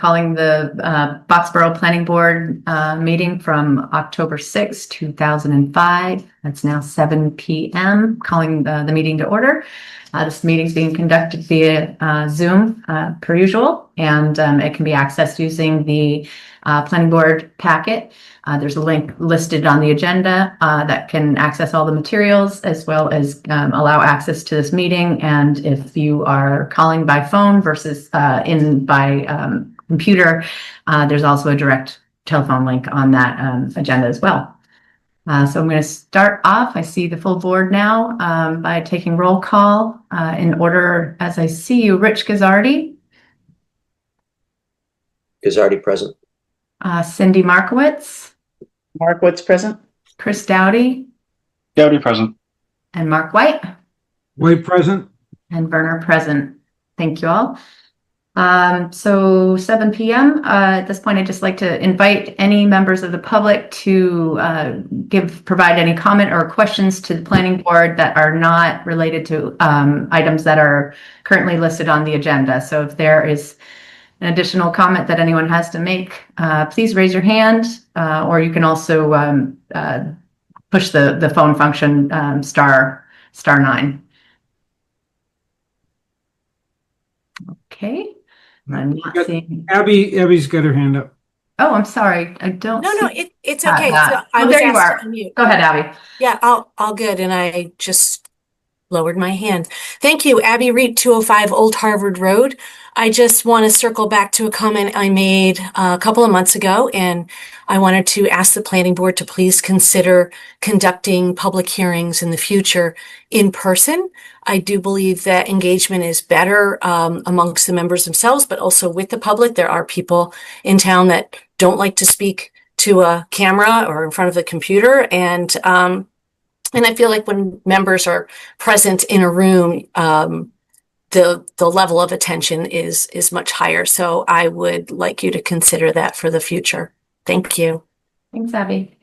calling the Boxborough Planning Board meeting from October 6, 2005. That's now 7 p.m. Calling the meeting to order. This meeting is being conducted via Zoom per usual, and it can be accessed using the planning board packet. There's a link listed on the agenda that can access all the materials as well as allow access to this meeting. And if you are calling by phone versus by computer, there's also a direct telephone link on that agenda as well. So I'm going to start off. I see the full board now by taking roll call in order as I see you. Rich Gazzardi. Gazzardi present. Cindy Markowitz. Markowitz present. Chris Dowdy. Dowdy present. And Mark White. White present. And Werner present. Thank you all. So 7 p.m. At this point, I'd just like to invite any members of the public to provide any comment or questions to the planning board that are not related to items that are currently listed on the agenda. So if there is an additional comment that anyone has to make, please raise your hand, or you can also push the phone function *9. Okay. I'm not seeing Abby's got her hand up. Oh, I'm sorry. I don't. No, it's okay. So I was there you are. asked to unmute. Go ahead, Abby. Yeah, all good. And I just lowered my hand. Thank you, Abby Reed, 205 Old Harvard Road. I just want to circle back to a comment I made a couple of months ago, and I wanted to ask the planning board to please consider conducting public hearings in the future in person. I do believe that engagement is better amongst the members themselves, but also with the public. There are people in town that don't like to speak to a camera or in front of the computer, and I feel like when members are present in a room, the level of attention is much higher. So I would like you to consider that for the future. Thank you. Thanks, Abby.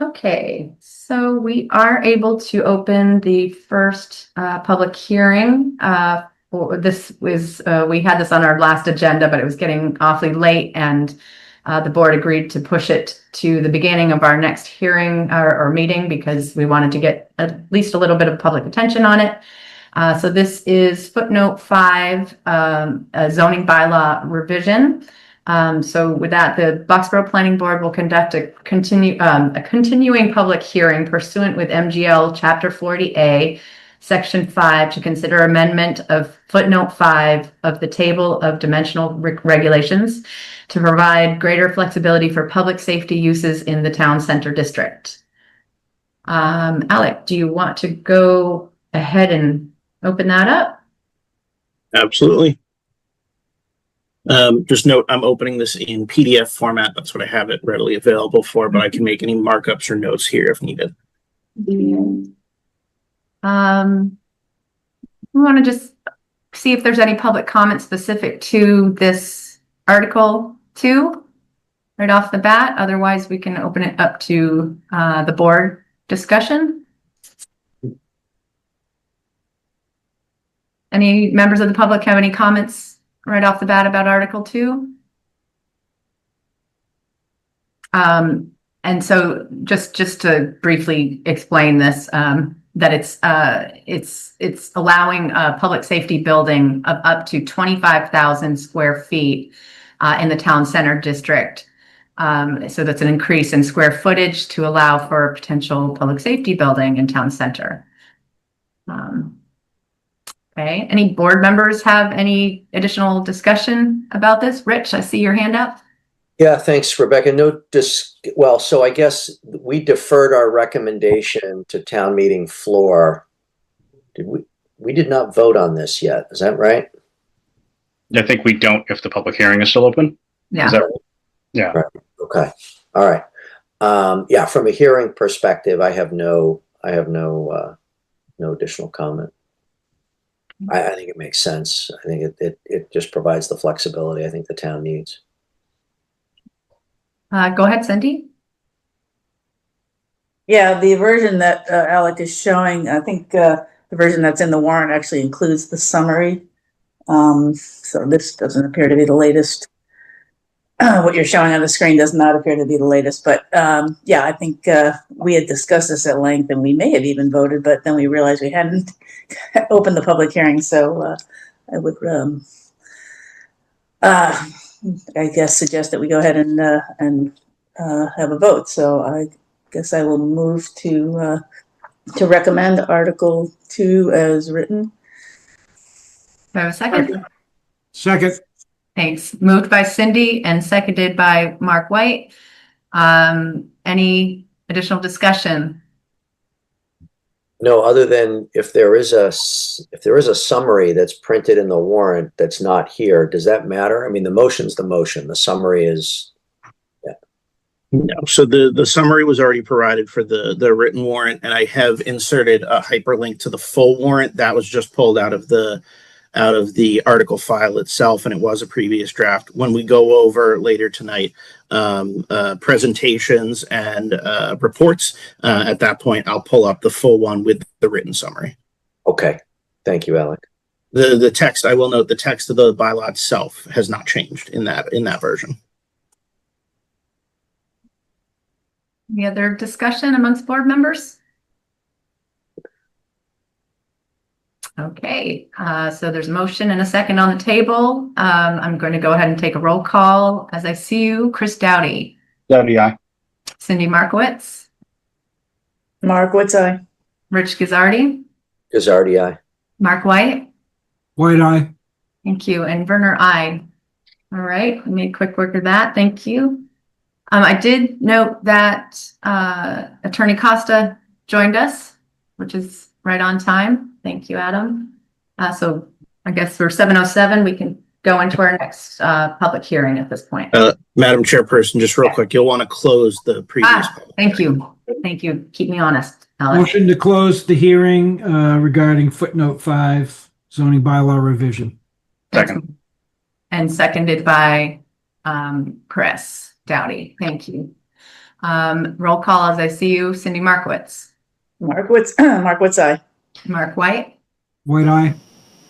Okay, so we are able to open the first public hearing. This was we had this on our last agenda, but it was getting awfully late, and the board agreed to push it to the beginning of our next hearing or meeting because we wanted to get at least a little bit of public attention on it. So this is footnote 5, a zoning bylaw revision. So with that, the Boxborough Planning Board will conduct a continuing public hearing pursuant with MGL Chapter 40A, Section 5, to consider amendment of footnote 5 of the table of dimensional regulations to provide greater flexibility for public safety uses in the town center district. Alec, do you want to go ahead and open that up? Absolutely. Just note, I'm opening this in PDF format. That's what I have it readily available for, but I can make any markups or notes here if needed. We want to just see if there's any public comment specific to this Article 2 right off the bat. Otherwise, we can open it up to the board discussion. Any members of the public have any comments right off the bat about Article 2? And so just to briefly explain this, that it's allowing a public safety building of up to 25,000 square feet in the town center district. So that's an increase in square footage to allow for a potential public safety building in town center. Okay, any board members have any additional discussion about this? Rich, I see your hand up. Yeah, thanks, Rebecca. Well, so I guess we deferred our recommendation to town meeting floor. We did not vote on this yet. Is that right? I think we don't if the public hearing is still open. Yeah. Is that right? Yeah. Right. Okay. All right. Yeah, from a hearing perspective, I have no additional comment. I think it makes sense. I think it just provides the flexibility I think the town needs. Go ahead, Cindy. Yeah, the version that Alec is showing, I think the version that's in the warrant actually includes the summary So this doesn't appear to be the latest. What you're showing on the screen does not appear to be the latest, but yeah, I think we had discussed this at length, and we may have even voted, but then we realized we hadn't opened the public hearing. So I would, I guess, suggest that we go ahead and have a vote. So I guess I will move to recommend Article 2 as written. Do I have a second? Second. Thanks. Moved by Cindy and seconded by Mark White. Any additional discussion? No, other than if there is a summary that's printed in the warrant that's not here, does that matter? I mean, the motion's the motion. The summary is. Yeah. No, so the summary was already provided for the written warrant, and I have inserted a hyperlink to the full warrant that was just pulled out of the article file itself, and it was a previous draft. When we go over later tonight presentations and reports, at that point I'll pull up the full one with the written summary. Okay, thank you, Alec. The text, I will note, the text of the bylaw itself has not changed in that version. Any other discussion amongst board members? Okay, so there's a motion and a second on the table. I'm going to go ahead and take a roll call as I see you. Chris Doughty. Doughty, aye. Cindy Markowitz. Markowitz, aye. Rich Gizardi. Gizardi, aye. Mark White. White eye. Thank you. And Werner, aye. All right, we made quick work of that. Thank you. I did note that Attorney Costa joined us, which is right on time. Thank you, Adam. So I guess we're 7:07. We can go into our next public hearing at this point. Madam Chairperson, just real quick, you'll want to close the previous. Thank you. Thank you. Keep me honest, Alex. Motion to close the hearing regarding footnote 5 zoning bylaw revision. Second. And seconded by Chris Doughty. Thank you. Roll call as I see you. Cindy Markowitz. Markowitz, Markowitz, aye. Mark White. White eye.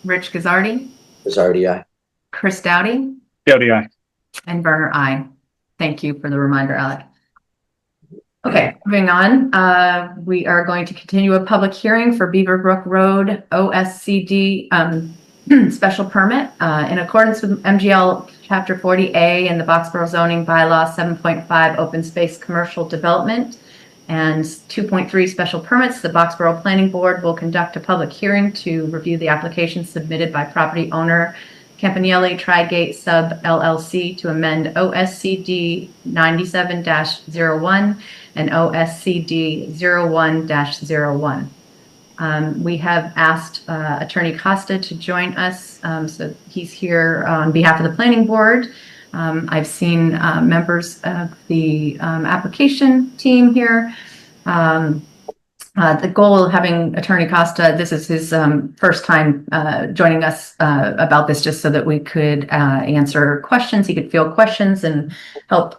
Rich Gizardi. Gizardi, aye. Chris Doughty. Doughty, aye. And Werner, aye. Thank you for the reminder, Alec. Okay, moving on. We are going to continue a public hearing for Beaverbrook Road OSCD special permit in accordance with MGL Chapter 40A and the Boxborough Zoning Bylaw 7.5 Open Space Commercial Development and 2.3 special permits. The Boxborough Planning Board will conduct a public hearing to review the application submitted by property owner Campanelli Trigate Sub LLC to amend OSCD 97-01 and OSCD 01-01. We have asked Attorney Costa to join us, so he's here on behalf of the Planning Board. I've seen members of the application team here. The goal of having Attorney Costa, this is his first time joining us about this, just so that we could answer questions. He could field questions and help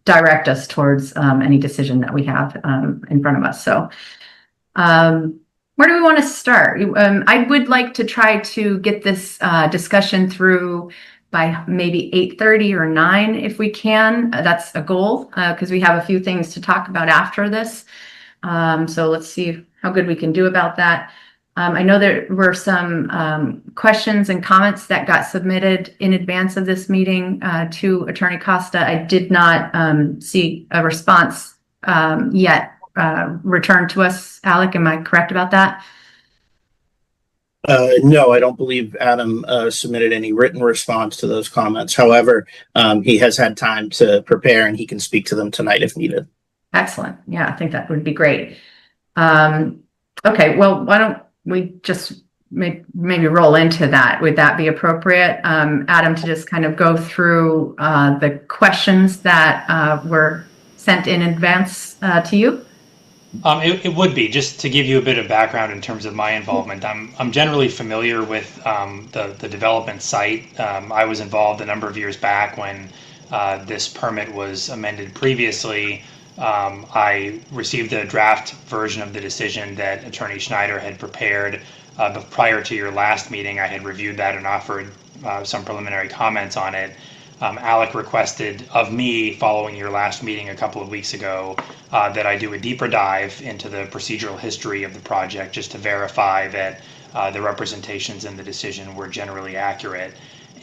direct us towards any decision that we have in front of us. So where do we want to start? I would like to try to get this discussion through by maybe 8:30 or 9 if we can. That's a goal because we have a few things to talk about after this. So let's see how good we can do about that. I know there were some questions and comments that got submitted in advance of this meeting to Attorney Costa. I did not see a response yet returned to us. Alec, am I correct about that? No, I don't believe Adam submitted any written response to those comments. However, he has had time to prepare and he can speak to them tonight if needed. Excellent. Yeah, I think that would be great. Okay, well, why don't we just maybe roll into that? Would that be appropriate? Adam, to just kind of go through the questions that were sent in advance to you? It would be, just to give you a bit of background in terms of my involvement. I'm generally familiar with the development site. I was involved a number of years back when this permit was amended previously. I received a draft version of the decision that Attorney Schneider had prepared but prior to your last meeting, I had reviewed that and offered some preliminary comments on it. Alec requested of me, following your last meeting a couple of weeks ago, that I do a deeper dive into the procedural history of the project just to verify that the representations in the decision were generally accurate.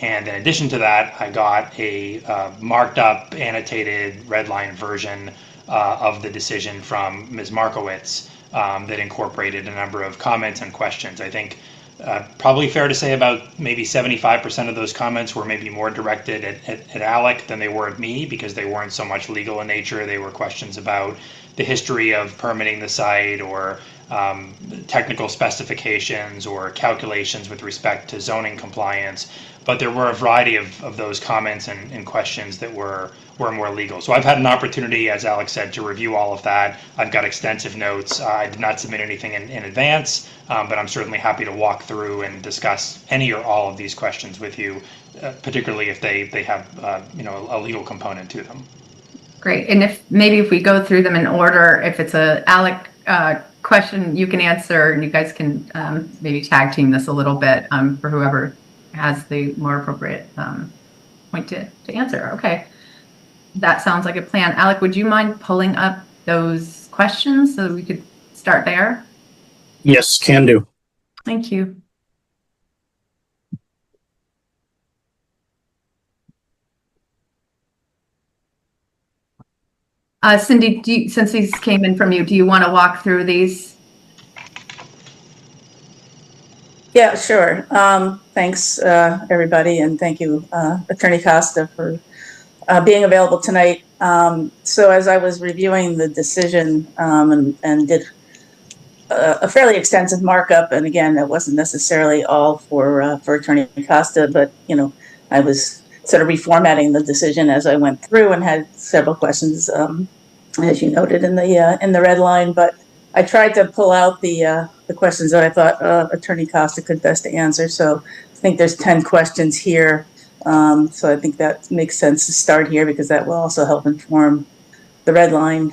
And in addition to that, I got a marked up, annotated, redline version of the decision from Ms. Markowitz that incorporated a number of comments and questions. I think probably fair to say about maybe 75% of those comments were maybe more directed at Alec than they were at me, because they weren't so much legal in nature. They were questions about the history of permitting the site, or technical specifications, or calculations with respect to zoning compliance. But there were a variety of those comments and questions that were more legal. So I've had an opportunity, as Alex said, to review all of that. I've got extensive notes. I did not submit anything in advance, but I'm certainly happy to walk through and discuss any or all of these questions with you, particularly if they have a legal component to them. Great. And if we go through them in order, if it's a Alec question you can answer, and you guys can maybe tag team this a little bit for whoever has the more appropriate point to answer. Okay. That sounds like a plan. Alec, would you mind pulling up those questions so that we could start there? Yes, can do. Thank you. Cindy, since these came in from you, do you want to walk through these? Yeah, sure. Thanks, everybody, and thank you, Attorney Costa, for being available tonight. So as I was reviewing the decision and did a fairly extensive markup, and again, that wasn't necessarily all for Attorney Costa, but I was sort of reformatting the decision as I went through and had several questions, as you noted in the red line. But I tried to pull out the questions that I thought Attorney Costa could best answer. So I think there's 10 questions here. So I think that makes sense to start here, because that will also help inform the red line,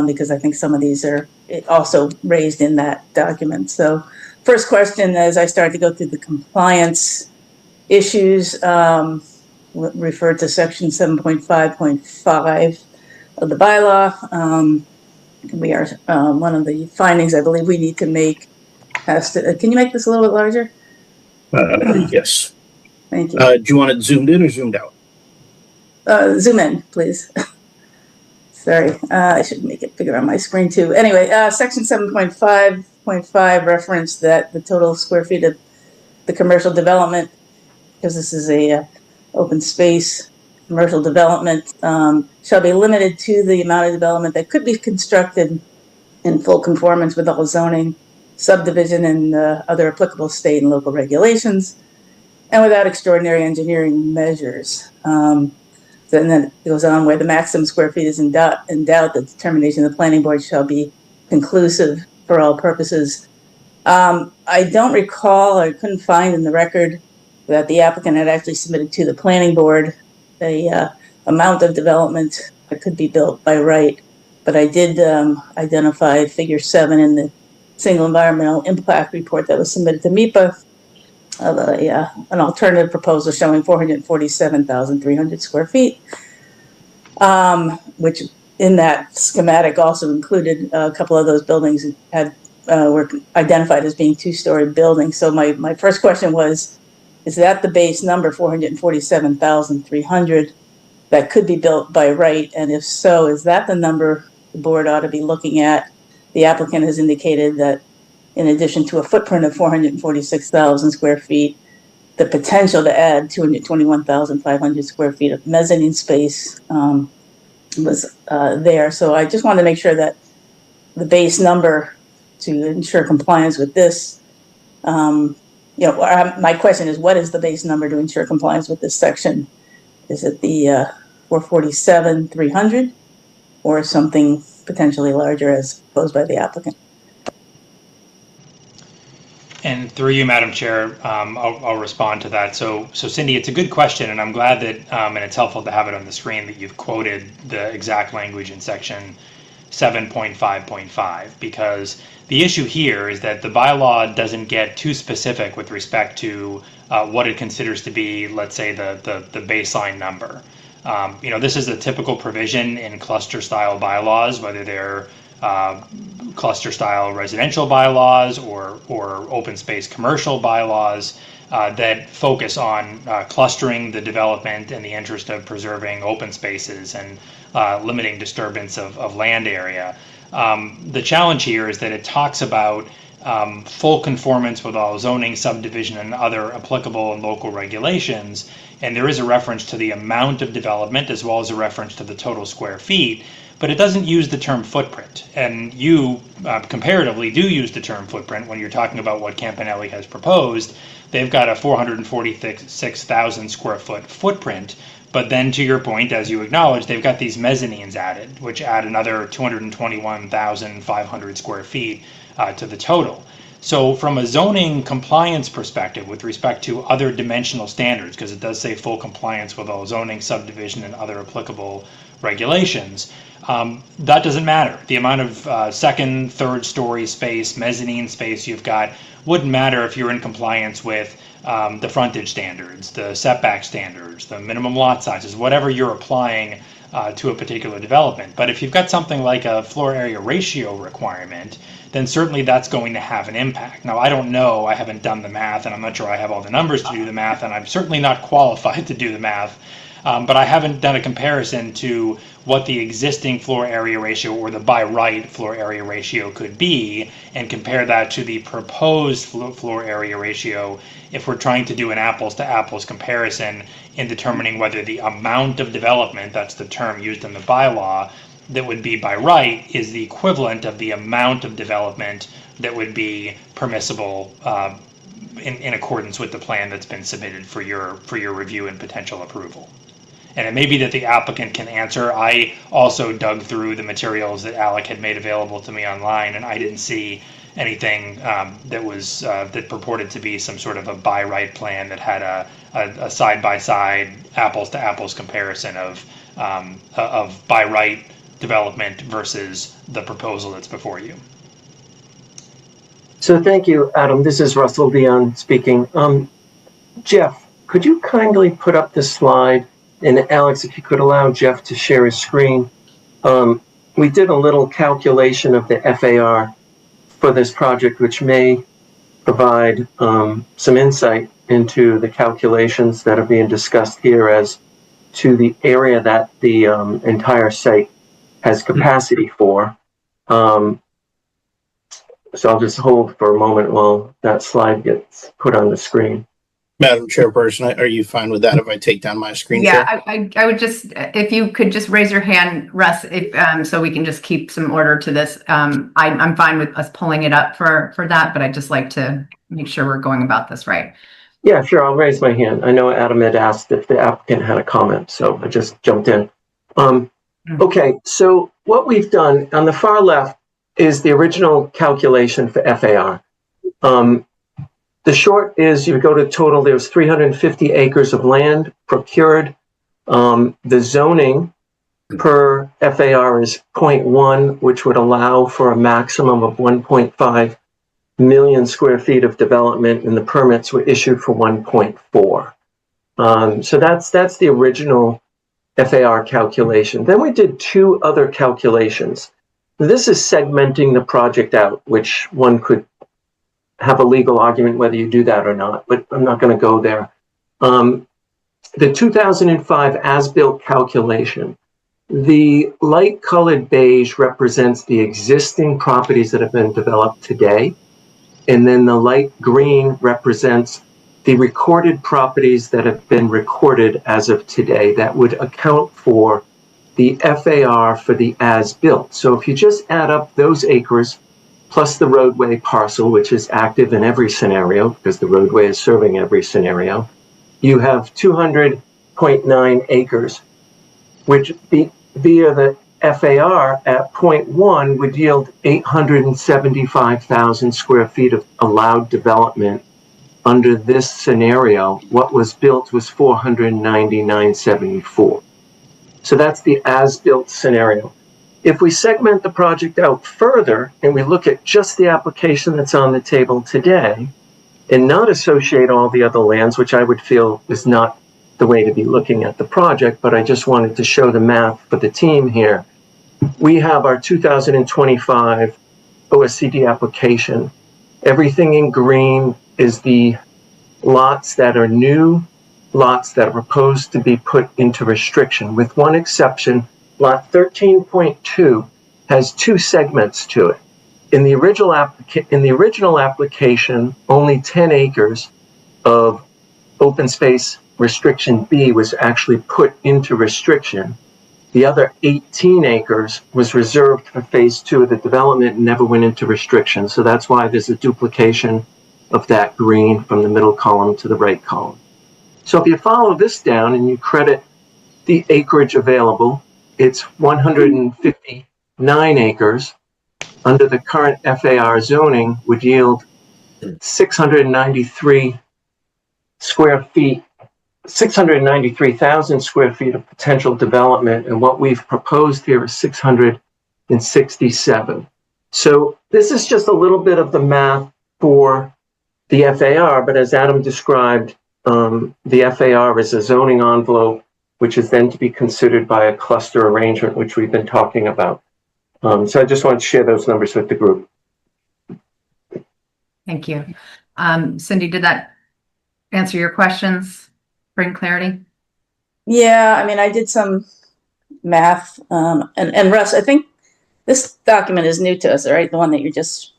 because I think some of these are also raised in that document. So first question, as I started to go through the compliance issues, referred to section 7.5.5 of the bylaw. We are, one of the findings I believe we need to make has to, can you make this a little bit larger? Yes. Thank you. Do you want it zoomed in or zoomed out? Zoom in, please. Sorry, I should make it bigger on my screen too. Anyway, section 7.5.5 referenced that the total square feet of the commercial development, because this is a open space commercial development, shall be limited to the amount of development that could be constructed in full conformance with all zoning, subdivision, and other applicable state and local regulations, and without extraordinary engineering measures. Then it goes on where the maximum square feet is in doubt, the determination of the planning board shall be conclusive for all purposes. I don't recall, I couldn't find in the record that the applicant had actually submitted to the planning board a amount of development that could be built by right, but I did identify figure 7 in the single environmental impact report that was submitted to MIPA of an alternative proposal showing 447,300 square feet, which in that schematic also included a couple of those buildings had were identified as being 2-story buildings. So my first question was, is that the base number, 447,300, that could be built by right? And if so, is that the number the board ought to be looking at? The applicant has indicated that in addition to a footprint of 446,000 square feet, the potential to add 221,500 square feet of mezzanine space was there. So I just wanted to make sure that the base number to ensure compliance with this, my question is, what is the base number to ensure compliance with this section? Is it the 447,300 or something potentially larger as proposed by the applicant? And through you, Madam Chair, I'll respond to that. So Cindy, it's a good question, and I'm glad that, and it's helpful to have it on the screen, that you've quoted the exact language in section 7.5.5, because the issue here is that the bylaw doesn't get too specific with respect to what it considers to be, let's say, the baseline number. This is a typical provision in cluster style bylaws, whether they're cluster style residential bylaws or open space commercial bylaws that focus on clustering the development in the interest of preserving open spaces and limiting disturbance of land area. The challenge here is that it talks about full conformance with all zoning, subdivision, and other applicable and local regulations, and there is a reference to the amount of development as well as a reference to the total square feet, but it doesn't use the term footprint. And you comparatively do use the term footprint when you're talking about what Campanelli has proposed. They've got a 446,000 square foot footprint, but then to your point, as you acknowledge, they've got these mezzanines added, which add another 221,500 square feet to the total. So from a zoning compliance perspective with respect to other dimensional standards, because it does say full compliance with all zoning, subdivision, and other applicable regulations, that doesn't matter. The amount of second, third story space, mezzanine space you've got wouldn't matter if you're in compliance with the frontage standards, the setback standards, the minimum lot sizes, whatever you're applying to a particular development. But if you've got something like a floor area ratio requirement, then certainly that's going to have an impact. Now, I don't know, I haven't done the math, and I'm not sure I have all the numbers to do the math, and I'm certainly not qualified to do the math, but I haven't done a comparison to what the existing floor area ratio or the by right floor area ratio could be, and compare that to the proposed floor area ratio if we're trying to do an apples to apples comparison in determining whether the amount of development, that's the term used in the bylaw, that would be by right is the equivalent of the amount of development that would be permissible in accordance with the plan that's been submitted for your review and potential approval. And it may be that the applicant can answer. I also dug through the materials that Alec had made available to me online, and I didn't see anything that was that purported to be some sort of a by right plan that had a side-by-side apples-to-apples comparison of by right development versus the proposal that's before you. So thank you, Adam. This is Russell Dion speaking. Jeff, could you kindly put up the slide? And Alex, if you could allow Jeff to share his screen. We did a little calculation of the FAR for this project, which may provide some insight into the calculations that are being discussed here as to the area that the entire site has capacity for. So I'll just hold for a moment while that slide gets put on the screen. Madam Chairperson, are you fine with that if I take down my screen share? Yeah, I would just, if you could just raise your hand, Russ, if, so we can just keep some order to this. I'm fine with us pulling it up for that, but I'd just like to make sure we're going about this right. Yeah, sure. I'll raise my hand. I know Adam had asked if the applicant had a comment, so I just jumped in. Okay, so what we've done on the far left is the original calculation for FAR. The short is you go to total, there's 350 acres of land procured. The zoning per FAR is 0.1, which would allow for a maximum of 1.5 million square feet of development, and the permits were issued for 1.4. So that's the original FAR calculation. Then we did two other calculations. This is segmenting the project out, which one could have a legal argument whether you do that or not, but I'm not going to go there. The 2005 as-built calculation, the light colored beige represents the existing properties that have been developed today, and then the light green represents the recorded properties that have been recorded as of today that would account for the FAR for the as-built. So if you just add up those acres plus the roadway parcel, which is active in every scenario because the roadway is serving every scenario, you have 200.9 acres, which via the FAR at 0.1 would yield 875,000 square feet of allowed development. Under this scenario, what was built was 499.74. So that's the as-built scenario. If we segment the project out further and we look at just the application that's on the table today and not associate all the other lands, which I would feel is not the way to be looking at the project, but I just wanted to show the math for the team here. We have our 2025 OSCD application. Everything in green is the lots that are new, lots that are proposed to be put into restriction, with one exception. Lot 13.2 has two segments to it. In the original application, only 10 acres of open space restriction B was actually put into restriction. The other 18 acres was reserved for phase 2 of the development and never went into restriction. So that's why there's a duplication of that green from the middle column to the right column. So if you follow this down and you credit the acreage available, it's 159 acres under the current FAR zoning would yield 693 square feet, 693,000 square feet of potential development. And what we've proposed here is 667. So this is just a little bit of the math for the FAR, but as Adam described, the FAR is a zoning envelope, which is then to be considered by a cluster arrangement, which we've been talking about. So I just want to share those numbers with the group. Thank you. Cindy, did that answer your questions? Bring clarity? Yeah, I mean, I did some math, and Russ, I think this document is new to us, right? The one that you just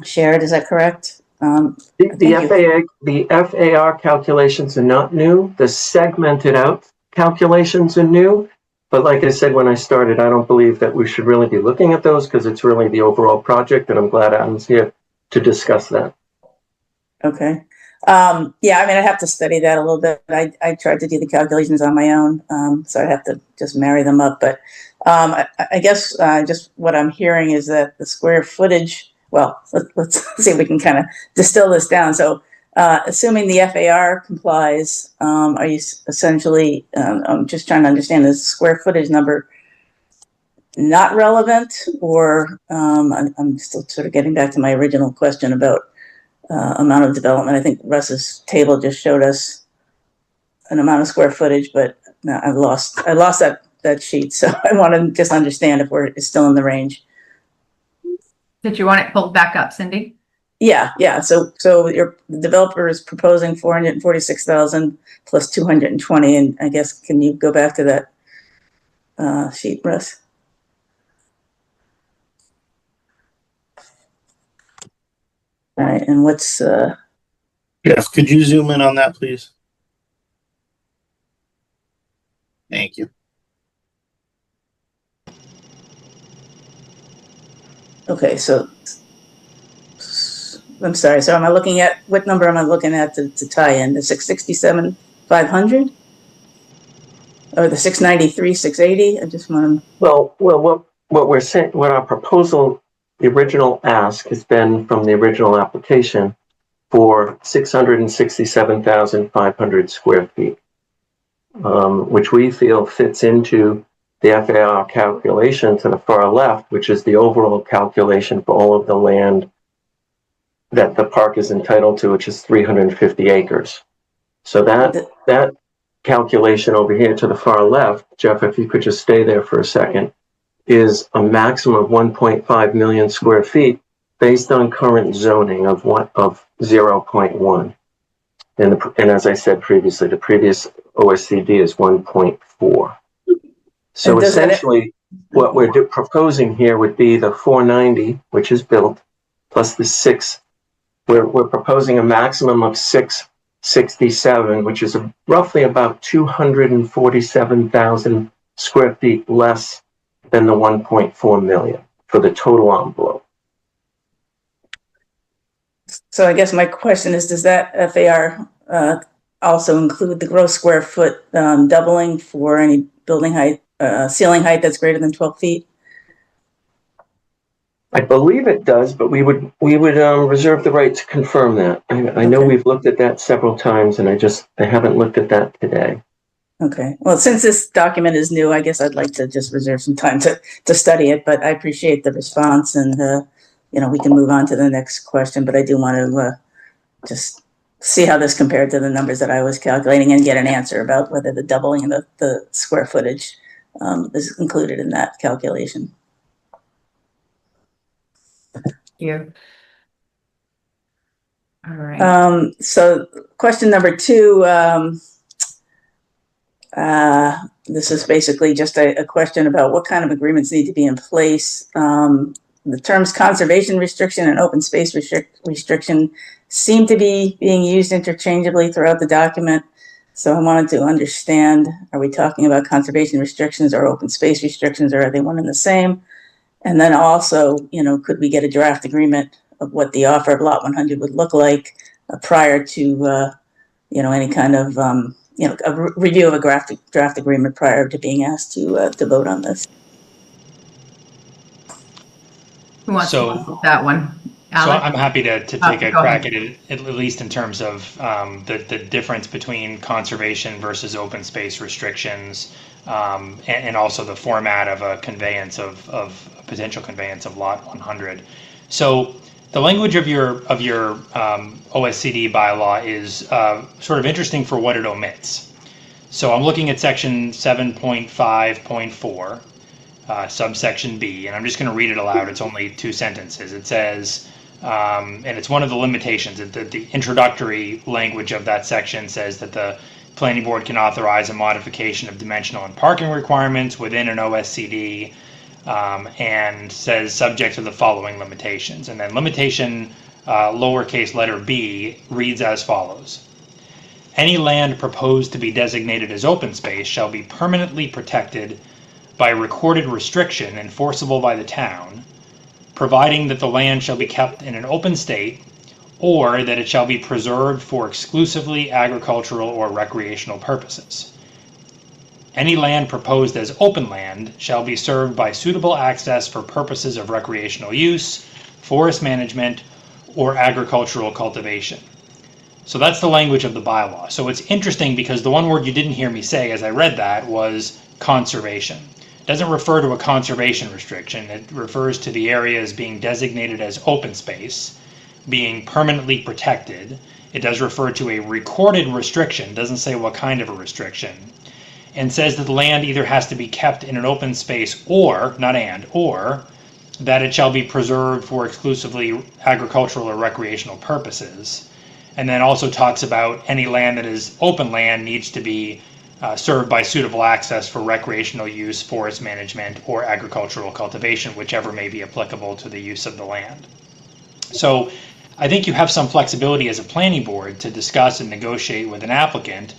shared, is that correct? The FAR calculations are not new. The segmented out calculations are new. But like I said when I started, I don't believe that we should really be looking at those because it's really the overall project, and I'm glad Adam's here to discuss that. Okay. Yeah, I mean, I have to study that a little bit. I tried to do the calculations on my own, so I'd have to just marry them up. But I guess just what I'm hearing is that the square footage, well, let's see if we can kind of distill this down. So assuming the FAR complies, are you essentially, I'm just trying to understand, is the square footage number not relevant? Or I'm still sort of getting back to my original question about amount of development. I think Russ's table just showed us an amount of square footage, but I lost that sheet. So I want to just understand if it's still in the range. Did you want it pulled back up, Cindy? Yeah. So your developer is proposing 446,000 plus 220, and I guess, can you go back to that sheet, Russ? All right, and what's Jeff, could you zoom in on that, please? Thank you. okay? So I'm sorry. So am I looking at, what number am I looking at to tie in the 667,500 or the 693, 680? I just want to. Well, what we're saying, what our proposal, the original ask has been from the original application for 667,500 square feet, which we feel fits into the FAR calculation to the far left, which is the overall calculation for all of the land that the park is entitled to, which is 350 acres. So that calculation over here to the far left, Jeff, if you could just stay there for a second, is a maximum of 1.5 million square feet based on current zoning of 0.1. And as I said previously, the previous OSCD is 1.4. So essentially, what we're proposing here would be the 490, which is built, plus the 6. We're proposing a maximum of 667, which is roughly about 247,000 square feet less than the 1.4 million for the total envelope. So I guess my question is, does that FAR also include the gross square foot doubling for any building height, ceiling height that's greater than 12 feet? I believe it does, but we would reserve the right to confirm that. I know we've looked at that several times, and I haven't looked at that today. Okay. Well, since this document is new, I guess I'd like to just reserve some time to study it, but I appreciate the response and, we can move on to the next question, but I do want to just see how this compared to the numbers that I was calculating and get an answer about whether the doubling of the square footage is included in that calculation. You. All right. So question number 2, this is basically just a question about what kind of agreements need to be in place. The terms conservation restriction and open space restriction seem to be being used interchangeably throughout the document. So I wanted to understand, are we talking about conservation restrictions or open space restrictions, or are they one and the same? And then also, could we get a draft agreement of what the offer of Lot 100 would look like prior to, any kind of, a review of a draft agreement prior to being asked to vote on this? Who wants to take that one? So Alex? I'm happy to take a go crack ahead. at least in terms of the difference between conservation versus open space restrictions, and also the format of a conveyance of a potential conveyance of Lot 100. So the language of your OSCD bylaw is sort of interesting for what it omits. So I'm looking at section 7.5.4. Subsection B, and I'm just going to read it aloud. It's only 2 sentences. It says, and it's one of the limitations, that the introductory language of that section says that the planning board can authorize a modification of dimensional and parking requirements within an OSCD, and says subject to the following limitations. And then limitation lowercase letter b reads as follows. Any land proposed to be designated as open space shall be permanently protected by recorded restriction enforceable by the town, providing that the land shall be kept in an open state, or that it shall be preserved for exclusively agricultural or recreational purposes. Any land proposed as open land shall be served by suitable access for purposes of recreational use, forest management, or agricultural cultivation. So that's the language of the bylaw. So it's interesting because the one word you didn't hear me say as I read that was conservation. It doesn't refer to a conservation restriction. It refers to the areas being designated as open space, being permanently protected. It does refer to a recorded restriction, doesn't say what kind of a restriction, and says that the land either has to be kept in an open space or, not and, or that it shall be preserved for exclusively agricultural or recreational purposes. And then also talks about any land that is open land needs to be served by suitable access for recreational use, forest management, or agricultural cultivation, whichever may be applicable to the use of the land. So I think you have some flexibility as a planning board to discuss and negotiate with an applicant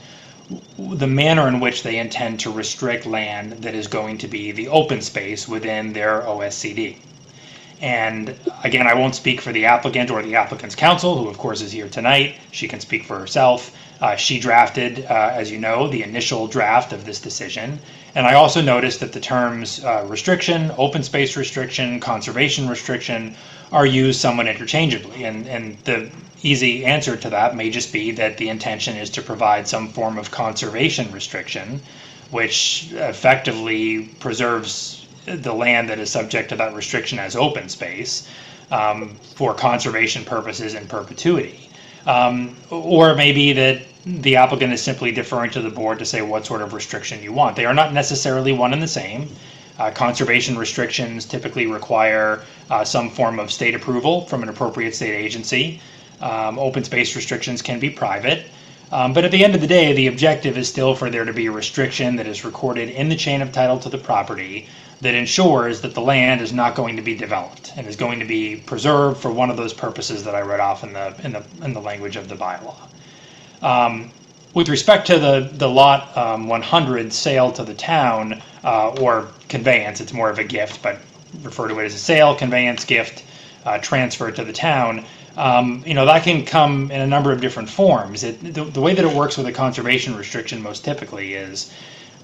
the manner in which they intend to restrict land that is going to be the open space within their OSCD. And again, I won't speak for the applicant or the applicant's counsel, who of course is here tonight. She can speak for herself. She drafted, as you know, the initial draft of this decision. And I also noticed that the terms restriction, open space restriction, conservation restriction are used somewhat interchangeably. And the easy answer to that may just be that the intention is to provide some form of conservation restriction, which effectively preserves the land that is subject to that restriction as open space for conservation purposes in perpetuity. Or maybe that the applicant is simply deferring to the board to say what sort of restriction you want. They are not necessarily one and the same. Conservation restrictions typically require some form of state approval from an appropriate state agency. Open space restrictions can be private. But at the end of the day, the objective is still for there to be a restriction that is recorded in the chain of title to the property that ensures that the land is not going to be developed and is going to be preserved for one of those purposes that I read off in the language of the bylaw. With respect to the lot 100 sale to the town or conveyance, it's more of a gift, but refer to it as a sale, conveyance, gift, transfer to the town. That can come in a number of different forms. The way that it works with a conservation restriction most typically is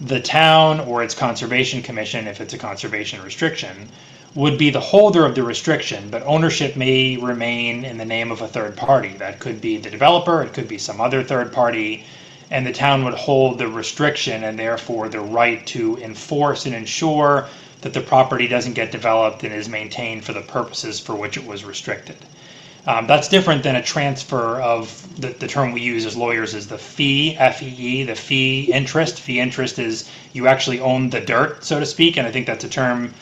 the town or its conservation commission, if it's a conservation restriction, would be the holder of the restriction, but ownership may remain in the name of a third party. That could be the developer, it could be some other third party, and the town would hold the restriction and therefore the right to enforce and ensure that the property doesn't get developed and is maintained for the purposes for which it was restricted. That's different than a transfer of the term we use as lawyers is the fee, F-E-E, the fee interest. Fee interest is you actually own the dirt, so to speak, and I think that's a term,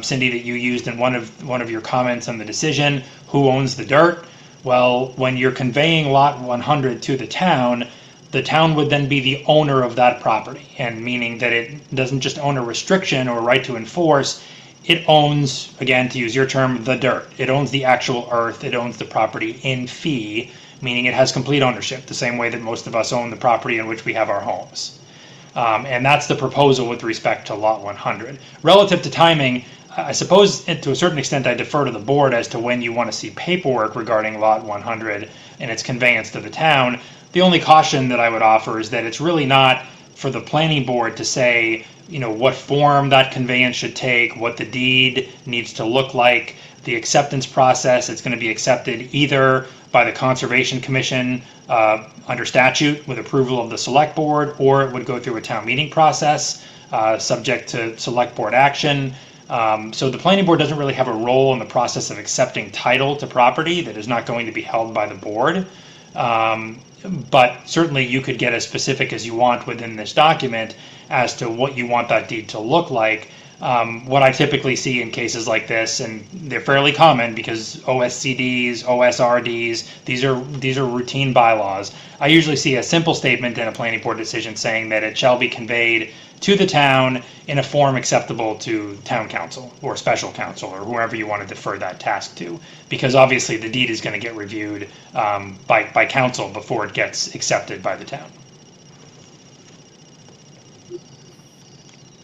Cindy, that you used in one of your comments on the decision. Who owns the dirt? Well, when you're conveying lot 100 to the town would then be the owner of that property, and meaning that it doesn't just own a restriction or a right to enforce. It owns, again, to use your term, the dirt. It owns the actual earth. It owns the property in fee, meaning it has complete ownership, the same way that most of us own the property in which we have our homes. And that's the proposal with respect to lot 100. Relative to timing, I suppose to a certain extent I defer to the board as to when you want to see paperwork regarding lot 100 and its conveyance to the town. The only caution that I would offer is that it's really not for the planning board to say, what form that conveyance should take, what the deed needs to look like, the acceptance process. It's going to be accepted either by the Conservation Commission under statute with approval of the select board, or it would go through a town meeting process subject to select board action. So the planning board doesn't really have a role in the process of accepting title to property that is not going to be held by the board. But certainly you could get as specific as you want within this document as to what you want that deed to look like. What I typically see in cases like this, and they're fairly common because OSCDs, OSRDs, these are routine bylaws. I usually see a simple statement in a planning board decision saying that it shall be conveyed to the town in a form acceptable to town council or special council or whoever you want to defer that task to, because obviously the deed is going to get reviewed by council before it gets accepted by the town.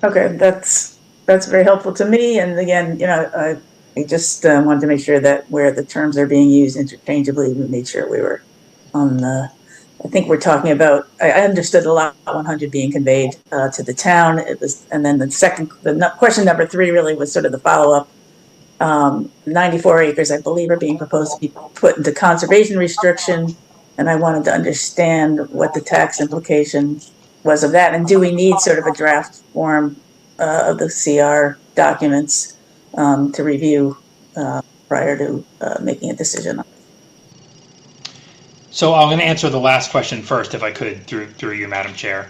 Okay, that's very helpful to me. And again, I just wanted to make sure that where the terms are being used interchangeably, we made sure we were on the. I think we're talking about. I understood the lot 100 being conveyed to the town. It was, and then the question number 3 really was sort of the follow up. 94 acres, I believe, are being proposed to be put into conservation restriction, and I wanted to understand what the tax implication was of that, and do we need sort of a draft form of the CR documents to review prior to making a decision on it? So I'm going to answer the last question first, if I could, through you, Madam Chair.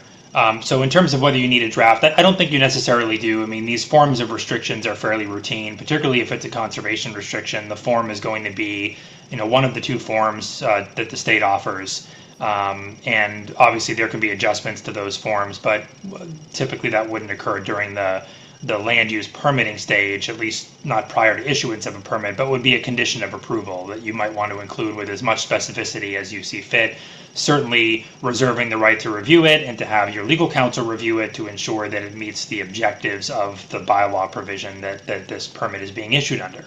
So in terms of whether you need a draft, I don't think you necessarily do. I mean, these forms of restrictions are fairly routine, particularly if it's a conservation restriction. The form is going to be, one of the 2 forms that the state offers. And obviously there can be adjustments to those forms, but typically that wouldn't occur during the land use permitting stage, at least not prior to issuance of a permit, but would be a condition of approval that you might want to include with as much specificity as you see fit, certainly reserving the right to review it and to have your legal counsel review it to ensure that it meets the objectives of the bylaw provision that this permit is being issued under.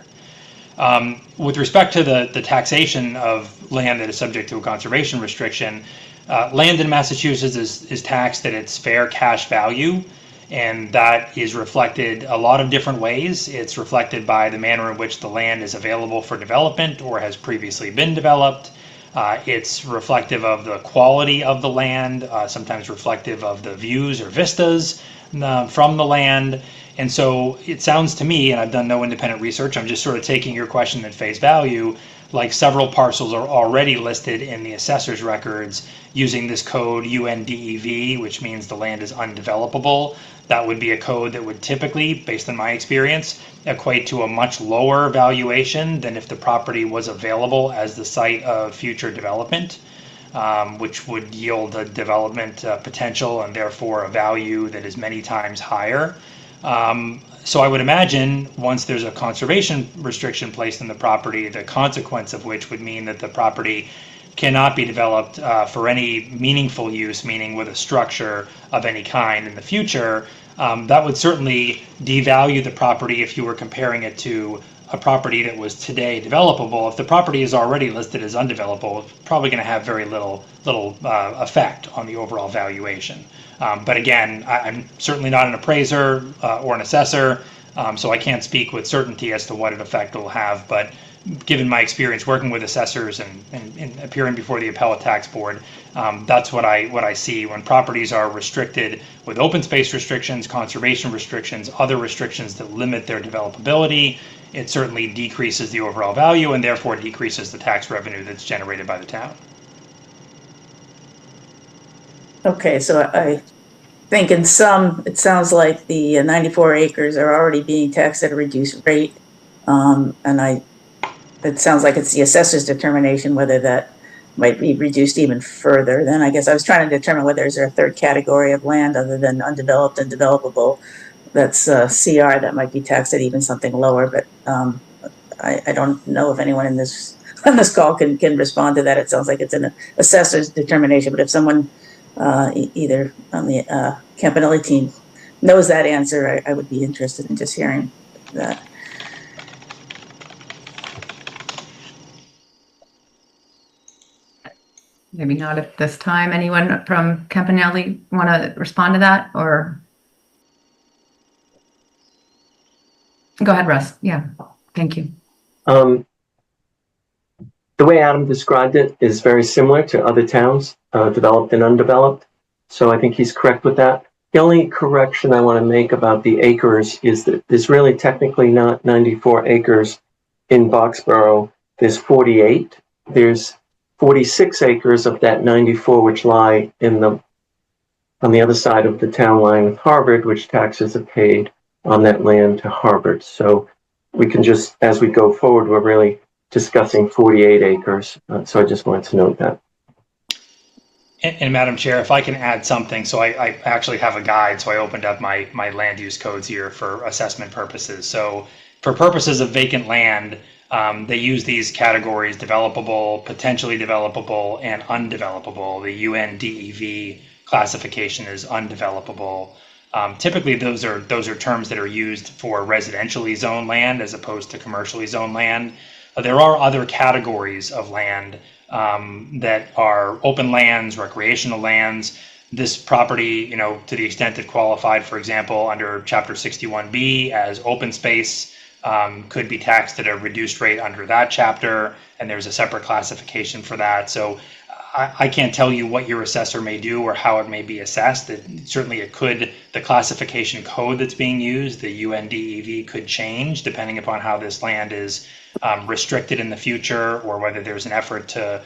With respect to the taxation of land that is subject to a conservation restriction, land in Massachusetts is taxed at its fair cash value, and that is reflected a lot of different ways. It's reflected by the manner in which the land is available for development or has previously been developed. It's reflective of the quality of the land, sometimes reflective of the views or vistas from the land. And so it sounds to me, and I've done no independent research, I'm just sort of taking your question at face value, like several parcels are already listed in the assessor's records using this code UNDEV, which means the land is undevelopable. That would be a code that would typically, based on my experience, equate to a much lower valuation than if the property was available as the site of future development, which would yield a development potential and therefore a value that is many times higher. So I would imagine once there's a conservation restriction placed on the property, the consequence of which would mean that the property cannot be developed for any meaningful use, meaning with a structure of any kind in the future. That would certainly devalue the property if you were comparing it to a property that was today developable. If the property is already listed as undevelopable, it's probably going to have very little effect on the overall valuation. But again, I'm certainly not an appraiser or an assessor. So I can't speak with certainty as to what an effect it will have, but given my experience working with assessors and appearing before the appellate tax board, that's what I see when properties are restricted with open space restrictions, conservation restrictions, other restrictions that limit their developability. It certainly decreases the overall value and therefore decreases the tax revenue that's generated by the town. Okay, so I think in some, it sounds like the 94 acres are already being taxed at a reduced rate. It sounds like it's the assessor's determination whether that might be reduced even further. Then I guess I was trying to determine whether is there a third category of land other than undeveloped and developable that's CR that might be taxed at even something lower. But I don't know if anyone in this on this call can respond to that. It sounds like it's an assessor's determination. But if someone either on the Campanelli team knows that answer, I would be interested in just hearing that. Maybe not at this time. Anyone from Campanelli want to respond to that, or? Go ahead, Russ. Yeah, thank you. The way Adam described it is very similar to other towns, developed and undeveloped. So I think he's correct with that. The only correction I want to make about the acres is that there's really technically not 94 acres in Boxborough. There's 48. There's 46 acres of that 94 which lie on the other side of the town line with Harvard, which taxes are paid on that land to Harvard. So we can just, as we go forward, we're really discussing 48 acres. So I just wanted to note that. And Madam Chair, if I can add something, so I actually have a guide, so I opened up my land use codes here for assessment purposes. So for purposes of vacant land, they use these categories: developable, potentially developable, and undevelopable. The UNDEV classification is undevelopable. Typically, those are terms that are used for residentially zoned land as opposed to commercially zoned land. There are other categories of land that are open lands, recreational lands. This property, to the extent it qualified, for example, under Chapter 61B as open space, could be taxed at a reduced rate under that chapter, and there's a separate classification for that. So I can't tell you what your assessor may do or how it may be assessed. Certainly it could, the classification code that's being used, the UNDEV, could change depending upon how this land is restricted in the future, or whether there's an effort to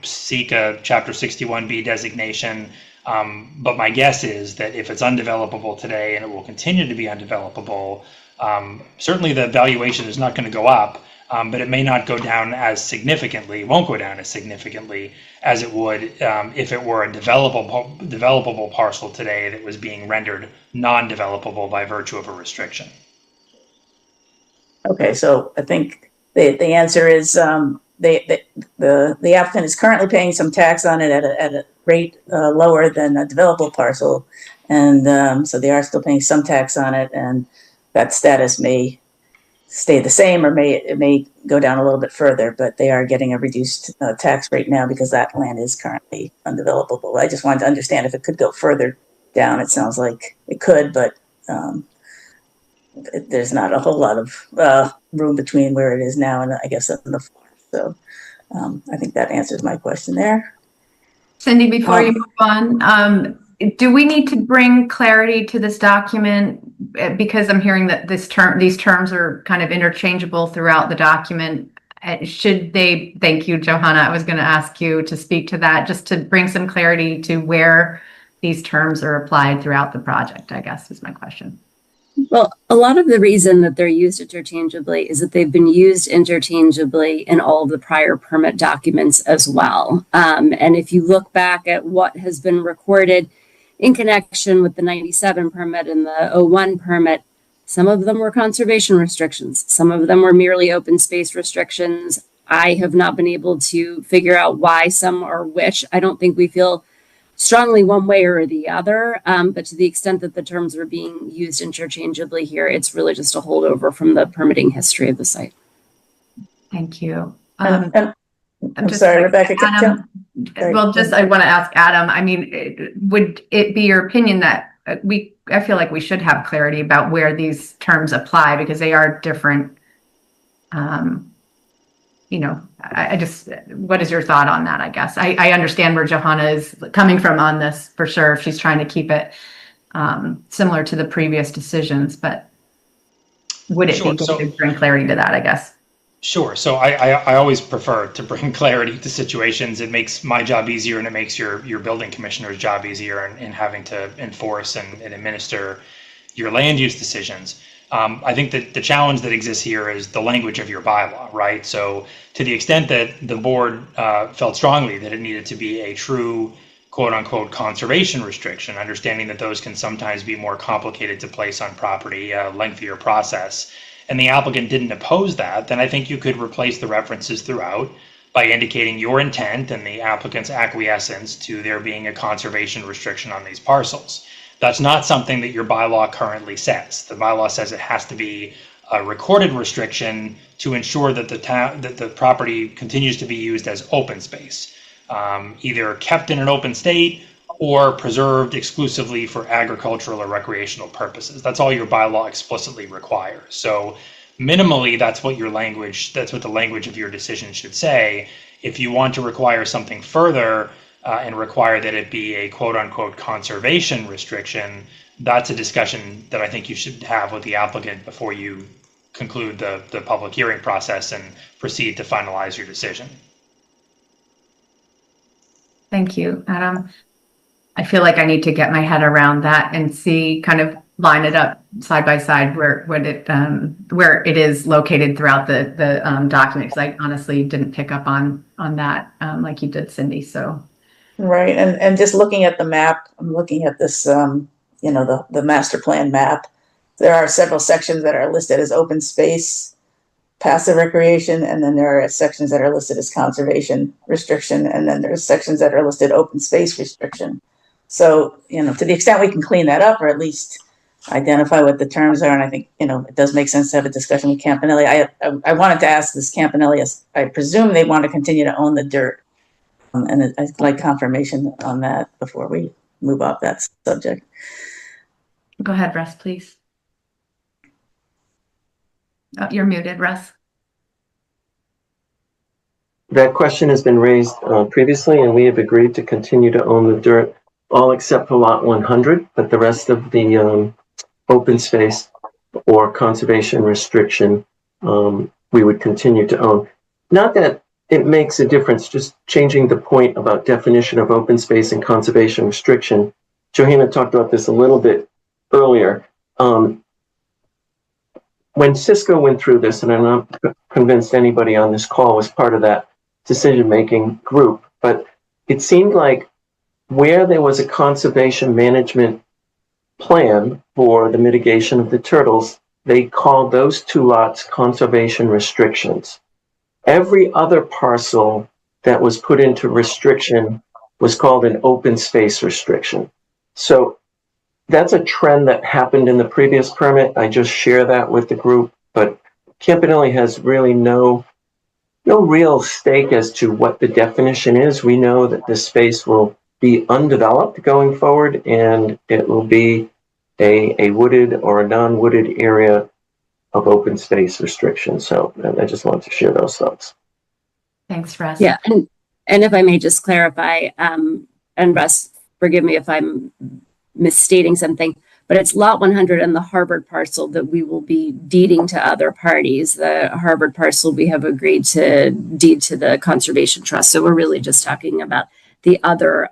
seek a Chapter 61B designation. But my guess is that if it's undevelopable today and it will continue to be undevelopable, certainly the valuation is not going to go up, but it may not go down as significantly, won't go down as significantly as it would if it were a developable parcel today that was being rendered non-developable by virtue of a restriction. Okay, so I think the answer is the applicant is currently paying some tax on it at a rate lower than a developable parcel, and so they are still paying some tax on it, and that status may stay the same, or it may go down a little bit further, but they are getting a reduced tax rate now because that land is currently undevelopable. I just wanted to understand if it could go further down. It sounds like it could, but there's not a whole lot of room between where it is now and I guess on the floor. So I think that answers my question there. Cindy, before you move on, do we need to bring clarity to this document? Because I'm hearing that these terms are kind of interchangeable throughout the document. Should they, thank you, Johanna, I was going to ask you to speak to that, just to bring some clarity to where these terms are applied throughout the project, I guess is my question. Well, a lot of the reason that they're used interchangeably is that they've been used interchangeably in all of the prior permit documents as well. And if you look back at what has been recorded in connection with the 97 permit and the 01 permit, some of them were conservation restrictions. Some of them were merely open space restrictions. I have not been able to figure out why some are which. I don't think we feel strongly one way or the other, but to the extent that the terms are being used interchangeably here, it's really just a holdover from the permitting history of the site. Thank you. I'm sorry, Rebecca. Adam, well, I want to ask Adam, I mean, would it be your opinion that we I feel like we should have clarity about where these terms apply because they are different. You know, I just, what is your thought on that? I guess I understand where Johanna is coming from on this for sure. If she's trying to keep it similar to the previous decisions, but would it be good to bring clarity to that? I guess. Sure. So I always prefer to bring clarity to situations. It makes my job easier, and it makes your building commissioner's job easier in having to enforce and administer your land use decisions. I think that the challenge that exists here is the language of your bylaw, right? So to the extent that the board felt strongly that it needed to be a true quote unquote conservation restriction, understanding that those can sometimes be more complicated to place on property, a lengthier process, and the applicant didn't oppose that, then I think you could replace the references throughout by indicating your intent and the applicant's acquiescence to there being a conservation restriction on these parcels. That's not something that your bylaw currently says. The bylaw says it has to be a recorded restriction to ensure that the property continues to be used as open space, either kept in an open state or preserved exclusively for agricultural or recreational purposes. That's all your bylaw explicitly requires. So minimally, that's what the language of your decision should say. If you want to require something further, and require that it be a quote unquote conservation restriction, that's a discussion that I think you should have with the applicant before you conclude the public hearing process and proceed to finalize your decision. Thank you, Adam. I feel like I need to get my head around that and see, kind of line it up side by side where it is located throughout the document. Because I honestly didn't pick up on that like you did, Cindy. So. Right, and just looking at the map, I'm looking at this, you know, the master plan map. There are several sections that are listed as open space, passive recreation, and then there are sections that are listed as conservation restriction, and then there's sections that are listed open space restriction. So, you know, to the extent we can clean that up, or at least identify what the terms are, and I think, you know, it does make sense to have a discussion with Campanelli. I wanted to ask this Campanelli, I presume they want to continue to own the dirt. And I'd like confirmation on that before we move off that subject. Go ahead, Russ, please. Oh, you're muted, Russ. That question has been raised previously, and we have agreed to continue to own the dirt, all except for lot 100, but the rest of the open space or conservation restriction, we would continue to own. Not that it makes a difference, just changing the point about definition of open space and conservation restriction. Johanna talked about this a little bit earlier. When Cisco went through this, and I'm not convinced anybody on this call was part of that decision-making group, but it seemed like where there was a conservation management plan for the mitigation of the turtles, they called those two lots conservation restrictions. Every other parcel that was put into restriction was called an open space restriction. So that's a trend that happened in the previous permit. I just share that with the group, but Campanelli has really no real stake as to what the definition is. We know that this space will be undeveloped going forward, and it will be a wooded or a non-wooded area of open space restriction. So I just want to share those thoughts. Thanks, Russ. Yeah, and if I may just clarify, and Russ, forgive me if I'm misstating something, but it's lot 100 and the Harvard parcel that we will be deeding to other parties. The Harvard parcel we have agreed to deed to the Conservation Trust. So we're really just talking about the other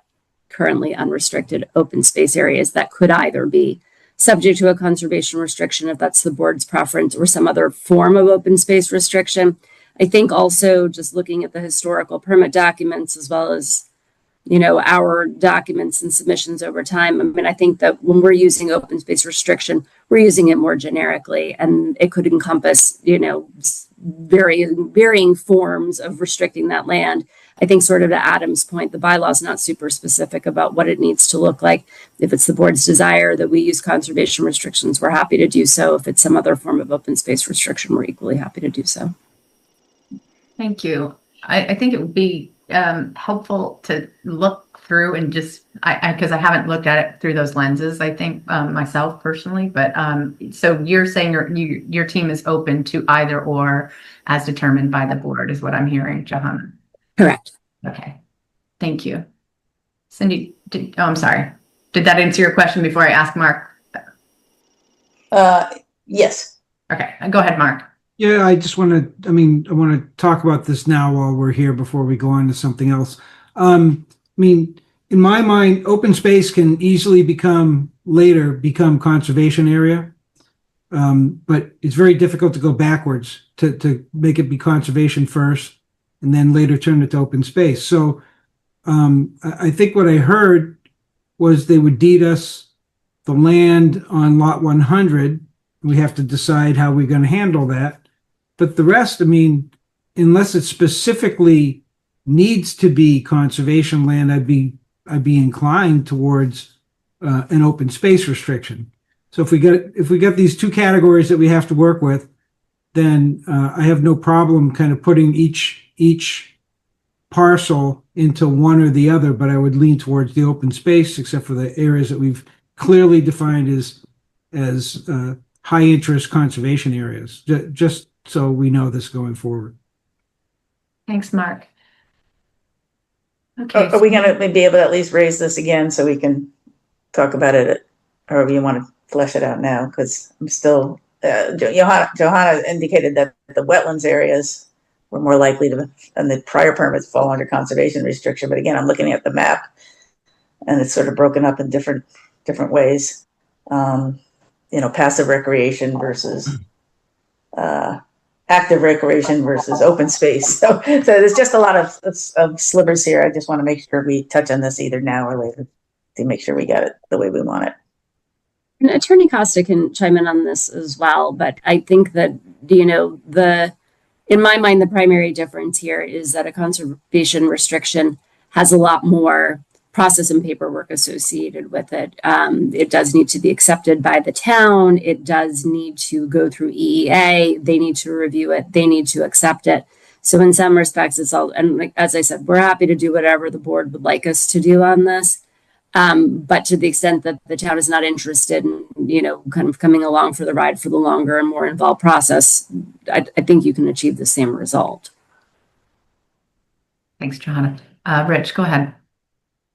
currently unrestricted open space areas that could either be subject to a conservation restriction if that's the board's preference, or some other form of open space restriction. I think also just looking at the historical permit documents as well as, you know, our documents and submissions over time. I mean, I think that when we're using open space restriction, we're using it more generically, and it could encompass, you know, varying forms of restricting that land. I think, sort of to Adam's point, the bylaw is not super specific about what it needs to look like. If it's the board's desire that we use conservation restrictions, we're happy to do so. If it's some other form of open space restriction, we're equally happy to do so. Thank you. I think it would be helpful to look through and just, because I haven't looked at it through those lenses, I think, myself personally, but, so you're saying your team is open to either or as determined by the board is what I'm hearing, Johanna. Correct. Okay, thank you. Cindy, I'm sorry. Did that answer your question before I ask Mark? Yes. Okay, go ahead, Mark. Yeah, I just want to, I want to talk about this now while we're here before we go on to something else. In my mind, open space can easily become conservation area. But it's very difficult to go backwards to make it be conservation first and then later turn it to open space. So I think what I heard was they would deed us the land on lot 100. We have to decide how we're going to handle that. But the rest, unless it specifically needs to be conservation land, I'd be inclined towards an open space restriction. So if we get these two categories that we have to work with, then I have no problem kind of putting each parcel into one or the other, but I would lean towards the open space, except for the areas that we've clearly defined as high interest conservation areas, just so we know this going forward. Thanks, Mark. Okay. Are we going to be able to at least raise this again so we can talk about it, or do you want to flesh it out now? Because I'm still, Johanna indicated that the wetlands areas were more likely to, and the prior permits fall under conservation restriction. But again, I'm looking at the map and it's sort of broken up in different ways. Passive recreation versus active recreation versus open space. So there's just a lot of slivers here. I just want to make sure we touch on this either now or later to make sure we got it the way we want it. And Attorney Costa can chime in on this as well, but I think that, in my mind, the primary difference here is that a conservation restriction has a lot more process and paperwork associated with it. It does need to be accepted by the town. It does need to go through EEA. They need to review it. They need to accept it. So in some respects, it's all, and as I said, we're happy to do whatever the board would like us to do on this. But to the extent that the town is not interested in, kind of coming along for the ride for the longer and more involved process, I think you can achieve the same result. Thanks, Johanna. Rich, go ahead.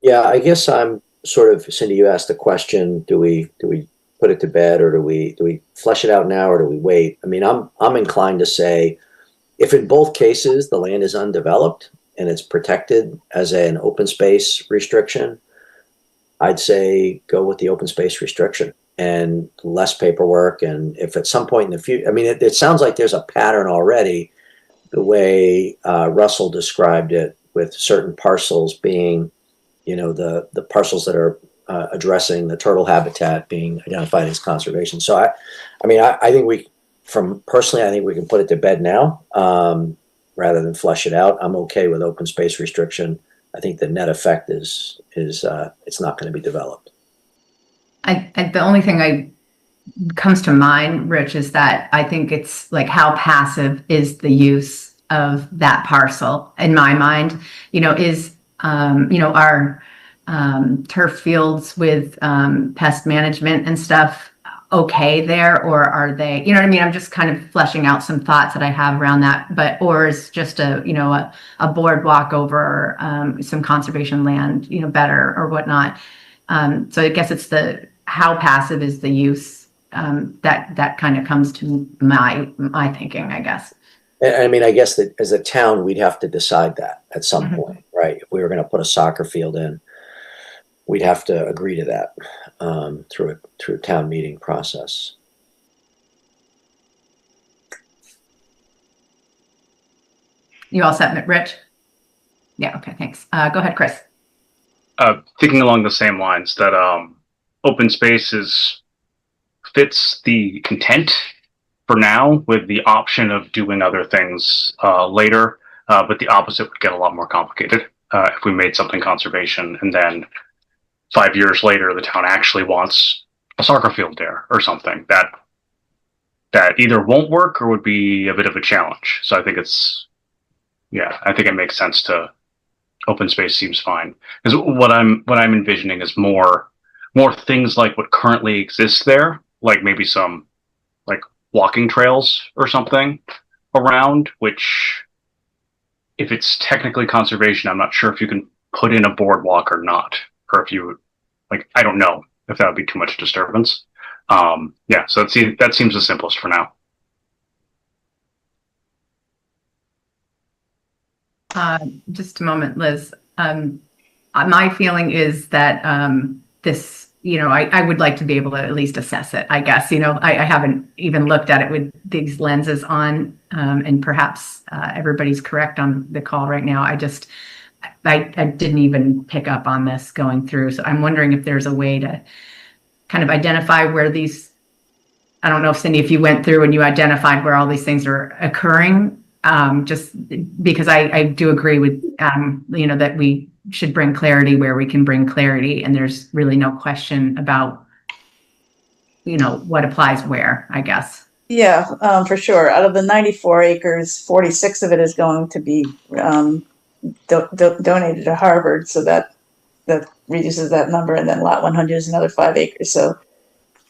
Yeah, I guess I'm sort of, Cindy, you asked the question, do we put it to bed, or do we flesh it out now, or do we wait? I'm inclined to say, if in both cases the land is undeveloped and it's protected as an open space restriction, I'd say go with the open space restriction and less paperwork. And if at some point in the future, it sounds like there's a pattern already, the way Russell described it, with certain parcels being, the parcels that are addressing the turtle habitat being identified as conservation. So I think personally, I think we can put it to bed now rather than flesh it out. I'm okay with open space restriction. I think the net effect is it's not going to be developed. The only thing comes to mind, Rich, is that I think it's like, how passive is the use of that parcel in my mind? Is our turf fields with pest management and stuff okay there, or are they, I'm just kind of fleshing out some thoughts that I have around that, or is just a boardwalk over some conservation land, better or whatnot. So I guess it's how passive is the use that kind of comes to my thinking, I guess. I guess that as a town, we'd have to decide that at some point, right? If we were going to put a soccer field in, we'd have to agree to that through a town meeting process. You all set, Rich? Yeah, okay, thanks. Go ahead, Chris. Thinking along the same lines, that open space fits the content for now, with the option of doing other things later, but the opposite would get a lot more complicated if we made something conservation and then 5 years later the town actually wants a soccer field there or something. That either won't work or would be a bit of a challenge. So I think it makes sense to open space seems fine. Because what I'm envisioning is more things like what currently exists there, like maybe some like walking trails or something around, which if it's technically conservation, I'm not sure if you can put in a boardwalk or not, or if you like, I don't know if that would be too much disturbance. Yeah, so that seems the simplest for now. Just a moment, Liz. My feeling is that this, I would like to be able to at least assess it, I guess. I haven't even looked at it with these lenses on, and perhaps everybody's correct on the call right now. I didn't even pick up on this going through. So I'm wondering if there's a way to kind of identify where these, I don't know if Cindy, if you went through and you identified where all these things are occurring. Just because I do agree with, that we should bring clarity where we can bring clarity, and there's really no question about, what applies where, I guess. Yeah, for sure. Out of the 94 acres, 46 of it is going to be donated to Harvard, so that reduces that number, and then lot 100 is another 5 acres. So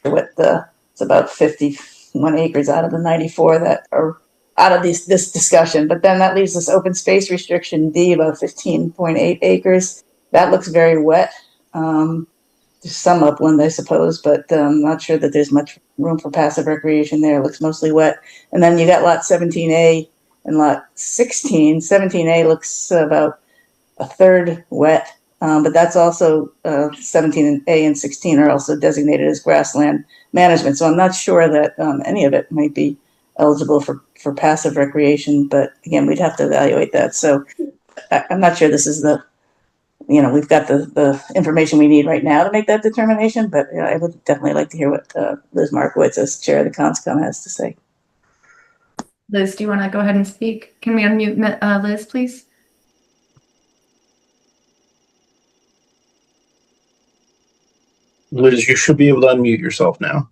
it's about 51 acres out of the 94 that are out of this discussion. But then that leaves this open space restriction D, about 15.8 acres. That looks very wet. There's some upland, I suppose, but I'm not sure that there's much room for passive recreation there. It looks mostly wet. And then you got lot 17A and lot 16. 17A looks about a third wet, but that's also 17A and 16 are also designated as grassland management. So I'm not sure that any of it might be eligible for passive recreation, but again, we'd have to evaluate that. So I'm not sure this is we've got the information we need right now to make that determination, but I would definitely like to hear what Liz Markowitz, as chair of the CONSCOM, has to say. Liz, do you want to go ahead and speak? Can we unmute Liz, please? Liz, you should be able to unmute yourself now.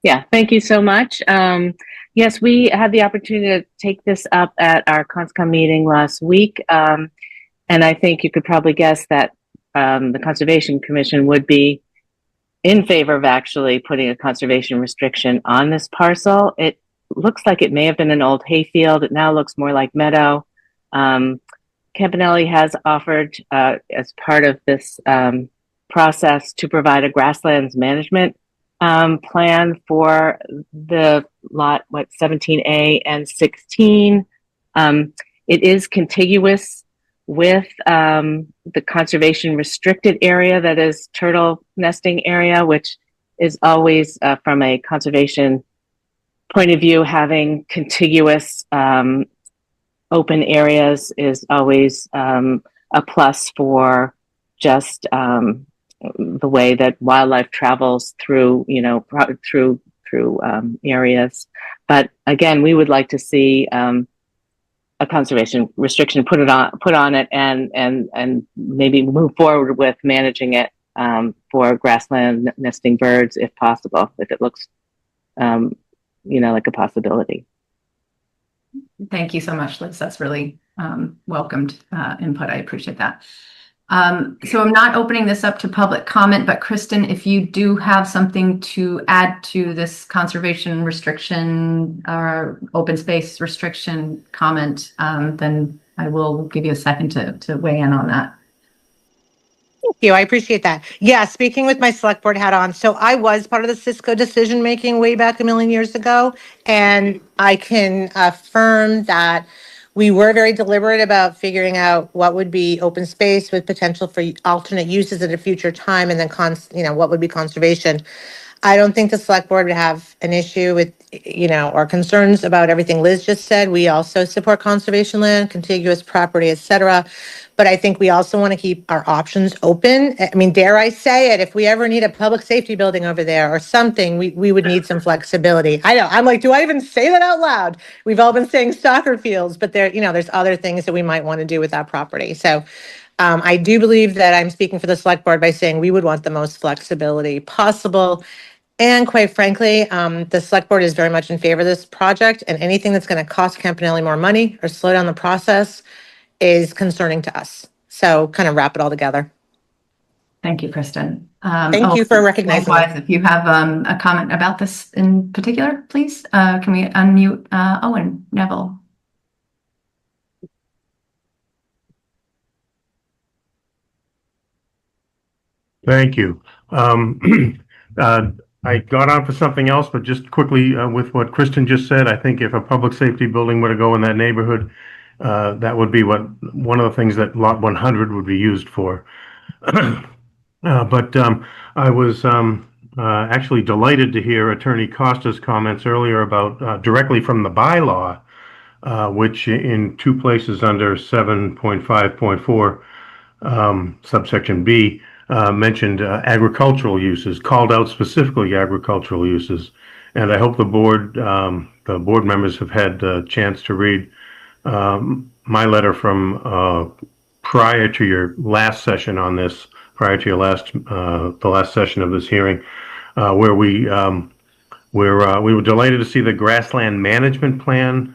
Yeah, thank you so much. Yes, we had the opportunity to take this up at our CONSCOM meeting last week. And I think you could probably guess that the Conservation Commission would be in favor of actually putting a conservation restriction on this parcel. It looks like it may have been an old hayfield. It now looks more like meadow. Campanelli has offered, as part of this process, to provide a grasslands management plan for the lot 17A and 16. It is contiguous with the conservation restricted area that is turtle nesting area, which is always from a conservation point of view, having contiguous open areas is always a plus for just the way that wildlife travels through, through areas. But again, we would like to see a conservation restriction put on it, and maybe move forward with managing it for grassland nesting birds, if possible, if it looks, like a possibility. Thank you so much, Liz. That's really welcomed input. I appreciate that. So I'm not opening this up to public comment, but Kristen, if you do have something to add to this conservation restriction or open space restriction comment, then I will give you a second to weigh in on that. Thank you. I appreciate that. Yeah, speaking with my select board hat on. So I was part of the Cisco decision making way back a million years ago, and I can affirm that we were very deliberate about figuring out what would be open space with potential for alternate uses at a future time, and then what would be conservation. I don't think the select board would have an issue with, or concerns about everything Liz just said. We also support conservation land, contiguous property, et cetera. But I think we also want to keep our options open. I mean, dare I say it, if we ever need a public safety building over there or something, we would need some flexibility. I know, I'm like, do I even say that out loud? We've all been saying soccer fields, but there's other things that we might want to do with that property. So I do believe that I'm speaking for the select board by saying we would want the most flexibility possible. And quite frankly, the select board is very much in favor of this project, and anything that's going to cost Campanelli more money or slow down the process is concerning to us. So kind of wrap it all together. Thank you, Kristen. Thank you for recognizing me. Likewise, if you have a comment about this in particular, please, can we unmute Owen Neville? Thank you. I got on for something else, but just quickly with what Kristen just said, I think if a public safety building were to go in that neighborhood, that would be one of the things that Lot 100 would be used for. But I was actually delighted to hear Attorney Costa's comments earlier about directly from the bylaw, which in two places under 7.5.4 subsection B mentioned agricultural uses, called out specifically agricultural uses. And I hope the board members have had a chance to read my letter from prior to your last session on this, prior to your the last session of this hearing, where we were delighted to see the grassland management plan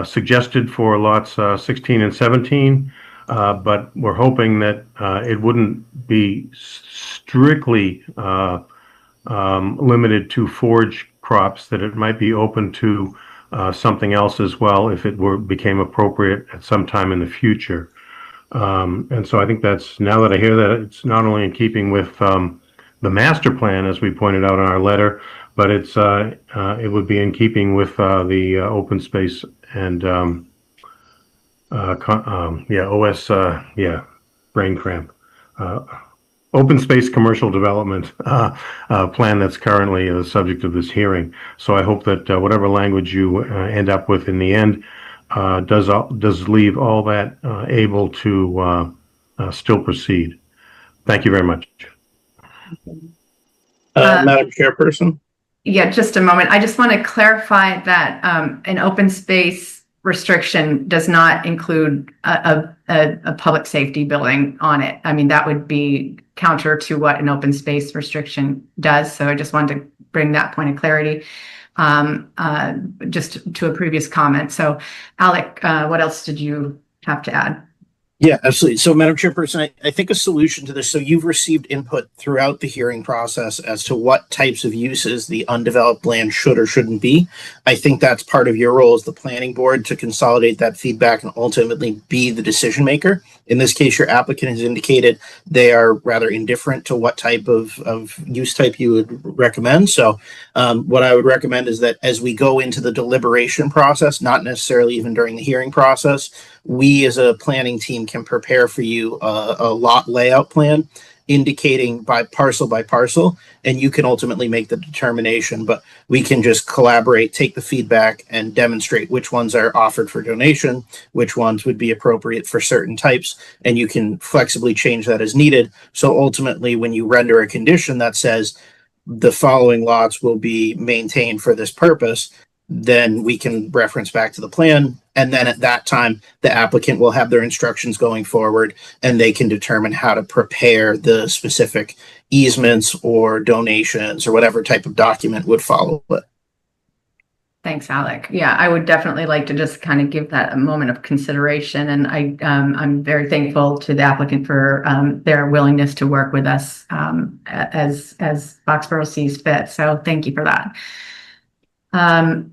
suggested for lots 16 and 17. But we're hoping that it wouldn't be strictly limited to forage crops, that it might be open to something else as well if it became appropriate at some time in the future. And so I think that's, now that I hear that, it's not only in keeping with the master plan, as we pointed out in our letter, but it would be in keeping with the open space and brain cramp. Open space commercial development plan that's currently the subject of this hearing. So I hope that whatever language you end up with in the end does leave all that able to still proceed. Thank you very much. Madam Chairperson? Yeah, just a moment. I just want to clarify that an open space restriction does not include a public safety building on it. I mean, that would be counter to what an open space restriction does. So I just wanted to bring that point of clarity just to a previous comment. So Alec, what else did you have to add? Yeah, absolutely. So, Madam Chairperson, I think a solution to this, so you've received input throughout the hearing process as to what types of uses the undeveloped land should or shouldn't be. I think that's part of your role as the planning board to consolidate that feedback and ultimately be the decision maker. In this case, your applicant has indicated they are rather indifferent to what type of use type you would recommend. So what I would recommend is that as we go into the deliberation process, not necessarily even during the hearing process, we as a planning team can prepare for you a lot layout plan indicating by parcel, and you can ultimately make the determination. But we can just collaborate, take the feedback, and demonstrate which ones are offered for donation, which ones would be appropriate for certain types, and you can flexibly change that as needed. So ultimately, when you render a condition that says the following lots will be maintained for this purpose, then we can reference back to the plan. And then at that time, the applicant will have their instructions going forward, and they can determine how to prepare the specific easements or donations or whatever type of document would follow it. Thanks, Alec. Yeah, I would definitely like to just kind of give that a moment of consideration. And I'm very thankful to the applicant for their willingness to work with us as Foxborough sees fit. So thank you for that.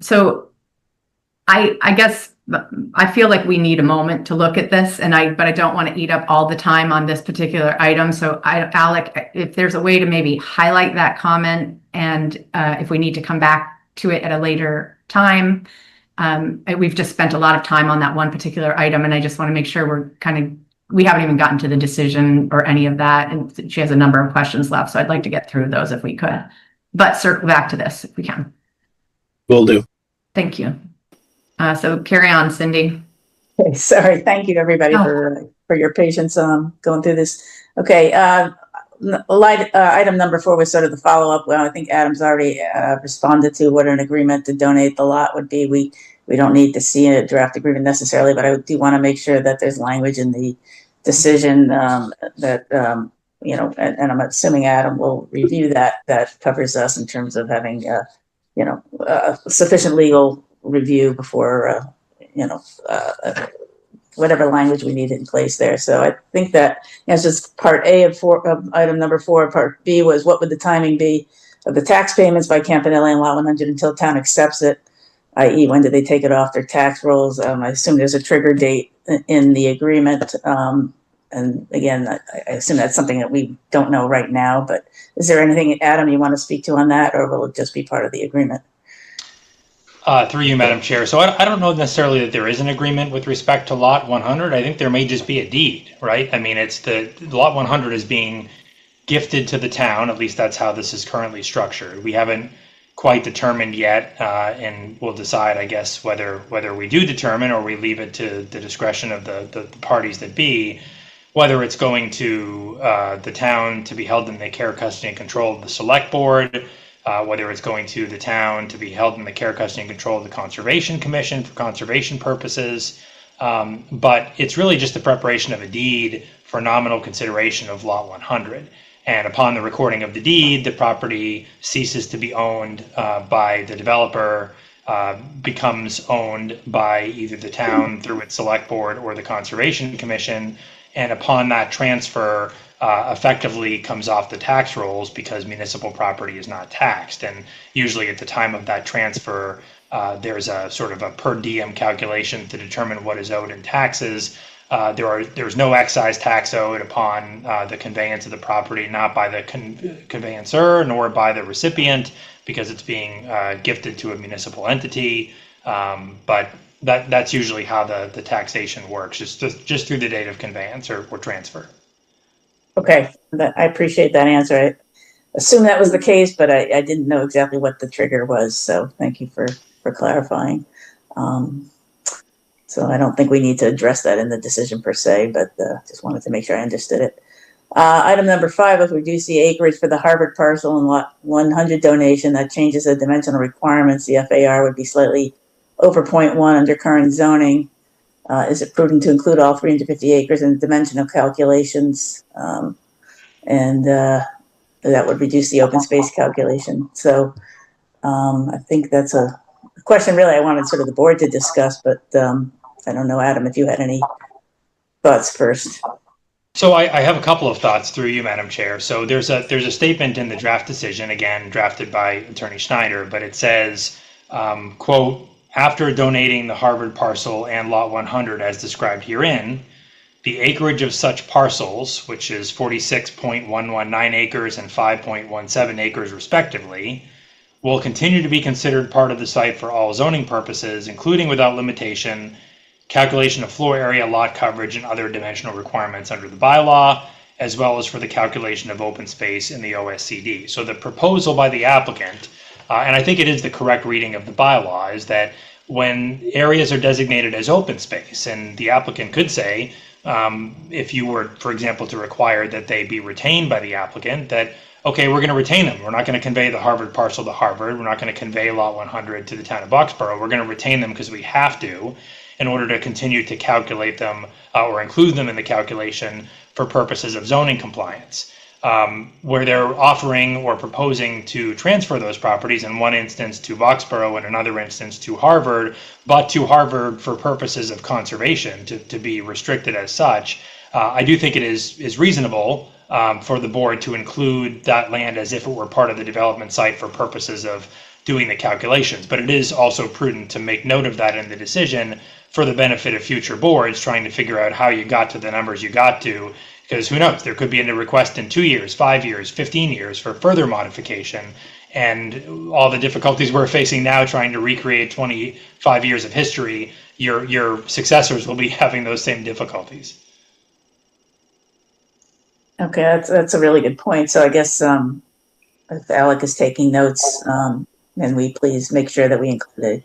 So I guess I feel like we need a moment to look at this, but I don't want to eat up all the time on this particular item. So Alec, if there's a way to maybe highlight that comment, and if we need to come back to it at a later time, we've just spent a lot of time on that one particular item, and I just want to make sure we haven't even gotten to the decision or any of that. And she has a number of questions left, so I'd like to get through those if we could, but circle back to this if we can. Will do. Thank you. So carry on, Cindy. Okay, sorry. Thank you, everybody, for your patience going through this. Okay, item number 4 was sort of the follow-up. Well, I think Adam's already responded to what an agreement to donate the lot would be. We don't need to see a draft agreement necessarily, but I do want to make sure that there's language in the decision that you know, and I'm assuming Adam will review that. That covers us in terms of having, you know, sufficient legal review before, you know, whatever language we need in place there. So I think that answers part A of item number 4. Part B was, what would the timing be of the tax payments by Campanelli and Lot 100 until town accepts it, i.e. when do they take it off their tax rolls? I assume there's a trigger date in the agreement. And again, I assume that's something that we don't know right now, but is there anything, Adam, you want to speak to on that, or will it just be part of the agreement? Through you, Madam Chair. So I don't know necessarily that there is an agreement with respect to Lot 100. I think there may just be a deed, right? I mean, it's the Lot 100 is being gifted to the town. At least that's how this is currently structured. We haven't quite determined yet, and we'll decide, I guess, whether we do determine or we leave it to the discretion of the parties that be, whether it's going to the town to be held in the care, custody, and control of the select board, whether it's going to the town to be held in the care, custody, and control of the Conservation Commission for conservation purposes. But it's really just the preparation of a deed for nominal consideration of Lot 100. And upon the recording of the deed, the property ceases to be owned by the developer, becomes owned by either the town through its select board or the Conservation Commission. And upon that transfer, effectively comes off the tax rolls because municipal property is not taxed. And usually at the time of that transfer, there's a sort of a per diem calculation to determine what is owed in taxes. There's no excise tax owed upon the conveyance of the property, not by the conveyancer nor by the recipient, because it's being gifted to a municipal entity. But that's usually how the taxation works, just through the date of conveyance or transfer. Okay, I appreciate that answer. I assume that was the case, but I didn't know exactly what the trigger was. So thank you for clarifying. So I don't think we need to address that in the decision per se, but just wanted to make sure I understood it. Item number 5 was reduce the acreage for the Harvard parcel and Lot 100 donation. That changes the dimensional requirements. The FAR would be slightly over 0.1 under current zoning. Is it prudent to include all 350 acres in dimensional calculations? And that would reduce the open space calculation. So I think that's a question really I wanted sort of the board to discuss, but I don't know, Adam, if you had any thoughts first. So I have a couple of thoughts through you, Madam Chair. So there's a statement in the draft decision, again, drafted by Attorney Schneider, but it says, quote, after donating the Harvard parcel and Lot 100 as described herein, the acreage of such parcels, which is 46.119 acres and 5.17 acres respectively, will continue to be considered part of the site for all zoning purposes, including without limitation, calculation of floor area, lot coverage, and other dimensional requirements under the bylaw, as well as for the calculation of open space in the OSCD. So the proposal by the applicant, and I think it is the correct reading of the bylaw, is that when areas are designated as open space, and the applicant could say, if you were, for example, to require that they be retained by the applicant, that, okay, we're going to retain them. We're not going to convey the Harvard parcel to Harvard. We're not going to convey Lot 100 to the town of Boxborough. We're going to retain them because we have to, in order to continue to calculate them or include them in the calculation for purposes of zoning compliance. Where they're offering or proposing to transfer those properties, in one instance to Boxborough and another instance to Harvard, but to Harvard for purposes of conservation, to be restricted as such, I do think it is reasonable for the board to include that land as if it were part of the development site for purposes of doing the calculations. But it is also prudent to make note of that in the decision for the benefit of future boards trying to figure out how you got to the numbers you got to, because who knows, there could be a request in 2 years, 5 years, 15 years for further modification. And all the difficulties we're facing now trying to recreate 25 years of history, your successors will be having those same difficulties. Okay, that's a really good point. So I guess if Alec is taking notes, and we please make sure that we include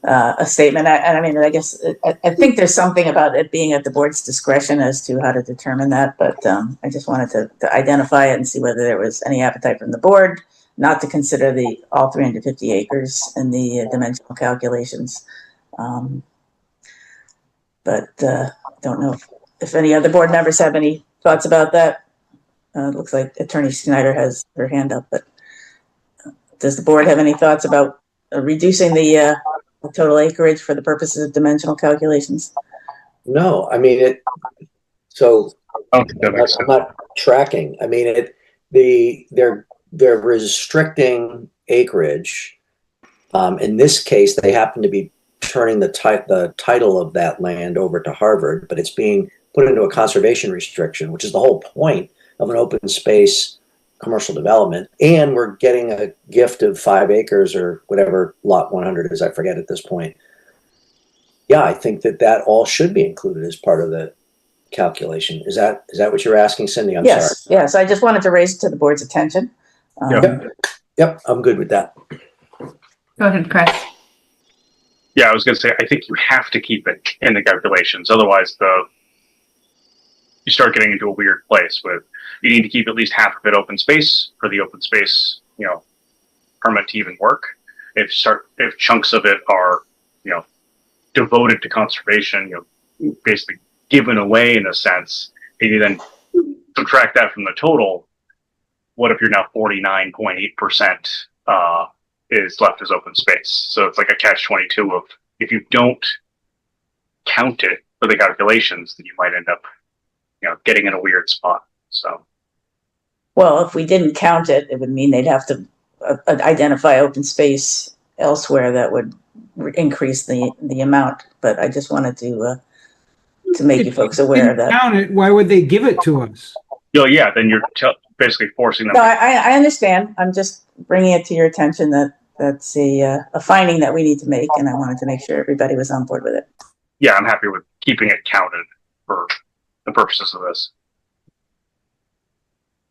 a statement. I mean, I guess I think there's something about it being at the board's discretion as to how to determine that, but I just wanted to identify it and see whether there was any appetite from the board not to consider all 350 acres in the dimensional calculations. But don't know if any other board members have any thoughts about that. It looks like Attorney Schneider has her hand up, but does the board have any thoughts about reducing the total acreage for the purposes of dimensional calculations? No, I mean, so I don't think that makes I'm sense. not tracking. I mean, they're restricting acreage. In this case, they happen to be turning the title of that land over to Harvard, but it's being put into a conservation restriction, which is the whole point of an open space commercial development. And we're getting a gift of 5 acres or whatever lot 100 is, I forget at this point. Yeah, I think that all should be included as part of the calculation. Is that what you're asking, Cindy? I'm Yes, sorry. yes. I just wanted to raise it to the board's attention. Yep, I'm good with that. Go ahead, Chris. Yeah, I was going to say, I think you have to keep it in the calculations. Otherwise, you start getting into a weird place with, you need to keep at least half of it open space for the open space, permit to even work. If chunks of it are, devoted to conservation, basically given away in a sense, and you then subtract that from the total, what if you're now 49.8% is left as open space? So it's like a catch-22 of, if you don't count it for the calculations, then you might end up, getting in a weird spot. So, well, if we didn't count it, it would mean they'd have to identify open space elsewhere that would increase the amount. But I just wanted to make you folks aware of that. Count it. Why would they give it to us? yeah, then you're basically forcing them. No, I understand. I'm just bringing it to your attention that that's a finding that we need to make, and I wanted to make sure everybody was on board with it. Yeah, I'm happy with keeping it counted for the purposes of this.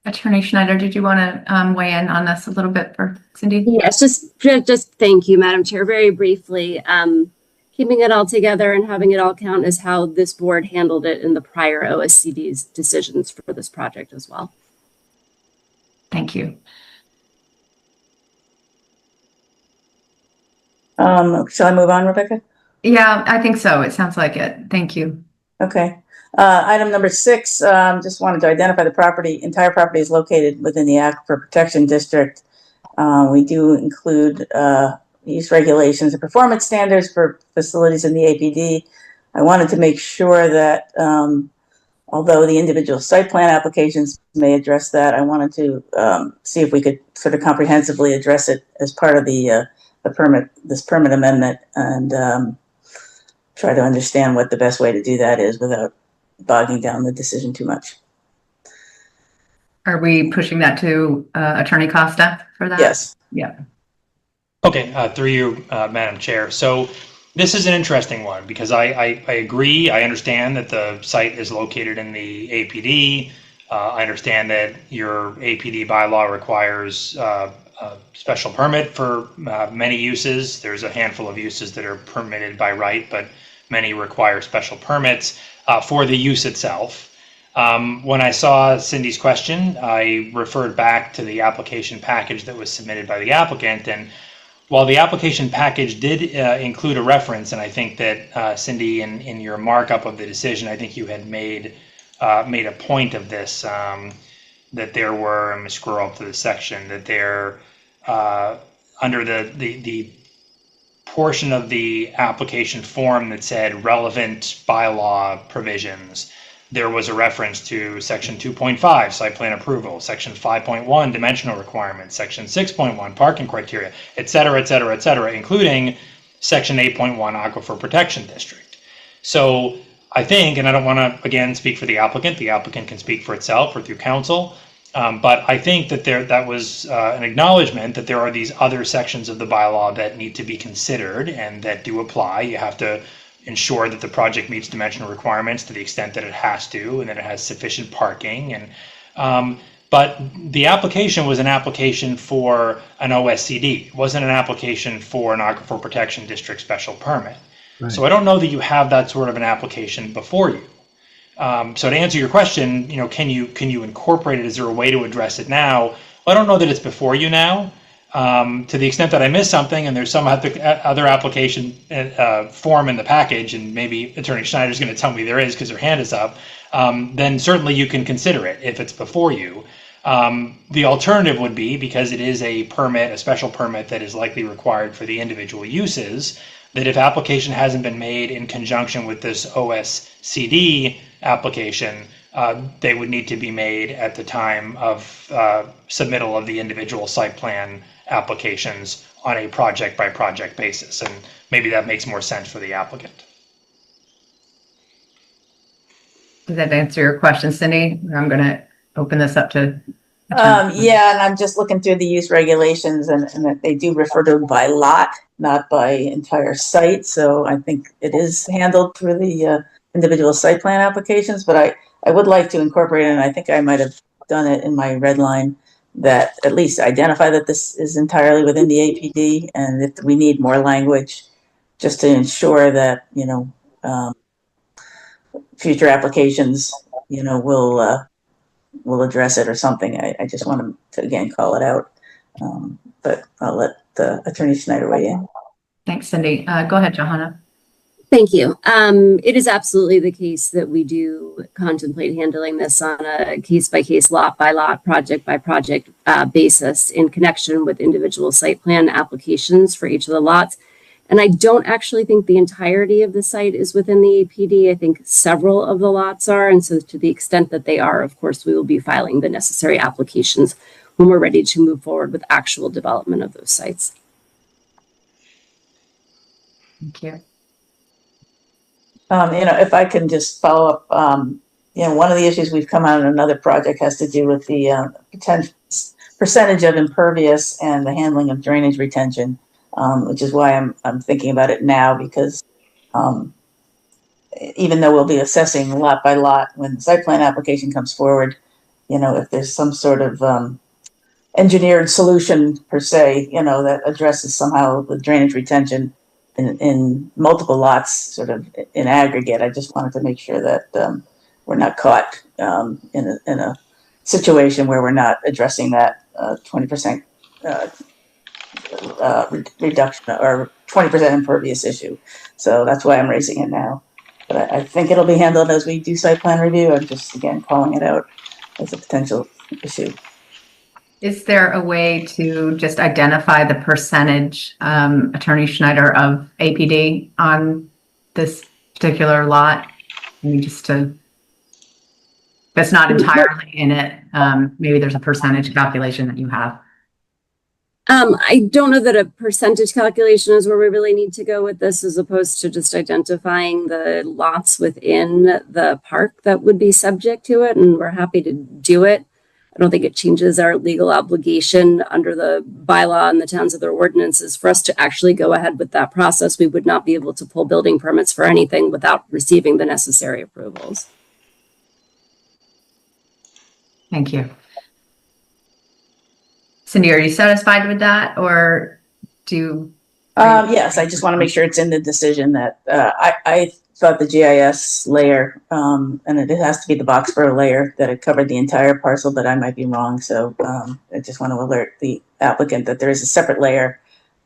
Attorney Schneider, did you want to weigh in on this a little bit for Cindy? Yes, just thank you, Madam Chair. Very briefly, keeping it all together and having it all count is how this board handled it in the prior OSCD's decisions for this project as well. Thank you. Shall I move on, Rebecca? Yeah, I think so. It sounds like it. Thank you. Okay. Item number 6, just wanted to identify the entire property is located within the Aquifer Protection District. We do include use regulations and performance standards for facilities in the APD. I wanted to make sure that although the individual site plan applications may address that, I wanted to see if we could sort of comprehensively address it as part of this permit amendment, and try to understand what the best way to do that is without bogging down the decision too much. Are we pushing that to Attorney Costa for that? Yes. Yeah. Okay, through you, Madam Chair. So this is an interesting one because I agree. I understand that the site is located in the APD. I understand that your APD bylaw requires a special permit for many uses. There's a handful of uses that are permitted by right, but many require special permits for the use itself. When I saw Cindy's question, I referred back to the application package that was submitted by the applicant. And while the application package did include a reference, and I think that Cindy, in your markup of the decision, I think you had made a point of this, that there were, I'm going to scroll up to the section, that there, under the portion of the application form that said relevant bylaw provisions, there was a reference to section 2.5 site plan approval, section 5.1 dimensional requirements, section 6.1 parking criteria, et cetera, including section 8.1 aquifer protection district. So I think, and I don't want to again speak for the applicant can speak for itself or through counsel, but I think that that was an acknowledgement that there are these other sections of the bylaw that need to be considered and that do apply. You have to ensure that the project meets dimensional requirements to the extent that it has to, and that it has sufficient parking. And but the application was an application for an OSCD. It wasn't an application for an aquifer protection district special permit. Right. So I don't know that you have that sort of an application before you. So to answer your question, can you incorporate it? Is there a way to address it now? Well, I don't know that it's before you now. To the extent that I missed something and there's some other application form in the package, and maybe Attorney Schneider's going to tell me there is because her hand is up, then certainly you can consider it if it's before you. The alternative would be, because it is a permit, a special permit that is likely required for the individual uses, that if application hasn't been made in conjunction with this OSCD application, they would need to be made at the time of submittal of the individual site plan applications on a project by project basis. And maybe that makes more sense for the applicant. Does that answer your question, Cindy? I'm going to open this up to. Yeah, and I'm just looking through the use regulations, and that they do refer to by lot, not by entire site. So I think it is handled through the individual site plan applications, but I would like to incorporate it, and I think I might have done it in my red line, that at least identify that this is entirely within the APD, and if we need more language just to ensure that, you know, future applications, you know, will address it or something. I just want to again call it out, but I'll let Attorney Schneider weigh in. Thanks, Cindy. Go ahead, Johanna. Thank you. It is absolutely the case that we do contemplate handling this on a case-by-case, lot-by-lot, project-by-project basis in connection with individual site plan applications for each of the lots. And I don't actually think the entirety of the site is within the APD. I think several of the lots are. And so to the extent that they are, of course, we will be filing the necessary applications when we're ready to move forward with actual development of those sites. Thank you. You know, if I can just follow up, you know, one of the issues we've come out in another project has to do with the percentage of impervious and the handling of drainage retention. Which is why I'm thinking about it now, because even though we'll be assessing lot by lot when the site plan application comes forward, you know, if there's some sort of engineered solution per se, you know, that addresses somehow the drainage retention in multiple lots, sort of in aggregate, I just wanted to make sure that we're not caught in a situation where we're not addressing that 20%. Reduction or 20% impervious issue. So that's why I'm raising it now. But I think it'll be handled as we do site plan review. I'm just, again, calling it out as a potential issue. Is there a way to just identify the percentage, Attorney Schneider, of APD on this particular lot? I mean, just to, if it's not entirely in it, maybe there's a percentage calculation that you have. I don't know that a percentage calculation is where we really need to go with this, as opposed to just identifying the lots within the park that would be subject to it. And we're happy to do it. I don't think it changes our legal obligation under the bylaw and the towns of their ordinances for us to actually go ahead with that process. We would not be able to pull building permits for anything without receiving the necessary approvals. Thank you. Cindy, are you satisfied with that, or do? Yes, I just want to make sure it's in the decision that I thought the GIS layer, and it has to be the Boxborough layer, that it covered the entire parcel, but I might be wrong. So I just want to alert the applicant that there is a separate layer,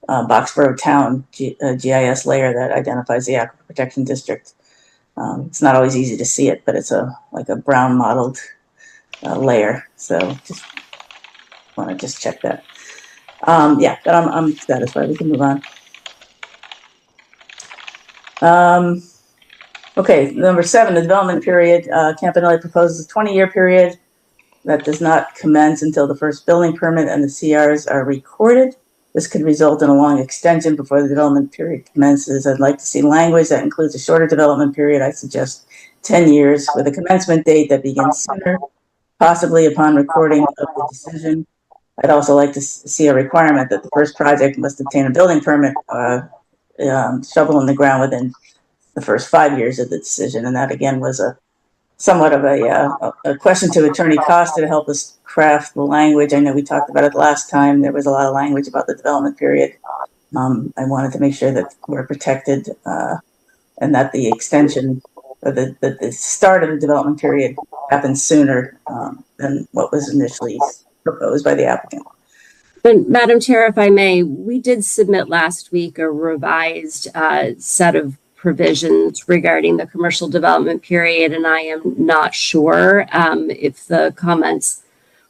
Boxborough Town GIS layer that identifies the Aquifer Protection District. It's not always easy to see it, but it's like a brown mottled layer. So just want to just check that. Yeah, but I'm satisfied. We can move on. Okay, number 7, the development period. Campanelli proposes a 20-year period that does not commence until the first building permit and the CRs are recorded. This could result in a long extension before the development period commences. I'd like to see language that includes a shorter development period. I suggest 10 years with a commencement date that begins sooner, possibly upon recording of the decision. I'd also like to see a requirement that the first project must obtain a building permit, shovel in the ground within the first 5 years of the decision. And that, again, was somewhat of a question to Attorney Costa to help us craft the language. I know we talked about it last time. There was a lot of language about the development period. I wanted to make sure that we're protected and that the extension or the start of the development period happens sooner than what was initially proposed by the applicant. But Madam Chair, if I may, we did submit last week a revised set of provisions regarding the commercial development period, and I am not sure if the comments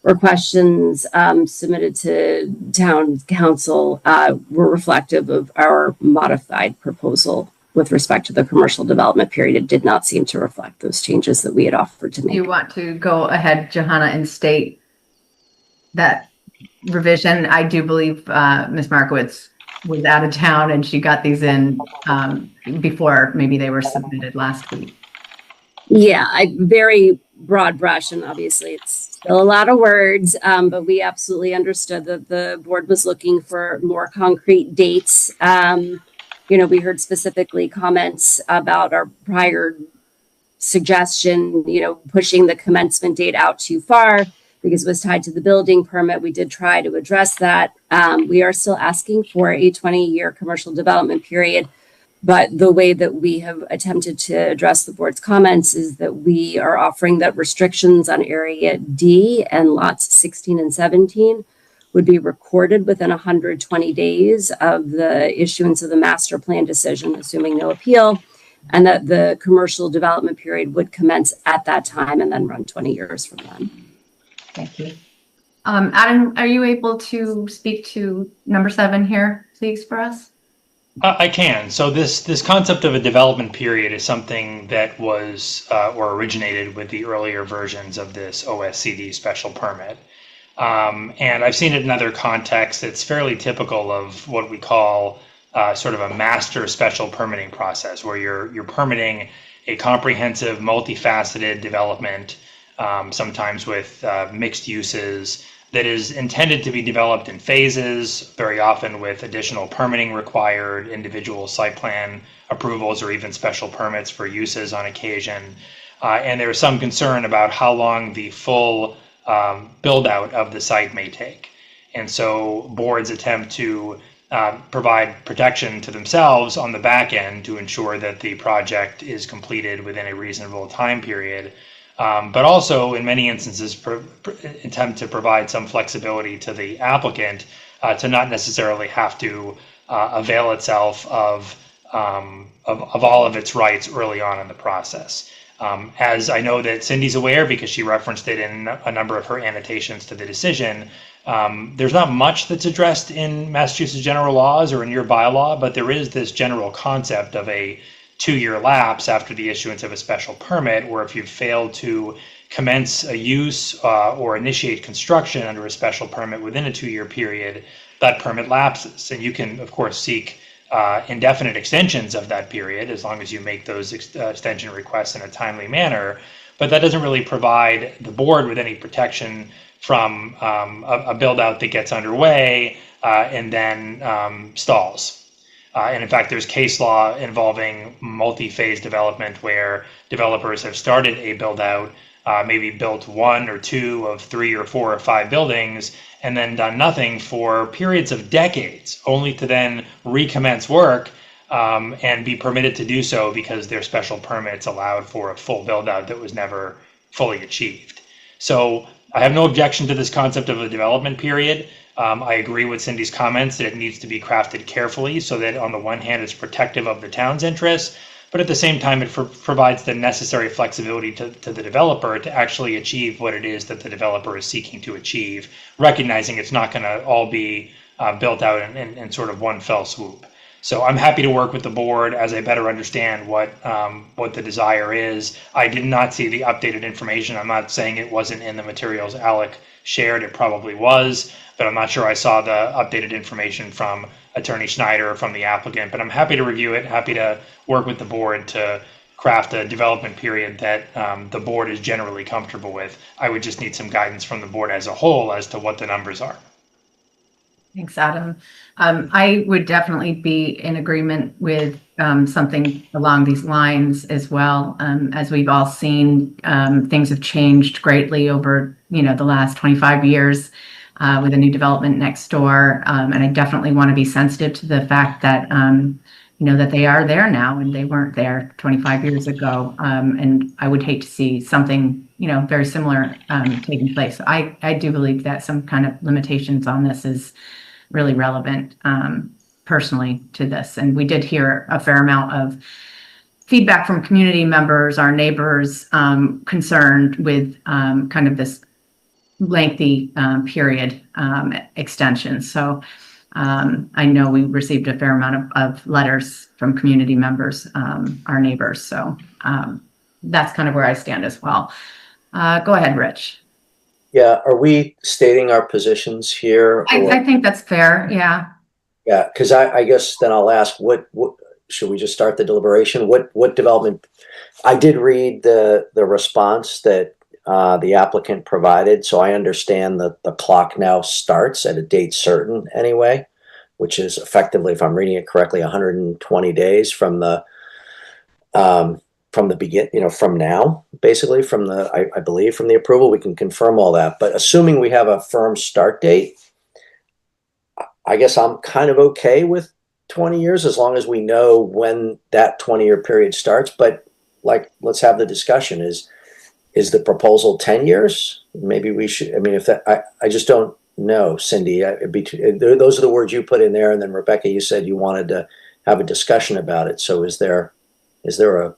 or questions submitted to town council were reflective of our modified proposal with respect to the commercial development period. It did not seem to reflect those changes that we had offered to make. You want to go ahead, Johanna, and state that revision? I do believe Ms. Markowitz was out of town and she got these in before maybe they were submitted last week. Yeah, very broad brush, and obviously it's still a lot of words, but we absolutely understood that the board was looking for more concrete dates. We heard specifically comments about our prior suggestion, pushing the commencement date out too far because it was tied to the building permit. We did try to address that. We are still asking for a 20-year commercial development period. But the way that we have attempted to address the board's comments is that we are offering that restrictions on Area D and lots 16 and 17 would be recorded within 120 days of the issuance of the master plan decision, assuming no appeal, and that the commercial development period would commence at that time and then run 20 years from then. Thank you. Adam, are you able to speak to number 7 here, please, for us? I can. So this concept of a development period is something that was or originated with the earlier versions of this OSCD special permit. And I've seen it in other contexts. It's fairly typical of what we call sort of a master special permitting process, where you're permitting a comprehensive, multifaceted development, sometimes with mixed uses, that is intended to be developed in phases, very often with additional permitting required, individual site plan approvals, or even special permits for uses on occasion. And there is some concern about how long the full build out of the site may take. And so boards attempt to provide protection to themselves on the back end to ensure that the project is completed within a reasonable time period. But also, in many instances, attempt to provide some flexibility to the applicant to not necessarily have to avail itself of all of its rights early on in the process. As I know that Cindy's aware, because she referenced it in a number of her annotations to the decision, there's not much that's addressed in Massachusetts general laws or in your bylaw, but there is this general concept of a 2-year lapse after the issuance of a special permit, where if you've failed to commence a use or initiate construction under a special permit within a 2-year period, that permit lapses. And you can, of course, seek indefinite extensions of that period as long as you make those extension requests in a timely manner. But that doesn't really provide the board with any protection from a build out that gets underway and then stalls. And in fact, there's case law involving multi-phase development where developers have started a build out, maybe built 1 or 2 of 3 or 4 or 5 buildings, and then done nothing for periods of decades, only to then recommence work and be permitted to do so because their special permits allowed for a full build out that was never fully achieved. So I have no objection to this concept of a development period. I agree with Cindy's comments that it needs to be crafted carefully so that on the one hand it's protective of the town's interests, but at the same time it provides the necessary flexibility to the developer to actually achieve what it is that the developer is seeking to achieve, recognizing it's not going to all be built out in sort of one fell swoop. So I'm happy to work with the board as I better understand what the desire is. I did not see the updated information. I'm not saying it wasn't in the materials Alec shared. It probably was, but I'm not sure I saw the updated information from Attorney Schneider or from the applicant. But I'm happy to review it, happy to work with the board to craft a development period that the board is generally comfortable with. I would just need some guidance from the board as a whole as to what the numbers are. Thanks, Adam. I would definitely be in agreement with something along these lines as well. As we've all seen, things have changed greatly over the last 25 years with a new development next door. And I definitely want to be sensitive to the fact that that they are there now and they weren't there 25 years ago. And I would hate to see something very similar taking place. I do believe that some kind of limitations on this is really relevant personally to this. And we did hear a fair amount of feedback from community members, our neighbors, concerned with kind of this lengthy period extension. So I know we received a fair amount of letters from community members, our neighbors. So that's kind of where I stand as well. Go ahead, Rich. Yeah, are we stating our positions here? I think that's fair. Yeah. Yeah, because I guess then I'll ask, what should we just start the deliberation? What development? I did read the response that the applicant provided, so I understand that the clock now starts at a date certain anyway, which is effectively, if I'm reading it correctly, 120 days from the from now, basically from the, I believe from the approval. We can confirm all that, but assuming we have a firm start date, I guess I'm kind of okay with 20 years as long as we know when that 20-year period starts. But like, let's have the discussion. Is the proposal 10 years? Maybe we should, I mean, if that, I just don't know, Cindy. Those are the words you put in there. And then Rebecca, you said you wanted to have a discussion about it. So is there a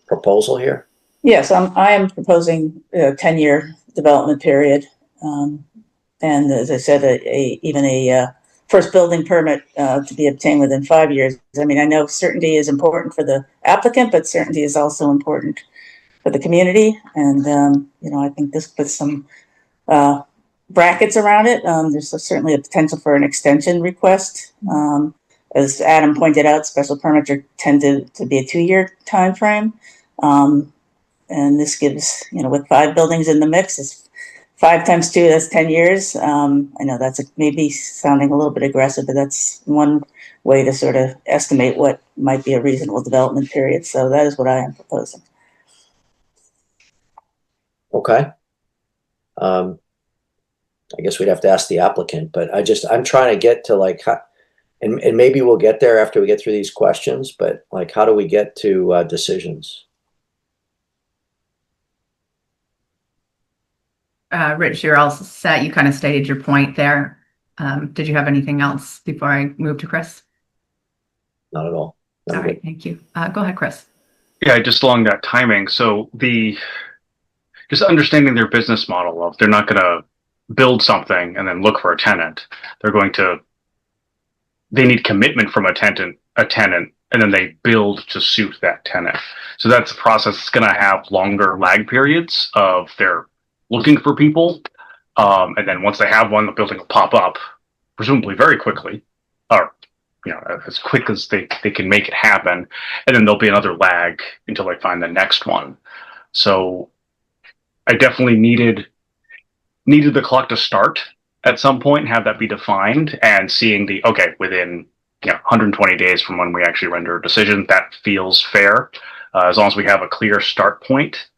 proposal here? Yes, I am proposing a 10-year development period. And as I said, even a first building permit to be obtained within 5 years. I mean, I know certainty is important for the applicant, but certainty is also important for the community. And, I think this puts some brackets around it. There's certainly a potential for an extension request. As Adam pointed out, special permits tend to be a 2-year time frame. And this gives, with 5 buildings in the mix, it's 5 times 2, that's 10 years. I know that's maybe sounding a little bit aggressive, but that's one way to sort of estimate what might be a reasonable development period. So that is what I am proposing. Okay. I guess we'd have to ask the applicant, but I'm trying to get to like, and maybe we'll get there after we get through these questions, but like, how do we get to decisions? Rich, you're all set. You kind of stated your point there. Did you have anything else before I move to Chris? Not at all. All right, thank you. Go ahead, Chris. Yeah, just along that timing. So just understanding their business model of they're not going to build something and then look for a tenant. They need commitment from a tenant, and then they build to suit that tenant. So that's a process that's going to have longer lag periods of their looking for people, and then once they have one, the building will pop up, presumably very quickly, or as quick as they can make it happen, and then there'll be another lag until they find the next one. So I definitely needed the clock to start at some point and have that be defined, and seeing within 120 days from when we actually render a decision, that feels fair. As long as we have a clear start point,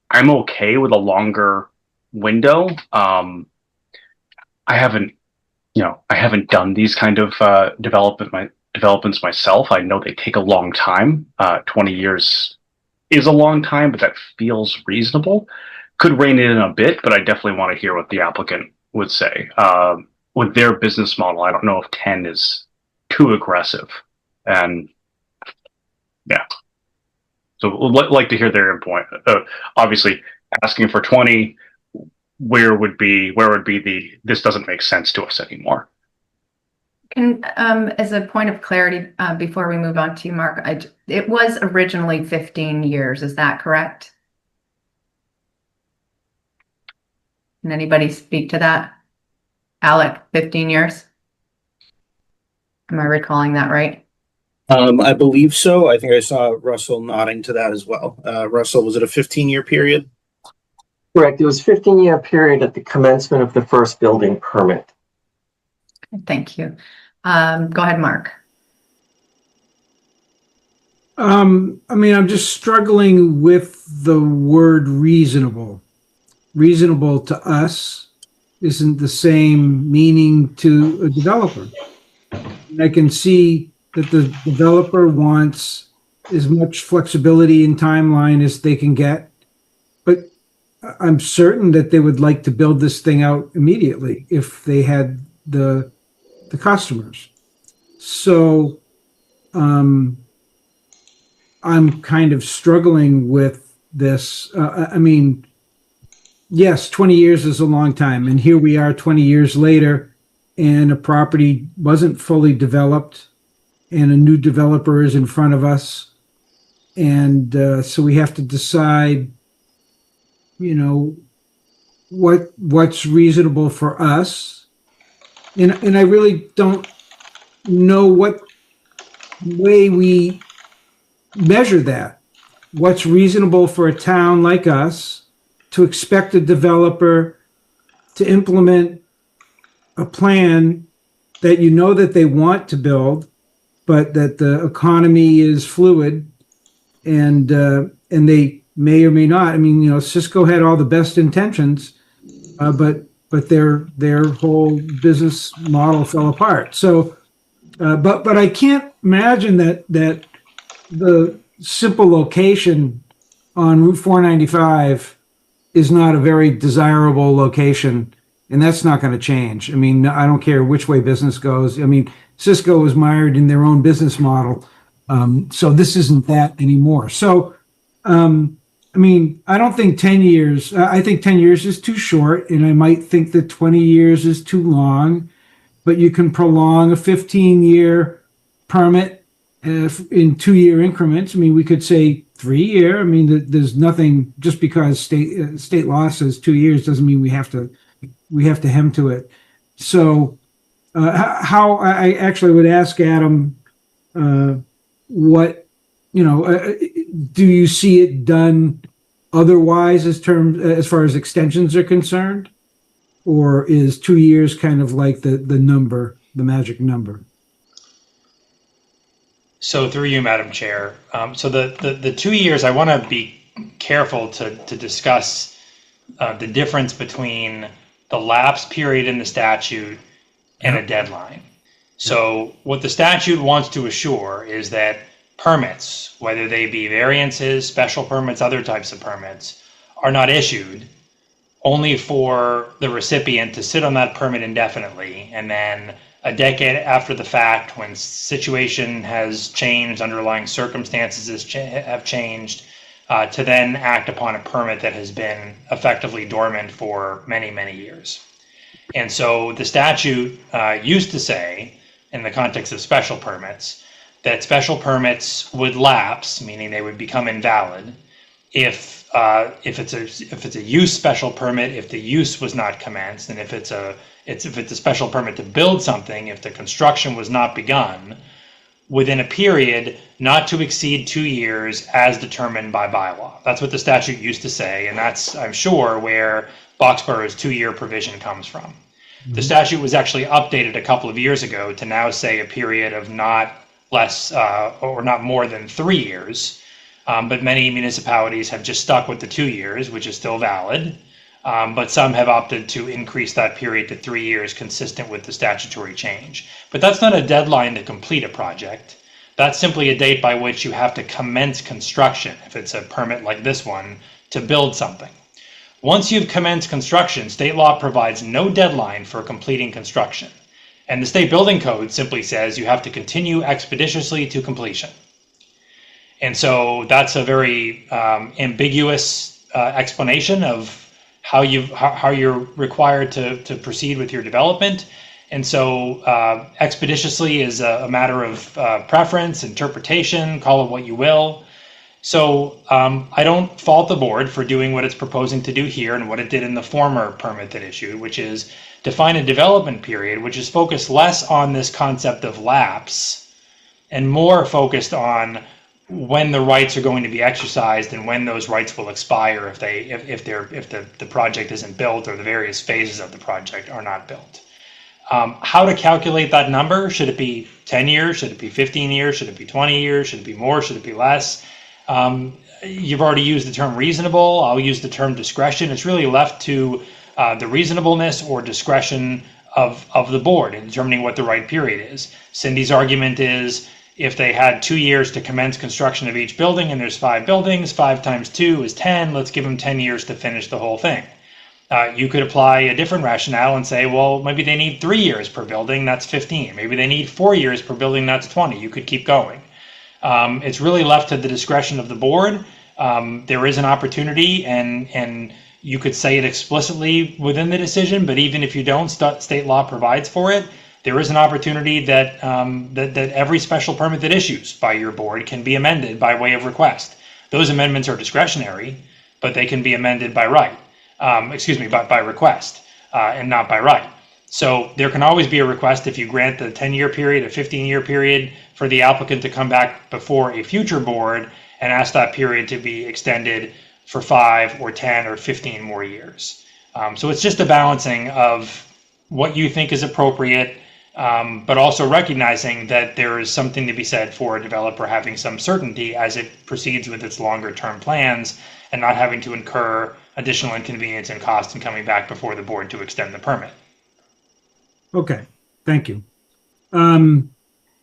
I'm okay with a longer window. I haven't done these kind of developments myself. I know they take a long time. 20 years is a long time, but that feels reasonable. Could rein it in a bit, but I definitely want to hear what the applicant would say. With their business model, I don't know if 10 is too aggressive. And yeah. So we'd like to hear their input. Obviously, asking for 20, where would be this doesn't make sense to us anymore. And as a point of clarity, before we move on to you, Mark, it was originally 15 years. Is that correct? Can anybody speak to that? Alec, 15 years? Am I recalling that right? I believe so. I think I saw Russell nodding to that as well. Russell, was it a 15-year period? Correct. It was a 15-year period at the commencement of the first building permit. Thank you. Go ahead, Mark. I'm just struggling with the word reasonable. Reasonable to us isn't the same meaning to a developer. And I can see that the developer wants as much flexibility in timeline as they can get, but I'm certain that they would like to build this thing out immediately if they had the customers. So I'm kind of struggling with this. yes, 20 years is a long time. And here we are 20 years later, and a property wasn't fully developed, and a new developer is in front of us. And so we have to decide, what's reasonable for us. And I really don't know what way we measure that. What's reasonable for a town like us to expect a developer to implement a plan that that they want to build, but that the economy is fluid, and they may or may not. I mean, Cisco had all the best intentions, but their whole business model fell apart. So, but I can't imagine that the simple location on Route 495 is not a very desirable location, and that's not going to change. I mean, I don't care which way business goes. I mean, Cisco is mired in their own business model, so this isn't that anymore. So, I mean, I don't think 10 years, I think 10 years is too short, and I might think that 20 years is too long, but you can prolong a 15-year permit in 2-year increments. I mean, we could say 3-year. I mean, there's nothing, just because state law says 2 years doesn't mean we have to hem to it. So how I actually would ask Adam, what, do you see it done otherwise as far as extensions are concerned? Or is 2 years kind of like the magic number? So through you, Madam Chair. So the 2 years, I want to be careful to discuss the difference between the lapse period in the statute and a deadline. So what the statute wants to assure is that permits, whether they be variances, special permits, other types of permits, are not issued only for the recipient to sit on that permit indefinitely, and then a decade after the fact, when situation has changed, underlying circumstances have changed, to then act upon a permit that has been effectively dormant for many, many years. And so the statute used to say, in the context of special permits, that special permits would lapse, meaning they would become invalid, if it's a use special permit, if the use was not commenced, and if it's a special permit to build something, if the construction was not begun, within a period not to exceed 2 years as determined by bylaw. That's what the statute used to say, and that's, I'm sure, where Boxborough's 2-year provision comes from. The statute was actually updated a couple of years ago to now say a period of not less or not more than 3 years. But many municipalities have just stuck with the 2 years, which is still valid. But some have opted to increase that period to 3 years, consistent with the statutory change. But that's not a deadline to complete a project. That's simply a date by which you have to commence construction, if it's a permit like this one, to build something. Once you've commenced construction, state law provides no deadline for completing construction. And the state building code simply says you have to continue expeditiously to completion. And so that's a very ambiguous explanation of how you're required to proceed with your development. And so expeditiously is a matter of preference, interpretation, call it what you will. So I don't fault the board for doing what it's proposing to do here and what it did in the former permit that issued, which is define a development period, which is focused less on this concept of lapse and more focused on when the rights are going to be exercised and when those rights will expire if the project isn't built or the various phases of the project are not built. How to calculate that number? Should it be 10 years? Should it be 15 years? Should it be 20 years? Should it be more? Should it be less? You've already used the term reasonable. I'll use the term discretion. It's really left to the reasonableness or discretion of the board in determining what the right period is. Cindy's argument is if they had 2 years to commence construction of each building and there's 5 buildings, 5 times 2 is 10. Let's give them 10 years to finish the whole thing. You could apply a different rationale and say, well, maybe they need 3 years per building, that's 15. Maybe they need 4 years per building, that's 20. You could keep going. It's really left to the discretion of the board. There is an opportunity, and You could say it explicitly within the decision, but even if you don't, state law provides for it. There is an opportunity that that every special permit that issues by your board can be amended by way of request. Those amendments are discretionary, but they can be amended by right. By request and not by right. So there can always be a request if you grant the 10-year period, a 15-year period, for the applicant to come back before a future board and ask that period to be extended for 5 or 10 or 15 more years. So it's just a balancing of what you think is appropriate, but also recognizing that there is something to be said for a developer having some certainty as it proceeds with its longer term plans and not having to incur additional inconvenience and cost in coming back before the board to extend the permit. Okay, thank you.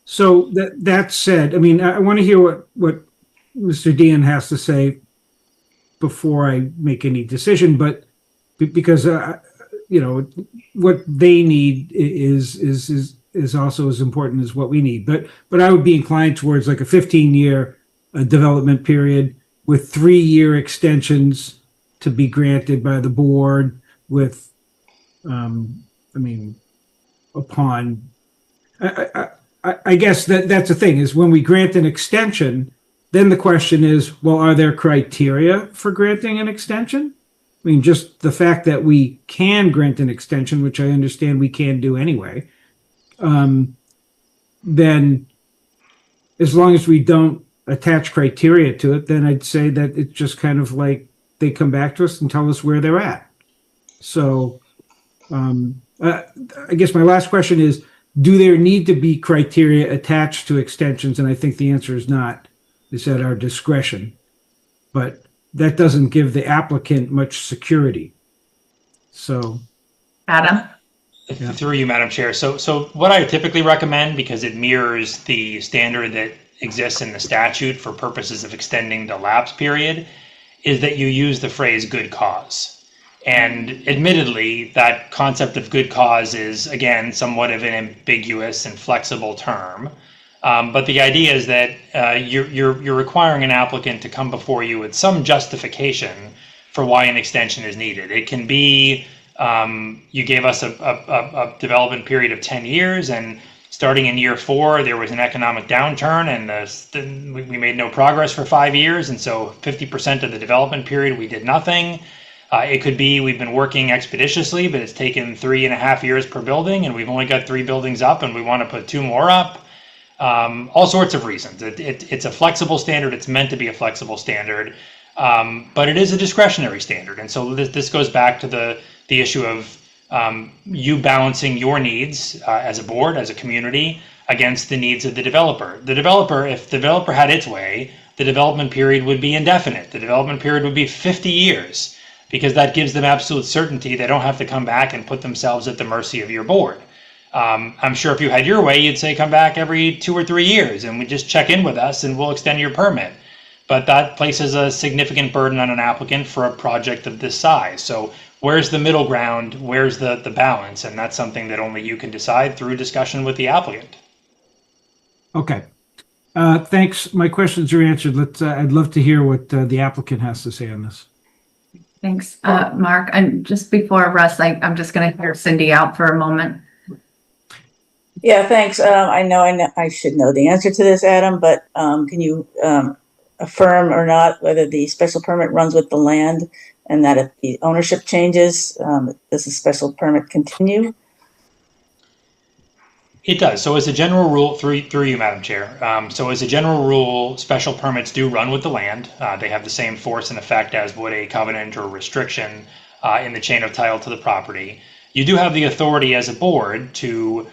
So that said, I mean, I want to hear what Mr. Dean has to say before I make any decision, but because you know, what they need is also as important as what we need. But I would be inclined towards like a 15-year development period with 3-year extensions to be granted by the board with, I mean, upon, I guess that's the thing is when we grant an extension, then the question is, well, are there criteria for granting an extension? I mean, just the fact that we can grant an extension, which I understand we can do anyway, then as long as we don't attach criteria to it, then I'd say that it's just kind of like they come back to us and tell us where they're at. So I guess my last question is, do there need to be criteria attached to extensions? And I think the answer is not. It's at our discretion. But that doesn't give the applicant much security. So, Adam? Yeah. Through you, Madam Chair. So what I typically recommend, because it mirrors the standard that exists in the statute for purposes of extending the lapse period, is that you use the phrase good cause. And admittedly, that concept of good cause is, again, somewhat of an ambiguous and flexible term. But the idea is that you're requiring an applicant to come before you with some justification for why an extension is needed. It can be you gave us a development period of 10 years, and starting in year 4, there was an economic downturn, and we made no progress for 5 years, and so 50% of the development period we did nothing. It could be we've been working expeditiously, but it's taken 3.5 years per building, and we've only got 3 buildings up, and we want to put 2 more up. All sorts of reasons. It's a flexible standard. It's meant to be a flexible standard, but it is a discretionary standard. And so this goes back to the issue of you balancing your needs as a board, as a community, against the needs of the developer. The developer, if the developer had its way, the development period would be indefinite. The development period would be 50 years, because that gives them absolute certainty. They don't have to come back and put themselves at the mercy of your board. I'm sure if you had your way, you'd say come back every 2 or 3 years and we just check in with us and we'll extend your permit. But that places a significant burden on an applicant for a project of this size. So where's the middle ground? Where's the balance? And that's something that only you can decide through discussion with the applicant. Okay. Thanks. My questions are answered. I'd love to hear what the applicant has to say on this. Thanks, Mark. And just before Russ, I'm just going to hear Cindy out for a moment. Yeah, thanks. I know I should know the answer to this, Adam, but can you affirm or not whether the special permit runs with the land, and that if the ownership changes, does the special permit continue? It does. So as a general rule, through you, Madam Chair. So as a general rule, special permits do run with the land. They have the same force and effect as would a covenant or restriction in the chain of title to the property. You do have the authority as a board to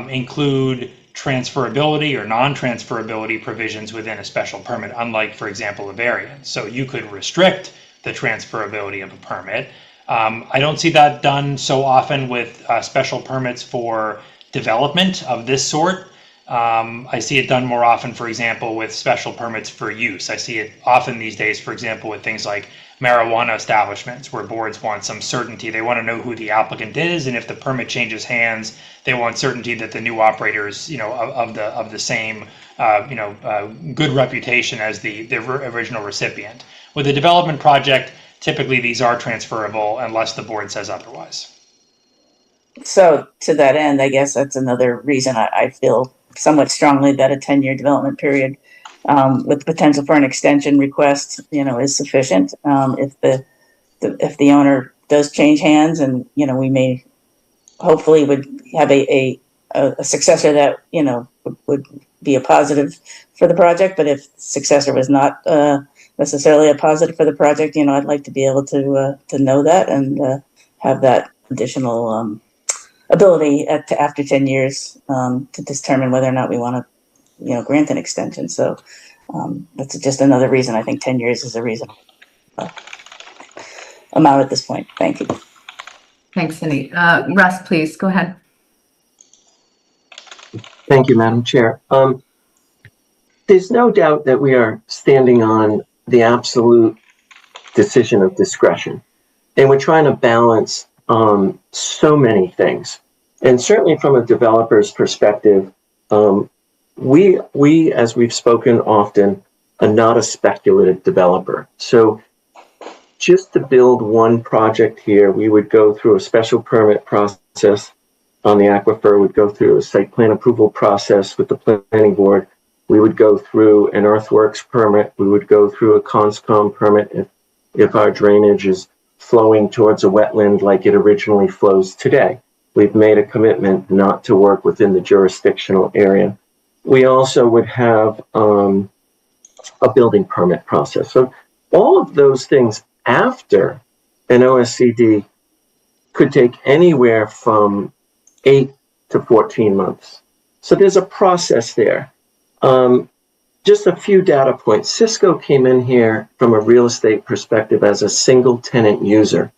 include transferability or non-transferability provisions within a special permit, unlike, for example, a variance. So you could restrict the transferability of a permit. I don't see that done so often with special permits for development of this sort. I see it done more often, for example, with special permits for use. I see it often these days, for example, with things like marijuana establishments, where boards want some certainty. They want to know who the applicant is, and if the permit changes hands, they want certainty that the new operators, of the same, good reputation as the original recipient. With a development project, typically these are transferable unless the board says otherwise. So to that end, I guess that's another reason I feel somewhat strongly that a 10-year development period with potential for an extension request, is sufficient. If the owner does change hands, and we may hopefully would have a successor that would be a positive for the project. But if the successor was not necessarily a positive for the project, I'd like to be able to know that and have that additional ability after 10 years to determine whether or not we want to grant an extension. So that's just another reason I think 10 years is a reasonable amount at this point. Thank you. Thanks, Cindy. Russ, please go ahead. Thank you, Madam Chair. There's no doubt that we are standing on the absolute decision of discretion, and we're trying to balance so many things. And certainly from a developer's perspective, we, as we've spoken often, are not a speculative developer. So just to build one project here, we would go through a special permit process on the aquifer, would go through a site plan approval process with the planning board. We would go through an earthworks permit. We would go through a conscom permit if our drainage is flowing towards a wetland like it originally flows today. We've made a commitment not to work within the jurisdictional area. We also would have a building permit process. So all of those things after an OSCD could take anywhere from 8 to 14 months. So there's a process there. Just a few data points. Cisco came in here from a real estate perspective as a single tenant user.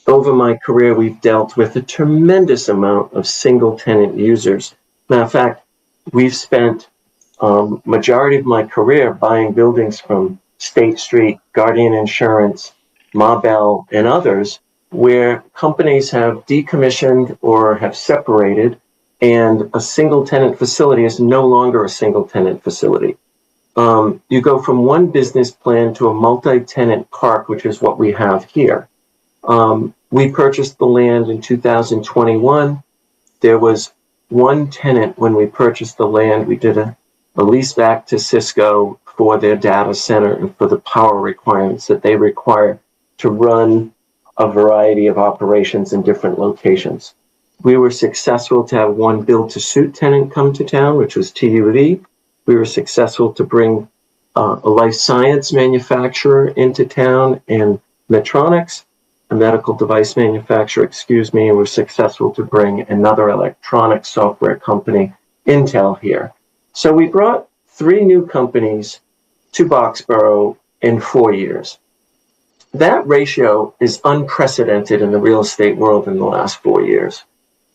Over my career, we've dealt with a tremendous amount of single tenant users. Matter of fact, we've spent majority of my career buying buildings from State Street, Guardian Insurance, Ma Bell, and others, where companies have decommissioned or have separated, and a single tenant facility is no longer a single tenant facility. You go from one business plan to a multi-tenant park, which is what we have here. We purchased the land in 2021. There was one tenant when we purchased the land. We did a lease back to Cisco for their data center and for the power requirements that they require to run a variety of operations in different locations. We were successful to have one build-to-suit tenant come to town, which was TUV. We were successful to bring a life science manufacturer into town, and Medtronics, a medical device manufacturer, and we're successful to bring another electronic software company, Intel, here. So we brought 3 new companies to Boxborough in 4 years. That ratio is unprecedented in the real estate world in the last 4 years.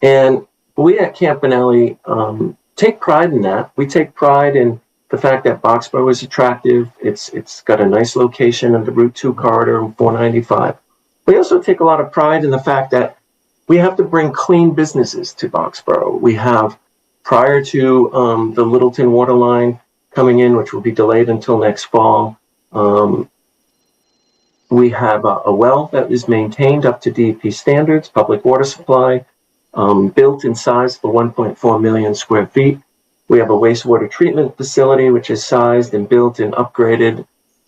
And we at Campanelli take pride in that. We take pride in the fact that Boxborough is attractive. It's got a nice location on the Route 2 corridor and 495. We also take a lot of pride in the fact that we have to bring clean businesses to Boxborough. We have, prior to the Littleton water line coming in, which will be delayed until next fall, we have a well that is maintained up to DEP standards, public water supply, built in size for 1.4 million square feet. We have a wastewater treatment facility, which is sized and built and upgraded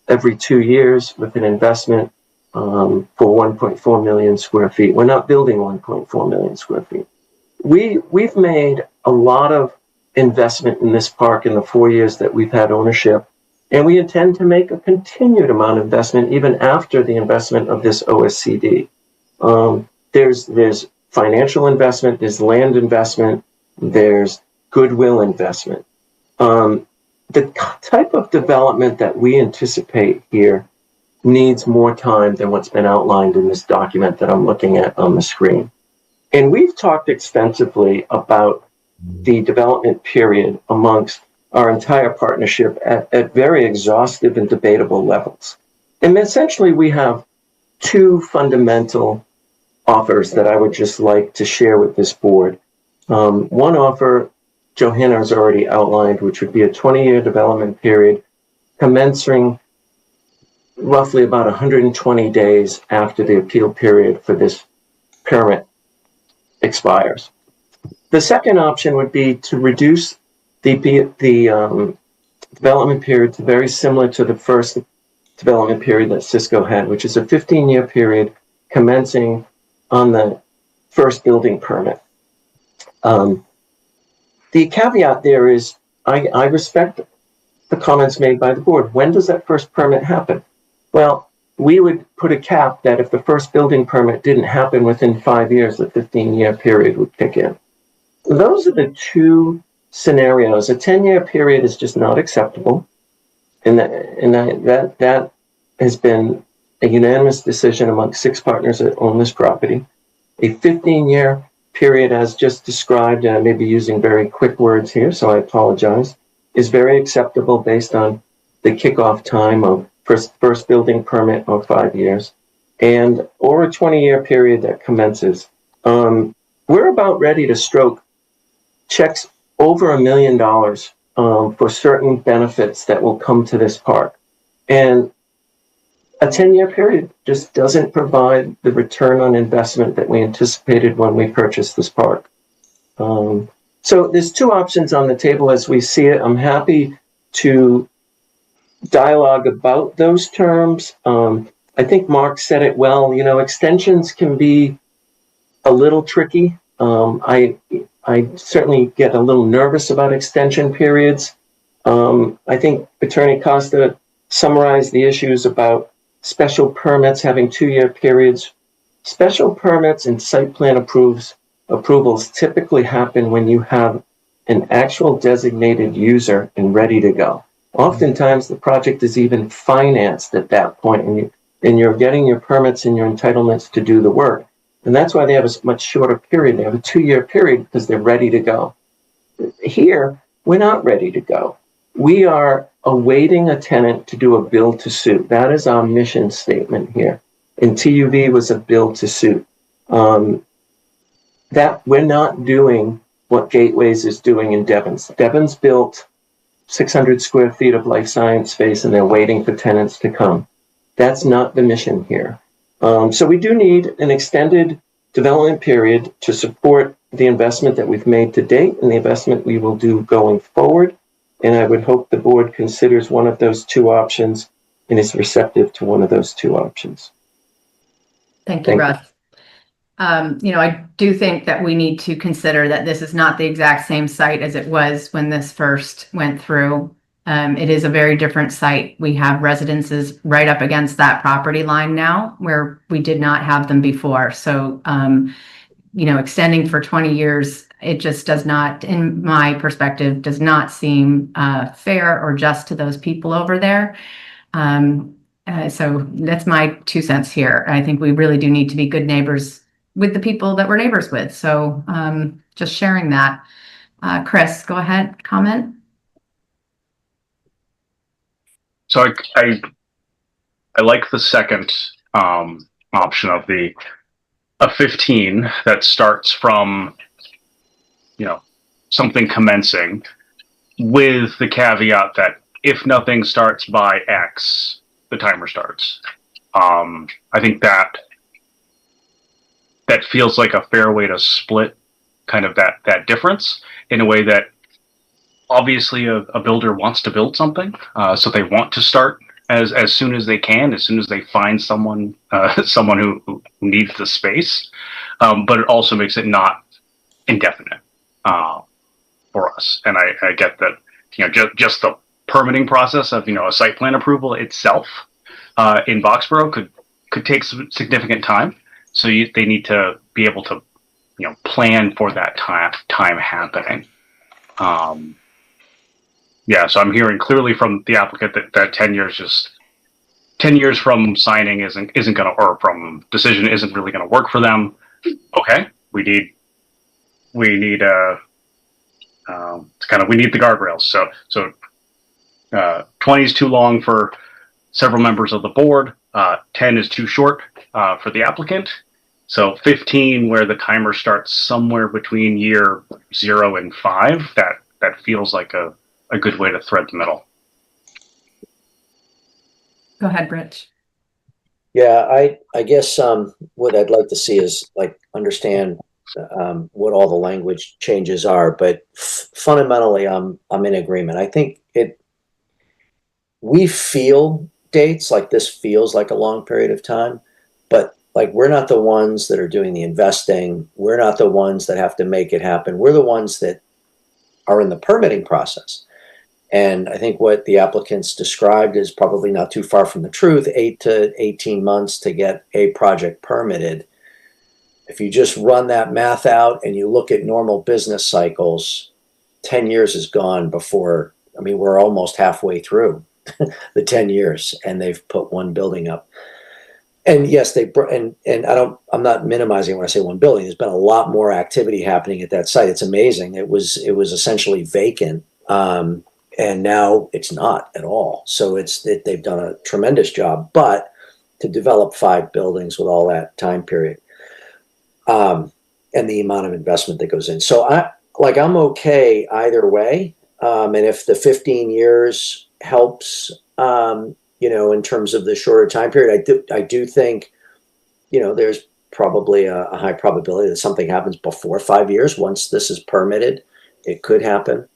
every 2 years with an investment for 1.4 million square feet. We're not building 1.4 million square feet. We've made a lot of investment in this park in the 4 years that we've had ownership, and we intend to make a continued amount of investment even after the investment of this OSCD. There's financial investment, there's land investment, there's goodwill investment. The type of development that we anticipate here needs more time than what's been outlined in this document that I'm looking at on the screen. And we've talked extensively about the development period amongst our entire partnership at very exhaustive and debatable levels. And essentially we have 2 fundamental offers that I would just like to share with this board. One offer Johanna has already outlined, which would be a 20-year development period commencing roughly about 120 days after the appeal period for this permit expires. The second option would be to reduce the development period to very similar to the first development period that Cisco had, which is a 15-year period commencing on the first building permit. The caveat there is I respect the comments made by the board. When does that first permit happen? Well, we would put a cap that if the first building permit didn't happen within 5 years, the 15-year period would kick in. Those are the two scenarios. A 10-year period is just not acceptable. And that has been a unanimous decision among 6 partners that own this property. A 15-year period, as just described, and I may be using very quick words here, so I apologize, is very acceptable based on the kickoff time of first building permit of 5 years, and or a 20-year period that commences. We're about ready to stroke checks over $1 million for certain benefits that will come to this park. And a 10-year period just doesn't provide the return on investment that we anticipated when we purchased this park. So there's 2 options on the table as we see it. I'm happy to dialogue about those terms. I think Mark said it well. You know, extensions can be a little tricky. I certainly get a little nervous about extension periods. I think Attorney Costa summarized the issues about special permits having 2-year periods. Special permits and site plan approvals typically happen when you have an actual designated user and ready to go. Oftentimes the project is even financed at that point, and you're getting your permits and your entitlements to do the work. And that's why they have a much shorter period. They have a 2-year period because they're ready to go. Here, we're not ready to go. We are awaiting a tenant to do a build to suit. That is our mission statement here. And TUV was a build to suit. That we're not doing what Gateways is doing in Devon's. Devon's built 600 square feet of life science space, and they're waiting for tenants to come. That's not the mission here. So we do need an extended development period to support the investment that we've made to date and the investment we will do going forward. And I would hope the board considers one of those 2 options and is receptive to one of those 2 options. Thank you, Russ. You know, I do think that we need to consider that this is not the exact same site as it was when this first went through. It is a very different site. We have residences right up against that property line now where we did not have them before. So, you know, extending for 20 years, it just does not, in my perspective, does not seem fair or just to those people over there. So that's my 2 cents here. I think we really do need to be good neighbors with the people that we're neighbors with. So just sharing that. Chris, go ahead, comment. So I like the second option of a 15 that starts from, you know, something commencing, with the caveat that if nothing starts by X, the timer starts. I think that feels like a fair way to split kind of that difference in a way that obviously a builder wants to build something, so they want to start as soon as they can, as soon as they find someone who needs the space. But it also makes it not indefinite for us. And I get that, you know, just the permitting process of, you know, a site plan approval itself in Boxborough could take some significant time. So they need to be able to, you know, plan for that time happening. Yeah, so I'm hearing clearly from the applicant that 10 years from signing isn't going to, or from decision isn't really going to work for them. Okay, we need we need the guardrails. So 20 is too long for several members of the board. 10 is too short for the applicant. So 15, where the timer starts somewhere between year 0 and 5, that feels like a good way to thread the middle. Go ahead, Rich. Yeah, I guess what I'd like to see is like understand what all the language changes are, but fundamentally, I'm in agreement. I think we feel dates like this feels like a long period of time, but like we're not the ones that are doing the investing. We're not the ones that have to make it happen. We're the ones that are in the permitting process. And I think what the applicants described is probably not too far from the truth, 8 to 18 months to get a project permitted. If you just run that math out and you look at normal business cycles, 10 years is gone before, I mean, we're almost halfway through the 10 years and they've put one building up. And yes, and I'm not minimizing when I say one building. There's been a lot more activity happening at that site. It's amazing. It was essentially vacant. And now it's not at all. So they've done a tremendous job, but to develop 5 buildings with all that time period, and the amount of investment that goes in. So I'm okay either way. And if the 15 years helps, in terms of the shorter time period, I do think, there's probably a high probability that something happens before 5 years. Once this is permitted, it could happen.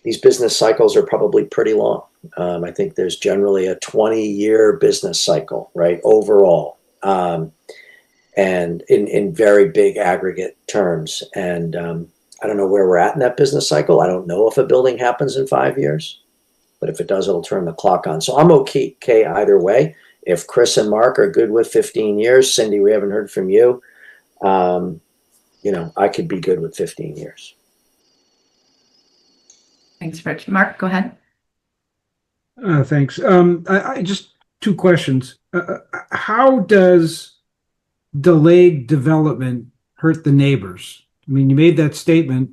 These business cycles are probably pretty long. I think there's generally a 20-year business cycle, right, overall, and in very big aggregate terms. And I don't know where we're at in that business cycle. I don't know if a building happens in 5 years, but if it does, it'll turn the clock on. So I'm okay either way. If Chris and Mark are good with 15 years, Cindy, we haven't heard from you. I could be good with 15 years. Thanks, Rich. Mark, go ahead. Thanks. I just 2 questions. How does delayed development hurt the neighbors? I mean, you made that statement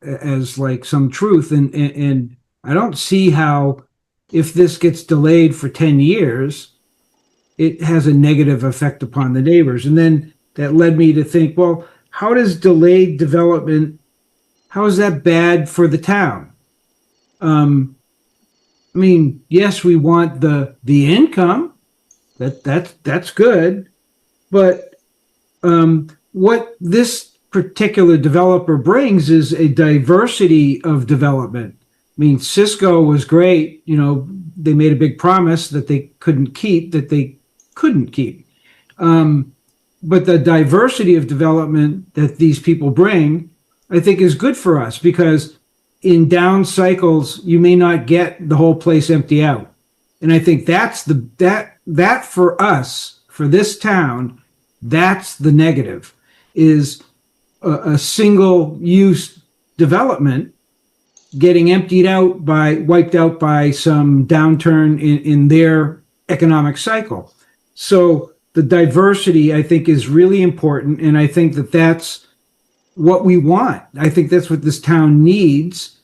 as like some truth, and I don't see how, if this gets delayed for 10 years, it has a negative effect upon the neighbors. And then that led me to think, well, how does delayed development, how is that bad for the town? I mean, yes, we want the income. That's good. But what this particular developer brings is a diversity of development. I mean, Cisco was great. They made a big promise that they couldn't keep. But the diversity of development that these people bring, I think, is good for us, because in down cycles, you may not get the whole place empty out. And I think that's that for us, for this town, that's the negative, is a single use development getting wiped out by some downturn in their economic cycle. So the diversity, I think, is really important. And I think that that's what we want. I think that's what this town needs.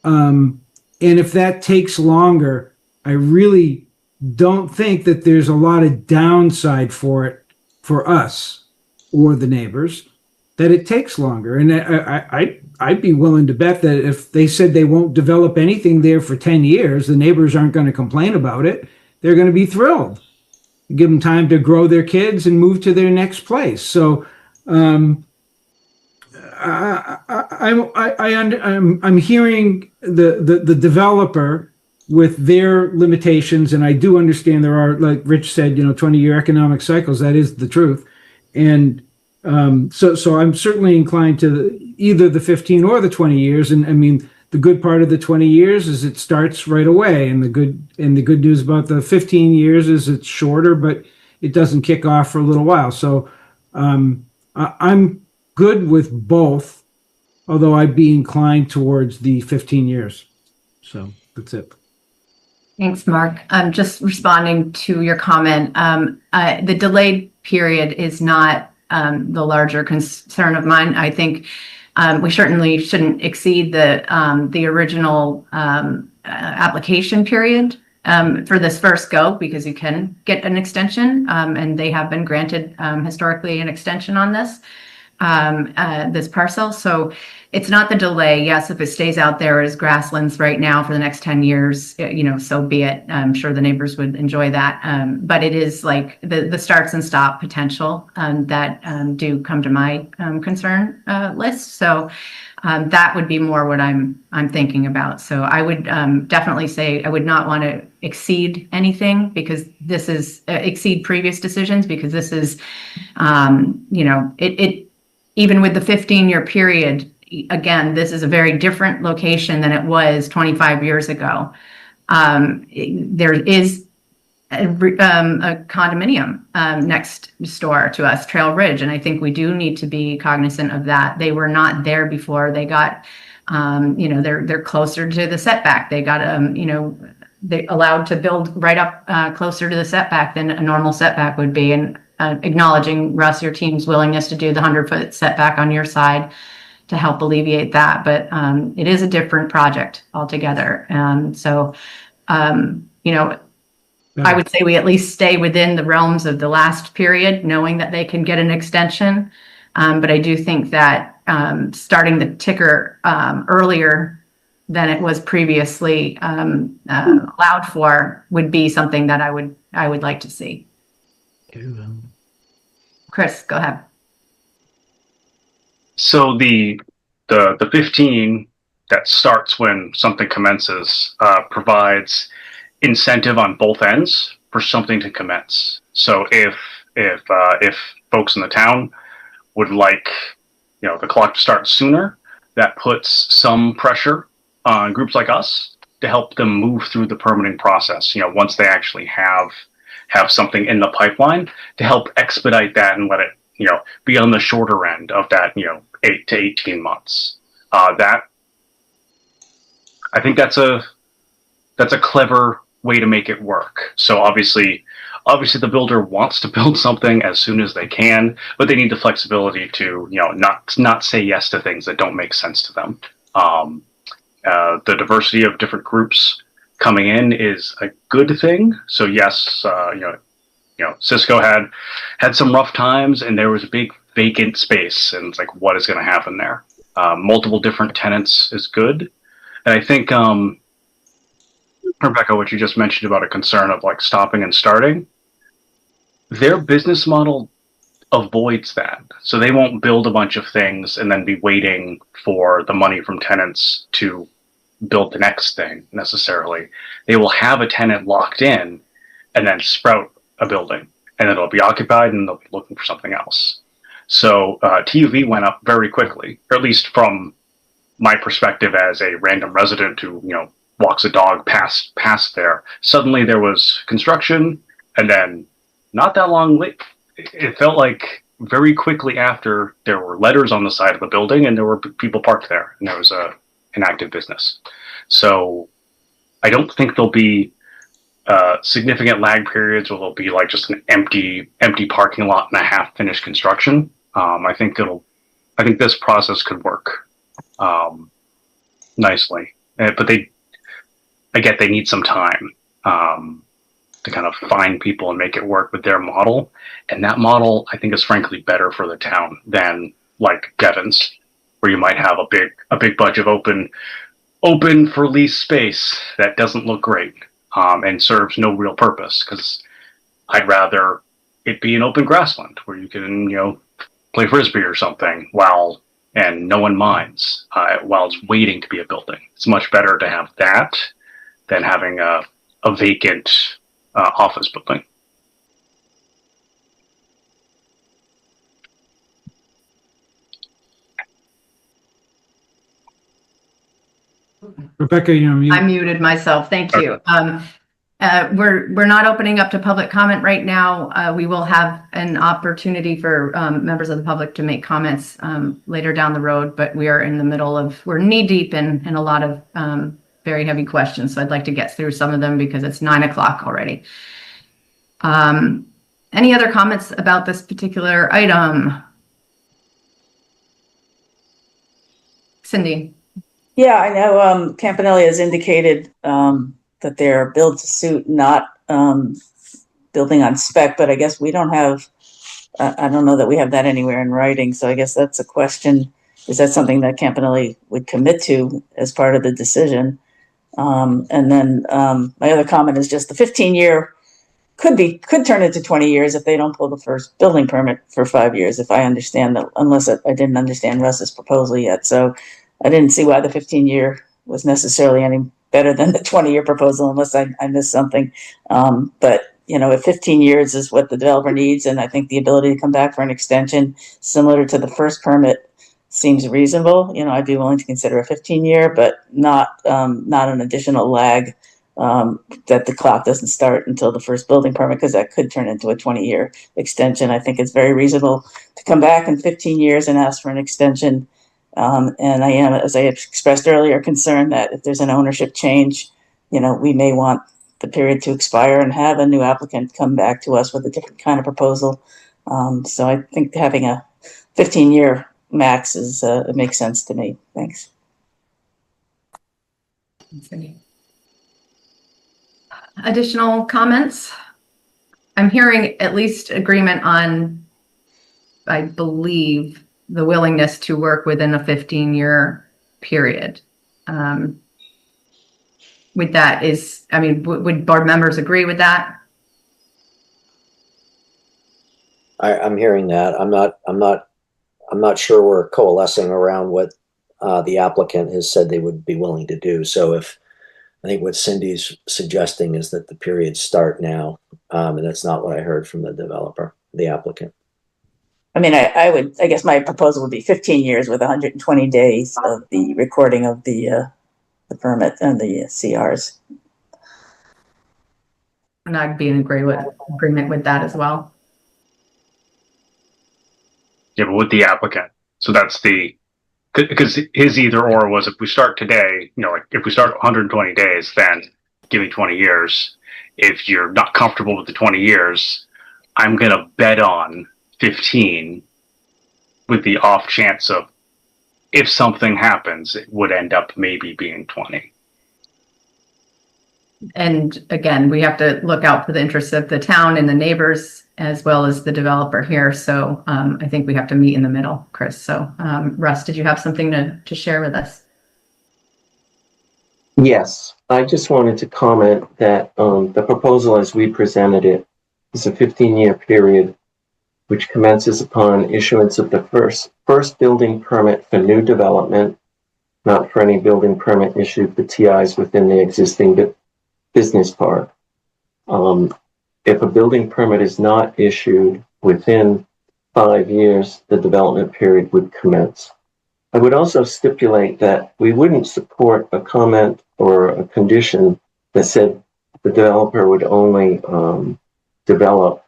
And if that takes longer, I really don't think that there's a lot of downside for it, for us or the neighbors, that it takes longer. And I'd be willing to bet that if they said they won't develop anything there for 10 years, the neighbors aren't going to complain about it. They're going to be thrilled. Give them time to grow their kids and move to their next place. So I'm hearing the developer with their limitations, and I do understand there are, like Rich said, 20-year economic cycles. That is the truth. And so I'm certainly inclined to either the 15 or the 20 years. And I mean, the good part of the 20 years is it starts right away. And the good news about the 15 years is it's shorter, but it doesn't kick off for a little while. So I'm good with both, although I'd be inclined towards the 15 years. So that's it. Thanks, Mark. Just responding to your comment, the delayed period is not the larger concern of mine. I think we certainly shouldn't exceed the original application period for this first go, because you can get an extension, and they have been granted historically an extension on this parcel. So it's not the delay. Yes, if it stays out there as grasslands right now for the next 10 years, so be it. I'm sure the neighbors would enjoy that. But it is like the starts and stop potential that do come to my concern list. So that would be more what I'm thinking about. So I would definitely say I would not want to exceed anything, because this is exceed previous decisions, because this is, it even with the 15-year period, again, this is a very different location than it was 25 years ago. There is a condominium next door to us, Trail Ridge, and I think we do need to be cognizant of that. They were not there before. They got, they're closer to the setback. They got, they allowed to build right up closer to the setback than a normal setback would be. And acknowledging, Russ, your team's willingness to do the 100-foot setback on your side to help alleviate that. But it is a different project altogether. I would say we at least stay within the realms of the last period, knowing that they can get an extension. But I do think that starting the ticker earlier than it was previously allowed for would be something that I would like to see. Chris, go ahead. So the 15 that starts when something commences provides incentive on both ends for something to commence. So if folks in the town would like the clock to start sooner, that puts some pressure on groups like us to help them move through the permitting process. Once they actually have something in the pipeline, to help expedite that and let it be on the shorter end of that 8 to 18 months. That I think that's a clever way to make it work. So obviously the builder wants to build something as soon as they can, but they need the flexibility to not say yes to things that don't make sense to them. The diversity of different groups coming in is a good thing. So yes, Cisco had some rough times, and there was a big vacant space, and it's like, what is going to happen there? Multiple different tenants is good, and I think Rebecca, what you just mentioned about a concern of like stopping and starting, their business model avoids that. So they won't build a bunch of things and then be waiting for the money from tenants to build the next thing necessarily. They will have a tenant locked in and then sprout a building, and it'll be occupied and they'll be looking for something else. So TUV went up very quickly, or at least from my perspective as a random resident who, walks a dog past there. Suddenly there was construction, and then not that long late, it felt like very quickly after, there were letters on the side of the building and there were people parked there, and there was an active business. So I don't think there'll be significant lag periods where there'll be like just an empty parking lot and a half finished construction. I think this process could work nicely, but I get they need some time to kind of find people and make it work with their model. And that model, I think, is frankly better for the town than like Devon's, where you might have a big bunch of open for lease space that doesn't look great and serves no real purpose. Because I'd rather it be an open grassland where you can play frisbee or something and no one minds while it's waiting to be a building. It's much better to have that than having a vacant office building. Rebecca, I muted myself. Thank you. We're not opening up to public comment right now. We will have an opportunity for members of the public to make comments later down the road, but we are in the middle of, we're knee deep in a lot of very heavy questions. So I'd like to get through some of them because it's 9 o'clock already. Any other comments about this particular item? Cindy. Yeah, I know Campanelli has indicated that they're build to suit, not building on spec, but I guess we don't have, I don't know that we have that anywhere in writing. So I guess that's a question is that something that Campanelli would commit to as part of the decision? And then my other comment is just the 15-year could turn into 20 years if they don't pull the first building permit for 5 years, if I understand that, unless I didn't understand Russ's proposal yet. So I didn't see why the 15-year was necessarily any better than the 20-year proposal, unless I missed something. But you know, if 15 years is what the developer needs, and I think the ability to come back for an extension similar to the first permit seems reasonable, you know, I'd be willing to consider a 15-year, but not an additional lag that the clock doesn't start until the first building permit, because that could turn into a 20-year extension. I think it's very reasonable to come back in 15 years and ask for an extension. And I am, as I expressed earlier, concerned that if there's an ownership change, you know, we may want the period to expire and have a new applicant come back to us with a different kind of proposal. So I think having a 15-year max is it makes sense to me. Thanks. Additional comments? I'm hearing at least agreement on, I believe, the willingness to work within a 15-year period. With that is, I mean, would board members agree with that? I'm hearing that. I'm not sure we're coalescing around what the applicant has said they would be willing to do. So if I think what Cindy's suggesting is that the periods start now, and that's not what I heard from the developer, the applicant. I mean, I guess my proposal would be 15 years with 120 days of the recording of the permit and the CRs. And I'd be in agreement with that as well. Yeah, but with the applicant. So that's because his either or was, if we start today, you know, like if we start 120 days, then give me 20 years. If you're not comfortable with the 20 years, I'm going to bet on 15 with the off chance of, if something happens, it would end up maybe being 20. And again, we have to look out for the interests of the town and the neighbors as well as the developer here. So I think we have to meet in the middle, Chris. So Russ, did you have something to share with us? Yes, I just wanted to comment that the proposal as we presented it is a 15-year period which commences upon issuance of the first building permit for new development, not for any building permit issued for TIs within the existing business park. If a building permit is not issued within 5 years, the development period would commence. I would also stipulate that we wouldn't support a comment or a condition that said the developer would only develop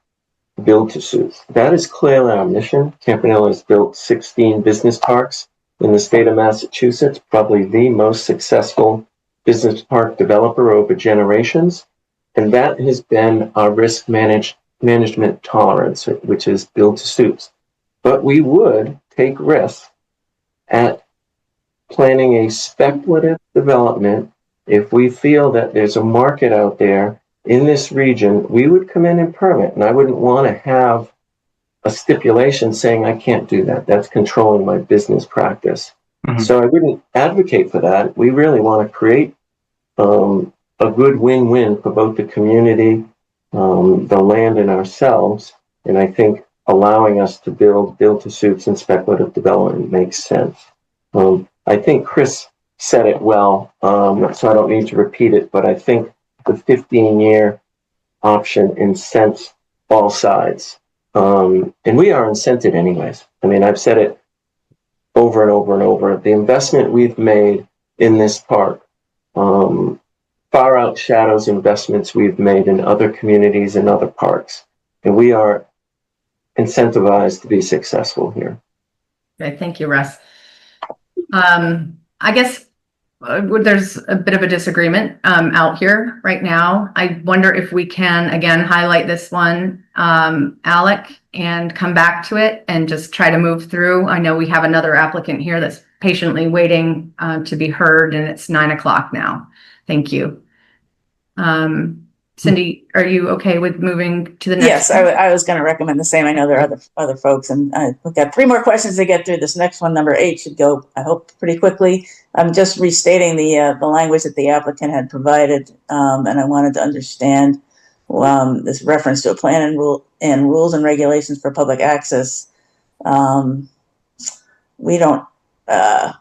build-to-suits. That is clearly our mission. Campanelli has built 16 business parks in the state of Massachusetts, probably the most successful business park developer over generations. And that has been our risk management tolerance, which is build-to-suits. But we would take risks at planning a speculative development. If we feel that there's a market out there in this region, we would come in and permit. And I wouldn't want to have a stipulation saying I can't do that. That's controlling my business practice. Mm-hmm. So I wouldn't advocate for that. We really want to create a good win-win for both the community, the land, and ourselves. And I think allowing us to build-to-suits and speculative development makes sense. I think Chris said it well, so I don't need to repeat it, but I think the 15-year option incents all sides. And we are incented anyways. I mean, I've said it over and over and over. The investment we've made in this park far outshadows investments we've made in other communities and other parks. And we are incentivized to be successful here. Okay, thank you, Russ. I guess there's a bit of a disagreement out here right now. I wonder if we can, again, highlight this one, Alec, and come back to it and just try to move through. I know we have another applicant here that's patiently waiting to be heard, and it's 9 o'clock now. Thank you. Cindy, are you okay with moving to the next? Yes, I was going to recommend the same. I know there are other folks, and we've got 3 more questions to get through. This next one, number 8, should go, I hope, pretty quickly. I'm just restating the language that the applicant had provided, and I wanted to understand this reference to a plan and rules and regulations for public access. We don't. I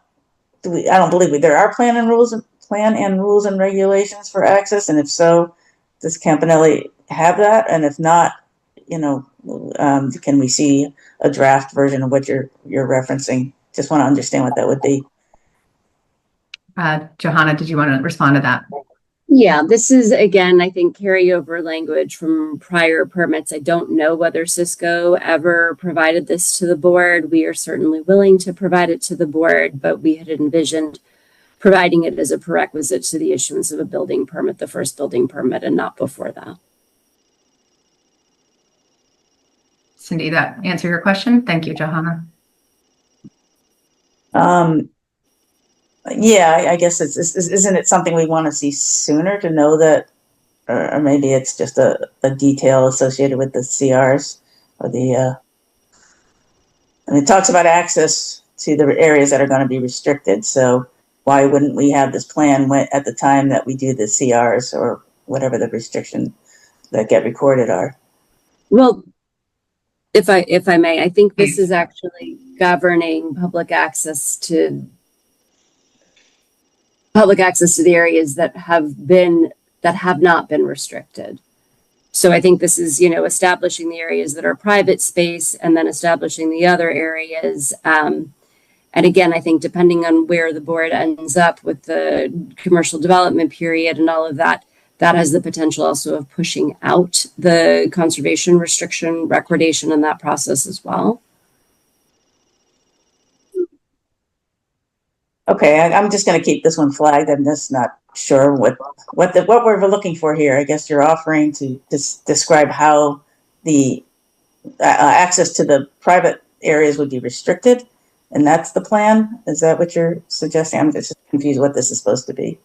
don't believe there are plan and rules and regulations for access, and if so, does Campanelli have that? And if not, can we see a draft version of what you're referencing? Just want to understand what that would be. Johanna, did you want to respond to that? Yeah, this is, again, I think, carryover language from prior permits. I don't know whether Cisco ever provided this to the board. We are certainly willing to provide it to the board, but we had envisioned providing it as a prerequisite to the issuance of a building permit, the first building permit, and not before that. Cindy, that answer your question? Thank you, Johanna. Yeah, I guess isn't it something we want to see sooner to know that, or maybe it's just a detail associated with the CRs or and it talks about access to the areas that are going to be restricted. So why wouldn't we have this plan at the time that we do the CRs or whatever the restrictions that get recorded are? Well, if I may, I think this is actually governing public access to the areas that have not been restricted. So I think this is, establishing the areas that are private space and then establishing the other areas. And again, I think depending on where the board ends up with the commercial development period and all of that, that has the potential also of pushing out the conservation restriction recordation in that process as well. Okay, I'm just going to keep this one flagged. I'm just not sure what we're looking for here. I guess you're offering to describe how the access to the private areas would be restricted, and that's the plan. Is that what you're suggesting? I'm just confused what this is supposed to be.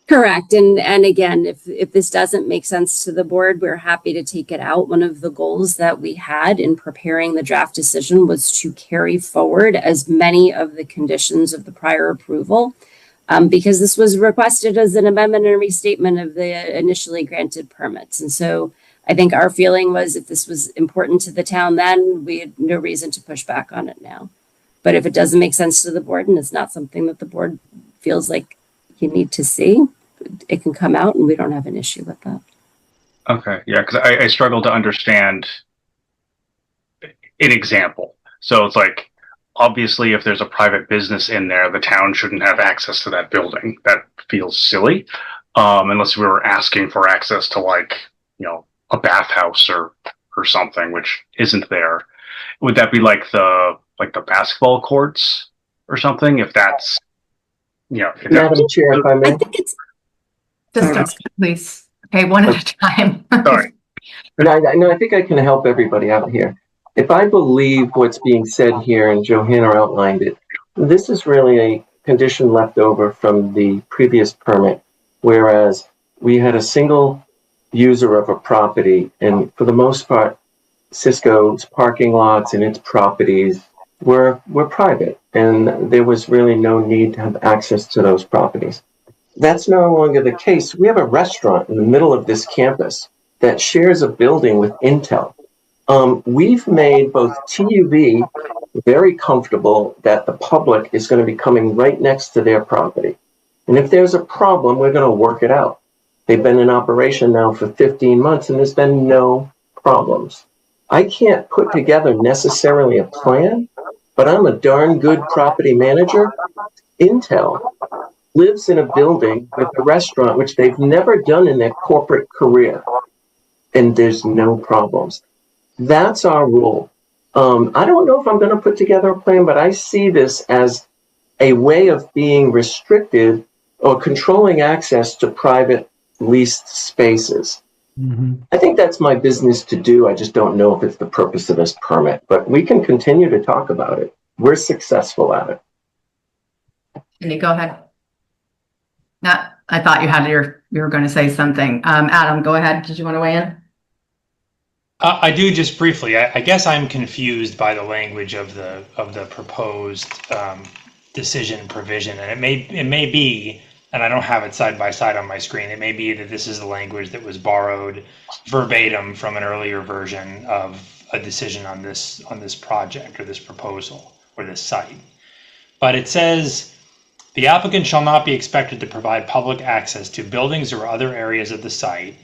Correct. And again, if this doesn't make sense to the board, we're happy to take it out. One of the goals that we had in preparing the draft decision was to carry forward as many of the conditions of the prior approval, because this was requested as an amendment and restatement of the initially granted permits. And so I think our feeling was if this was important to the town then, we had no reason to push back on it now. But if it doesn't make sense to the board and it's not something that the board feels like you need to see, it can come out and we don't have an issue with that. Okay, yeah, because I struggle to understand an example. So it's like, obviously, if there's a private business in there, the town shouldn't have access to that building. That feels silly, unless we were asking for access to, like, a bathhouse or something, which isn't there. Would that be like the basketball courts or something? If that's Madam Chair, if I may. I think it's Just please. Okay, one at a time. Sorry. No, I think I can help everybody out here. If I believe what's being said here, and Johanna outlined it, this is really a condition left over from the previous permit, whereas we had a single user of a property, and for the most part, Cisco's parking lots and its properties were private, and there was really no need to have access to those properties. That's no longer the case. We have a restaurant in the middle of this campus that shares a building with Intel. We've made both TUV very comfortable that the public is going to be coming right next to their property. And if there's a problem, we're going to work it out. They've been in operation now for 15 months and there's been no problems. I can't put together necessarily a plan, but I'm a darn good property manager. Intel lives in a building with a restaurant, which they've never done in their corporate career, and there's no problems. That's our rule. I don't know if I'm going to put together a plan, but I see this as a way of being restricted or controlling access to private leased spaces. Mm-hmm. I think that's my business to do. I just don't know if it's the purpose of this permit, but we can continue to talk about it. We're successful at it. Cindy, go ahead. Not I thought you were going to say something. Adam, go ahead. Did you want to weigh in? I do, just briefly. I guess I'm confused by the language of the proposed decision provision, and it may be, and I don't have it side by side on my screen. It may be that this is the language that was borrowed verbatim from an earlier version of a decision on this project or this proposal or this site. But it says, the applicant shall not be expected to provide public access to buildings or other areas of the site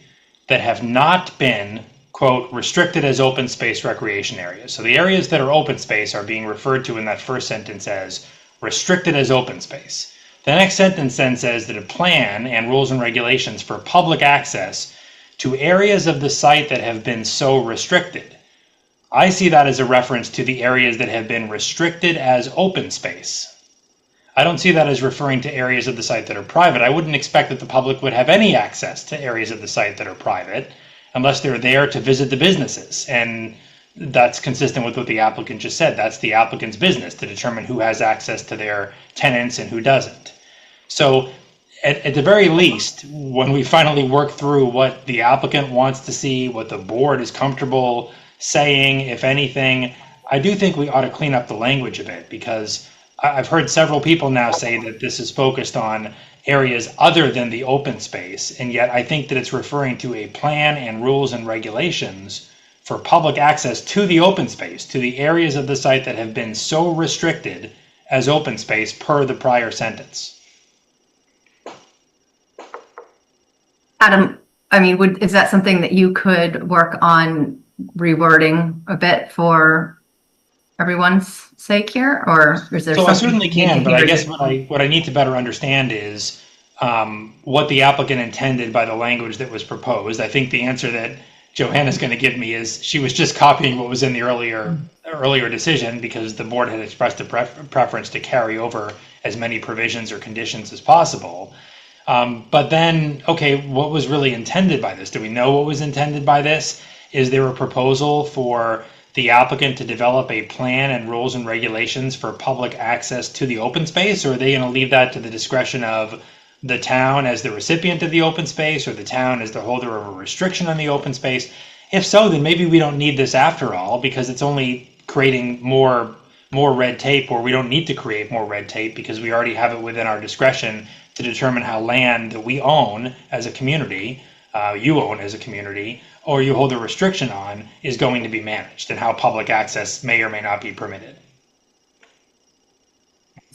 that have not been, quote, restricted as open space recreation areas. So the areas that are open space are being referred to in that first sentence as restricted as open space. The next sentence then says that a plan and rules and regulations for public access to areas of the site that have been so restricted. I see that as a reference to the areas that have been restricted as open space. I don't see that as referring to areas of the site that are private. I wouldn't expect that the public would have any access to areas of the site that are private unless they're there to visit the businesses. And that's consistent with what the applicant just said. That's the applicant's business to determine who has access to their tenants and who doesn't. So at the very least, when we finally work through what the applicant wants to see, what the board is comfortable saying, if anything, I do think we ought to clean up the language a bit, because I've heard several people now say that this is focused on areas other than the open space, and yet I think that it's referring to a plan and rules and regulations for public access to the open space, to the areas of the site that have been so restricted as open space per the prior sentence. Adam, I mean, is that something that you could work on rewording a bit for everyone's sake here, or is there? So something I certainly can, but I guess what I need to better understand is what the applicant intended by the language that was proposed. I think the answer that Johanna's going to give me is she was just copying what was in the earlier decision, because the board had expressed a preference to carry over as many provisions or conditions as possible. But then, okay, what was really intended by this? Do we know what was intended by this? Is there a proposal for the applicant to develop a plan and rules and regulations for public access to the open space, or are they going to leave that to the discretion of the town as the recipient of the open space, or the town as the holder of a restriction on the open space? If so, then maybe we don't need this after all, because it's only creating more red tape, or we don't need to create more red tape because we already have it within our discretion to determine how land that we own as a community, you own as a community, or you hold a restriction on, is going to be managed, and how public access may or may not be permitted.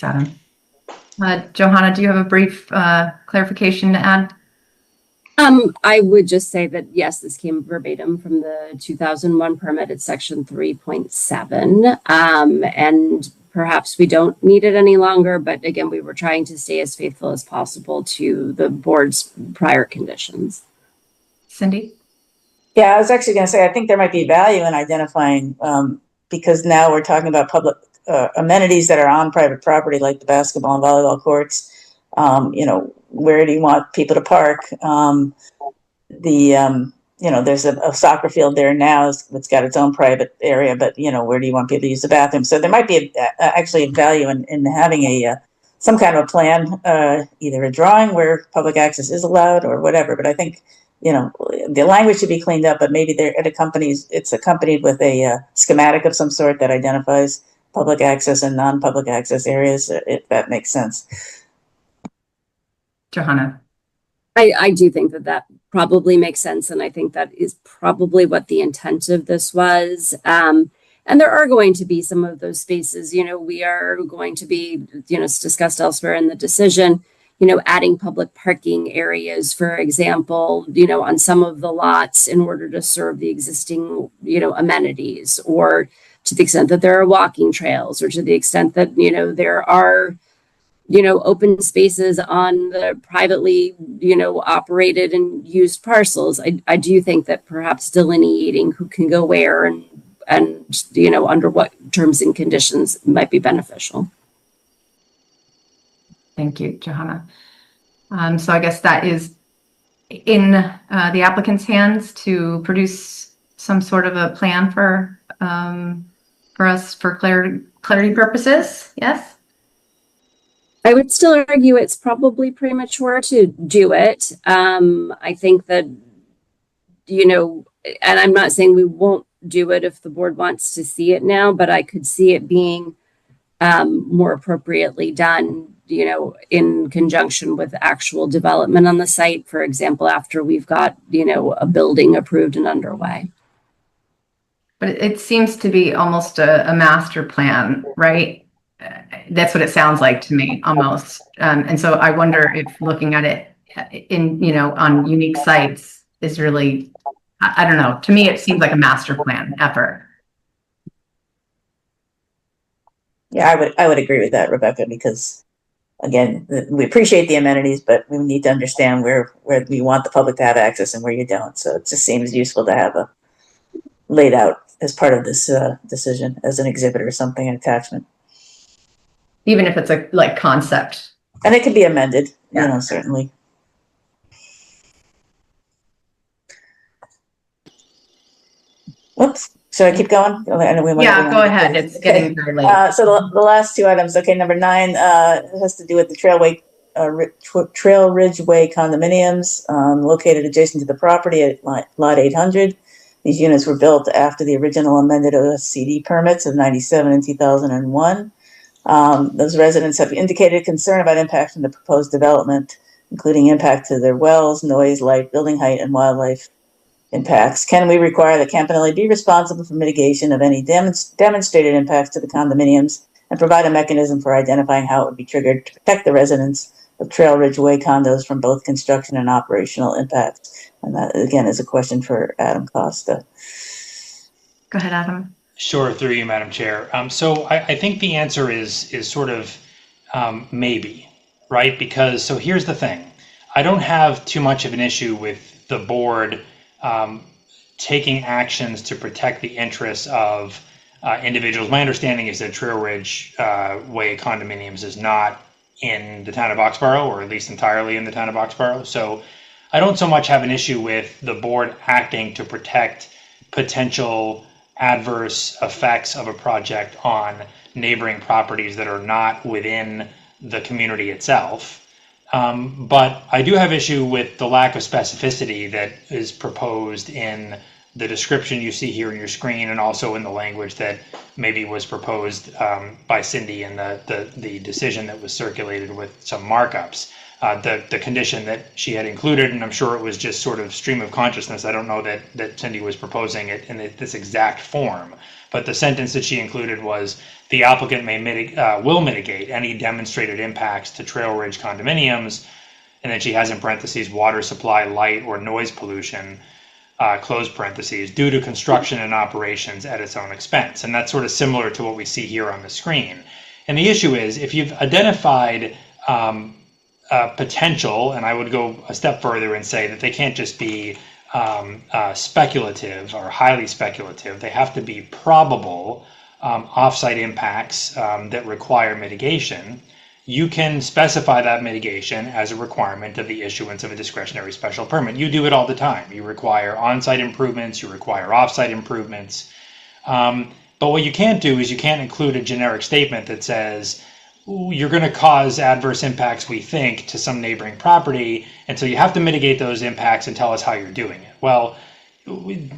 Adam. Johanna, do you have a brief clarification to add? I would just say that, yes, this came verbatim from the 2001 permit at section 3.7. And perhaps we don't need it any longer, but again, we were trying to stay as faithful as possible to the board's prior conditions. Cindy? Yeah, I was actually going to say, I think there might be value in identifying, because now we're talking about public amenities that are on private property, like the basketball and volleyball courts. Where do you want people to park? There's a soccer field there now. It's got its own private area, but where do you want people to use the bathroom? So there might be actually a value in having some kind of a plan, either a drawing where public access is allowed or whatever. But I think the language should be cleaned up, but maybe it's accompanied with a schematic of some sort that identifies public access and non-public access areas, if that makes sense. Johanna? I do think that probably makes sense, and I think that is probably what the intent of this was. And there are going to be some of those spaces, we are going to be, it's discussed elsewhere in the decision, adding public parking areas, for example, on some of the lots in order to serve the existing, amenities, or to the extent that there are walking trails, or to the extent that, there are, open spaces on the privately, operated and used parcels. I do think that perhaps delineating who can go where and under what terms and conditions might be beneficial. Thank you, Johanna. So I guess that is in the applicant's hands to produce some sort of a plan for us for clarity purposes. Yes. I would still argue it's probably premature to do it. I think that, and I'm not saying we won't do it if the board wants to see it now, but I could see it being more appropriately done, in conjunction with actual development on the site, for example, after we've got, a building approved and underway. But it seems to be almost a master plan, right? That's what it sounds like to me, almost. And so I wonder if looking at it on unique sites is really, I don't know. To me, it seems like a master plan effort. Yeah, I would agree with that, Rebecca, because again, we appreciate the amenities, but we need to understand where we want the public to have access and where you don't. So it just seems useful to have a laid out as part of this decision as an exhibit or something, an attachment. Even if it's a concept. And it can be amended, certainly. Whoops. Should I keep going? Go ahead. It's getting very late. So the last two items. Okay, number 9 has to do with the Trail Ridgeway condominiums located adjacent to the property at lot 800. These units were built after the original amended OSCD permits of 97 and 2001. Those residents have indicated concern about impact from the proposed development, including impact to their wells, noise, light, building height, and wildlife impacts. Can we require that Campanelli be responsible for mitigation of any demonstrated impacts to the condominiums and provide a mechanism for identifying how it would be triggered to protect the residents of Trail Ridgeway condos from both construction and operational impacts? And that, again, is a question for Adam Costa. Go ahead, Adam. Sure, through you, Madam Chair. So I think the answer is sort of maybe, right? Because, so here's the thing. I don't have too much of an issue with the board taking actions to protect the interests of individuals. My understanding is that Trail Ridge Way condominiums is not in the town of Boxborough, or at least entirely in the town of Boxborough. So I don't so much have an issue with the board acting to protect potential adverse effects of a project on neighboring properties that are not within the community itself. But I do have issue with the lack of specificity that is proposed in the description you see here in your screen, and also in the language that maybe was proposed by Cindy in the decision that was circulated with some markups. The condition that she had included, and I'm sure it was just sort of stream of consciousness. I don't know that Cindy was proposing it in this exact form, but the sentence that she included was the applicant will mitigate any demonstrated impacts to Trail Ridge condominiums, and then she has in parentheses water supply, light, or noise pollution, close parentheses, due to construction and operations at its own expense. And that's sort of similar to what we see here on the screen. And the issue is, if you've identified potential, and I would go a step further and say that they can't just be speculative or highly speculative, they have to be probable off-site impacts that require mitigation. You can specify that mitigation as a requirement of the issuance of a discretionary special permit. You do it all the time. You require on-site improvements, you require off-site improvements. But what you can't do is you can't include a generic statement that says, you're going to cause adverse impacts, we think, to some neighboring property, and so you have to mitigate those impacts and tell us how you're doing it. Well,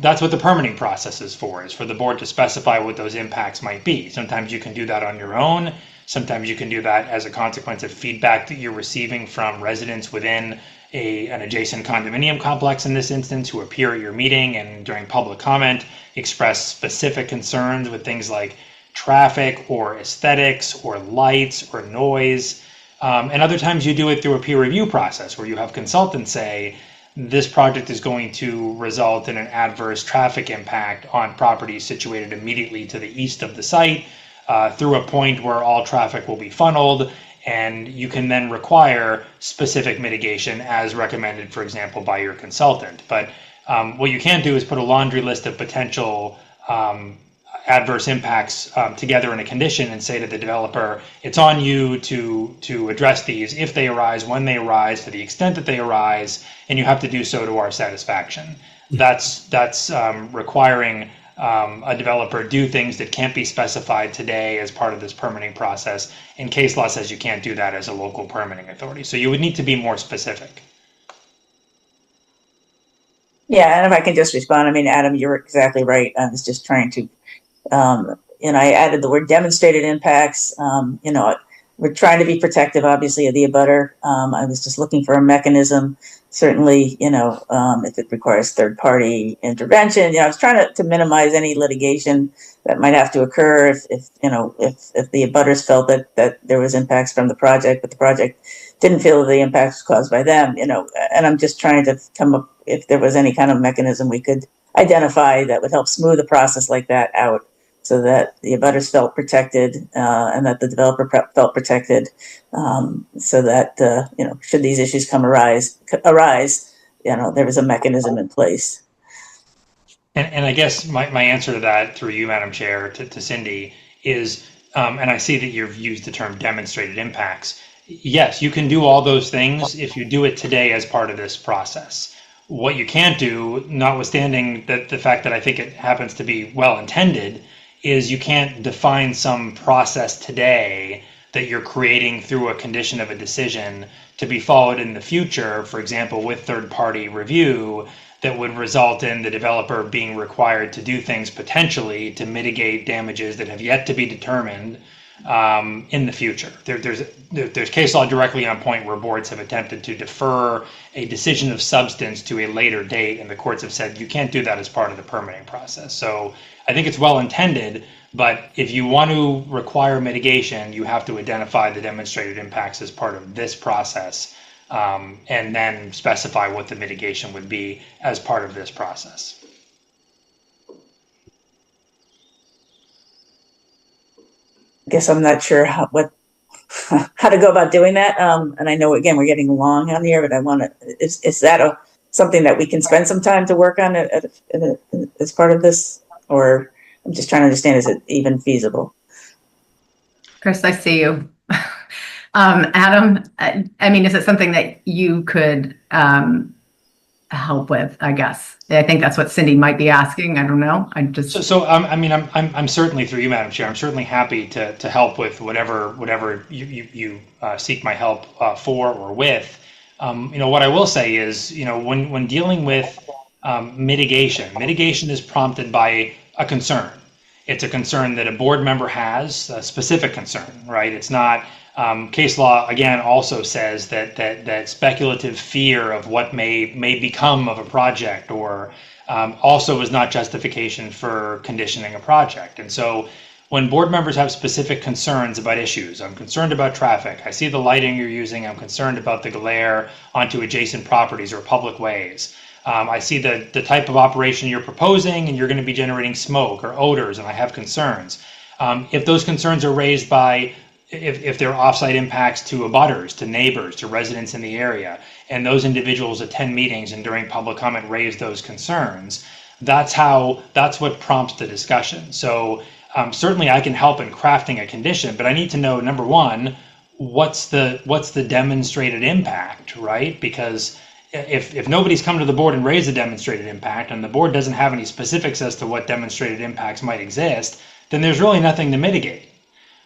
that's what the permitting process is for the board to specify what those impacts might be. Sometimes you can do that on your own. Sometimes you can do that as a consequence of feedback that you're receiving from residents within an adjacent condominium complex, in this instance, who appear at your meeting and during public comment express specific concerns with things like traffic or aesthetics or lights or noise. And other times you do it through a peer review process where you have consultants say, this project is going to result in an adverse traffic impact on properties situated immediately to the east of the site, through a point where all traffic will be funneled, and you can then require specific mitigation as recommended, for example, by your consultant. But what you can't do is put a laundry list of potential adverse impacts together in a condition and say to the developer, it's on you to address these if they arise, when they arise, to the extent that they arise, and you have to do so to our satisfaction. That's requiring a developer do things that can't be specified today as part of this permitting process, and case law says you can't do that as a local permitting authority. So you would need to be more specific. Yeah, and if I can just respond, I mean, Adam, you're exactly right. I was just trying to, I added the word demonstrated impacts. We're trying to be protective, obviously, of the abutter. I was just looking for a mechanism. Certainly, if it requires third-party intervention, I was trying to minimize any litigation that might have to occur if the abutters felt that there was impacts from the project, but the project didn't feel that the impact was caused by them, and I'm just trying to come up if there was any kind of mechanism we could identify that would help smooth a process like that out, so that the abutters felt protected and that the developer felt protected, so that should these issues arise, there was a mechanism in place. And I guess my answer to that, through you, Madam Chair, to Cindy, is, and I see that you've used the term demonstrated impacts. Yes, you can do all those things if you do it today as part of this process. What you can't do, notwithstanding the fact that I think it happens to be well intended, is you can't define some process today that you're creating through a condition of a decision to be followed in the future, for example, with third-party review, that would result in the developer being required to do things potentially to mitigate damages that have yet to be determined in the future. There's case law directly on point where boards have attempted to defer a decision of substance to a later date, and the courts have said you can't do that as part of the permitting process. So I think it's well intended, but if you want to require mitigation, you have to identify the demonstrated impacts as part of this process, and then specify what the mitigation would be as part of this process. I guess I'm not sure how to go about doing that. And I know, again, we're getting long on here, but I want to, is that something that we can spend some time to work on as part of this? Or I'm just trying to understand, is it even feasible? Chris, I see you. Adam, I mean, is it something that you could help with, I guess? I think that's what Cindy might be asking. I don't know. I mean, I'm certainly, through you, Madam Chair, I'm certainly happy to help with whatever you seek my help for or with. What I will say is, when dealing with mitigation is prompted by a concern. It's a concern that a board member has, a specific concern, right? It's not. Case law, again, also says that speculative fear of what may become of a project or also is not justification for conditioning a project. And so when board members have specific concerns about issues, I'm concerned about traffic, I see the lighting you're using, I'm concerned about the glare onto adjacent properties or public ways. I see the type of operation you're proposing and you're going to be generating smoke or odors, and I have concerns. If those concerns are raised by if there are offsite impacts to abutters, to neighbors, to residents in the area, and those individuals attend meetings and during public comment raise those concerns, that's what prompts the discussion. So certainly I can help in crafting a condition, but I need to know, number one, what's the demonstrated impact, right? Because if nobody's come to the board and raised a demonstrated impact, and the board doesn't have any specifics as to what demonstrated impacts might exist, then there's really nothing to mitigate.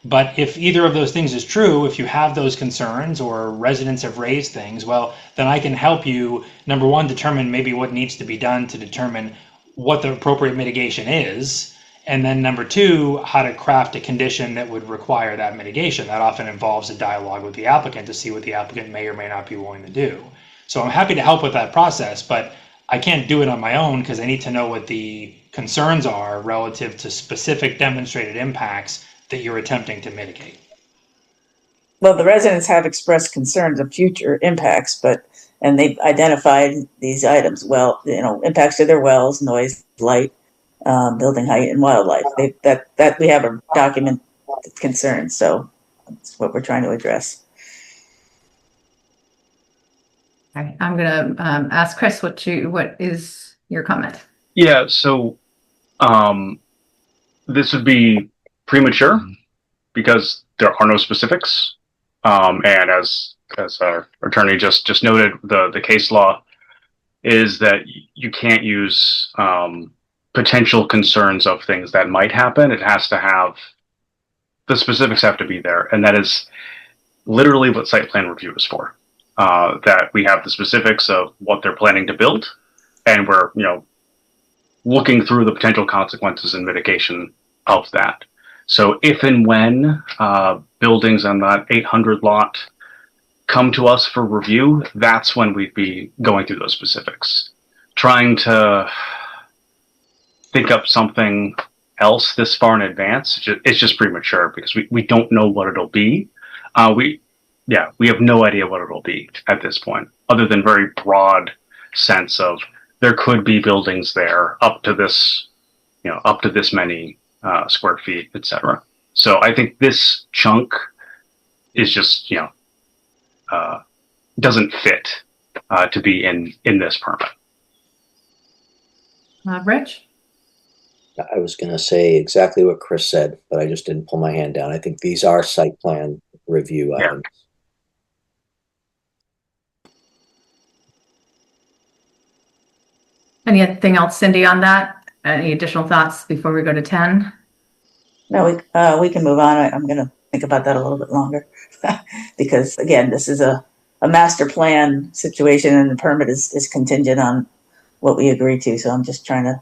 But if either of those things is true, if you have those concerns or residents have raised things, well, then I can help you, number one, determine maybe what needs to be done to determine what the appropriate mitigation is. And then number two, how to craft a condition that would require that mitigation. That often involves a dialogue with the applicant to see what the applicant may or may not be willing to do. So I'm happy to help with that process, but I can't do it on my own because I need to know what the concerns are relative to specific demonstrated impacts that you're attempting to mitigate. Well, the residents have expressed concerns of future impacts, and they've identified these items. Well, impacts to their wells, noise, light, building height, and wildlife. That we have a document concerns. So that's what we're trying to address. Okay, I'm going to ask Chris what is your comment? Yeah, so this would be premature because there are no specifics, and as our attorney just noted, the case law is that you can't use potential concerns of things that might happen. It has to have, the specifics have to be there. And that is literally what site plan review is for. That we have the specifics of what they're planning to build, and we're, looking through the potential consequences and mitigation of that. So if and when buildings on that 800 lot come to us for review, that's when we'd be going through those specifics. Trying to think up something else this far in advance, it's just premature because we don't know what it'll be. We have no idea what it'll be at this point, other than very broad sense of there could be buildings there up to this, up to this many square feet, etc. So I think this chunk is just, doesn't fit to be in this permit. Rich? I was going to say exactly what Chris said, but I just didn't pull my hand down. I think these are site plan review items. Anything else, Cindy, on that? Any additional thoughts before we go to 10? No, we can move on. I'm going to think about that a little bit longer because, again, this is a master plan situation, and the permit is contingent on what we agree to. So I'm just trying to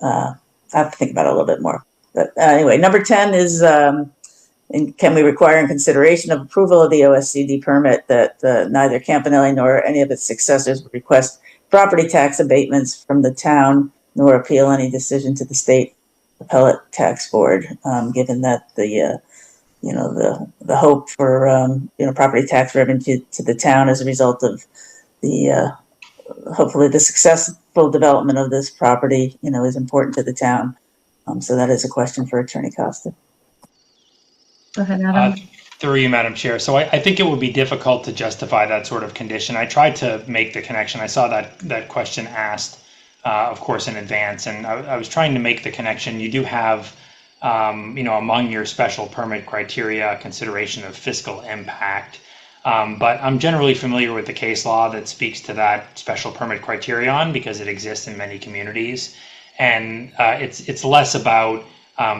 I have to think about it a little bit more. But anyway, number 10 is can we require in consideration of approval of the OSCD permit that neither Campanelli nor any of its successors request property tax abatements from the town nor appeal any decision to the state appellate tax board, given that the hope for property tax revenue to the town as a result of the hopefully the successful development of this property is important to the town. So that is a question for Attorney Costa. Go ahead, Adam. Through you, Madam Chair. So I think it would be difficult to justify that sort of condition. I tried to make the connection. I saw that question asked, of course, in advance, and I was trying to make the connection. You do have, among your special permit criteria, consideration of fiscal impact. But I'm generally familiar with the case law that speaks to that special permit criterion because it exists in many communities, and it's less about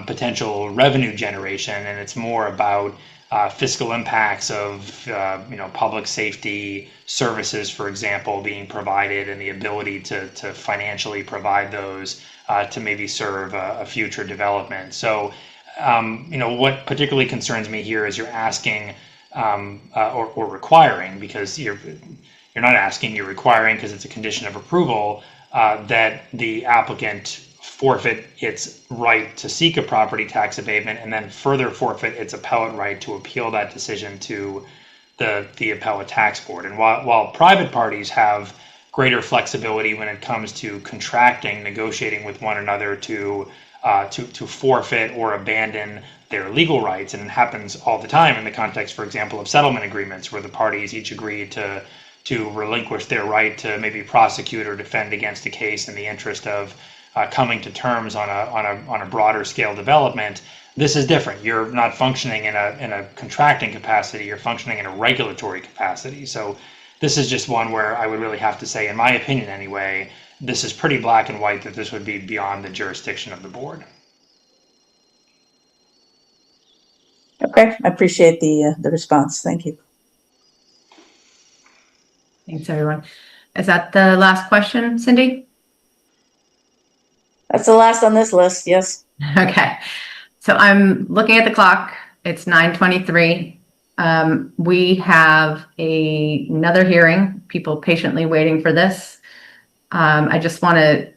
potential revenue generation, and it's more about fiscal impacts of public safety services, for example, being provided, and the ability to financially provide those to maybe serve a future development. So what particularly concerns me here is you're asking or requiring, because you're not asking, you're requiring, because it's a condition of approval, that the applicant forfeit its right to seek a property tax abatement and then further forfeit its appellate right to appeal that decision to the appellate tax board. And while private parties have greater flexibility when it comes to contracting, negotiating with one another to forfeit or abandon their legal rights, and it happens all the time in the context, for example, of settlement agreements where the parties each agree to relinquish their right to maybe prosecute or defend against a case in the interest of coming to terms on a broader scale development. This is different. You're not functioning in a contracting capacity. You're functioning in a regulatory capacity. So this is just one where I would really have to say, in my opinion anyway, this is pretty black and white that this would be beyond the jurisdiction of the board. Okay, I appreciate the response. Thank you. Thanks, everyone. Is that the last question, Cindy? That's the last on this list, yes. Okay. So I'm looking at the clock. It's 9:23. We have another hearing, people patiently waiting for this. I just want to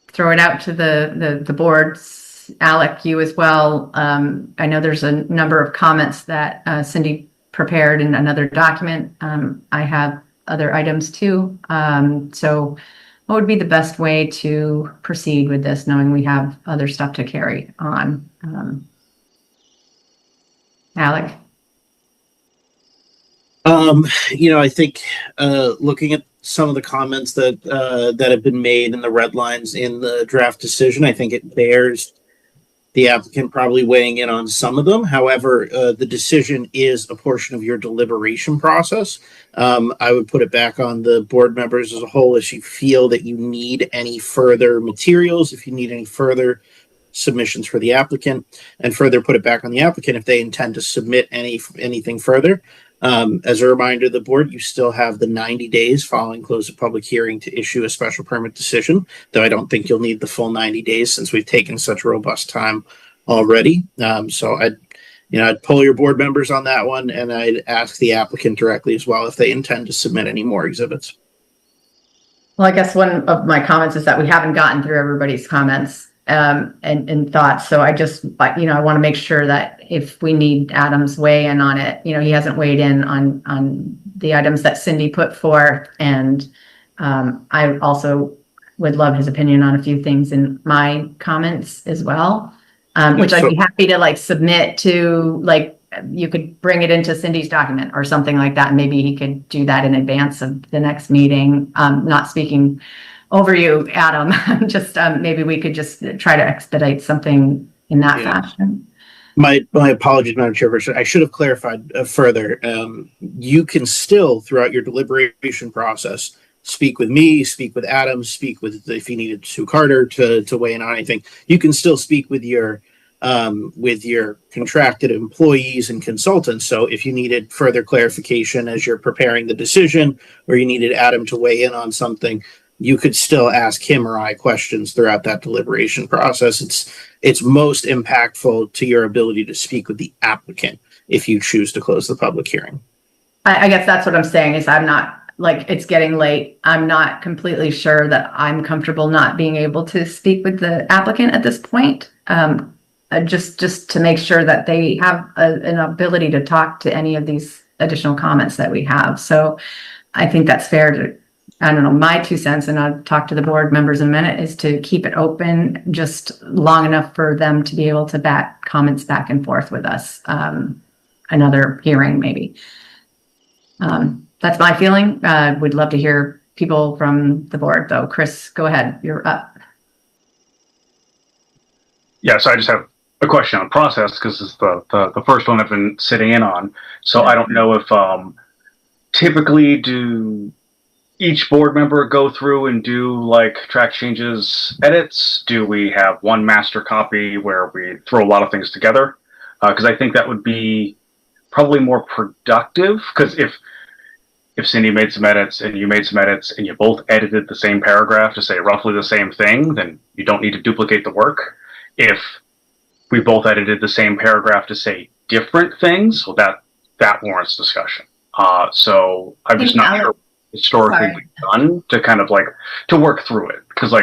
throw it out to the boards. Alec, you as well. I know there's a number of comments that Cindy prepared in another document. I have other items too. So what would be the best way to proceed with this, knowing we have other stuff to carry on? Alec? I think looking at some of the comments that have been made and the red lines in the draft decision, I think it bears the applicant probably weighing in on some of them. However, the decision is a portion of your deliberation process. I would put it back on the board members as a whole if you feel that you need any further materials, if you need any further submissions for the applicant, and further put it back on the applicant if they intend to submit anything further. As a reminder, the board, you still have the 90 days following close of public hearing to issue a special permit decision, though I don't think you'll need the full 90 days since we've taken such robust time already. So I'd poll your board members on that one, and I'd ask the applicant directly as well if they intend to submit any more exhibits. Well, I guess one of my comments is that we haven't gotten through everybody's comments and thoughts. So I just, I want to make sure that if we need Adam's weigh in on it, he hasn't weighed in on the items that Cindy put forth. And I also would love his opinion on a few things in my comments as well, which I'd be happy to submit to, you could bring it into Cindy's document or something like that. And maybe he could do that in advance of the next meeting. Not speaking over you, Adam. Just maybe we could just try to expedite something in that fashion. My apologies, Madam Chairperson. I should have clarified further. You can still, throughout your deliberation process, speak with me, speak with Adam, speak with, if you needed Sue Carter to weigh in on anything. You can still speak with your contracted employees and consultants. So if you needed further clarification as you're preparing the decision, or you needed Adam to weigh in on something, you could still ask him or I questions throughout that deliberation process. It's most impactful to your ability to speak with the applicant if you choose to close the public hearing. I guess that's what I'm saying is I'm not, it's getting late. I'm not completely sure that I'm comfortable not being able to speak with the applicant at this point. Just to make sure that they have an ability to talk to any of these additional comments that we have. So I think that's fair to, I don't know, my 2 cents, and I'll talk to the board members in a minute, is to keep it open just long enough for them to be able to bat comments back and forth with us. Another hearing, maybe. That's my feeling. Would love to hear people from the board, though. Chris, go ahead. You're up. Yeah, so I just have a question on process because it's the first one I've been sitting in on. So I don't know if typically do each board member go through and do track changes, edits? Do we have one master copy where we throw a lot of things together? Because I think that would be probably more productive. Because if Cindy made some edits and you made some edits and you both edited the same paragraph to say roughly the same thing, then you don't need to duplicate the work. If we both edited the same paragraph to say different things, well, that warrants discussion. So I'm just not sure historically done to kind of to work through it, because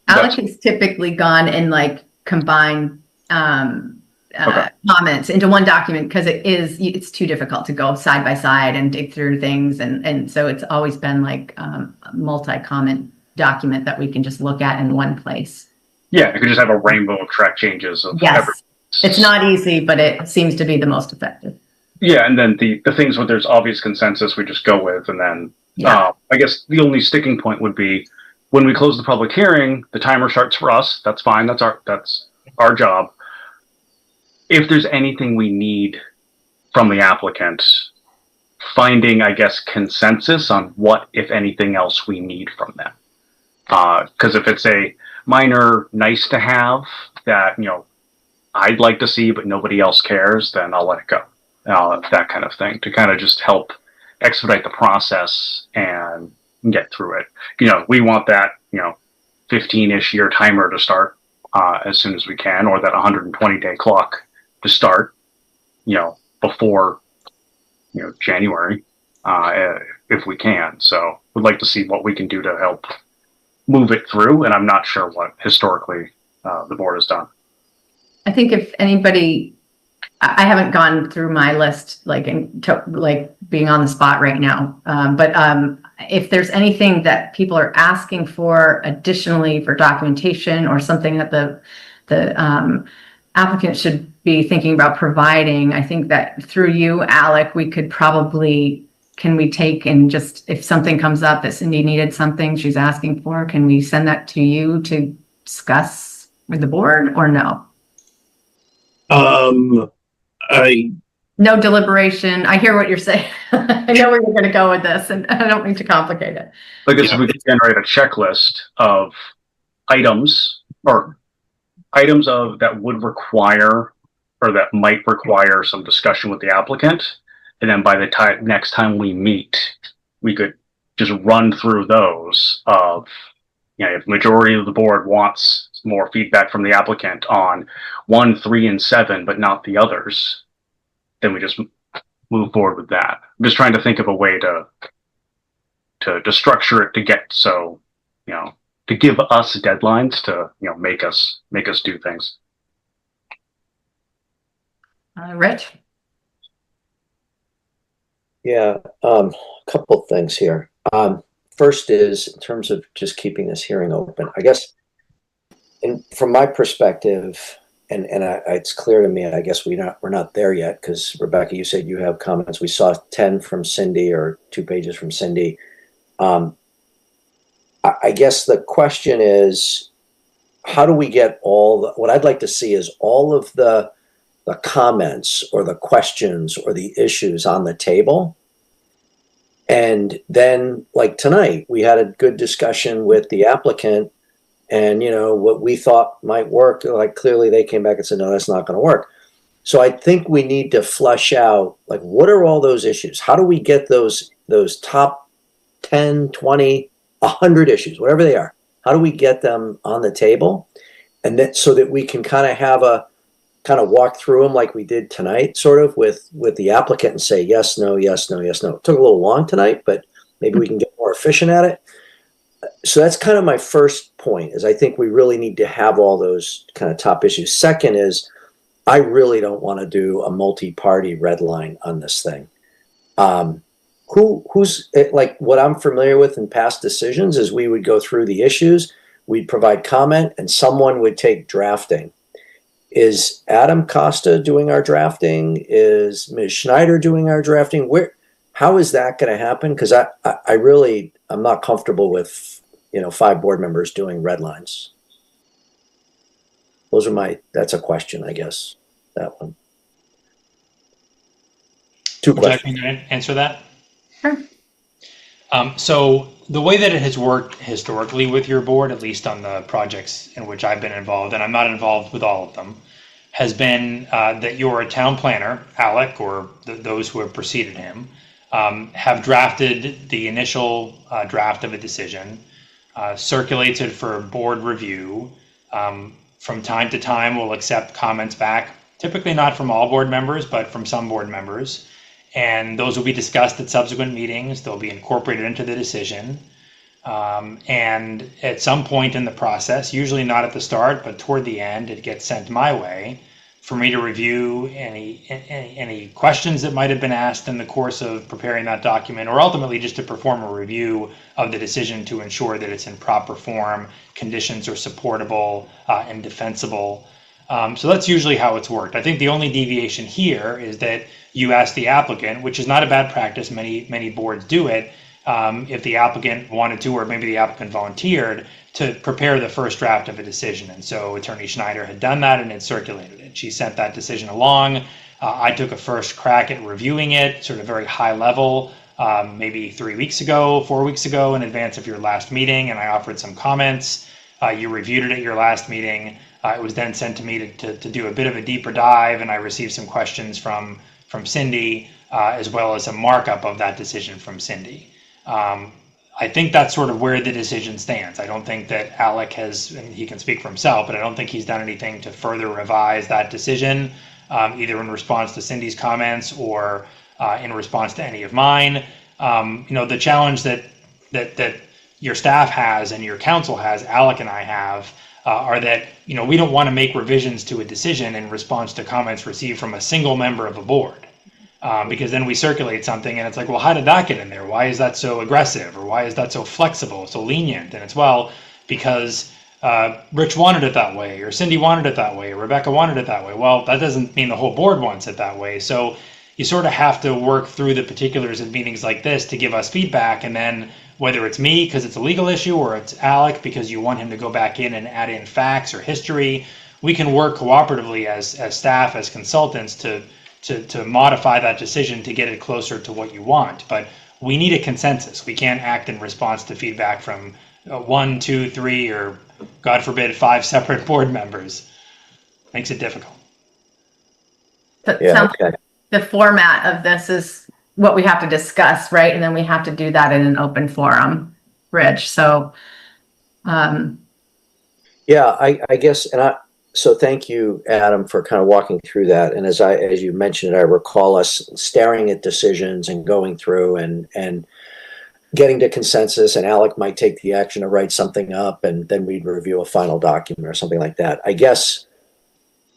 Alex has typically gone and combined comments into one document because it's too difficult to go side by side and dig through things, and so it's always been a multi-comment document that we can just look at in one place. Yeah, you could just have a rainbow of track changes of yes. It's not easy, but it seems to be the most effective. Yeah, and then the things where there's obvious consensus we just go with, and then I guess the only sticking point would be when we close the public hearing, the timer starts for us. That's fine. That's our job. If there's anything we need from the applicant, finding, I guess, consensus on what, if anything else, we need from them. Because if it's a minor nice to have that, I'd like to see, but nobody else cares, then I'll let it go. That kind of thing, to kind of just help expedite the process and get through it. We want that, 15-ish year timer to start as soon as we can, or that 120-day clock to start, before, January, if we can. So we'd like to see what we can do to help move it through, and I'm not sure what historically the board has done. I think if anybody, I haven't gone through my list being on the spot right now, but if there's anything that people are asking for additionally for documentation or something that the applicant should be thinking about providing, I think that through you, Alec, we could probably, can we take and just, if something comes up that Cindy needed something she's asking for, can we send that to you to discuss with the board or no? I No deliberation. I hear what you're saying. I know where you're going to go with this, and I don't mean to complicate it. I guess we could generate a checklist of items or items of that would require or that might require some discussion with the applicant. And then by the next time we meet, we could just run through those of, if the majority of the board wants more feedback from the applicant on 1, 3, and 7, but not the others, then we just move forward with that. I'm just trying to think of a way to structure it to get so, to give us deadlines to, make us do things. Rich? Yeah, a couple of things here. First is in terms of just keeping this hearing open, I guess, and from my perspective, and it's clear to me, I guess we're not there yet, because Rebecca, you said you have comments. We saw 10 from Cindy, or 2 pages from Cindy. I guess the question is, how do we get what I'd like to see is all of the comments or the questions or the issues on the table. And then, like tonight, we had a good discussion with the applicant, and what we thought might work, like clearly they came back and said, no, that's not going to work. So I think we need to flush out, like, what are all those issues? How do we get those top 10, 20, 100 issues, whatever they are? How do we get them on the table? And then so that we can kind of walk through them like we did tonight, sort of with the applicant, and say yes, no, yes, no, yes, no. It took a little long tonight, but maybe we can get more efficient at it. So that's kind of my first point, is I think we really need to have all those kind of top issues. Second is, I really don't want to do a multi-party red line on this thing. Who's like, what I'm familiar with in past decisions is we would go through the issues, we'd provide comment, and someone would take drafting. Is Adam Costa doing our drafting? Is Ms. Schneider doing our drafting? How is that going to happen? Because I'm not comfortable with 5 board members doing red lines. That's a question, I guess, that one. 2 questions. Would you like me to answer that? Sure. So the way that it has worked historically with your board, at least on the projects in which I've been involved, and I'm not involved with all of them, has been that your town planner, Alec, or those who have preceded him, have drafted the initial draft of a decision, circulates it for board review. From time to time, we'll accept comments back, typically not from all board members, but from some board members. And those will be discussed at subsequent meetings. They'll be incorporated into the decision. And at some point in the process, usually not at the start, but toward the end, it gets sent my way for me to review any questions that might have been asked in the course of preparing that document, or ultimately just to perform a review of the decision to ensure that it's in proper form, conditions are supportable and defensible. So that's usually how it's worked. I think the only deviation here is that you ask the applicant, which is not a bad practice, many boards do it, if the applicant wanted to, or maybe the applicant volunteered, to prepare the first draft of a decision. And so Attorney Schneider had done that and had circulated it. She sent that decision along. I took a first crack at reviewing it, sort of very high level, maybe 4 weeks ago, in advance of your last meeting, and I offered some comments. You reviewed it at your last meeting. It was then sent to me to do a bit of a deeper dive, and I received some questions from Cindy, as well as a markup of that decision from Cindy. I think that's sort of where the decision stands. I don't think that Alec has, and he can speak for himself, but I don't think he's done anything to further revise that decision, either in response to Cindy's comments or in response to any of mine. The challenge that your staff has and your council has, Alec and I have, are that we don't want to make revisions to a decision in response to comments received from a single member of a board. Because then we circulate something and it's like, well, how did that get in there? Why is that so aggressive? Or why is that so flexible, so lenient? And it's, well, because Rich wanted it that way, or Cindy wanted it that way, or Rebecca wanted it that way. Well, that doesn't mean the whole board wants it that way. So you sort of have to work through the particulars of meetings like this to give us feedback. And then whether it's me because it's a legal issue, or it's Alec because you want him to go back in and add in facts or history, we can work cooperatively as staff, as consultants to modify that decision to get it closer to what you want. But we need a consensus. We can't act in response to feedback from 1, 2, 3, or God forbid, 5 separate board members. Makes it difficult. Yeah, okay. The format of this is what we have to discuss, right? And then we have to do that in an open forum, Rich. So, Yeah, I guess, so thank you, Adam, for kind of walking through that. And as you mentioned, I recall us staring at decisions and going through and getting to consensus, and Alec might take the action to write something up, and then we'd review a final document or something like that. I guess,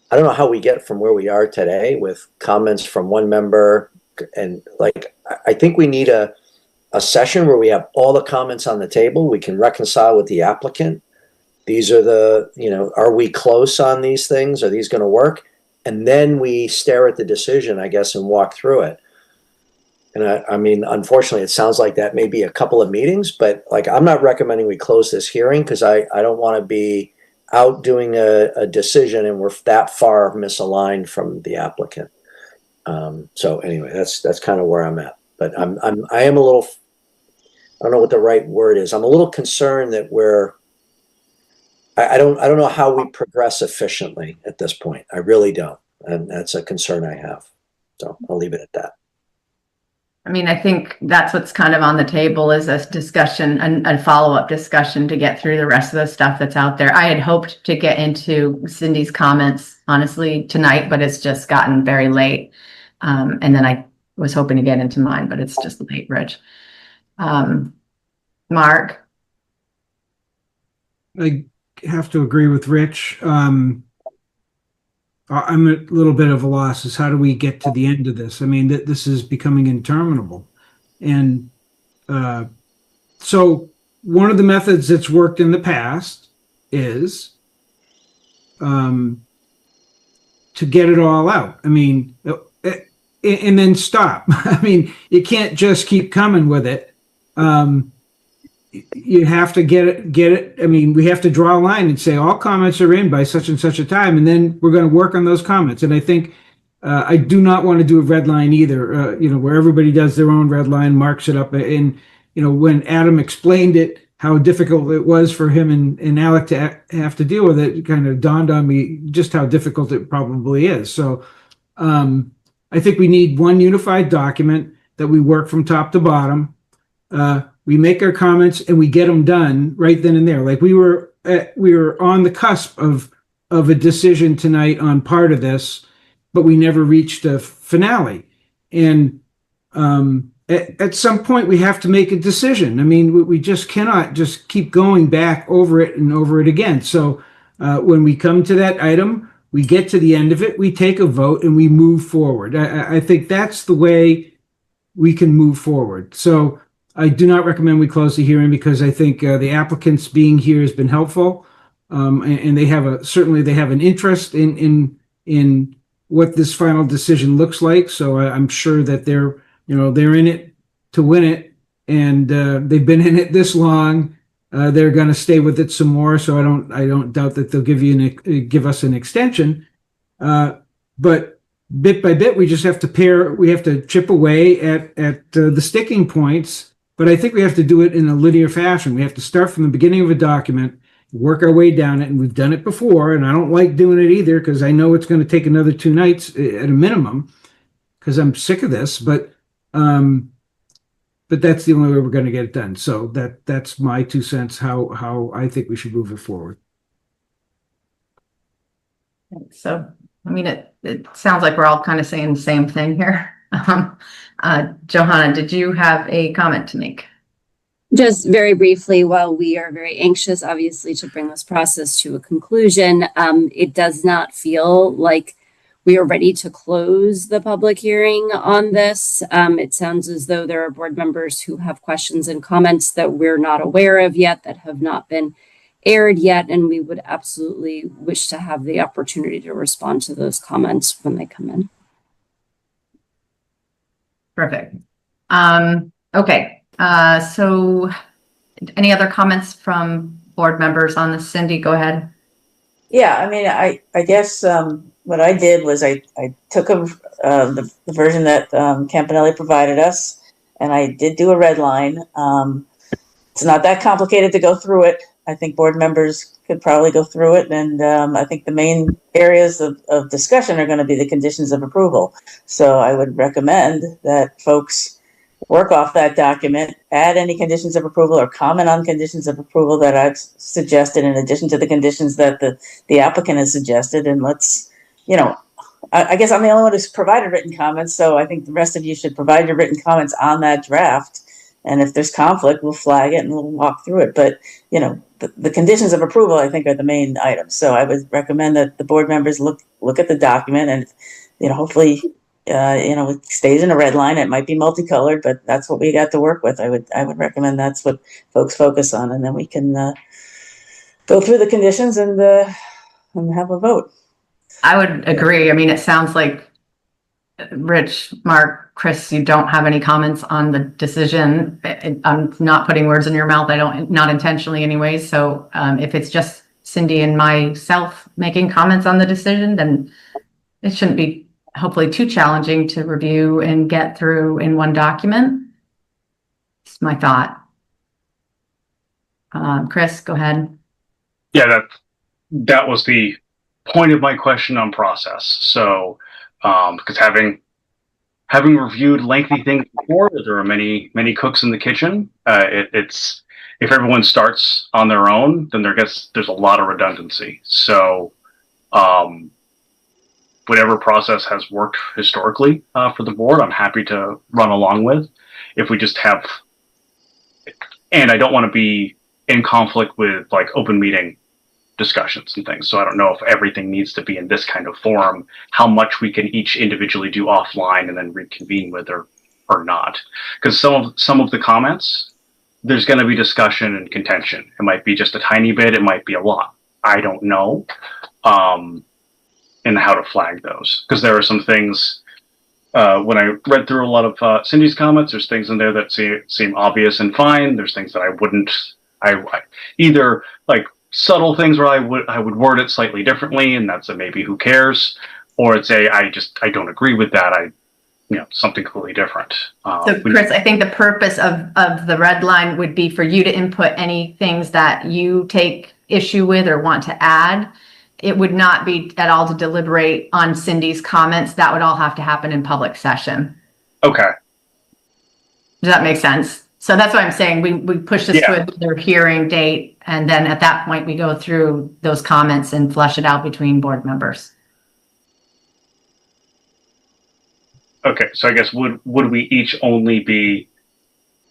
I don't know how we get from where we are today with comments from one member, and like, I think we need a session where we have all the comments on the table. We can reconcile with the applicant. These are the, are we close on these things? Are these going to work? And then we stare at the decision, I guess, and walk through it. And I mean, unfortunately, it sounds like that may be a couple of meetings, but like, I'm not recommending we close this hearing because I don't want to be out doing a decision and we're that far misaligned from the applicant. So anyway, that's kind of where I'm at. But I am a little, I don't know what the right word is. I'm a little concerned that I don't know how we progress efficiently at this point. I really don't. And that's a concern I have. So I'll leave it at that. I mean, I think that's what's kind of on the table is this discussion and follow-up discussion to get through the rest of the stuff that's out there. I had hoped to get into Cindy's comments, honestly, tonight, but it's just gotten very late. And then I was hoping to get into mine, but it's just late, Rich. Mark? I have to agree with Rich. I'm a little bit of a loss is how do we get to the end of this? I mean, this is becoming interminable. And so one of the methods that's worked in the past is to get it all out. I mean, and then stop. I mean, you can't just keep coming with it. You have to get it. I mean, we have to draw a line and say all comments are in by such and such a time, and then we're going to work on those comments. And I think I do not want to do a red line either, where everybody does their own red line, marks it up. And, when Adam explained it, how difficult it was for him and Alec to have to deal with it, it kind of dawned on me just how difficult it probably is. So I think we need one unified document that we work from top to bottom. We make our comments and we get them done right then and there. Like we were on the cusp of a decision tonight on part of this, but we never reached a finale. And at some point we have to make a decision. I mean, we just cannot just keep going back over it and over it again. So when we come to that item, we get to the end of it, we take a vote and we move forward. I think that's the way we can move forward. So I do not recommend we close the hearing because I think the applicants being here has been helpful, and they have certainly they have an interest in what this final decision looks like. So I'm sure that they're in it to win it, and they've been in it this long. They're going to stay with it some more. So I don't doubt that they'll give us an extension, but. Bit by bit, we just have to chip away at the sticking points. But I think we have to do it in a linear fashion. We have to start from the beginning of a document, work our way down it, and we've done it before. And I don't like doing it either because I know it's going to take another 2 nights at a minimum because I'm sick of this. But that's the only way we're going to get it done. So that's my 2 cents how I think we should move it forward. So, I mean, it sounds like we're all kind of saying the same thing here. Johanna, did you have a comment to make? Just very briefly, while we are very anxious, obviously, to bring this process to a conclusion, it does not feel like we are ready to close the public hearing on this. It sounds as though there are board members who have questions and comments that we're not aware of yet, that have not been aired yet, and we would absolutely wish to have the opportunity to respond to those comments when they come in. Perfect. Okay. So any other comments from board members on this? Cindy, go ahead. Yeah, I mean, I guess what I did was I took the version that Campanelli provided us, and I did do a red line. It's not that complicated to go through it. I think board members could probably go through it, and I think the main areas of discussion are going to be the conditions of approval. So I would recommend that folks work off that document, add any conditions of approval or comment on conditions of approval that I've suggested in addition to the conditions that the applicant has suggested. And let's, you know, I guess I'm the only one who's provided written comments, so I think the rest of you should provide your written comments on that draft. And if there's conflict, we'll flag it and we'll walk through it. But, you know, the conditions of approval, I think, are the main items. So I would recommend that the board members look at the document and, you know, hopefully, you know, it stays in a red line. It might be multicolored, but that's what we got to work with. I would recommend that's what folks focus on, and then we can go through the conditions and have a vote. I would agree. I mean, it sounds like Rich, Mark, Chris, you don't have any comments on the decision. I'm not putting words in your mouth. Not intentionally anyways. So if it's just Cindy and myself making comments on the decision, then it shouldn't be hopefully too challenging to review and get through in one document. It's my thought. Chris, go ahead. Yeah, that was the point of my question on process. So, because having reviewed lengthy things before, there are many cooks in the kitchen. It's if everyone starts on their own, then there's a lot of redundancy. So, whatever process has worked historically for the board, I'm happy to run along with. If we just have, and I don't want to be in conflict with like open meeting discussions and things. So I don't know if everything needs to be in this kind of forum, how much we can each individually do offline and then reconvene with or not. Because some of the comments, there's going to be discussion and contention. It might be just a tiny bit. It might be a lot. I don't know. And how to flag those. Because there are some things, when I read through a lot of Cindy's comments, there's things in there that seem obvious and fine. There's things that I wouldn't, either like subtle things where I would word it slightly differently, and that's a maybe who cares, or it's I don't agree with that. Something completely different. So Chris, I think the purpose of the red line would be for you to input any things that you take issue with or want to add. It would not be at all to deliberate on Cindy's comments. That would all have to happen in public session. Okay. Does that make sense? So that's what I'm saying. We push this to another hearing date, and then at that point we go through those comments and flush it out between board members. Okay, so I guess would we each only be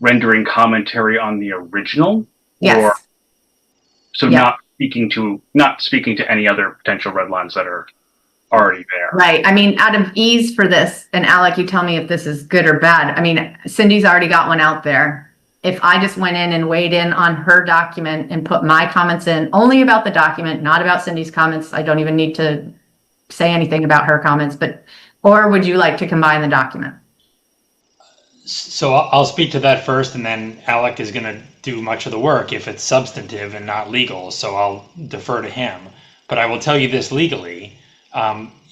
rendering commentary on the original? Yes. Or, so not speaking to any other potential red lines that are already there. Right. I mean, out of ease for this, and Alec, you tell me if this is good or bad. I mean, Cindy's already got one out there. If I just went in and weighed in on her document and put my comments in only about the document, not about Cindy's comments, I don't even need to say anything about her comments, or would you like to combine the document? So I'll speak to that first, and then Alec is going to do much of the work if it's substantive and not legal. So I'll defer to him. But I will tell you this legally.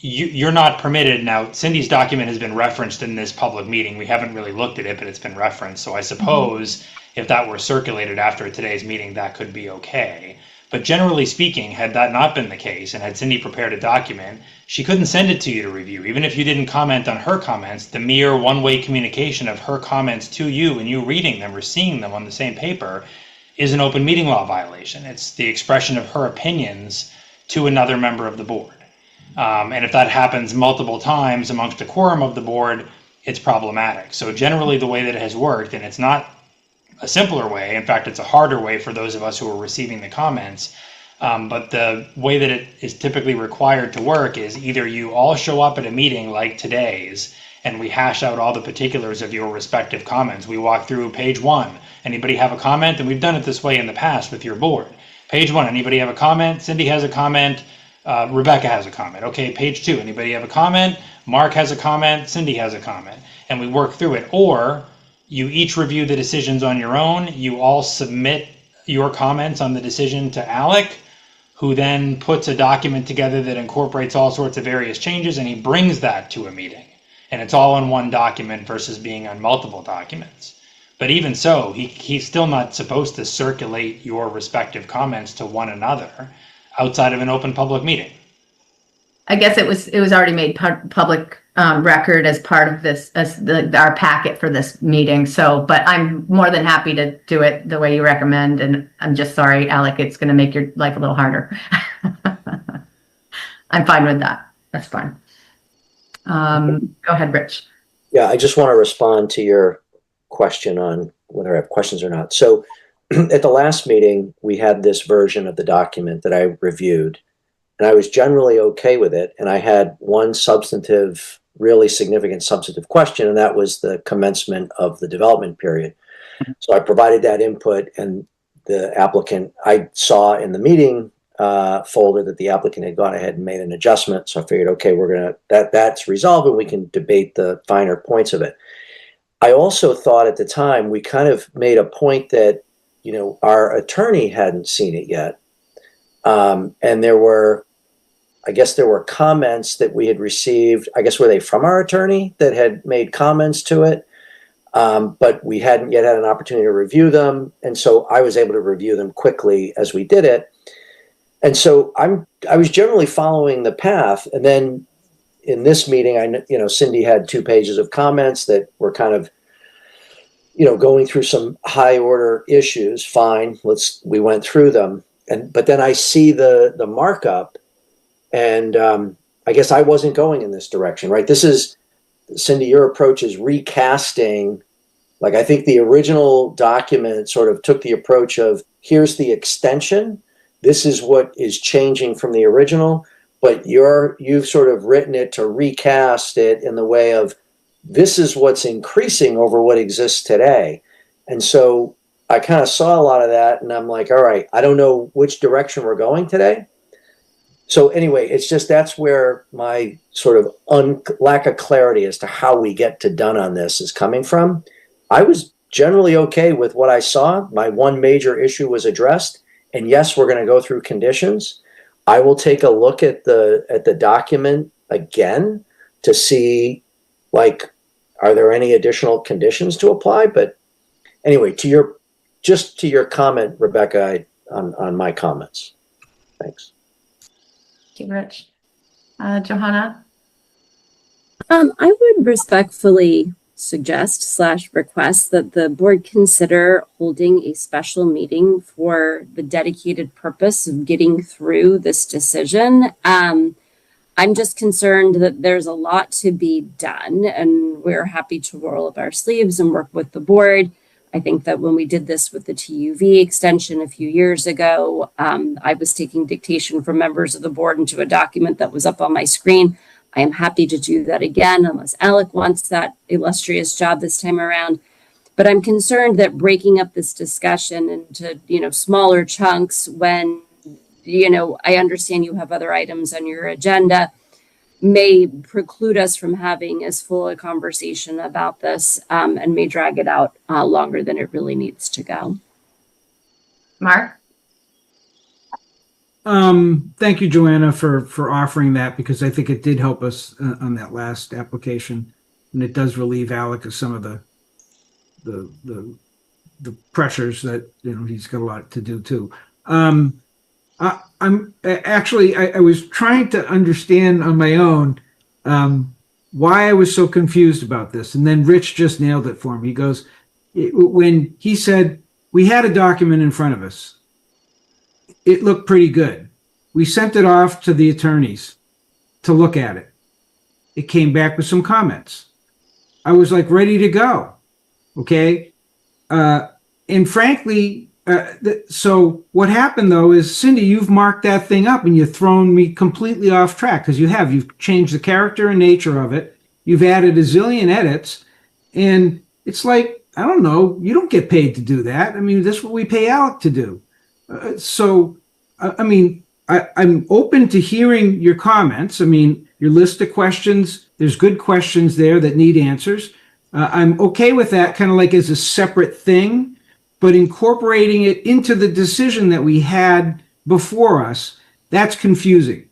You're not permitted. Now, Cindy's document has been referenced in this public meeting. We haven't really looked at it, but it's been referenced. So I suppose if that were circulated after today's meeting, that could be okay. But generally speaking, had that not been the case, and had Cindy prepared a document, she couldn't send it to you to review. Even if you didn't comment on her comments, the mere one-way communication of her comments to you and you reading them or seeing them on the same paper is an open meeting law violation. It's the expression of her opinions to another member of the board. And if that happens multiple times amongst a quorum of the board, it's problematic. So generally the way that it has worked, and it's not a simpler way, in fact, it's a harder way for those of us who are receiving the comments, but the way that it is typically required to work is either you all show up at a meeting like today's and we hash out all the particulars of your respective comments. We walk through page 1. Anybody have a comment? And we've done it this way in the past with your board. Page 1, anybody have a comment? Cindy has a comment. Rebecca has a comment. Okay, page 2, anybody have a comment? Mark has a comment. Cindy has a comment. And we work through it. Or you each review the decisions on your own. You all submit your comments on the decision to Alec. who then puts a document together that incorporates all sorts of various changes, and he brings that to a meeting. And it's all in one document versus being on multiple documents. But even so, he's still not supposed to circulate your respective comments to one another outside of an open public meeting. I guess it was already made public record as part of this, as our packet for this meeting. So, but I'm more than happy to do it the way you recommend. And I'm just sorry, Alec, it's going to make your life a little harder. I'm fine with that. That's fine. Go ahead, Rich. Yeah, I just want to respond to your question on whether I have questions or not. So at the last meeting, we had this version of the document that I reviewed, and I was generally okay with it. And I had one substantive, really significant substantive question, and that was the commencement of the development period. So I provided that input, and the applicant, I saw in the meeting folder that the applicant had gone ahead and made an adjustment. So I figured, okay, that's resolved and we can debate the finer points of it. I also thought at the time we kind of made a point that, you know, our attorney hadn't seen it yet. And I guess there were comments that we had received, I guess, were they from our attorney that had made comments to it? But we hadn't yet had an opportunity to review them. And so I was able to review them quickly as we did it. And so I was generally following the path. And then in this meeting, Cindy had 2 pages of comments that were kind of, going through some high order issues. Fine. We went through them. But then I see the markup, and I guess I wasn't going in this direction, right? This is, Cindy, your approach is recasting. Like, I think the original document sort of took the approach of, here's the extension. This is what is changing from the original, but you've sort of written it to recast it in the way of, this is what's increasing over what exists today. And so I kind of saw a lot of that, and I'm like, all right, I don't know which direction we're going today. So anyway, it's just, that's where my sort of lack of clarity as to how we get to done on this is coming from. I was generally okay with what I saw. My one major issue was addressed. And yes, we're going to go through conditions. I will take a look at the document again to see, like, are there any additional conditions to apply? But anyway, to your comment, Rebecca, on my comments. Thanks. Thank you, Rich. Johanna? I would respectfully suggest / request that the board consider holding a special meeting for the dedicated purpose of getting through this decision. I'm just concerned that there's a lot to be done, and we're happy to roll up our sleeves and work with the board. I think that when we did this with the TUV extension a few years ago, I was taking dictation from members of the board into a document that was up on my screen. I am happy to do that again, unless Alec wants that illustrious job this time around. But I'm concerned that breaking up this discussion into, smaller chunks when, I understand you have other items on your agenda, may preclude us from having as full a conversation about this, and may drag it out longer than it really needs to go. Mark? Thank you, Joanna, for offering that, because I think it did help us on that last application, and it does relieve Alec of some of the pressures that he's got a lot to do too. I was trying to understand on my own why I was so confused about this, and then Rich just nailed it for me. He goes, when he said we had a document in front of us, it looked pretty good. We sent it off to the attorneys to look at it. It came back with some comments. I was like ready to go. Okay. And frankly, so what happened though is, Cindy, you've marked that thing up and you've thrown me completely off track, because you've changed the character and nature of it. You've added a zillion edits, and it's like, I don't know, you don't get paid to do that. I mean, that's what we pay Alec to do. I'm open to hearing your comments. I mean, your list of questions, there's good questions there that need answers. I'm okay with that kind of like as a separate thing, but incorporating it into the decision that we had before us That's confusing.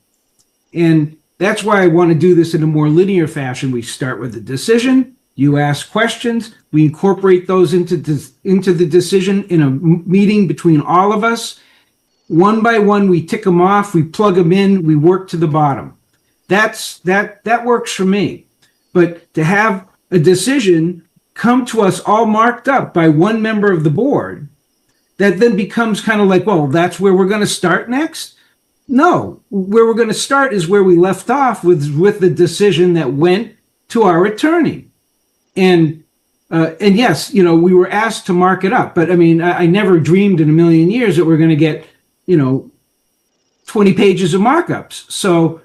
And that's why I want to do this in a more linear fashion. We start with the decision, you ask questions, we incorporate those into the decision in a meeting between all of us. One by one, we tick them off, we plug them in, we work to the bottom. That works for me. But to have a decision come to us all marked up by one member of the board, that then becomes kind of like, well, that's where we're going to start next? No, where we're going to start is where we left off with the decision that went to our attorney. And yes, you know, we were asked to mark it up, but I mean, I never dreamed in a million years that we're going to get, you know, 20 pages of markups. So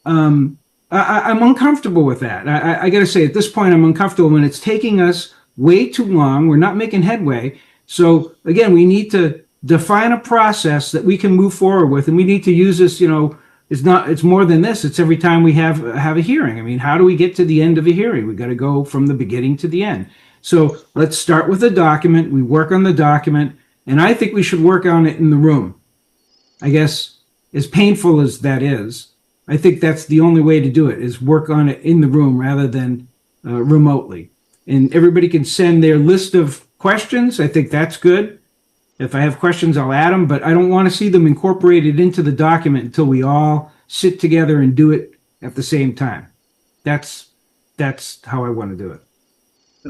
I'm uncomfortable with that. I got to say, at this point, I'm uncomfortable when it's taking us way too long. We're not making headway. So again, we need to define a process that we can move forward with, and we need to use this, you know, it's more than this. It's every time we have a hearing. I mean, how do we get to the end of a hearing? We got to go from the beginning to the end. So let's start with a document. We work on the document, and I think we should work on it in the room. I guess as painful as that is, I think that's the only way to do it, is work on it in the room rather than remotely. And everybody can send their list of questions. I think that's good. If I have questions, I'll add them, but I don't want to see them incorporated into the document until we all sit together and do it at the same time. That's how I want to do it.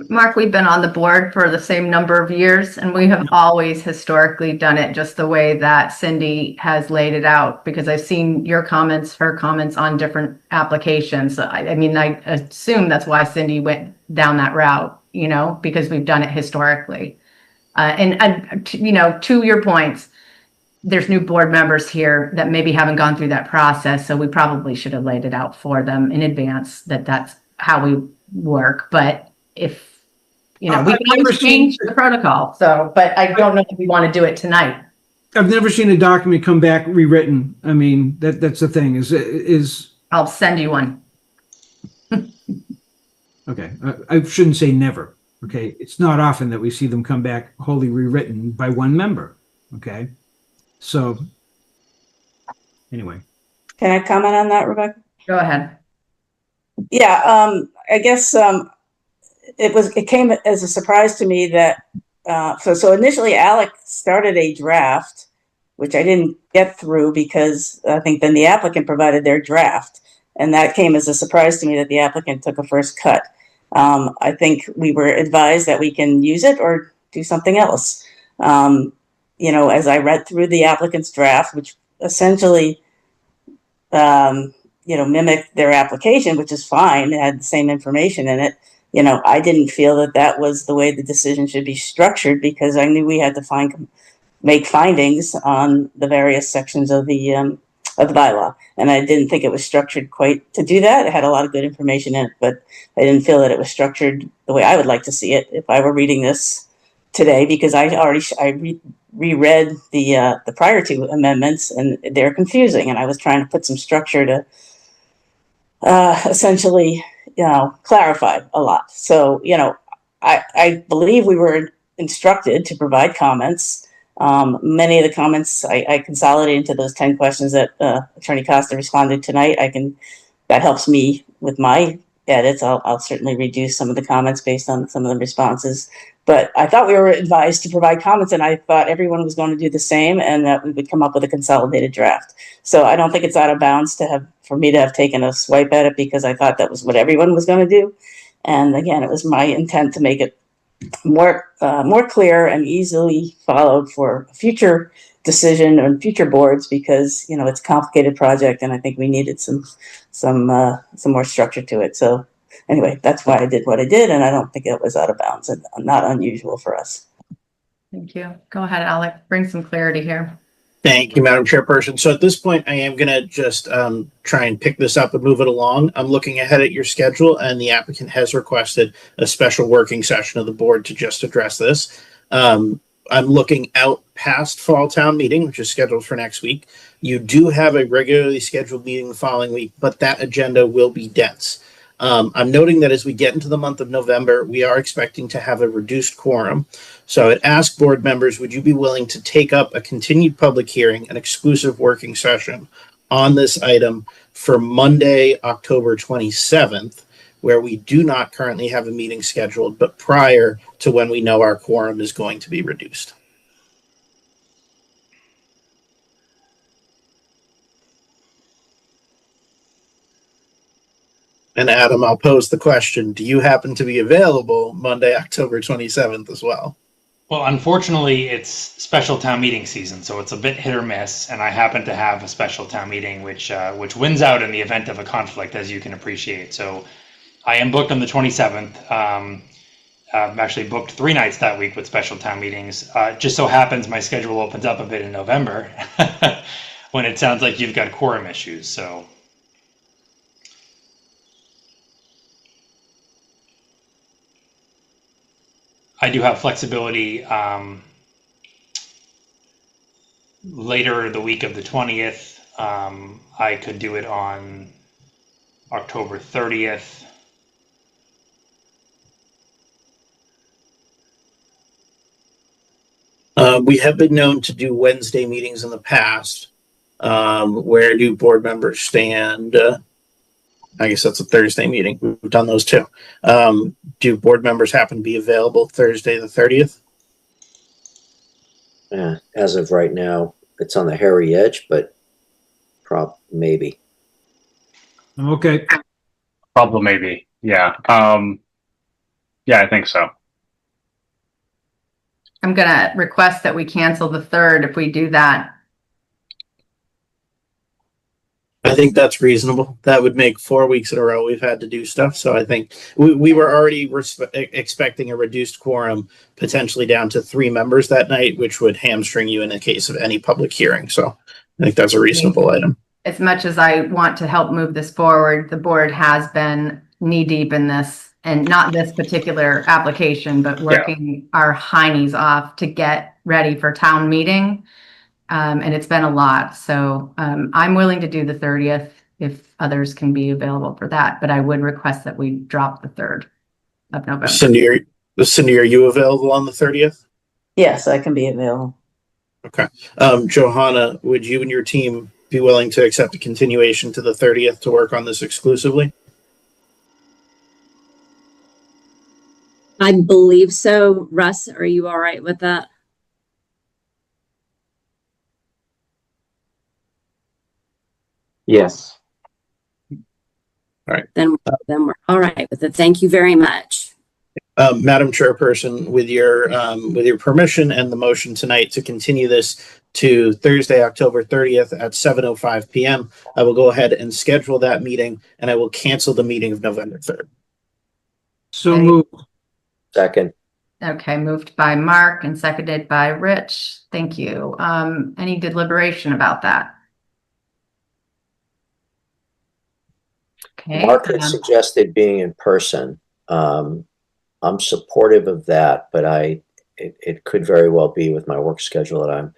Mark, we've been on the board for the same number of years, and we have always historically done it just the way that Cindy has laid it out, because I've seen your comments, her comments on different applications. I mean, I assume that's why Cindy went down that route, you know, because we've done it historically. And you know, to your points, there's new board members here that maybe haven't gone through that process, so we probably should have laid it out for them in advance that that's how we work. But if, you know, we can always change the protocol. So, but I don't know if we want to do it tonight. I've never seen a document come back rewritten. I mean, that's the thing is. I'll send you one. Okay. I shouldn't say never. Okay. It's not often that we see them come back wholly rewritten by one member. Okay. So anyway. Can I comment on that, Rebecca? Go ahead. Yeah. I guess, it came as a surprise to me that so initially Alec started a draft, which I didn't get through because I think then the applicant provided their draft, and that came as a surprise to me that the applicant took a first cut. I think we were advised that we can use it or do something else. You know, as I read through the applicant's draft, which essentially you know, mimicked their application, which is fine, it had the same information in it. You know, I didn't feel that that was the way the decision should be structured, because I knew we had to make findings on the various sections of the bylaw, and I didn't think it was structured quite to do that. It had a lot of good information in it, but I didn't feel that it was structured the way I would like to see it if I were reading this today, because I reread the prior two amendments, and they're confusing, and I was trying to put some structure to essentially, you know, clarified a lot. So, you know, I believe we were instructed to provide comments. Many of the comments I consolidated into those 10 questions that Attorney Costa responded tonight. That helps me with my edits. I'll certainly reduce some of the comments based on some of the responses. But I thought we were advised to provide comments, and I thought everyone was going to do the same, and that we would come up with a consolidated draft. So I don't think it's out of bounds for me to have taken a swipe at it, because I thought that was what everyone was going to do. And again, it was my intent to make it more clear and easily followed for a future decision on future boards, because, you know, it's a complicated project, and I think we needed some more structure to it. So anyway, that's why I did what I did, and I don't think it was out of bounds and not unusual for us. Thank you. Go ahead, Alec. Bring some clarity here. Thank you, Madam Chairperson. So at this point, I am going to just try and pick this up and move it along. I'm looking ahead at your schedule, and the applicant has requested a special working session of the board to just address this. I'm looking out past Fall Town Meeting, which is scheduled for next week. You do have a regularly scheduled meeting the following week, but that agenda will be dense. I'm noting that as we get into the month of November, we are expecting to have a reduced quorum. So I'd ask board members, would you be willing to take up a continued public hearing, an exclusive working session on this item for Monday, October 27th, where we do not currently have a meeting scheduled, but prior to when we know our quorum is going to be reduced. And Adam, I'll pose the question, do you happen to be available Monday, October 27th as well? Well, unfortunately, it's special town meeting season, so it's a bit hit or miss, and I happen to have a special town meeting which wins out in the event of a conflict, as you can appreciate. So I am booked on the 27th. I've actually booked 3 nights that week with special town meetings. Just so happens my schedule opens up a bit in November when it sounds like you've got quorum issues. So I do have flexibility later the week of the 20th. I could do it on October 30th. We have been known to do Wednesday meetings in the past. Where do board members stand? I guess that's a Thursday meeting. We've done those too. Do board members happen to be available Thursday the 30th? Yeah, as of right now, it's on the hairy edge, but maybe. Okay. Probably maybe. Yeah. Yeah, I think so. I'm going to request that we cancel the 3rd if we do that. I think that's reasonable. That would make 4 weeks in a row we've had to do stuff. So I think we were already expecting a reduced quorum, potentially down to 3 members that night, which would hamstring you in the case of any public hearing. So I think that's a reasonable item. As much as I want to help move this forward, the board has been knee deep in this, and not this particular application, but working our heinies off to get ready for town meeting. And it's been a lot. So I'm willing to do the 30th if others can be available for that. But I would request that we drop the 3rd of November. Cindy, are you available on the 30th? Yes, I can be available. Okay. Johanna, would you and your team be willing to accept a continuation to the 30th to work on this exclusively? I believe so. Russ, are you all right with that? Yes. All right. Then we're all right with it. Thank you very much. Madam Chairperson, with your permission and the motion tonight to continue this to Thursday, October 30th at 7:05 p.m., I will go ahead and schedule that meeting, and I will cancel the meeting of November 3rd. So moved. Second. Okay, moved by Mark and seconded by Rich. Thank you. Any deliberation about that? Okay. Mark had suggested being in person. I'm supportive of that, but it could very well be with my work schedule that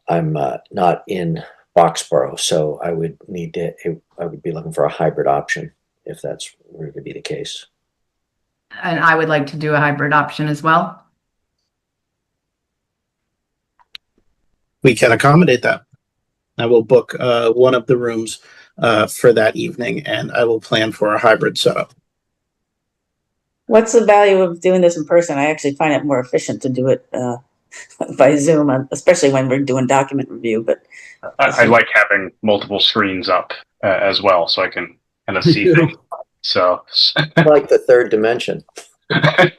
I'm not in Boxborough, so I would be looking for a hybrid option if that's were to be the case. And I would like to do a hybrid option as well. We can accommodate that. I will book one of the rooms for that evening, and I will plan for a hybrid setup. What's the value of doing this in person? I actually find it more efficient to do it by Zoom, especially when we're doing document review. But I like having multiple screens up as well, so I can kind of see things. So I like the third dimension. I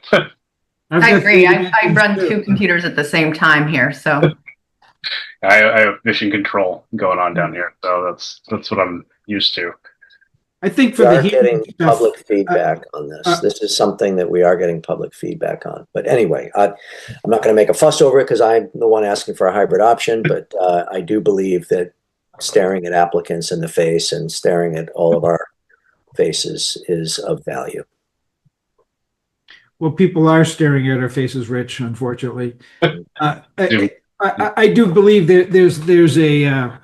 agree. I run 2 computers at the same time here, so I have mission control going on down here, so that's what I'm used to. I think for We the are getting stuff, public feedback on this. This is something that we are getting public feedback on. But anyway, I'm not going to make a fuss over it because I'm the one asking for a hybrid option. But I do believe that staring at applicants in the face and staring at all of our faces is of value. well, people are staring at our faces, Rich, unfortunately. I do believe that there's a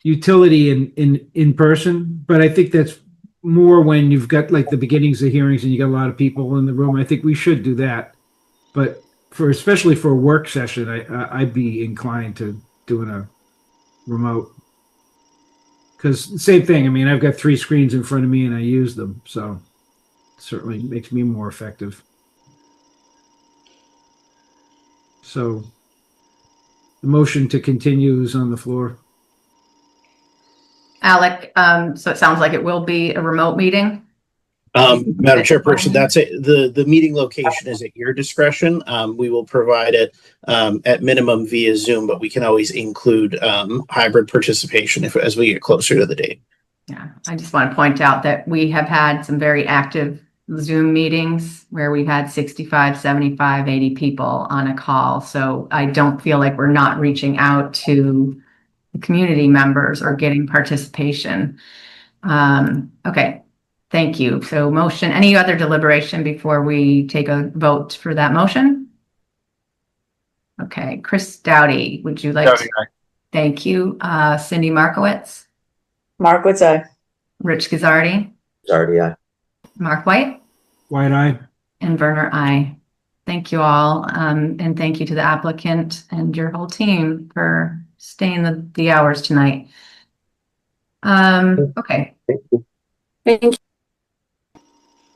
utility in person, but I think that's more when you've got like the beginnings of hearings and you got a lot of people in the room. I think we should do that, but especially for a work session, I'd be inclined to doing a remote. because same thing. I mean, I've got 3 screens in front of me and I use them, so it certainly makes me more effective. So the motion to continue is on the floor. Alec, so it sounds like it will be a remote meeting. Madam Chairperson, that's it. The meeting location is at your discretion. We will provide it at minimum via Zoom, but we can always include hybrid participation as we get closer to the date. Yeah, I just want to point out that we have had some very active Zoom meetings where we've had 65, 75, 80 people on a call. So I don't feel like we're not reaching out to the community members or getting participation. Okay, thank you. So motion, any other deliberation before we take a vote for that motion? Okay, Chris Doughty, would you like to? Thank you. Cindy Markowitz. Markowitz, aye. Rich Gazardi. Gazardi, aye. Mark White. White eye. And Werner, aye. Thank you all. And thank you to the applicant and your whole team for staying the hours tonight. Okay. Thank you.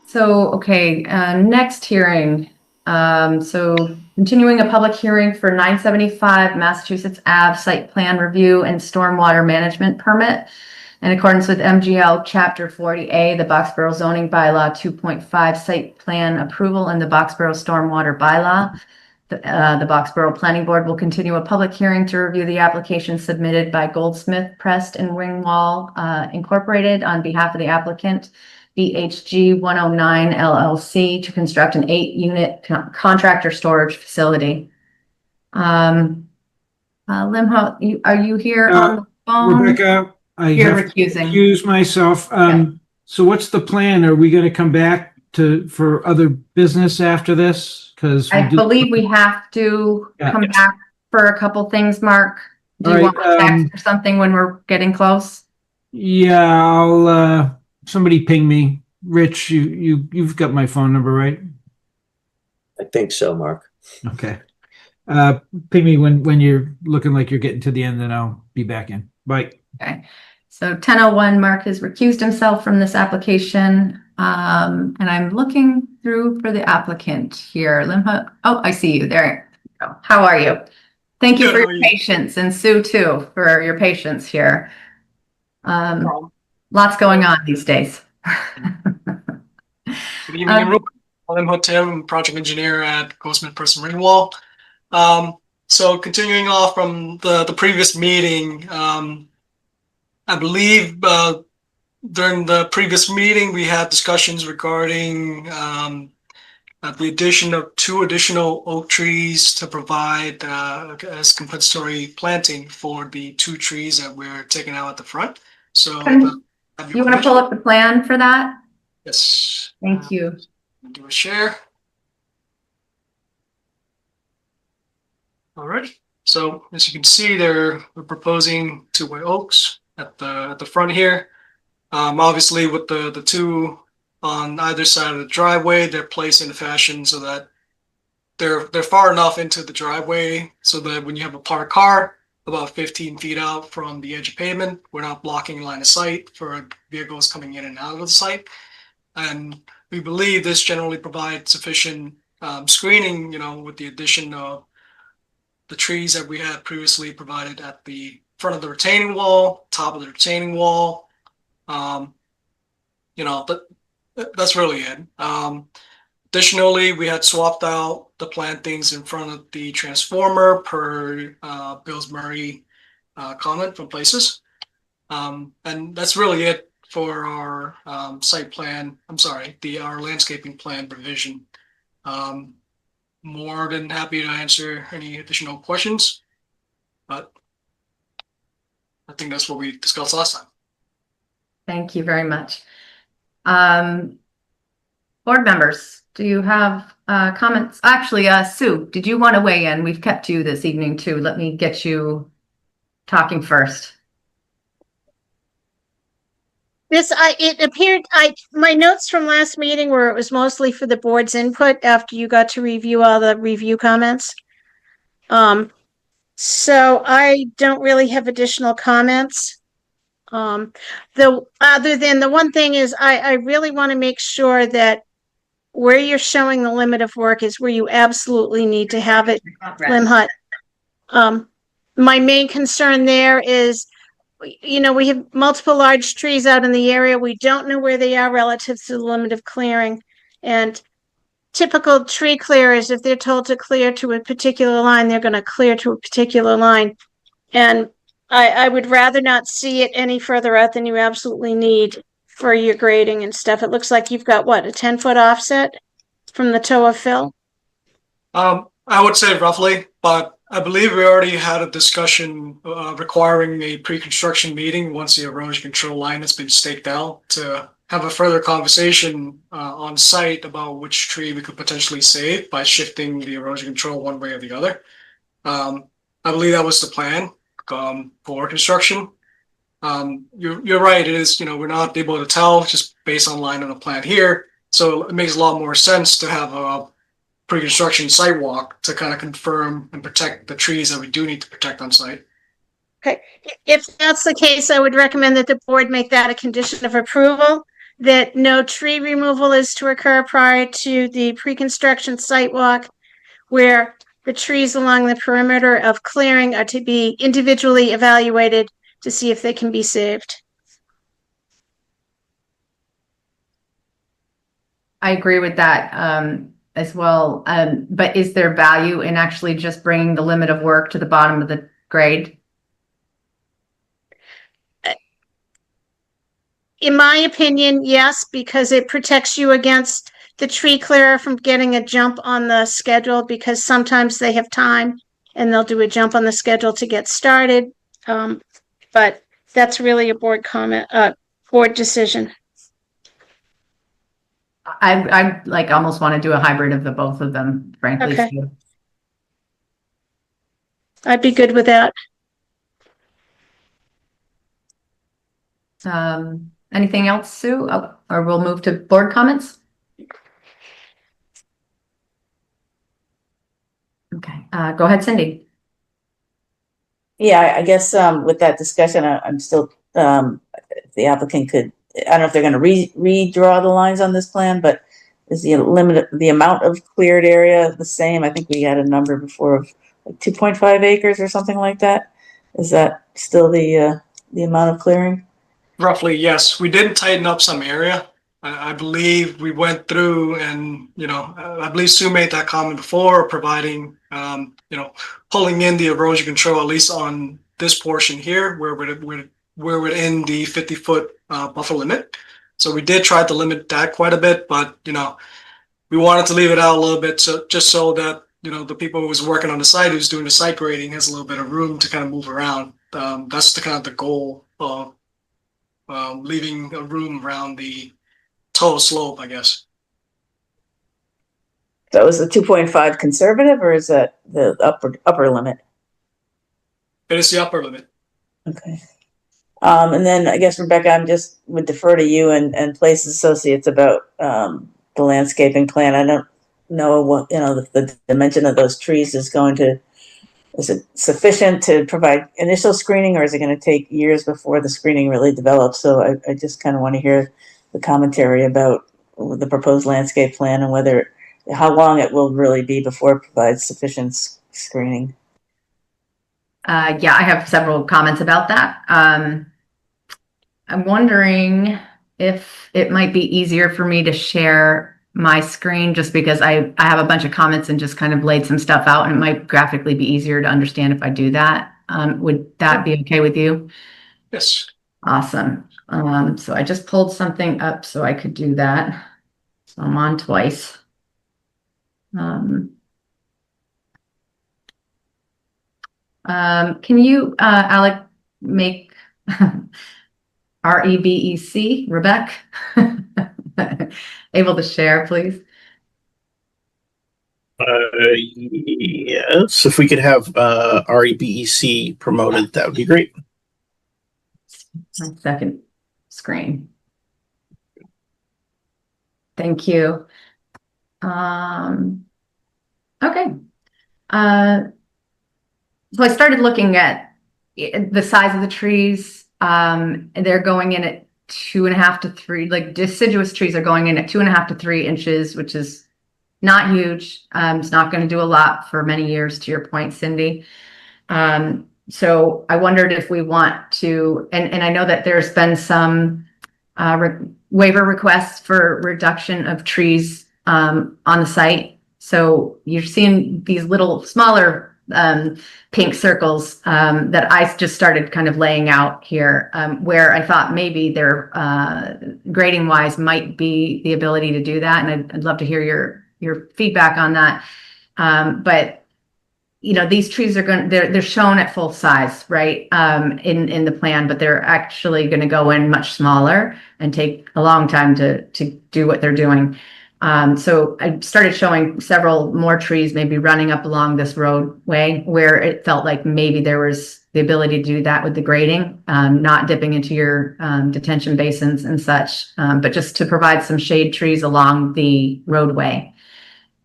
So, okay, next hearing. So continuing a public hearing for 975 Massachusetts Ave site plan review and stormwater management permit. In accordance with MGL Chapter 40A, the Boxborough zoning bylaw 2.5 site plan approval and the Boxborough stormwater bylaw. The Boxborough Planning Board will continue a public hearing to review the application submitted by Goldsmith, Prest, and Ringwall Incorporated on behalf of the applicant, BHG 109 LLC, to construct an 8-unit contractor storage facility. Limho, are you here on the phone? Rebecca, I You're have to recusing. recuse myself. So what's the plan? Are we going to come back for other business after this? Because I believe we have to come back for a couple things, Mark. Do you want to text or something when we're getting close? Yeah, I'll somebody ping me. Rich, you've got my phone number, right? I think so, Mark. Okay. Ping me when you're looking like you're getting to the end, and I'll be back in. Bye. Okay. So 10:01, Mark has recused himself from this application. And I'm looking through for the applicant here. Limho. Oh, I see you. There you go. How are you? Thank you for your patience, and Sue too for your patience here. Lots going on these days. Good evening, everyone. I'm Limho, I'm project engineer at Goldsmith, Prest, and Ringwall. So continuing off from the previous meeting, I believe during the previous meeting we had discussions regarding the addition of 2 additional oak trees to provide as compensatory planting for the 2 trees that we're taking out at the front. So you want to pull up the plan for that? Yes. Thank you. Do a share. All right. So as you can see, we're proposing 2 white oaks at the front here. Obviously, with the 2 on either side of the driveway, they're placed in a fashion so that they're far enough into the driveway so that when you have a parked car about 15 feet out from the edge of pavement, we're not blocking line of sight for vehicles coming in and out of the site. And we believe this generally provides sufficient screening, with the addition of the trees that we had previously provided at the front of the retaining wall, top of the retaining wall. That's really it. Additionally, we had swapped out the plantings in front of the transformer per Bill's Murray comment from Places. And that's really it for our site plan. Our landscaping plan revision. More than happy to answer any additional questions, but I think that's what we discussed last time. Thank you very much. Board members, do you have comments? Actually, Sue, did you want to weigh in? We've kept you this evening too. Let me get you talking first. It appeared, my notes from last meeting were it was mostly for the board's input after you got to review all the review comments. So I don't really have additional comments. The other than the one thing is I really want to make sure that where you're showing the limit of work is where you absolutely need to have it limb hut. My main concern there is, you know, we have multiple large trees out in the area. We don't know where they are relative to the limit of clearing. And typical tree clearers, if they're told to clear to a particular line, they're going to clear to a particular line. And I would rather not see it any further out than you absolutely need for your grading and stuff. It looks like you've got what, a 10-foot offset from the toe of fill? I would say roughly, but I believe we already had a discussion requiring a pre-construction meeting once the erosion control line has been staked out to have a further conversation on site about which tree we could potentially save by shifting the erosion control one way or the other. I believe that was the plan for construction. You're right. It is, you know, we're not able to tell just based on line on the plan here. So it makes a lot more sense to have a pre-construction site walk to kind of confirm and protect the trees that we do need to protect on site. Okay, if that's the case, I would recommend that the board make that a condition of approval, that no tree removal is to occur prior to the pre-construction site walk, where the trees along the perimeter of clearing are to be individually evaluated to see if they can be saved. I agree with that as well. But is there value in actually just bringing the limit of work to the bottom of the grade? In my opinion, yes, because it protects you against the tree clearer from getting a jump on the schedule, because sometimes they have time and they'll do a jump on the schedule to get started. But that's really a board comment, board decision. I like almost want to do a hybrid of the both of them, frankly. Okay. I'd be good with that. Anything else, Sue? Or we'll move to board comments. Okay, go ahead, Cindy. Yeah, I guess with that discussion, I'm still, if the applicant could, I don't know if they're going to redraw the lines on this plan, but is the amount of cleared area the same? I think we had a number before of like 2.5 acres or something like that. Is that still the amount of clearing? Roughly, yes. We did tighten up some area. I believe we went through and, you know, I believe Sue made that comment before, providing, you know, pulling in the erosion control, at least on this portion here, where we're within the 50-foot buffer limit. So we did try to limit that quite a bit, but, you know, we wanted to leave it out a little bit, so just so that, you know, the people who was working on the site, who's doing the site grading, has a little bit of room to kind of move around. That's the kind of the goal of leaving a room around the total slope, I guess. So is the 2.5 conservative, or is that the upper limit? It is the upper limit. Okay. And then I guess, Rebecca, I'm just would defer to you and Place Associates about the landscaping plan. I don't know what, you know, the dimension of those trees is it sufficient to provide initial screening, or is it going to take years before the screening really develops? So I just kind of want to hear the commentary about the proposed landscape plan and how long it will really be before it provides sufficient screening. Yeah, I have several comments about that. I'm wondering if it might be easier for me to share my screen, just because I have a bunch of comments and just kind of laid some stuff out, and it might graphically be easier to understand if I do that. Would that be okay with you? Yes. Awesome. So I just pulled something up so I could do that. So I'm on twice. Can you, Alec, make REBEC, Rebecca, able to share, please? Yes, if we could have REBEC promoted, that would be great. My second screen. Thank you. Okay. So I started looking at the size of the trees And they're going in at 2.5 to 3, like deciduous trees are going in at 2.5 to 3 inches, which is not huge. It's not going to do a lot for many years, to your point, Cindy. So I wondered if we want to, and I know that there's been some waiver requests for reduction of trees on the site. So you're seeing these little smaller pink circles that I just started kind of laying out here, where I thought maybe they're grading wise might be the ability to do that. And I'd love to hear your feedback on that. But you know, these trees are they're shown at full size, right? In the plan, but they're actually going to go in much smaller and take a long time to do what they're doing. So I started showing several more trees maybe running up along this roadway where it felt like maybe there was the ability to do that with the grading, not dipping into your detention basins and such, but just to provide some shade trees along the roadway.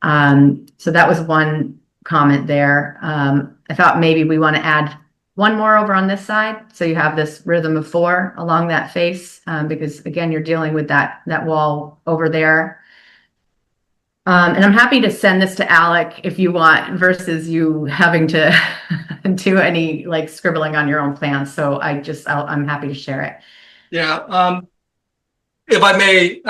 So that was one comment there. I thought maybe we want to add one more over on this side, so you have this rhythm of 4 along that face, because again, you're dealing with that wall over there. And I'm happy to send this to Alec if you want, versus you having to do any like scribbling on your own plans. So I'm happy to share it. Yeah. If I may,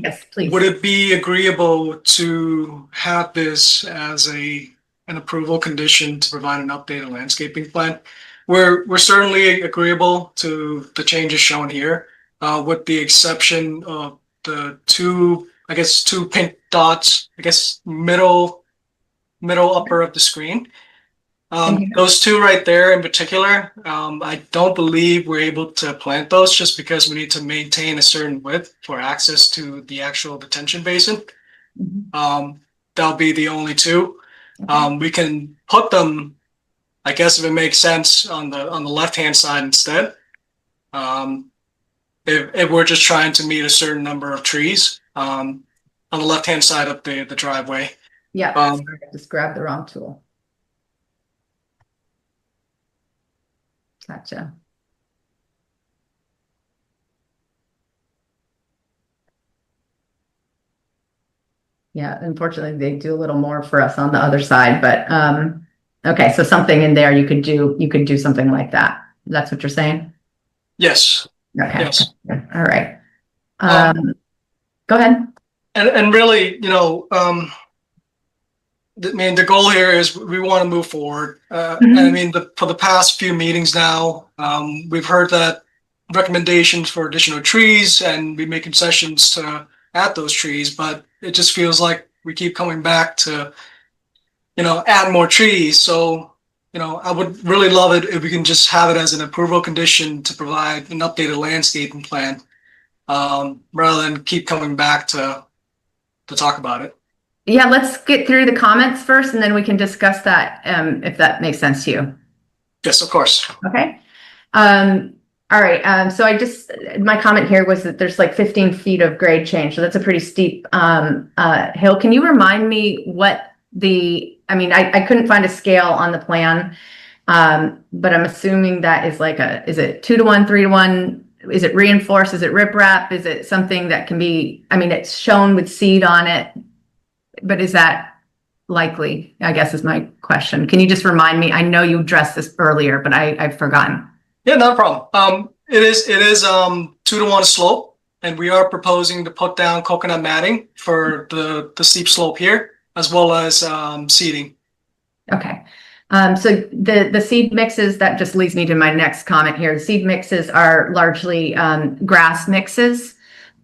yes, please. Would it be agreeable to have this as an approval condition to provide an updated landscaping plan? We're certainly agreeable to the changes shown here, with the exception of the two pink dots, middle upper of the screen. Those two right there in particular, I don't believe we're able to plant those just because we need to maintain a certain width for access to the actual detention basin. That'll be the only two. We can put them, I guess, if it makes sense, on the left-hand side instead. If we're just trying to meet a certain number of trees on the left-hand side of the driveway. Yeah, sorry, I just grabbed the wrong tool. Gotcha. Yeah, unfortunately, they do a little more for us on the other side, but okay, so something in there you could do something like that. That's what you're saying? Yes. Okay. Yes. All right. Go ahead. And really, you know, I mean, the goal here is we want to move forward. And I mean, for the past few meetings now, we've heard that recommendations for additional trees, and we make concessions to add those trees, but it just feels like we keep coming back to, you know, add more trees. So, you know, I would really love it if we can just have it as an approval condition to provide an updated landscaping plan, rather than keep coming back to talk about it. Yeah, let's get through the comments first, and then we can discuss that, if that makes sense to you. Yes, of course. Okay. All right. So my comment here was that there's like 15 feet of grade change. So that's a pretty steep hill. Can you remind me what I couldn't find a scale on the plan, but I'm assuming that is like is it 2 to 1, 3 to 1? Is it reinforced? Is it riprap? Is it something that can be, it's shown with seed on it, but is that likely, I guess is my question. Can you just remind me? I know you addressed this earlier, but I've forgotten. Yeah, no problem. It is 2 to 1 slope, and we are proposing to put down coconut matting for the steep slope here, as well as seeding. Okay. So the seed mixes, that just leads me to my next comment here. The seed mixes are largely grass mixes,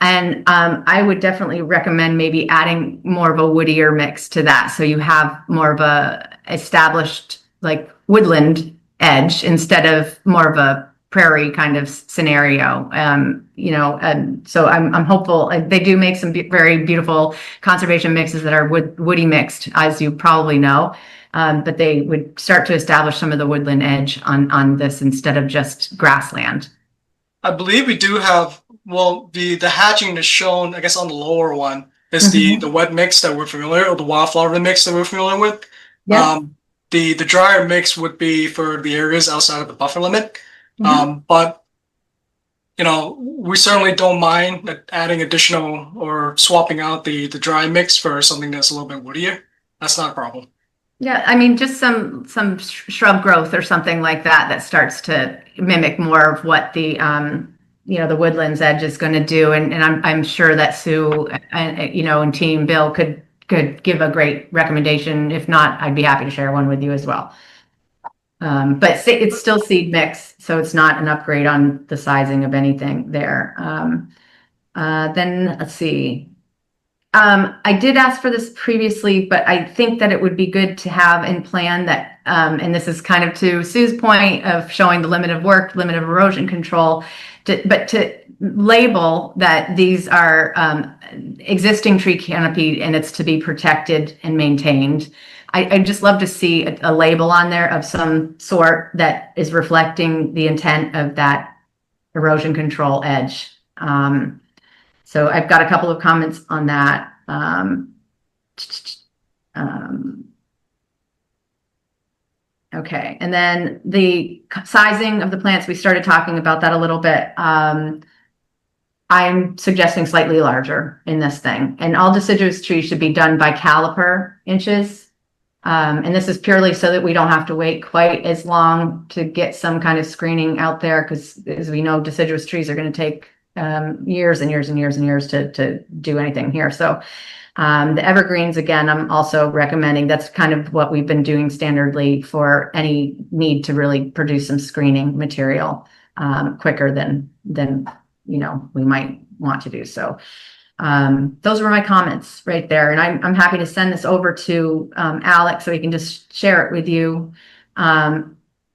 and I would definitely recommend maybe adding more of a woodier mix to that, so you have more of a established like woodland edge instead of more of a prairie kind of scenario. And so I'm hopeful. They do make some very beautiful conservation mixes that are woody mixed, as you probably know, but they would start to establish some of the woodland edge on this instead of just grassland. I believe we do have, well, the hatching is shown, I guess, on the lower one is the wet mix that we're familiar, or the wildflower mix that we're familiar with. Yeah. The drier mix would be for the areas outside of the buffer limit. But you know, we certainly don't mind adding additional or swapping out the dry mix for something that's a little bit woodier. That's not a problem. Yeah, I mean, just some shrub growth or something like that that starts to mimic more of what the you know, the woodlands edge is going to do, and I'm sure that Sue and you know, and Team Bill could give a great recommendation. If not, I'd be happy to share one with you as well. But it's still seed mix, so it's not an upgrade on the sizing of anything there. Then let's see. I did ask for this previously, but I think that it would be good to have in plan that, and this is kind of to Sue's point of showing the limit of work, limit of erosion control, but to label that these are existing tree canopy and it's to be protected and maintained. I'd just love to see a label on there of some sort that is reflecting the intent of that erosion control edge. So I've got a couple of comments on that. Okay, and then the sizing of the plants, we started talking about that a little bit. I'm suggesting slightly larger in this thing, and all deciduous trees should be done by caliper inches. And this is purely so that we don't have to wait quite as long to get some kind of screening out there, because as we know, deciduous trees are going to take years and years and years and years to do anything here. So the evergreens, again, I'm also recommending that's kind of what we've been doing standardly for any need to really produce some screening material quicker than you know, we might want to do. So those were my comments right there. And I'm happy to send this over to Alex so he can just share it with you.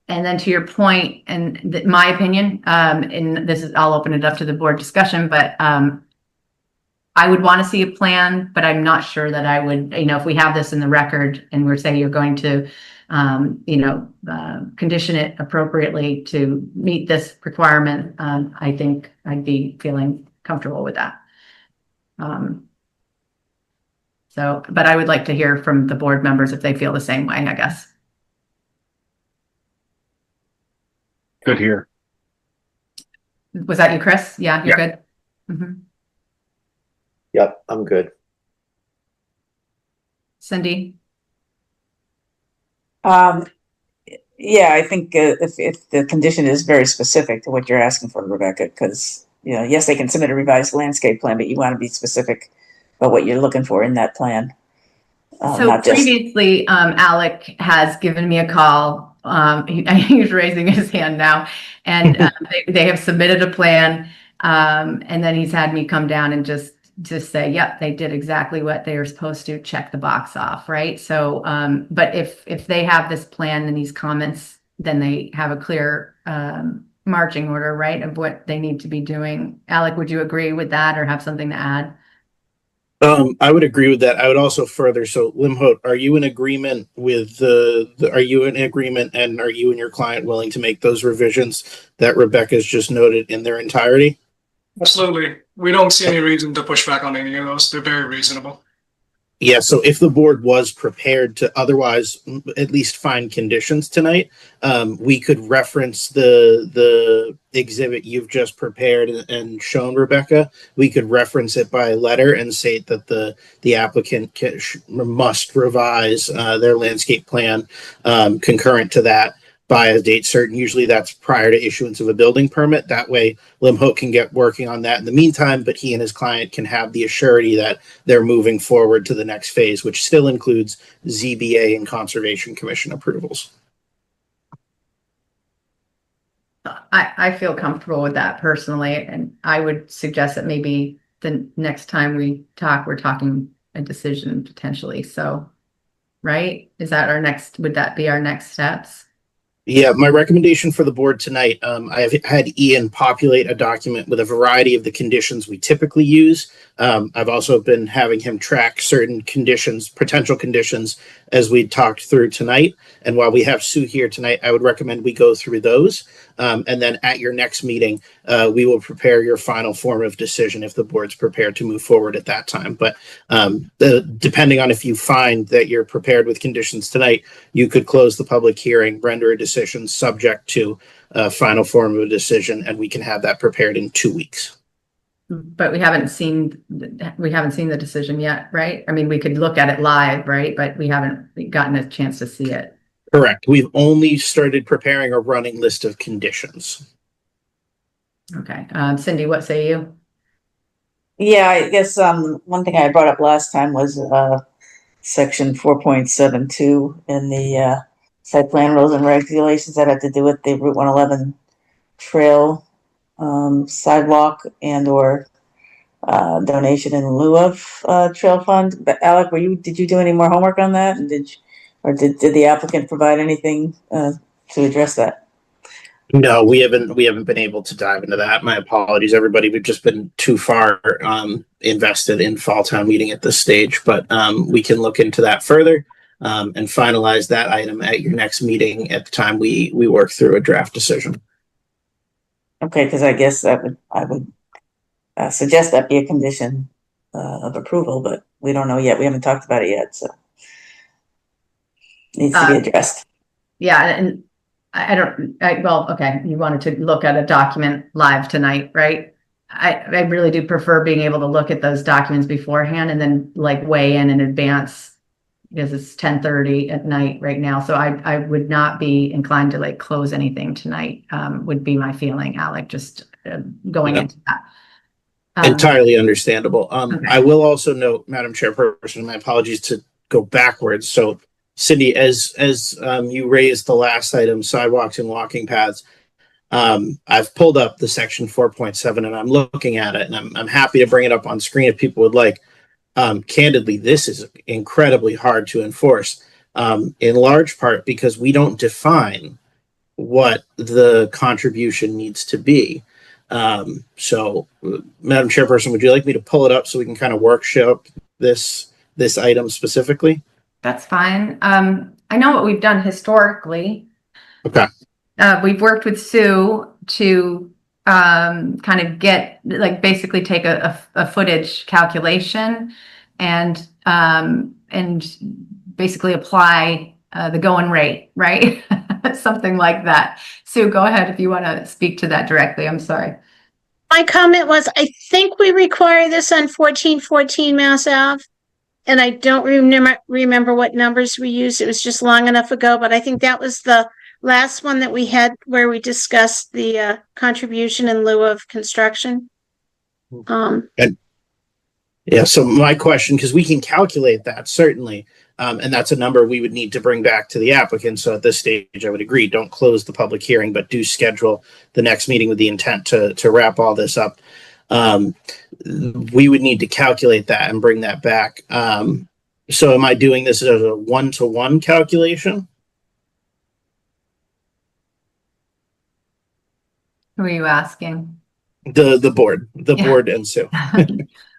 And then to your point, and my opinion, and this is, I'll open it up to the board discussion, but I would want to see a plan, but I'm not sure that I would, you know, if we have this in the record and we're saying you're going to, you know, condition it appropriately to meet this requirement, I think I'd be feeling comfortable with that. So, but I would like to hear from the board members if they feel the same way, I guess. Good here. Was that you, Chris? Yeah, you're good. Mm-hmm. Yep, I'm good. Cindy? Yeah, I think if the condition is very specific to what you're asking for, Rebecca, because, you know, yes, they can submit a revised landscape plan, but you want to be specific about what you're looking for in that plan. So previously, Alec has given me a call. He's raising his hand now, and they have submitted a plan, and then he's had me come down and just say, yep, they did exactly what they were supposed to, check the box off, right? So, but if they have this plan and these comments, then they have a clear marching order, right, of what they need to be doing. Alec, would you agree with that or have something to add? I would agree with that. I would also further. So, Limhote, are you in agreement with are you in agreement, and are you and your client willing to make those revisions that Rebecca's just noted in their entirety? Absolutely. We don't see any reason to push back on any of those. They're very reasonable. Yeah, so if the board was prepared to otherwise at least find conditions tonight, we could reference the exhibit you've just prepared and shown, Rebecca. We could reference it by letter and say that the applicant must revise their landscape plan concurrent to that by a date certain. Usually that's prior to issuance of a building permit. That way Limhote can get working on that in the meantime, but he and his client can have the assurity that they're moving forward to the next phase, which still includes ZBA and Conservation Commission approvals. I feel comfortable with that personally, and I would suggest that maybe the next time we talk, we're talking a decision potentially. So, right? Is that our next, would that be our next steps? Yeah, my recommendation for the board tonight, I've had Ian populate a document with a variety of the conditions we typically use. I've also been having him track certain conditions, potential conditions, as we talked through tonight. And while we have Sue here tonight, I would recommend we go through those. And then at your next meeting, we will prepare your final form of decision if the board's prepared to move forward at that time. But depending on if you find that you're prepared with conditions tonight, you could close the public hearing, render a decision decision subject to a final form of a decision, and we can have that prepared in 2 weeks. But we haven't seen the decision yet, right? I mean, we could look at it live, right? But we haven't gotten a chance to see it. Correct. We've only started preparing a running list of conditions. Okay. Cindy, what say you? Yeah, I guess one thing I brought up last time was section 4.72 in the site plan rules and regulations that had to do with the Route 111 trail sidewalk and or donation in lieu of trail fund. But Alec, did you do any more homework on that? And did the applicant provide anything to address that? No, we haven't been able to dive into that. My apologies, everybody. We've just been too far invested in fall town meeting at this stage, but we can look into that further and finalize that item at your next meeting at the time we work through a draft decision. Okay, because I guess I would suggest that be a condition of approval, but we don't know yet. We haven't talked about it yet, so needs to be addressed. Yeah, and well, okay, you wanted to look at a document live tonight, right? I really do prefer being able to look at those documents beforehand and then like weigh in advance, because it's 10:30 at night right now. So I would not be inclined to like close anything tonight, would be my feeling, Alec, just going into that. Entirely understandable. Okay. I will also note, Madam Chairperson, my apologies to go backwards. So Cindy, as you raised the last item, sidewalks and walking paths, I've pulled up the section 4.7 and I'm looking at it, and I'm happy to bring it up on screen if people would like. Candidly, this is incredibly hard to enforce, in large part because we don't define what the contribution needs to be. So, Madam Chairperson, would you like me to pull it up so we can kind of workshop this item specifically? That's fine. I know what we've done historically. Okay. We've worked with Sue to kind of get, like, basically take a footage calculation and basically apply the going rate, right? Something like that. Sue, go ahead if you want to speak to that directly. I'm sorry. My comment was, I think we require this on 1414 Mass Ave. And I don't remember what numbers we used. It was just long enough ago, but I think that was the last one that we had where we discussed the contribution in lieu of construction. Yeah, so my question, because we can calculate that certainly, and that's a number we would need to bring back to the applicant. So at this stage, I would agree, don't close the public hearing, but do schedule the next meeting with the intent to wrap all this up. We would need to calculate that and bring that back. So am I doing this as a one-to-one calculation? Who are you asking? The board and Sue.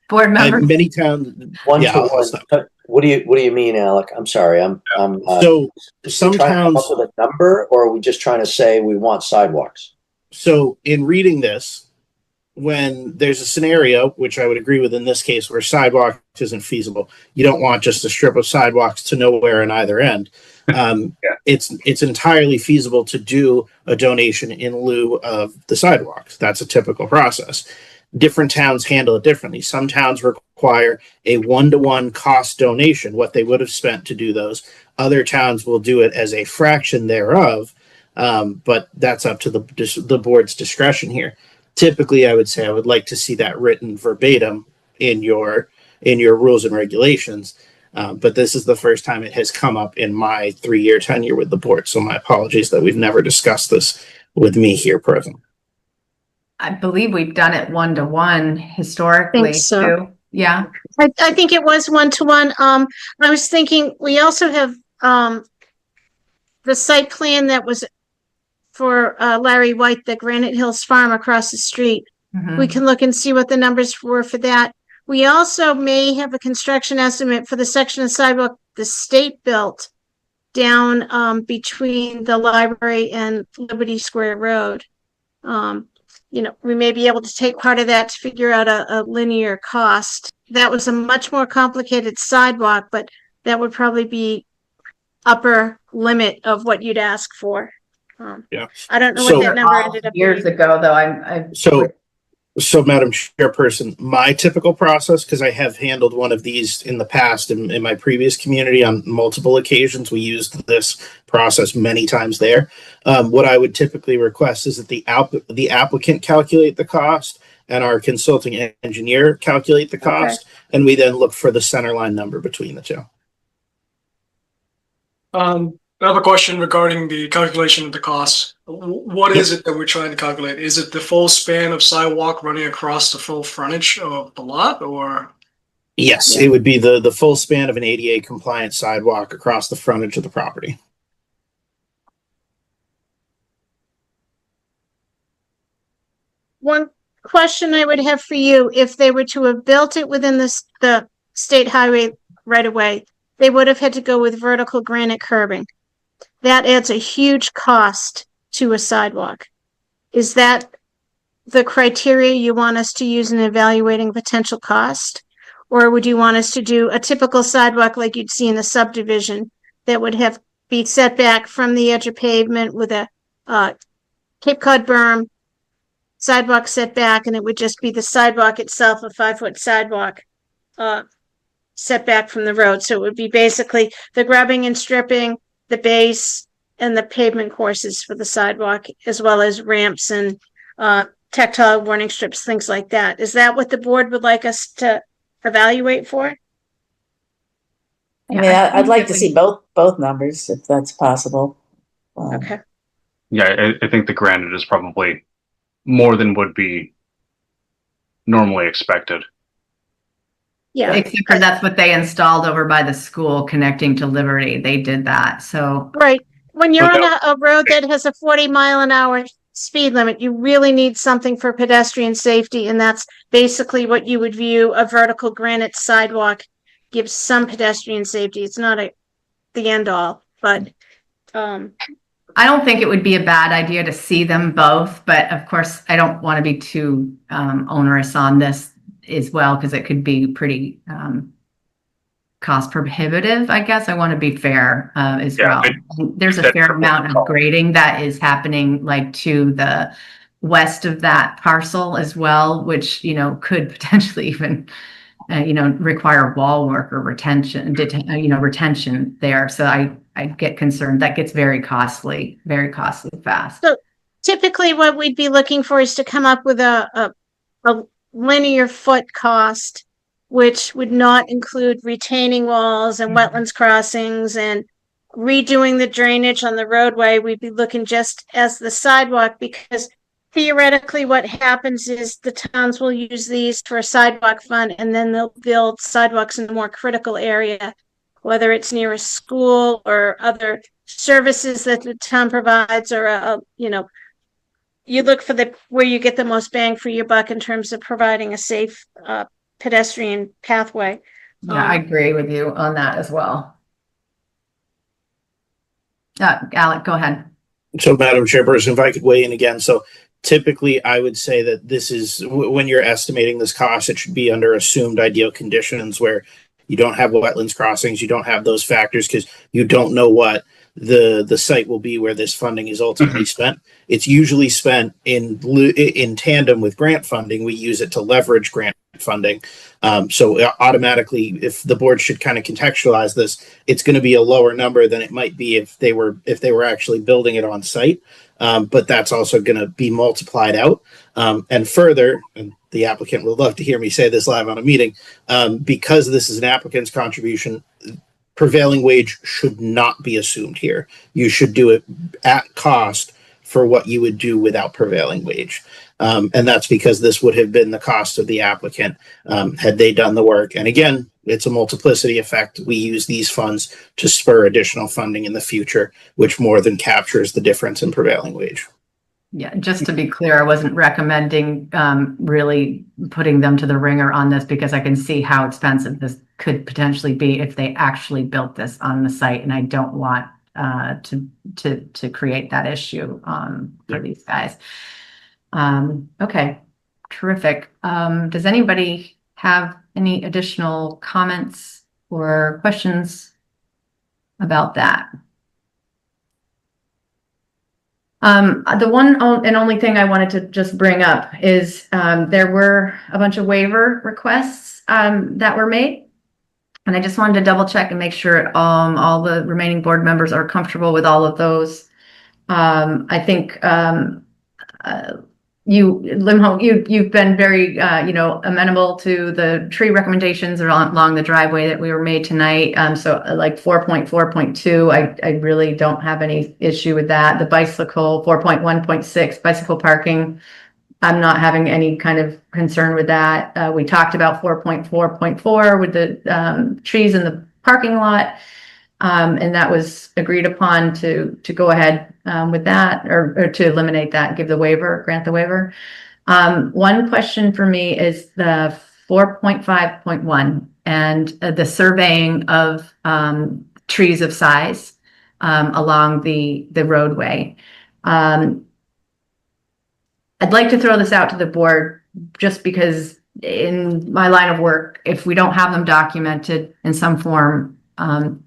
Board members. Many towns. One to one. What do you mean, Alec? I'm sorry. So some trying to come towns up with a number, or are we just trying to say we want sidewalks? So in reading this, when there's a scenario, which I would agree with in this case, where sidewalk isn't feasible, you don't want just a strip of sidewalks to nowhere on either end. It's entirely feasible to do a donation in lieu of the sidewalks. That's a typical process. Different towns handle it differently. Some towns require a one-to-one cost donation, what they would have spent to do those. Other towns will do it as a fraction thereof, but that's up to the board's discretion here. Typically, I would say I would like to see that written verbatim in your rules and regulations. But this is the first time it has come up in my 3-year tenure with the board. So my apologies that we've never discussed this with me here present. I believe we've done it one-to-one historically. Think so. Too. Yeah. I think it was one-to-one. I was thinking we also have the site plan that was for Larry White, the Granite Hills Farm across the street. Mm-hmm. We can look and see what the numbers were for that. We also may have a construction estimate for the section of sidewalk the state built down between the library and Liberty Square Road. We may be able to take part of that to figure out a linear cost. That was a much more complicated sidewalk, but that would probably be upper limit of what you'd ask for. Yeah. I don't know So- what that number ended up Years being. ago, though, I So, Madam Chairperson, my typical process, because I have handled one of these in the past in my previous community on multiple occasions, we used this process many times there. What I would typically request is that the applicant calculate the cost and our consulting engineer calculate the cost, and we then look for the center line number between the two. I have a question regarding the calculation of the cost. What is it that we're trying to calculate? Is it the full span of sidewalk running across the full frontage of the lot, or? Yes, it would be the full span of an ADA compliant sidewalk across the frontage of the property. One question I would have for you, if they were to have built it within the state highway right away, they would have had to go with vertical granite curbing. That adds a huge cost to a sidewalk. Is that the criteria you want us to use in evaluating potential cost? Or would you want us to do a typical sidewalk like you'd see in a subdivision that would have be set back from the edge of pavement with a Cape Cod berm, sidewalk set back, and it would just be the sidewalk itself, a 5-foot sidewalk set back from the road. So it would be basically the grubbing and stripping, the base, and the pavement courses for the sidewalk, as well as ramps and tactile warning strips, things like that. Is that what the board would like us to evaluate for? I mean, I'd like to see both numbers if that's possible. Okay. Yeah, I think the granite is probably more than would be normally expected. Yeah. except for that's what they installed over by the school connecting to Liberty. They did that. So Right. When you're on a road that has a 40-mile-an-hour speed limit, you really need something for pedestrian safety, and that's basically what you would view a vertical granite sidewalk gives some pedestrian safety. It's not the end all, but I don't think it would be a bad idea to see them both, but of course I don't want to be too onerous on this as well, because it could be pretty cost prohibitive. I guess I want to be fair as well. There's a fair amount of grading that is happening like to the west of that parcel as well, which, could potentially even, require wall work or retention there. So I get concerned. That gets very costly fast. So typically what we'd be looking for is to come up with a linear foot cost, which would not include retaining walls and wetlands crossings and redoing the drainage on the roadway. We'd be looking just as the sidewalk, because theoretically what happens is the towns will use these for a sidewalk fund, and then they'll build sidewalks in a more critical area, whether it's near a school or other services that the town provides, or you look for where you get the most bang for your buck in terms of providing a safe pedestrian pathway. Yeah, I agree with you on that as well. Alec, go ahead. So, Madam Chairperson, if I could weigh in again. So typically I would say that this is, when you're estimating this cost, it should be under assumed ideal conditions where you don't have wetlands crossings, you don't have those factors, because you don't know what the site will be where this funding is ultimately spent. It's usually spent in tandem with grant funding. We use it to leverage grant funding. So automatically, if the board should kind of contextualize this, it's going to be a lower number than it might be if they were actually building it on site. But that's also going to be multiplied out. And further, and the applicant would love to hear me say this live on a meeting, because this is an applicant's contribution, prevailing wage should not be assumed here. You should do it at cost for what you would do without prevailing wage. And that's because this would have been the cost of the applicant had they done the work. And again, it's a multiplicity effect. We use these funds to spur additional funding in the future, which more than captures the difference in prevailing wage. Yeah, just to be clear, I wasn't recommending really putting them to the ringer on this, because I can see how expensive this could potentially be if they actually built this on the site, and I don't want to create that issue for these guys. Okay, terrific. Does anybody have any additional comments or questions about that? The one and only thing I wanted to just bring up is there were a bunch of waiver requests that were made. And I just wanted to double check and make sure all the remaining board members are comfortable with all of those. I think you've been very amenable to the tree recommendations along the driveway that we were made tonight. So like 4.4.2, I really don't have any issue with that. The bicycle 4.1.6 bicycle parking, I'm not having any kind of concern with that. We talked about 4.4.4 with the trees in the parking lot. And that was agreed upon to go ahead with that or to eliminate that, give the waiver, grant the waiver. One question for me is the 4.5.1 and the surveying of trees of size along the roadway. I'd like to throw this out to the board just because in my line of work, if we don't have them documented in some form,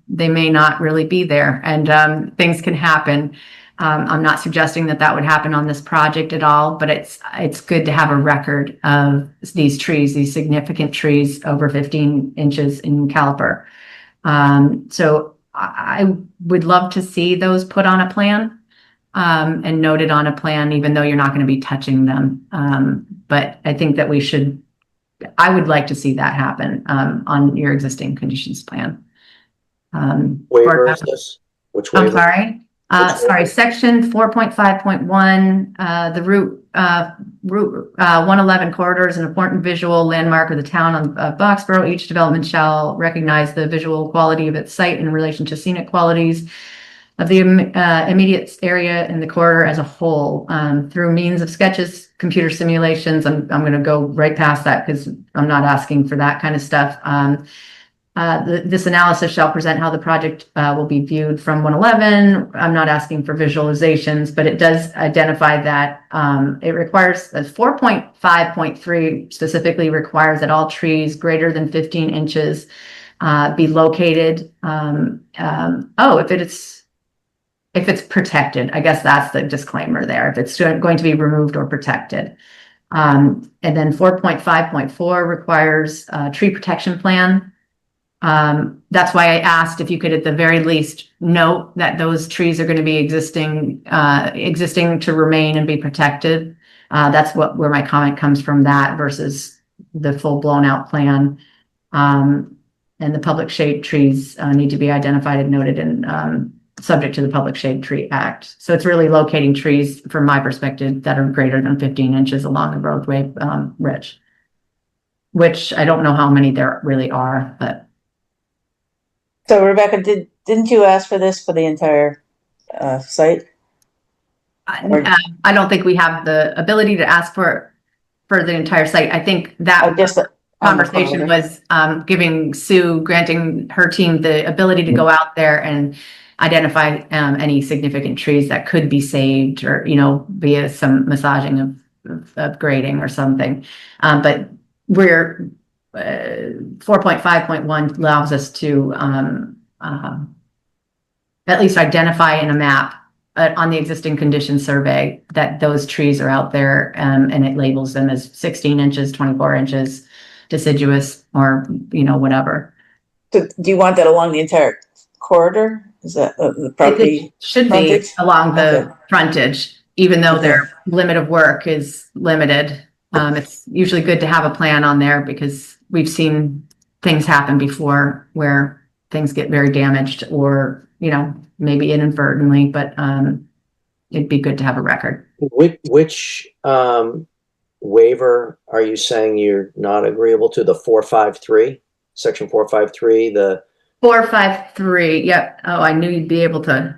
they may not really be there and things can happen. I'm not suggesting that would happen on this project at all, but it's good to have a record of these trees, these significant trees over 15 inches in caliper. So I would love to see those put on a plan and noted on a plan, even though you're not going to be touching them. But I think that I would like to see that happen on your existing conditions plan. Waiver is this? Which waiver? I'm sorry. Section 4.5.1, the Route 111 corridor is an important visual landmark of the town of Boxborough. Each development shall recognize the visual quality of its site in relation to scenic qualities of the immediate area in the corridor as a whole, through means of sketches, computer simulations. I'm going to go right past that because I'm not asking for that kind of stuff. This analysis shall present how the project will be viewed from 111. I'm not asking for visualizations, but it does identify that it requires 4.5.3 specifically requires that all trees greater than 15 inches be located. If it's protected, I guess that's the disclaimer there. If it's going to be removed or protected. And then 4.5.4 requires a tree protection plan. That's why I asked if you could at the very least note that those trees are going to be existing to remain and be protected. That's where my comment comes from, that versus the full blown out plan. And the public shade trees need to be identified and noted and subject to the Public Shade Tree Act. So it's really locating trees from my perspective that are greater than 15 inches along the roadway, Rich, which I don't know how many there really are, but. So Rebecca, didn't you ask for this for the entire site? I don't think we have the ability to ask for the entire site. I think that conversation was granting her team the ability to go out there and identify any significant trees that could be saved or, via some massaging of grading or something. But we're 4.5.1 allows us to at least identify in a map on the existing condition survey that those trees are out there, and it labels them as 16 inches, 24 inches, deciduous, or, whatever. So do you want that along the entire corridor? Is that the property? It should be along the frontage, even though their limit of work is limited. It's usually good to have a plan on there because we've seen things happen before where things get very damaged or, maybe inadvertently, but it'd be good to have a record. Which waiver are you saying you're not agreeable to? The 453, section 453, the 453. Yep. Oh, I knew you'd be able to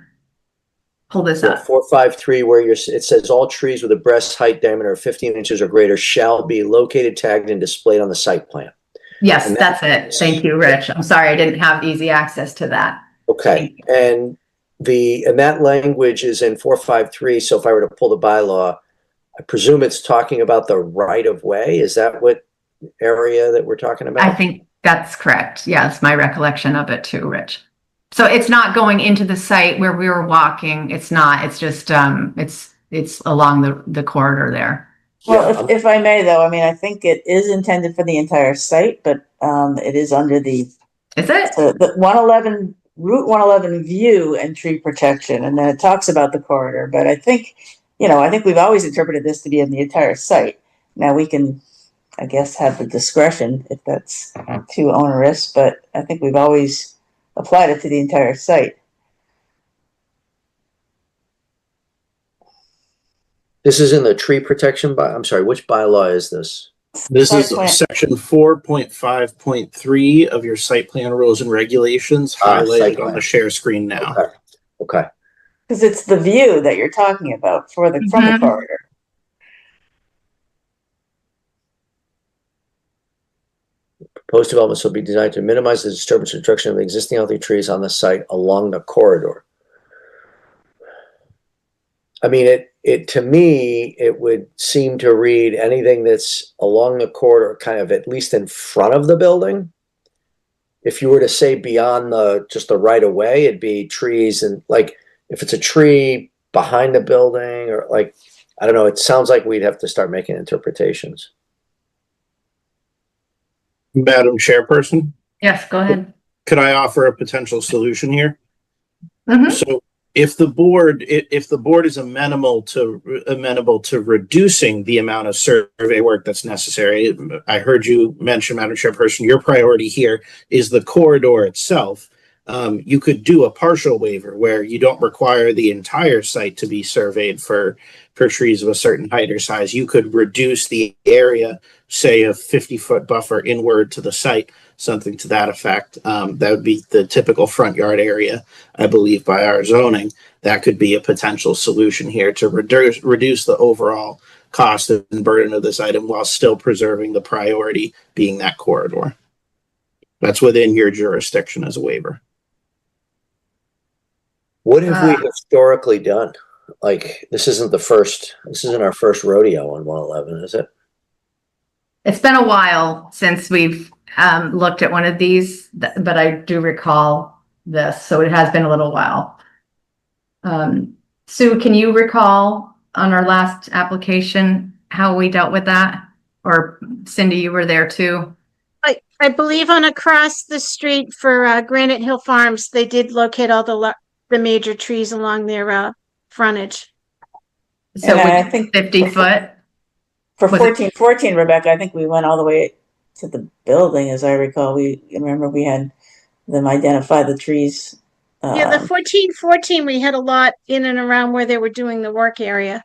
pull this up. 453, where it says all trees with a breast height diameter of 15 inches or greater shall be located, tagged, and displayed on the site plan. Yes, that's it. Thank you, Rich. I'm sorry I didn't have easy access to that. Okay. And that language is in 453. So if I were to pull the bylaw, I presume it's talking about the right of way. Is that what area that we're talking about? I think that's correct. Yeah, it's my recollection of it too, Rich. So it's not going into the site where we were walking. It's not. It's just it's along the corridor there. Well, Yeah, if I may, though, I mean, I think it is intended for the entire site, but it is under the Is it? the 111 Route 111 view and tree protection, and then it talks about the corridor. But I think, I think we've always interpreted this to be in the entire site. Now we can, I guess, have the discretion if that's too onerous, but I think we've always applied it to the entire site. this is in the tree protection by, I'm sorry, which bylaw is this? This is section 4.5.3 of your site plan rules and regulations highlighted on the share screen now. Okay. Because it's the view that you're talking about from the corridor. Proposed developments will be designed to minimize the disturbance and destruction of existing healthy trees on the site along the corridor. I mean, it to me, it would seem to read anything that's along the corridor, kind of at least in front of the building. If you were to say beyond just the right of way, it'd be trees, and like if it's a tree behind the building, or like, I don't know, it sounds like we'd have to start making interpretations. Madam Chairperson? Yes, go ahead. Could I offer a potential solution here? Mm-hmm. So if the board is amenable to reducing the amount of survey work that's necessary, I heard you mention, Madam Chairperson, your priority here is the corridor itself. You could do a partial waiver where you don't require the entire site to be surveyed for trees of a certain height or size. You could reduce the area, say a 50-foot buffer inward to the site, something to that effect. That would be the typical front yard area, I believe, by our zoning. That could be a potential solution here to reduce the overall cost and burden of this item while still preserving the priority being that corridor. That's within your jurisdiction as a waiver. What have we historically done? Like, this isn't our first rodeo on 111, is it? It's been a while since we've looked at one of these, but I do recall this, so it has been a little while. Sue, can you recall on our last application how we dealt with that? Or Cindy, you were there too? I believe on across the street for Granite Hill Farms, they did locate all the major trees along their frontage. So I think 50 foot? For 1414, Rebecca, I think we went all the way to the building, as I recall. Remember we had them identify the trees. Yeah, the 1414, we had a lot in and around where they were doing the work area,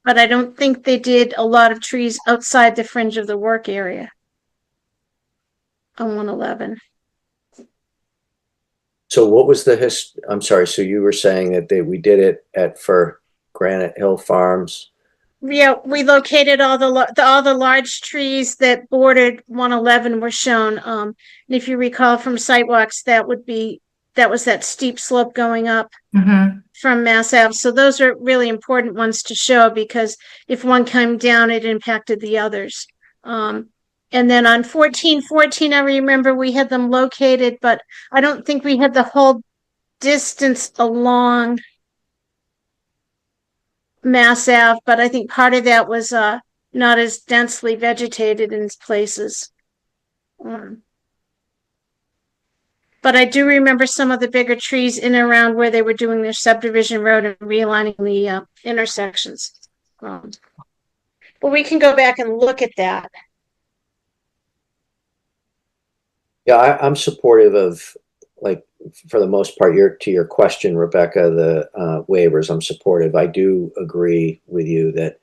but I don't think they did a lot of trees outside the fringe of the work area on 111. So what was I'm sorry, so you were saying that we did it for Granite Hill Farms? Yeah, we located all the large trees that bordered 111 were shown. And if you recall from sidewalks, that was that steep slope going up from Mass Ave. So those are really important ones to show, because if one came down, it impacted the others. And then on 1414, I remember we had them located, but I don't think we had the whole distance along Mass Ave, but I think part of that was not as densely vegetated in places. But I do remember some of the bigger trees in and around where they were doing their subdivision road and realigning the intersections. But we can go back and look at that. Yeah, I'm supportive of, like, for the most part, to your question, Rebecca, the waivers, I'm supportive. I do agree with you that,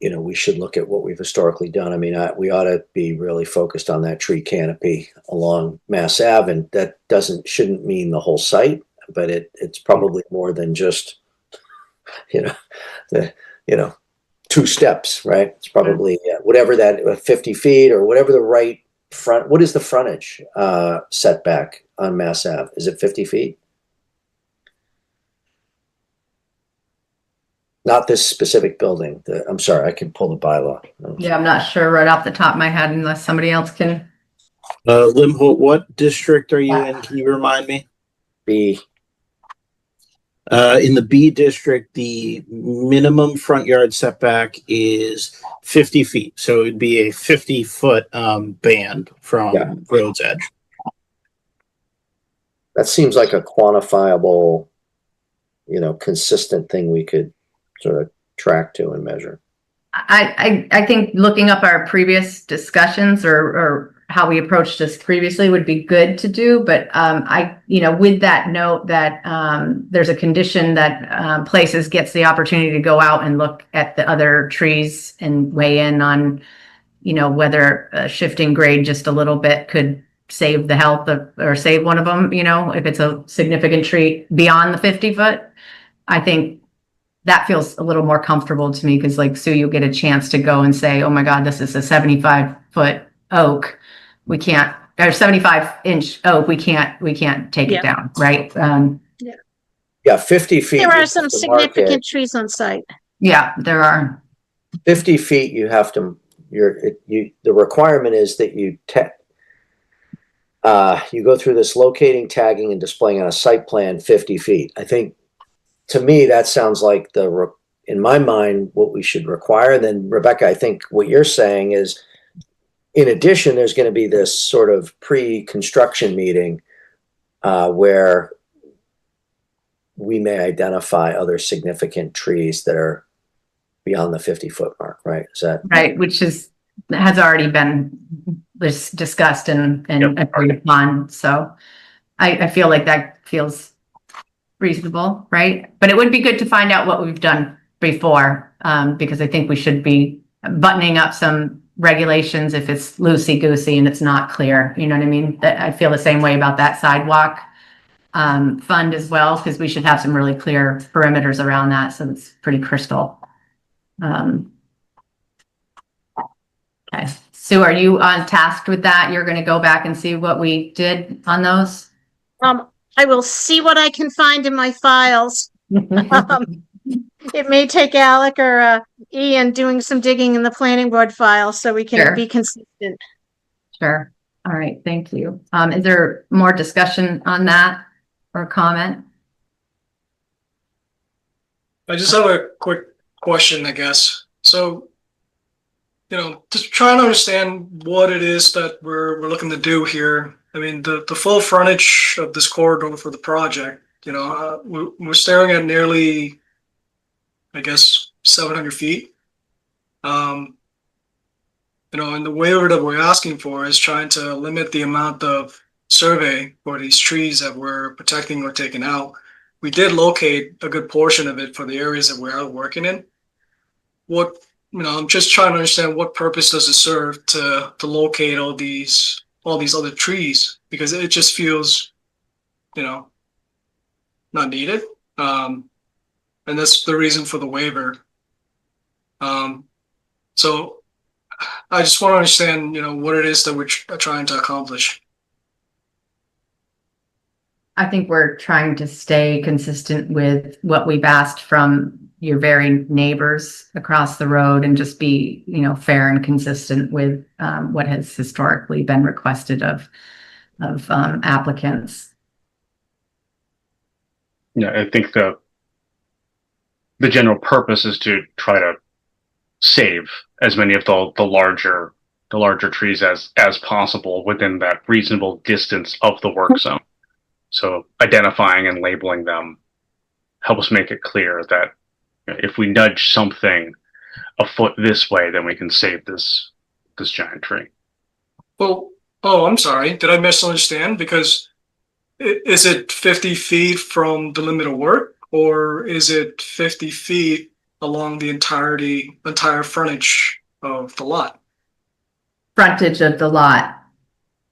we should look at what we've historically done. I mean, we ought to be really focused on that tree canopy along Mass Ave, and that shouldn't mean the whole site, but it's probably more than just, the 2 steps, right? It's probably whatever that 50 feet or whatever the right front. What is the frontage setback on Mass Ave? Is it 50 feet? Not this specific building. I'm sorry, I can pull the bylaw. Yeah, I'm not sure right off the top of my head, unless somebody else can. Limholt, what district are you in? Can you remind me? B? In the B district, the minimum front yard setback is 50 feet. So it'd be a 50-foot band from road's edge. That seems like a quantifiable, consistent thing we could sort of track to and measure. I think looking up our previous discussions or how we approached this previously would be good to do, but with that note that there's a condition that Places gets the opportunity to go out and look at the other trees and weigh in on, whether shifting grade just a little bit could save the health of, or save one of them, if it's a significant tree beyond the 50-foot. I think that feels a little more comfortable to me because, like, Sue, you'll get a chance to go and say, oh my God, this is a 75-foot oak. We can't, or 75-inch oak. We can't take it down, right? Yeah, 50 feet. There are some significant trees on site. Yeah, there are. 50 feet, you have to, the requirement is that you go through this locating, tagging, and displaying on a site plan 50 feet. I think, to me, that sounds like in my mind, what we should require. Then, Rebecca, I think what you're saying is, in addition, there's going to be this sort of pre-construction meeting where we may identify other significant trees that are beyond the 50-foot mark, right? Is that right? Which has already been discussed and agreed upon. So I feel like that feels reasonable, right? But it would be good to find out what we've done before, because I think we should be buttoning up some regulations if it's loosey-goosey and it's not clear. You know what I mean? I feel the same way about that sidewalk fund as well, because we should have some really clear perimeters around that so it's pretty crystal. Okay. Sue, are you on task with that? You're going to go back and see what we did on those? I will see what I can find in my files. It may take Alec or Ian doing some digging in the planning board file so we can be consistent. Sure. All right. Thank you. Is there more discussion on that or comment? I just have a quick question, I guess. So, just trying to understand what it is that we're looking to do here. I mean, the full frontage of this corridor for the project, we're staring at nearly, I guess, 700 feet. And the waiver that we're asking for is trying to limit the amount of survey for these trees that we're protecting or taking out. We did locate a good portion of it for the areas that we're out working in. I'm just trying to understand what purpose does it serve to locate all these other trees, because it just feels, not needed. And that's the reason for the waiver. So I just want to understand, what it is that we're trying to accomplish. I think we're trying to stay consistent with what we've asked from your very neighbors across the road and just be, fair and consistent with what has historically been requested of applicants. Yeah, I think the general purpose is to try to save as many of the larger trees as possible within that reasonable distance of the work zone. So identifying and labeling them helps make it clear that if we nudge something a foot this way, then we can save this giant tree. Well, I'm sorry. Did I misunderstand? Because is it 50 feet from the limit of work, or is it 50 feet along the entire frontage of the lot? Frontage of the lot.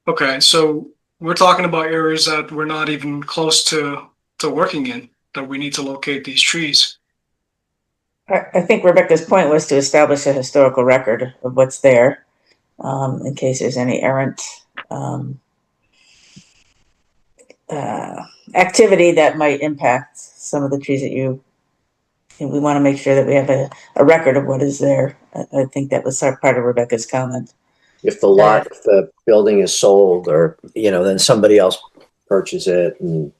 Okay, so we're talking about areas that we're not even close to working in, that we need to locate these trees. I think Rebecca's point was to establish a historical record of what's there, in case there's any errant activity that might impact some of the trees that we want to make sure that we have a record of what is there. I think that was part of Rebecca's comment. If the building is sold, or then somebody else purchases it, and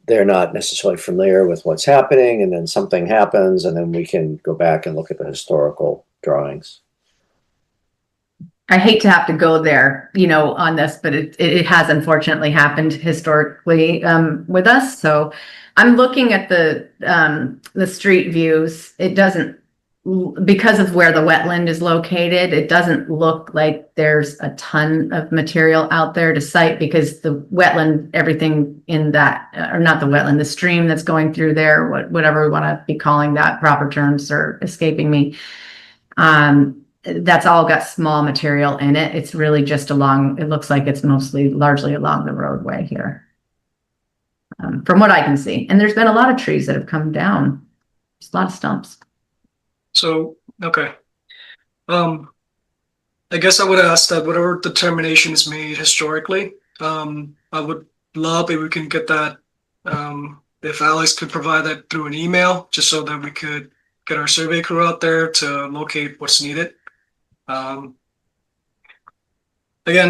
they're not necessarily familiar with what's happening, and then something happens, and then we can go back and look at the historical drawings. I hate to have to go there, you know, on this, but it has unfortunately happened historically with us. So I'm looking at the street views. It doesn't, because of where the wetland is located, it doesn't look like there's a ton of material out there to cite, because the wetland, everything in that, or not the wetland, the stream that's going through there, whatever we want to be calling that, proper terms are escaping me. That's all got small material in it. It's really just along, it looks like it's largely along the roadway here. From what I can see. And there's been a lot of trees that have come down. There's a lot of stumps. So, okay. I guess I would ask that whatever determination is made historically, I would love if we can get that, if Alex could provide that through an email, just so that we could get our survey crew out there to locate what's needed. Again,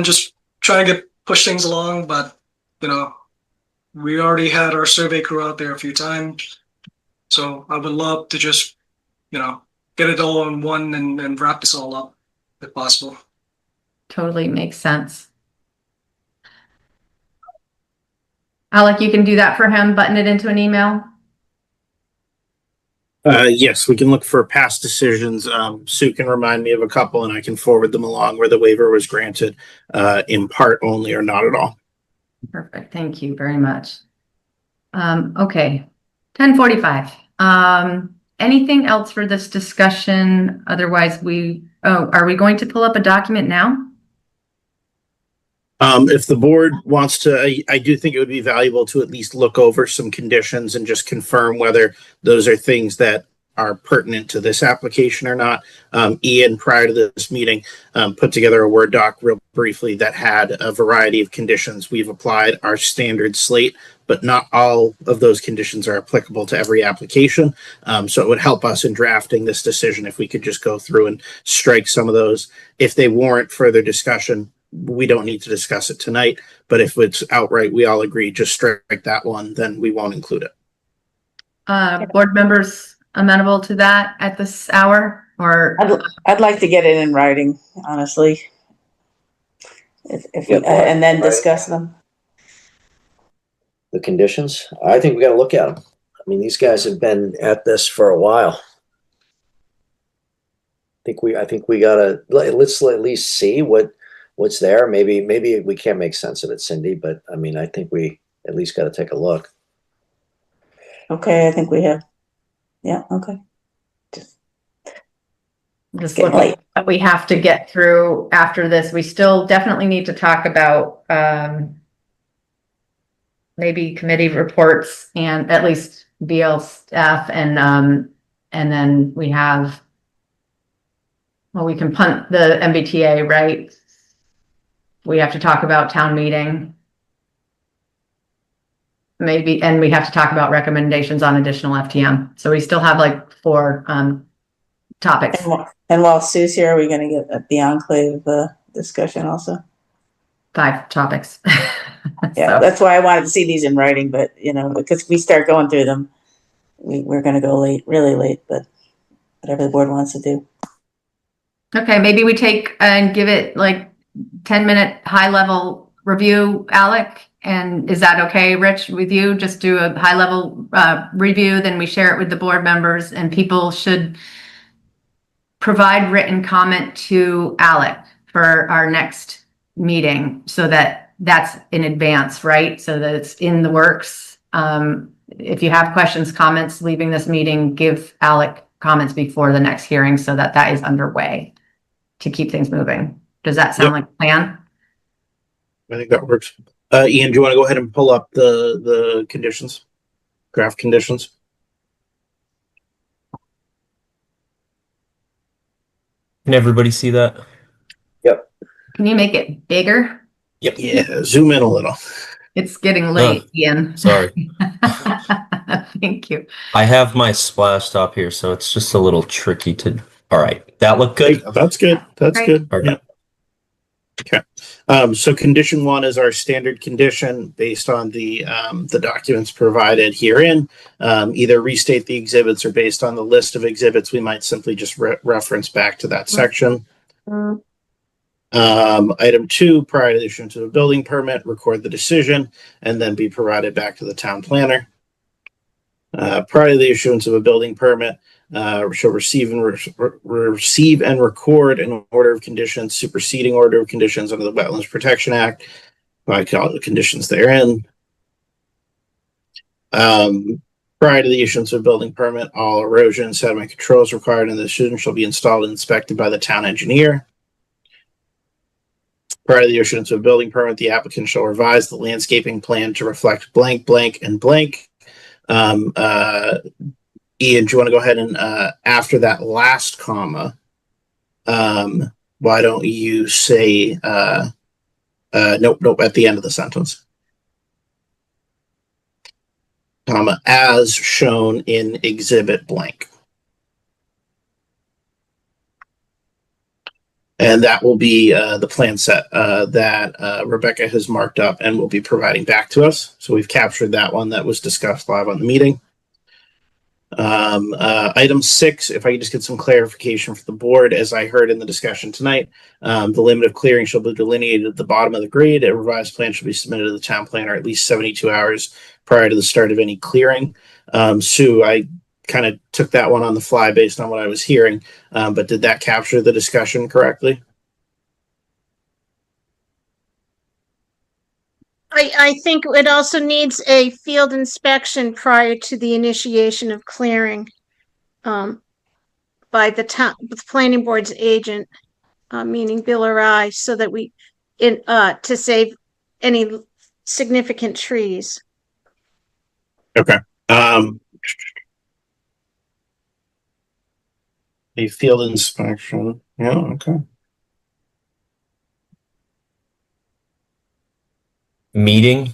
just trying to push things along, but you know, we already had our survey crew out there a few times, so I would love to just, you know, get it all in one and wrap this all up if possible. Totally makes sense. Alec, you can do that for him, button it into an email. Yes, we can look for past decisions. Sue can remind me of a couple, and I can forward them along where the waiver was granted in part only or not at all. Perfect. Thank you very much. Okay, 10:45. Anything else for this discussion? Otherwise, are we going to pull up a document now? If the board wants to, I do think it would be valuable to at least look over some conditions and just confirm whether those are things that are pertinent to this application or not. Ian, prior to this meeting, put together a Word doc real briefly that had a variety of conditions. We've applied our standard slate, but not all of those conditions are applicable to every application. So it would help us in drafting this decision if we could just go through and strike some of those. If they warrant further discussion, we don't need to discuss it tonight, but if it's outright, we all agree, just strike that one, then we won't include it. Board members amenable to that at this hour, or? I'd like to get it in writing, honestly. If and then discuss them. The conditions, I think we got to look at them. I mean, these guys have been at this for a while. I think we gotta, let's at least see what's there. Maybe we can't make sense of it, Cindy, but I mean, I think we at least got to take a look. Okay, I think we have. Yeah, okay. Just looking at what we have to get through after this. We still definitely need to talk about maybe committee reports and at least BL staff, and then we have, well, we can punt the MBTA, right? We have to talk about town meeting. Maybe, and we have to talk about recommendations on additional FTM. So we still have like 4 topics. And while Sue's here, are we going to get the enclave discussion also? 5 topics. Yeah, so that's why I wanted to see these in writing, but you know, because we start going through them, we're going to go late, really late, but whatever the board wants to do. Okay, maybe we take and give it like 10-minute high-level review, Alec, and is that okay, Rich, with you? Just do a high-level review, then we share it with the board members, and people should provide written comment to Alec for our next meeting, so that that's in advance, right? So that it's in the works. If you have questions, comments, leaving this meeting, give Alec comments before the next hearing so that that is underway to keep things moving. Does that sound like a plan? I think that works. Ian, do you want to go ahead and pull up the conditions, draft conditions? Can everybody see that? Yep. Can you make it bigger? Yep. Yeah, zoom in a little. It's getting late, Ian. Sorry. Thank you. I have my splash top here, so it's just a little tricky to. All right, that looked good. That's good. That's Great. good. Okay. Yeah. Okay. So condition 1 is our standard condition based on the documents provided herein. Either restate the exhibits or based on the list of exhibits, we might simply just reference back to that section. Item 2, prior to the issuance of a building permit, record the decision and then be provided back to the town planner. Prior to the issuance of a building permit, shall receive and record an order of conditions, superseding order of conditions under the Wetlands Protection Act, by all the conditions therein. Prior to the issuance of a building permit, all erosion and sediment controls required in the decision shall be installed and inspected by the town engineer. Prior to the issuance of a building permit, the applicant shall revise the landscaping plan to reflect blank, blank, and blank. Ian, do you want to go ahead and after that last comma, why don't you say nope at the end of the sentence, comma, as shown in exhibit blank. And that will be the plan set that Rebecca has marked up and will be providing back to us. So we've captured that one that was discussed live on the meeting. Item 6, if I could just get some clarification for the board, as I heard in the discussion tonight, the limit of clearing shall be delineated at the bottom of the grade. A revised plan should be submitted to the town planner at least 72 hours prior to the start of any clearing. Sue, I kind of took that one on the fly based on what I was hearing, but did that capture the discussion correctly? I think it also needs a field inspection prior to the initiation of clearing by the planning board's agent, meaning Bill or I, so that we to save any significant trees. Okay. A field inspection. Yeah, okay. Meeting,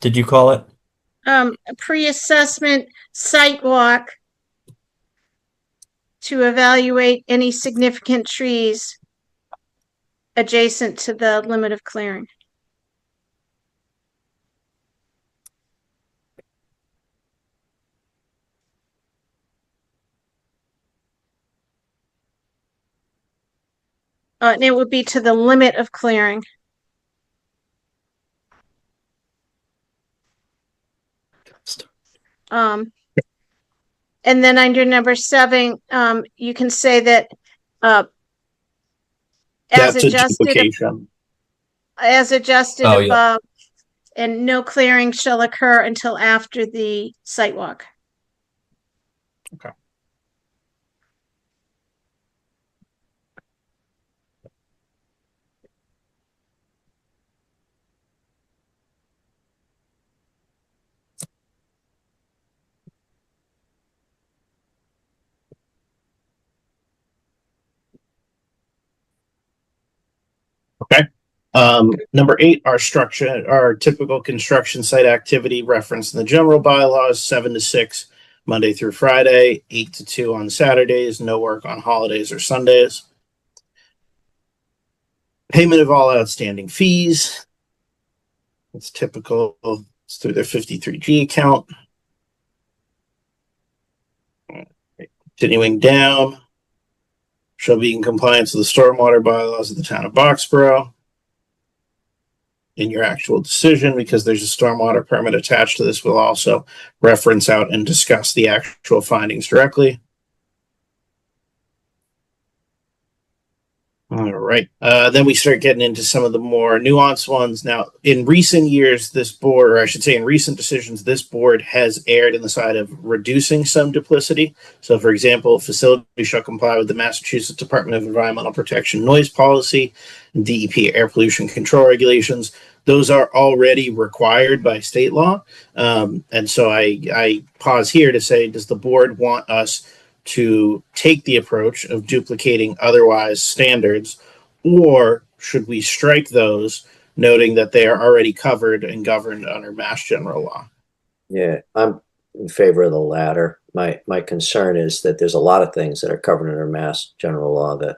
did you call it? A pre-assessment site walk to evaluate any significant trees adjacent to the limit of clearing. And it would be to the limit of clearing. And then under number 7, you can say that as adjusted Oh, above, yeah. and no clearing shall occur until after the site walk. Okay. Okay. Number 8, our typical construction site activity referenced in the general bylaws, 7 to 6, Monday through Friday, 8 to 2 on Saturdays, no work on holidays or Sundays. Payment of all outstanding fees. It's typical. It's through their 53G account. Continuing down. Shall be in compliance with the stormwater bylaws of the town of Boxborough. In your actual decision, because there's a stormwater permit attached to this, we'll also reference out and discuss the actual findings directly. All right. Then we start getting into some of the more nuanced ones. Now, in recent years, this board, or I should say in recent decisions, this board has erred in the side of reducing some duplicity. So, for example, facility shall comply with the Massachusetts Department of Environmental Protection noise policy, and DEP air pollution control regulations. Those are already required by state law. And so I pause here to say, does the board want us to take the approach of duplicating otherwise standards, or should we strike those, noting that they are already covered and governed under Mass General Law? Yeah, I'm in favor of the latter. My concern is that there's a lot of things that are covered under Mass General Law that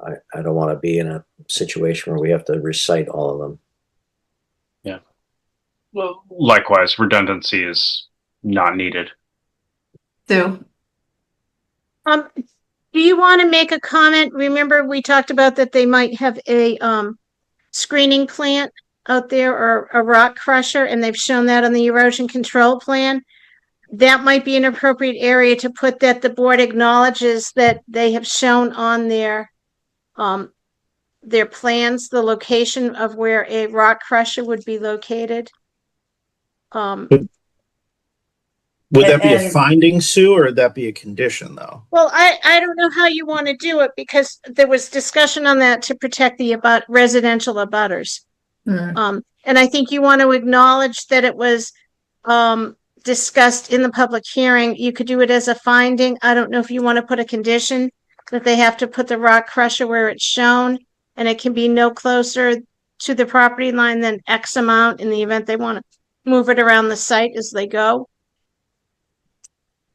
I don't want to be in a situation where we have to recite all of them. Yeah. Well, likewise, redundancy is not needed. Sue? Do you want to make a comment? Remember, we talked about that they might have a screening plant out there or a rock crusher, and they've shown that on the erosion control plan. That might be an appropriate area to put that the board acknowledges that they have shown on their plans the location of where a rock crusher would be located. Would that be a And- finding, Sue, or would that be a condition, though? Well, I don't know how you want to do it because there was discussion on that to protect the residential abutters. Mm. And I think you want to acknowledge that it was discussed in the public hearing. You could do it as a finding. I don't know if you want to put a condition that they have to put the rock crusher where it's shown, and it can be no closer to the property line than X amount in the event they want to move it around the site as they go.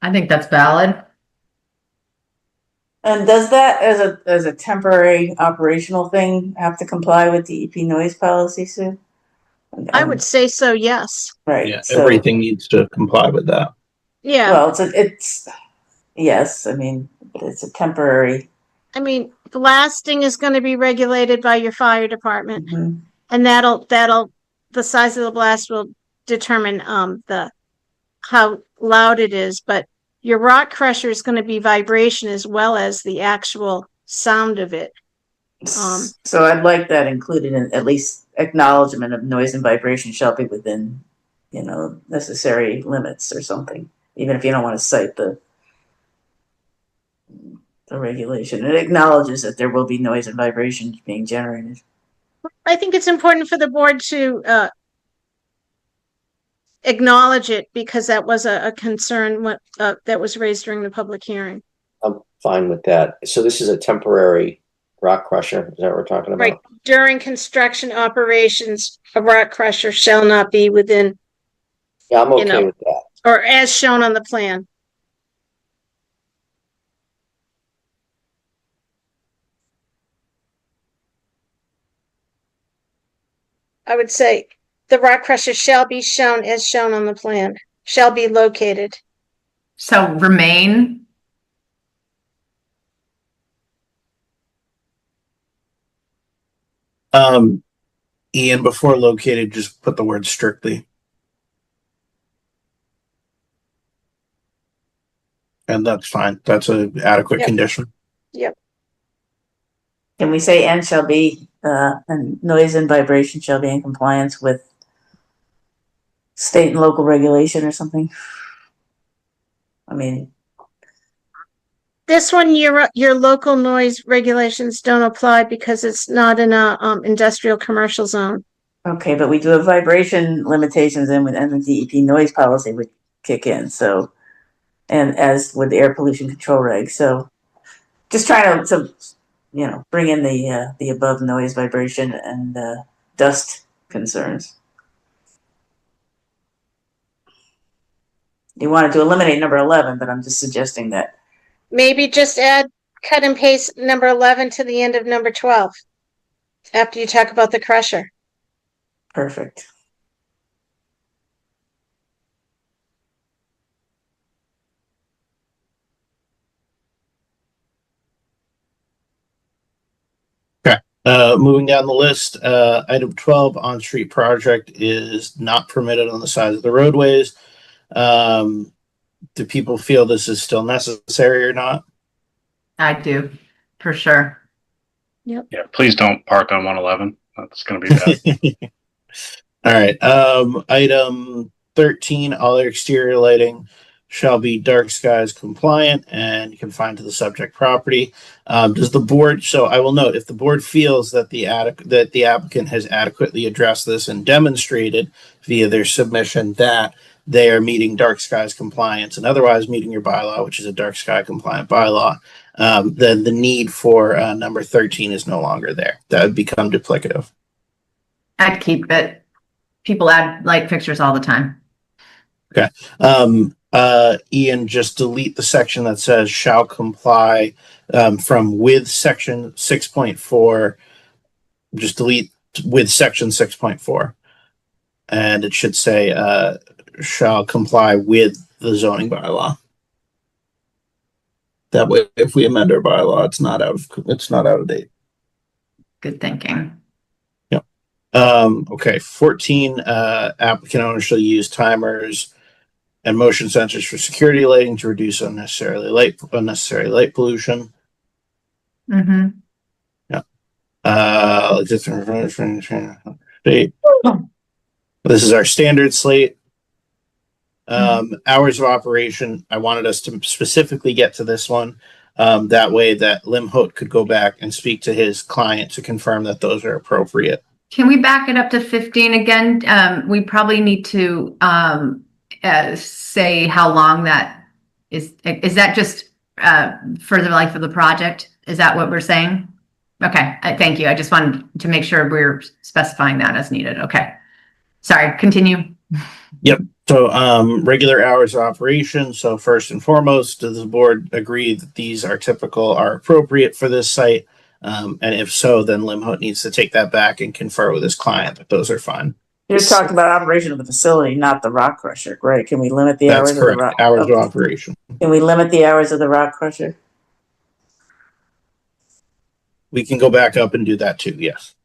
I think that's valid. And does that as a temporary operational thing have to comply with DEP noise policy, Sue? I would say so, yes. Right. Yeah, so- everything needs to comply with that. Yeah. Well, it's yes. I mean, but it's a temporary. I mean, blasting is going to be regulated by your fire department, Mhm. and the size of the blast will determine how loud it is. But your rock crusher is going to be vibration as well as the actual sound of it. So I'd like that included in at least acknowledgement of noise and vibration shall be within, necessary limits or something, even if you don't want to cite the regulation. It acknowledges that there will be noise and vibration being generated. I think it's important for the board to acknowledge it because that was a concern that was raised during the public hearing. I'm fine with that. So this is a temporary rock crusher. Is that what we're talking about? Right. During construction operations, a rock crusher shall not be within, Yeah, I'm okay with that. or as shown on the plan. I would say the rock crusher shall be shown as shown on the plan, shall be located. So remain. Ian, before located, just put the word strictly. And that's fine. That's an adequate condition. Yep. Can we say and shall be, and noise and vibration shall be in compliance with state and local regulation or something? I mean, This one, your local noise regulations don't apply because it's not in a industrial commercial zone. okay, but we do have vibration limitations and the DEP noise policy would kick in, so, and as with the air pollution control reg, so just trying to bring in the above noise, vibration, and dust concerns. You wanted to eliminate number 11, but I'm just suggesting that. Maybe just cut and paste number 11 to the end of number 12 after you talk about the crusher. Perfect. Moving down the list, item 12, on-street project is not permitted on the sides of the roadways. Do people feel this is still necessary or not? I do, for sure. Yep. Yeah, please don't park on 111. That's going to be bad. All right. Item 13, all exterior lighting shall be dark skies compliant and confined to the subject property. Does the board, so I will note, if the board feels that the applicant has adequately addressed this and demonstrated via their submission that they are meeting dark skies compliance and otherwise meeting your bylaw, which is a dark sky compliant bylaw, then the need for number 13 is no longer there. That would become duplicative. I'd keep it. People add light fixtures all the time. Okay. Ian, just delete the section that says shall comply from with section 6.4. Just delete with section 6.4. And it should say shall comply with the zoning bylaw. That way, if we amend our bylaw, it's not out of date. Good thinking. Yep. Okay. 14. Applicant owner shall use timers and motion sensors for security lighting to reduce unnecessary light pollution. Mm-hmm. Yeah. This is our standard slate. Hours of operation. I wanted us to specifically get to this one. That way that Limhout could go back and speak to his client to confirm that those are appropriate. Can we back it up to 15 again? We probably need to say how long that is. Is that just for the life of the project? Is that what we're saying? Okay, thank you. I just wanted to make sure we're specifying that as needed. Okay. Sorry, continue. Yep. So regular hours of operation. So first and foremost, does the board agree that these are appropriate for this site? And if so, then Limhout needs to take that back and confer with his client that those are fine. You're talking about operation of the facility, not the rock crusher, right? Can we limit the hours That's correct. of the rock? Hours of operation. Can we limit the hours of the rock crusher? We can go back up and do that too. Yes.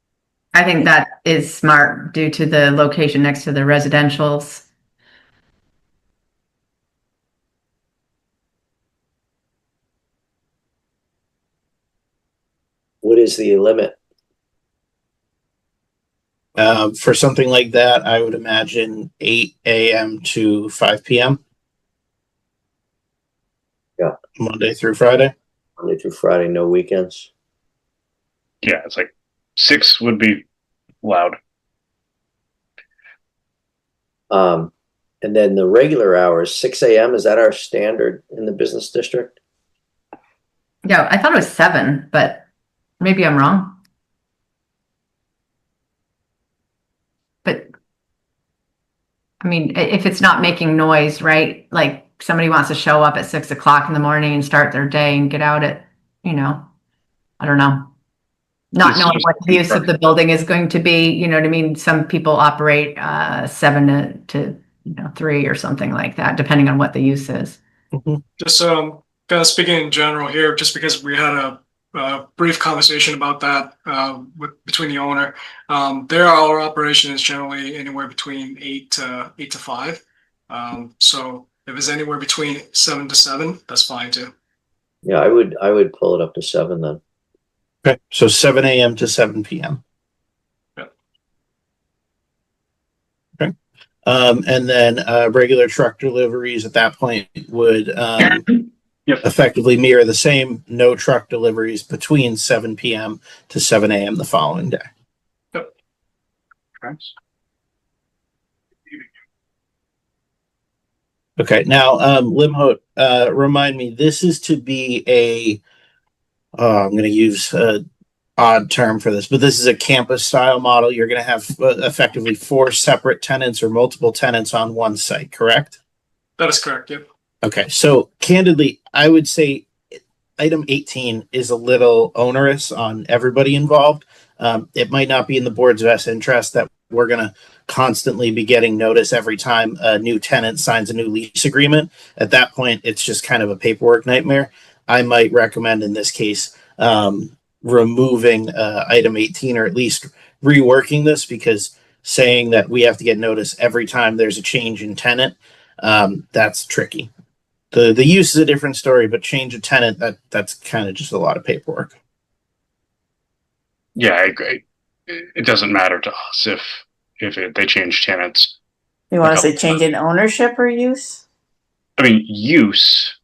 I think that is smart due to the location next to the residentials. What is the limit? For something like that, I would imagine 8 a.m. to 5 p.m. Yeah. Monday through Friday. Monday through Friday, no weekends. Yeah, it's like 6 would be loud. And then the regular hours, 6 a.m. Is that our standard in the business district? Yeah, I thought it was 7, but maybe I'm wrong. But I mean, if it's not making noise, right? Like somebody wants to show up at 6 o'clock in the morning and start their day and get out at, I don't know. Not knowing what the use of the building is going to be, you know what I mean? Some people operate 7 to 3 or something like that, depending on what the use is. Just kind of speaking in general here, just because we had a brief conversation about that between the owner. Their hour operation is generally anywhere between 8 to 5. So if it's anywhere between 7 to 7, that's fine too. Yeah, I would pull it up to 7 then. Okay, so 7 a.m. to 7 p.m. Yeah. Okay. And then regular truck deliveries at that point would effectively mirror the same. No truck deliveries between 7 p.m. to 7 a.m. the following day. Yep. Okay, now Limhout, remind me, this is to be I'm going to use an odd term for this, but this is a campus style model. You're going to have effectively 4 separate tenants or multiple tenants on one site, correct? That is correct, yep. Okay, so candidly, I would say item 18 is a little onerous on everybody involved. It might not be in the board's best interest that we're going to constantly be getting notice every time a new tenant signs a new lease agreement. At that point, it's just kind of a paperwork nightmare. I might recommend in this case removing item 18, or at least reworking this, because saying that we have to get notice every time there's a change in tenant, that's tricky. The use is a different story, but change of tenant, that's kind of just a lot of paperwork. Yeah, I agree. It doesn't matter to us if they change tenants. You want to say change in ownership or use? I mean, use.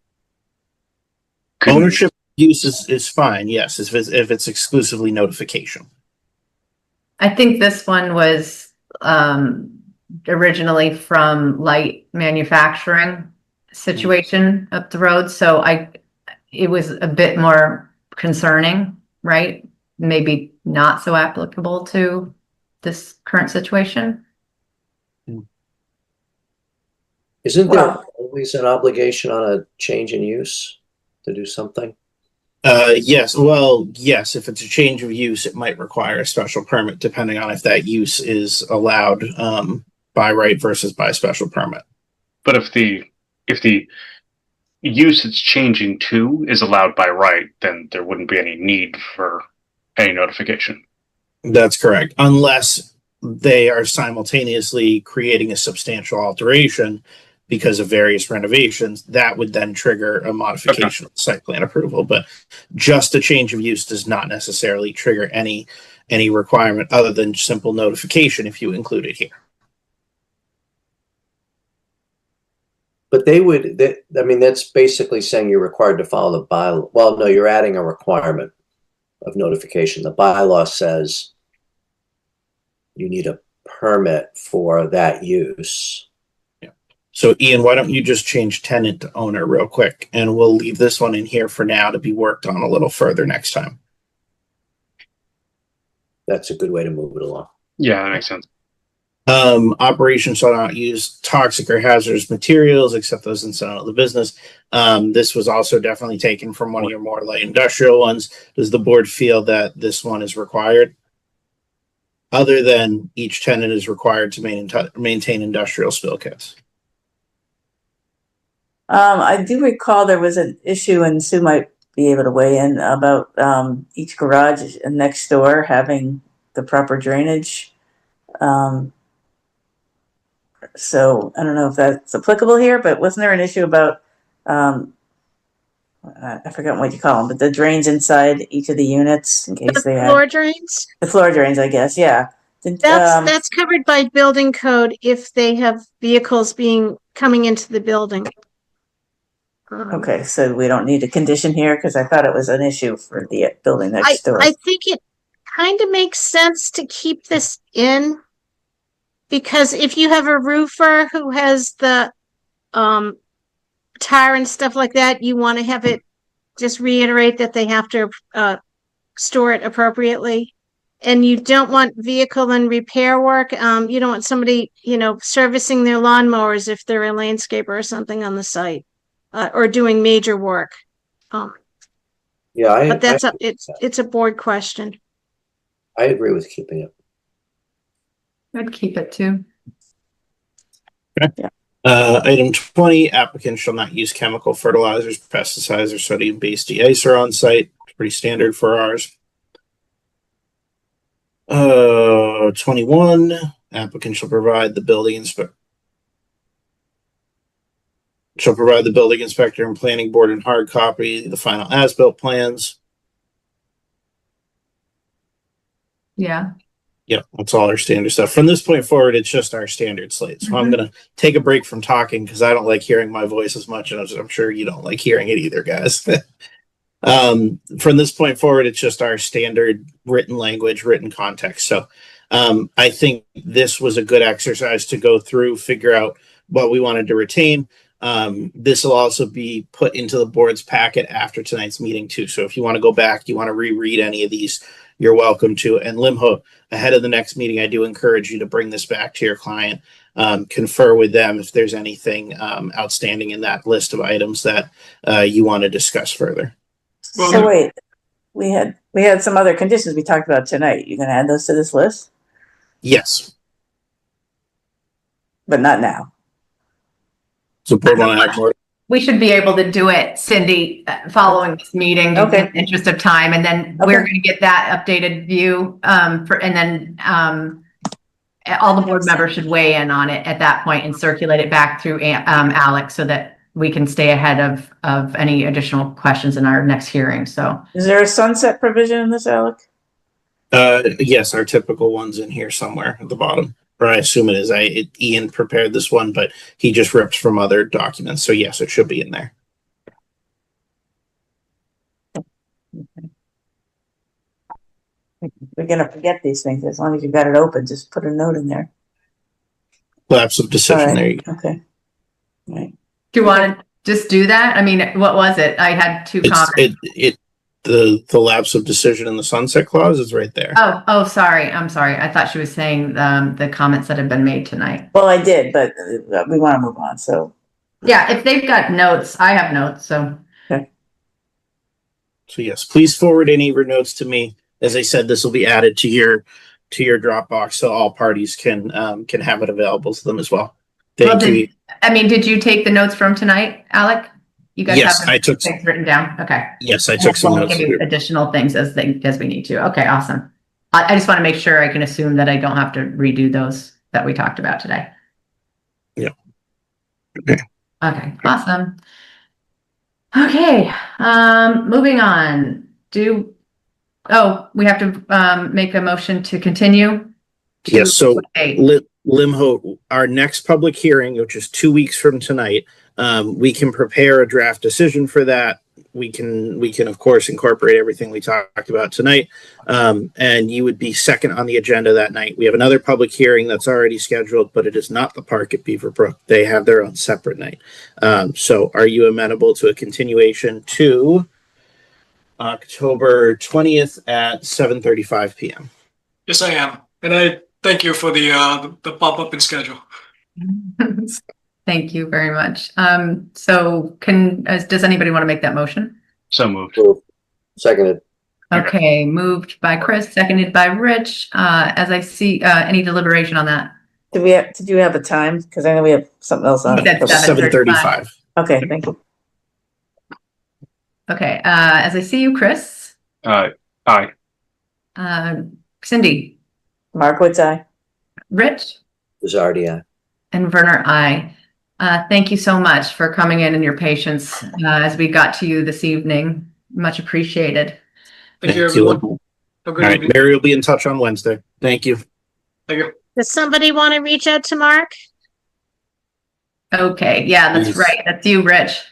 Ownership use is fine, yes, if it's exclusively notification. I think this one was originally from light manufacturing situation up the road, so it was a bit more concerning, right? Maybe not so applicable to this current situation. Isn't there Well- always an obligation on a change in use to do something? Yes. Well, yes. If it's a change of use, it might require a special permit, depending on if that use is allowed by right versus by special permit. But if the use it's changing to is allowed by right, then there wouldn't be any need for any notification. That's correct, unless they are simultaneously creating a substantial alteration because of various renovations. That would then trigger a modification of the site plan approval. But just a change of use does not necessarily trigger any requirement other than simple notification if you include it here. But I mean, that's basically saying you're required to follow the bylaw. Well, no, you're adding a requirement of notification. The bylaw says you need a permit for that use. So Ian, why don't you just change tenant to owner real quick, and we'll leave this one in here for now to be worked on a little further next time. That's a good way to move it along. Yeah, that makes sense. Operations shall not use toxic or hazardous materials except those incidental to the business. This was also definitely taken from one of your more light industrial ones. Does the board feel that this one is required? Other than each tenant is required to maintain industrial spill kits. I do recall there was an issue, and Sue might be able to weigh in, about each garage next door having the proper drainage. So I don't know if that's applicable here, but wasn't there an issue about, I forgot what you call them, but the drains inside each of the units in case they had Floor drains? the floor drains, I guess, yeah. That's covered by building code if they have vehicles coming into the building. Okay, so we don't need a condition here, because I thought it was an issue for the building next door. I think it kind of makes sense to keep this in, because if you have a roofer who has the tar and stuff like that, you want to have it just reiterate that they have to store it appropriately. And you don't want vehicle and repair work. You don't want somebody, servicing their lawnmowers if they're a landscaper or something on the site. Or doing major work. Yeah, but it's a board question. I agree with keeping it. I'd keep it too. Okay. Yeah. Item 20, applicants shall not use chemical fertilizers, pesticides, or sodium-based de-icer on site. Pretty standard for ours. 21, applicant shall provide the building inspector and planning board in hard copy the final as-built plans. Yeah. Yep, that's all our standard stuff. From this point forward, it's just our standard slate. So I'm going to take a break from talking because I don't like hearing my voice as much, and I'm sure you don't like hearing it either, guys. From this point forward, it's just our standard written language, written context. So I think this was a good exercise to go through, figure out what we wanted to retain. This will also be put into the board's packet after tonight's meeting too. So if you want to go back, you want to reread any of these, you're welcome to. And Limho, ahead of the next meeting, I do encourage you to bring this back to your client, confer with them if there's anything outstanding in that list of items that you want to discuss further. So wait, we had some other conditions we talked about tonight. You're going to add those to this list? Yes. But not now. So board want to add more? We should be able to do it, Cindy, following this meeting in the interest of time. And then we're going to get that updated view and then all the board members should weigh in on it at that point and circulate it back through Alex so that we can stay ahead of any additional questions in our next hearing. So is there a sunset provision in this, Alec? Yes, our typical one's in here somewhere at the bottom. Or I assume it is. Ian prepared this one, but he just ripped from other documents. So yes, it should be in there. We're gonna forget these things. As long as you've got it open, just put a note in there. Lapse of decision. Right. There you go. Okay. Right. do you want to just do that? I mean, what was it? I had two comments. The lapse of decision in the sunset clause is right there. Oh, sorry. I'm sorry. I thought she was saying the comments that have been made tonight. Well, I did, but we want to move on. So Yeah, if they've got notes, I have notes, so. So yes, please forward any of your notes to me. As I said, this will be added to your Dropbox, so all parties can have it available to them as well. Thank you. Did you take the notes from tonight, Alec? You guys Yes, have I took things written down. Okay. Yes, I took some We'll notes. give you additional things as we need to. Okay, awesome. I just want to make sure I can assume that I don't have to redo those that we talked about today. Yeah. Okay. Okay, awesome. Okay, moving on. We have to make a motion to continue. Yes, so Limho, our next public hearing, which is 2 weeks from tonight, we can prepare a draft decision for that. We can of course incorporate everything we talked about tonight, and you would be second on the agenda that night. We have another public hearing that's already scheduled, but it is not the park at Beaverbrook. They have their own separate night. So are you amenable to a continuation to October 20th at 7:35 p.m.? Yes, I am, and I thank you for the pop up in schedule. Thank you very much. So does anybody want to make that motion? So moved. Seconded. Okay, moved by Chris, seconded by Rich. As I see, any deliberation on that? Did you have a time? Because I know we have something else on. 7:35. Okay, thank you. Okay, as I see you, Chris. Aye. Cindy. Markwood's aye. Rich. Bizardi, aye. And Werner, aye. Thank you so much for coming in and your patience as we got to you this evening. Much appreciated. Thank you, everyone. Have a good evening. Mary will be in touch on Wednesday. Thank you. Thank you. Does somebody want to reach out to Mark? Okay, yeah, that's right. That's you, Rich.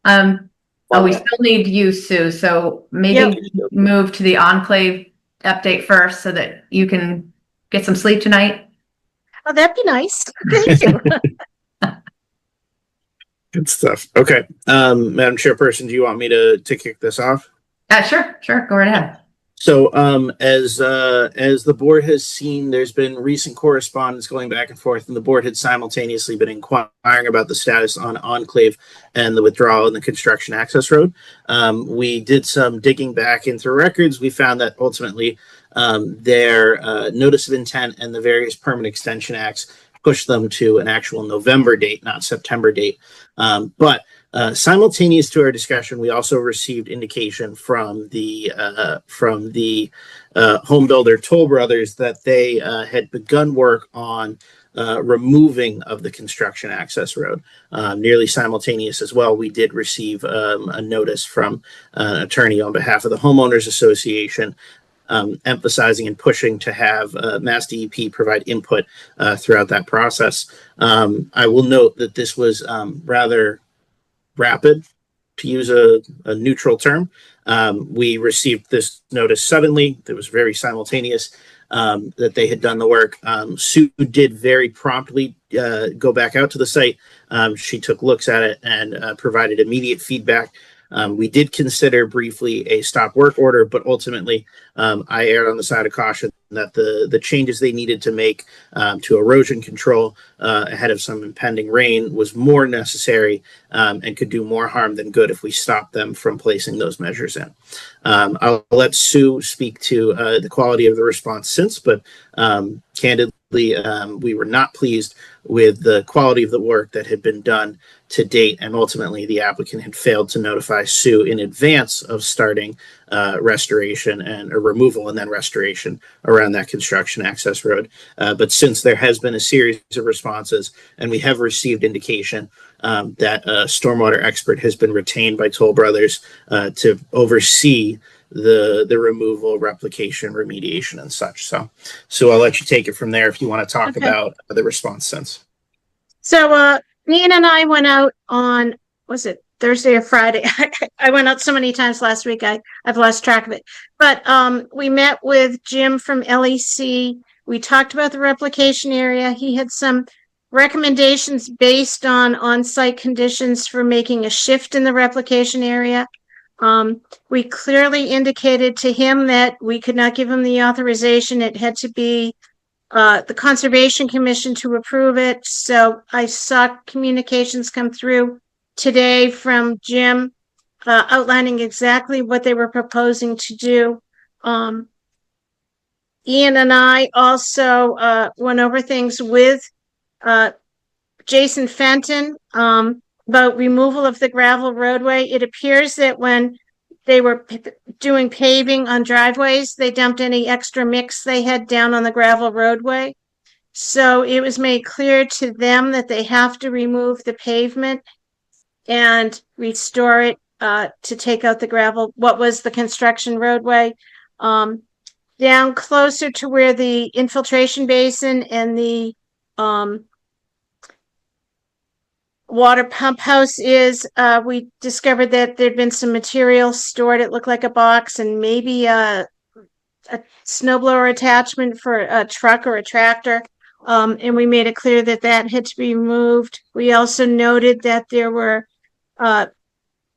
We still need you, Sue. So maybe move to the Enclave update first so that you can get some sleep tonight. Oh, that'd be nice. Thank you. Good stuff. Okay. Madam Chairperson, do you want me to kick this off? Sure. Go right ahead. So, as the board has seen, there's been recent correspondence going back and forth, and the board had simultaneously been inquiring about the status on Enclave and the withdrawal in the construction access road. We did some digging back into records. We found that ultimately their notice of intent and the various permit extension acts pushed them to an actual November date, not September date. But simultaneous to our discussion, we also received indication from the home builder Toll Brothers that they had begun work on removing of the construction access road. Nearly simultaneous as well, we did receive a notice from an attorney on behalf of the Homeowners Association emphasizing and pushing to have Mass DEP provide input throughout that process. I will note that this was rather rapid, to use a neutral term. We received this notice suddenly. It was very simultaneous that they had done the work. Sue did very promptly go back out to the site. She took looks at it and provided immediate feedback. We did consider briefly a stop work order, but ultimately I erred on the side of caution that the changes they needed to make to erosion control ahead of some impending rain was more necessary and could do more harm than good if we stopped them from placing those measures in. I'll let Sue speak to the quality of the response since, but candidly, we were not pleased with the quality of the work that had been done to date, and ultimately the applicant had failed to notify Sue in advance of starting restoration and a removal and then restoration around that construction access road. But since there has been a series of responses and we have received indication that a stormwater expert has been retained by Toll Brothers to oversee the removal, replication, remediation, and such. So I'll let you take it from there if you want to talk about the response since. So Nina and I went out on, was it Thursday or Friday? I went out so many times last week, I've lost track of it. But we met with Jim from LEC. We talked about the replication area. He had some recommendations based on on-site conditions for making a shift in the replication area. We clearly indicated to him that we could not give him the authorization. It had to be the Conservation Commission to approve it. So I saw communications come through today from Jim outlining exactly what they were proposing to do. Ian and I also went over things with Jason Fenton about removal of the gravel roadway. It appears that when they were doing paving on driveways, they dumped any extra mix they had down on the gravel roadway. So it was made clear to them that they have to remove the pavement and restore it to take out the gravel, what was the construction roadway. Down closer to where the infiltration basin and the water pump house is, we discovered that there'd been some material stored. It looked like a box and maybe a snowblower attachment for a truck or a tractor. And we made it clear that that had to be removed. We also noted that there were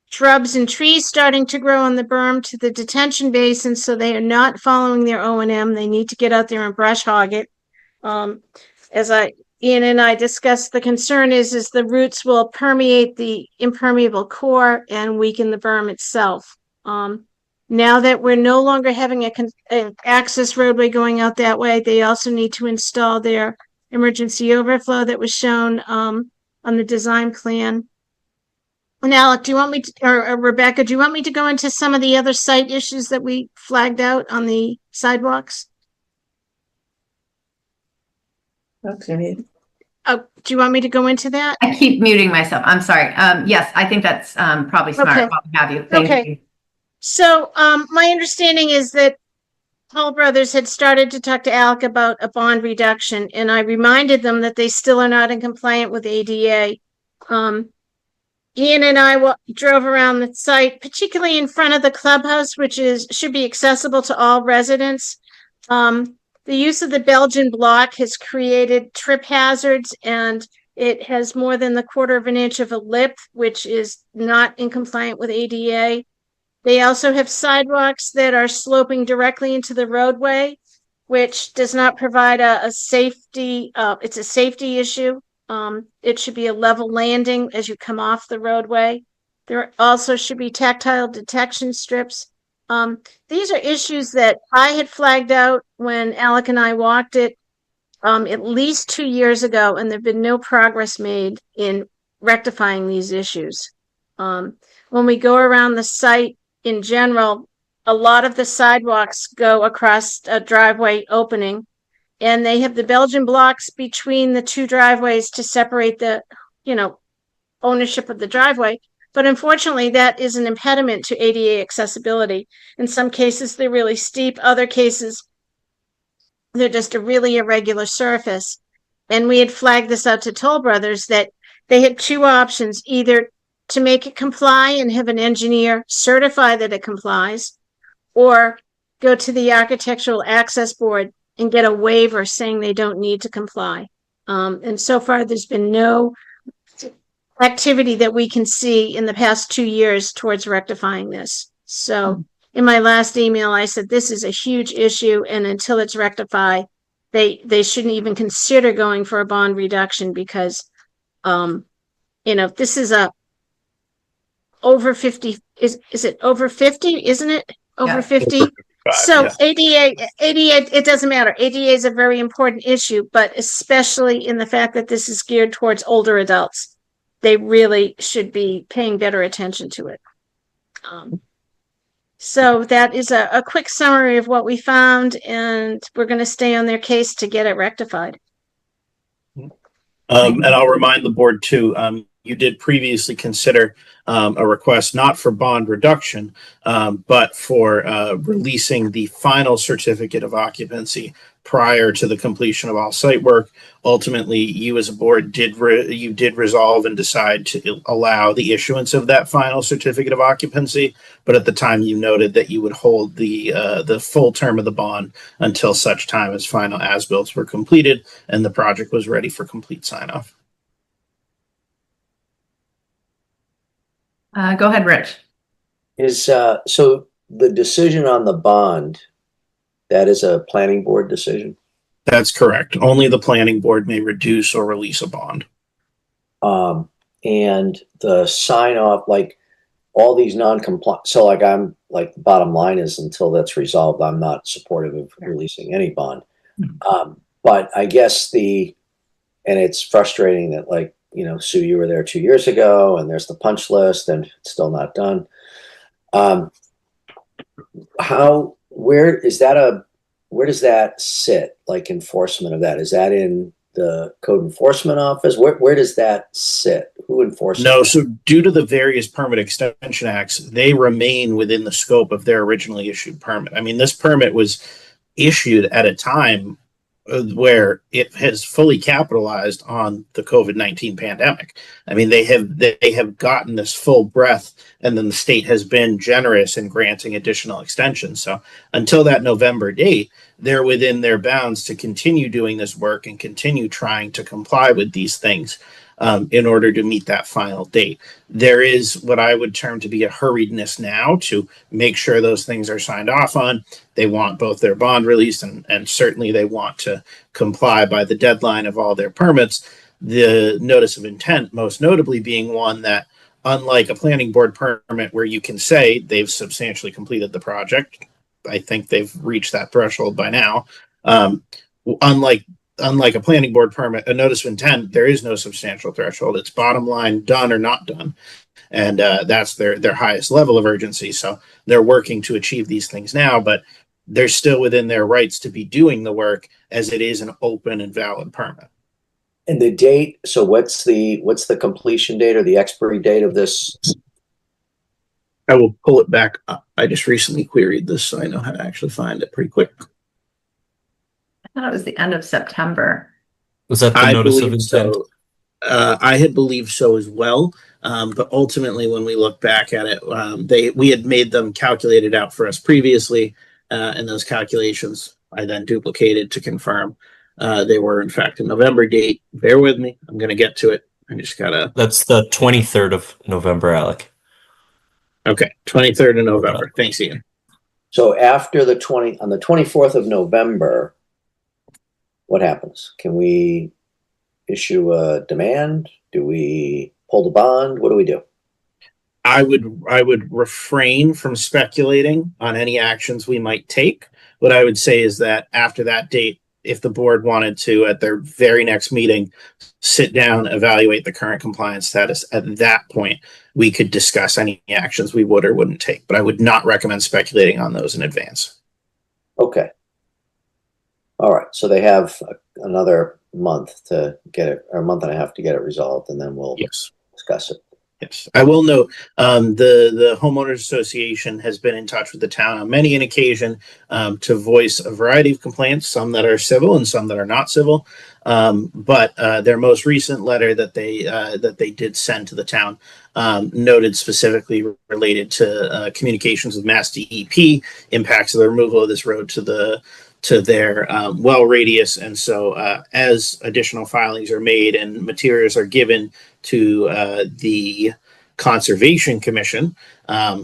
shrubs and trees starting to grow on the berm to the detention basin, so they are not following their O&M. They need to get out there and brush hog it. Ian and I discussed, the concern is the roots will permeate the impermeable core and weaken the berm itself. Now that we're no longer having an access roadway going out that way, they also need to install their emergency overflow that was shown on the design plan. And Alec, do you want me to, or Rebecca, do you want me to go into some of the other site issues that we flagged out on the sidewalks? Okay. Oh, do you want me to go into that? I keep muting myself. I'm sorry. Yes, I think that's probably smart. Okay. While we have you. Thank you. So my understanding is that Toll Brothers had started to talk to Alec about a bond reduction, and I reminded them that they still are not in compliant with ADA. Ian and I drove around the site, particularly in front of the clubhouse, which should be accessible to all residents. The use of the Belgian block has created trip hazards, and it has more than the 1/4 of an inch of a lip, which is not in compliant with ADA. They also have sidewalks that are sloping directly into the roadway, which does not provide a safety, it's a safety issue. It should be a level landing as you come off the roadway. There also should be tactile detection strips. These are issues that I had flagged out when Alec and I walked it at least 2 years ago, and there've been no progress made in rectifying these issues. When we go around the site in general, a lot of the sidewalks go across a driveway opening, and they have the Belgian blocks between the two driveways to separate the, ownership of the driveway. But unfortunately, that is an impediment to ADA accessibility. In some cases, they're really steep. Other cases, they're just a really irregular surface. And we had flagged this out to Toll Brothers that they had two options: either to make it comply and have an engineer certify that it complies, or go to the Architectural Access Board and get a waiver saying they don't need to comply. And so far, there's been no activity that we can see in the past 2 years towards rectifying this. So in my last email, I said, this is a huge issue, and until it's rectified, they shouldn't even consider going for a bond reduction, because, this is a over 50, is it over 50? Isn't it over 50? So ADA, it doesn't matter. ADA is a very important issue, but especially in the fact that this is geared towards older adults, they really should be paying better attention to it. So that is a quick summary of what we found, and we're going to stay on their case to get it rectified. And I'll remind the board too, you did previously consider a request not for bond reduction, but for releasing the final certificate of occupancy prior to the completion of all site work. Ultimately, you as a board did resolve and decide to allow the issuance of that final certificate of occupancy. But at the time, you noted that you would hold the full term of the bond until such time as final as-bills were completed and the project was ready for complete sign-off. Go ahead, Rich. So the decision on the bond, that is a planning board decision? That's correct. Only the planning board may reduce or release a bond. And the sign off, like all these non-compliant, so like I'm like, the bottom line is until that's resolved, I'm not supportive of releasing any bond. But I guess and it's frustrating that, like, you know, Sue, you were there 2 years ago and there's the punch list and it's still not done. Where does that sit? Like enforcement of that? Is that in the code enforcement office? Where does that sit? Who enforces? No, that? so due to the various permit extension acts, they remain within the scope of their originally issued permit. I mean, this permit was issued at a time where it has fully capitalized on the COVID-19 pandemic. I mean, they have gotten this full breadth, and then the state has been generous in granting additional extensions. So until that November date, they're within their bounds to continue doing this work and continue trying to comply with these things in order to meet that final date. There is what I would term to be a hurriedness now to make sure those things are signed off on. They want both their bond released and certainly they want to comply by the deadline of all their permits. The notice of intent, most notably being one that, unlike a planning board permit where you can say they've substantially completed the project, I think they've reached that threshold by now. Unlike a planning board permit, a notice of intent, there is no substantial threshold. It's bottom line, done or not done. And that's their highest level of urgency. So they're working to achieve these things now, but they're still within their rights to be doing the work as it is an open and valid permit. And the date, so what's the completion date or the expiry date of this? I will pull it back up. I just recently queried this, so I know how to actually find it pretty quick. I thought it was the end of September. Was that the notice of intent? So. I had believed so as well, but ultimately, when we look back at it, we had made them calculate it out for us previously, and those calculations I then duplicated to confirm they were in fact a November date. Bear with me; I'm going to get to it. I just gotta. That's the 23rd of November, Alec. Okay, 23rd of November. Thanks, Ian. So after on the 24th of November, what happens? Can we issue a demand? Do we pull the bond? What do we do? I would refrain from speculating on any actions we might take. What I would say is that after that date, if the board wanted to, at their very next meeting, sit down, evaluate the current compliance status, at that point, we could discuss any actions we would or wouldn't take. But I would not recommend speculating on those in advance. Okay. All right. So they have another month to get it, or a month and a half to get it resolved, and then we'll discuss it. Yes, I will note the homeowners association has been in touch with the town on many an occasion to voice a variety of complaints, some that are civil and some that are not civil. But their most recent letter that they did send to the town noted specifically related to communications with Mass DEP, impacts of the removal of this road to their well radius. And so as additional filings are made and materials are given to the Conservation Commission,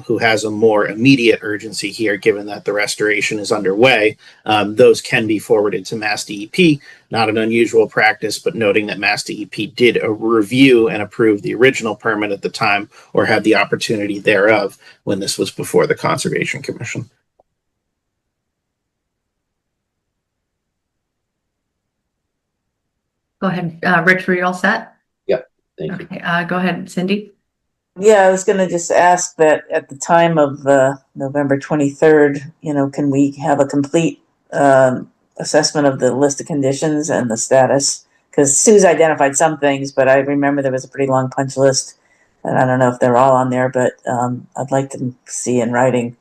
who has a more immediate urgency here, given that the restoration is underway, those can be forwarded to Mass DEP. Not an unusual practice, but noting that Mass DEP did a review and approve the original permit at the time, or had the opportunity thereof when this was before the Conservation Commission. Go ahead, Rich, were you all set? Yep, thank you. Okay, go ahead, Cindy. Yeah, I was going to just ask that at the time of November 23rd, can we have a complete assessment of the list of conditions and the status? Because Sue's identified some things, but I remember there was a pretty long punch list, and I don't know if they're all on there, but I'd like to see in writing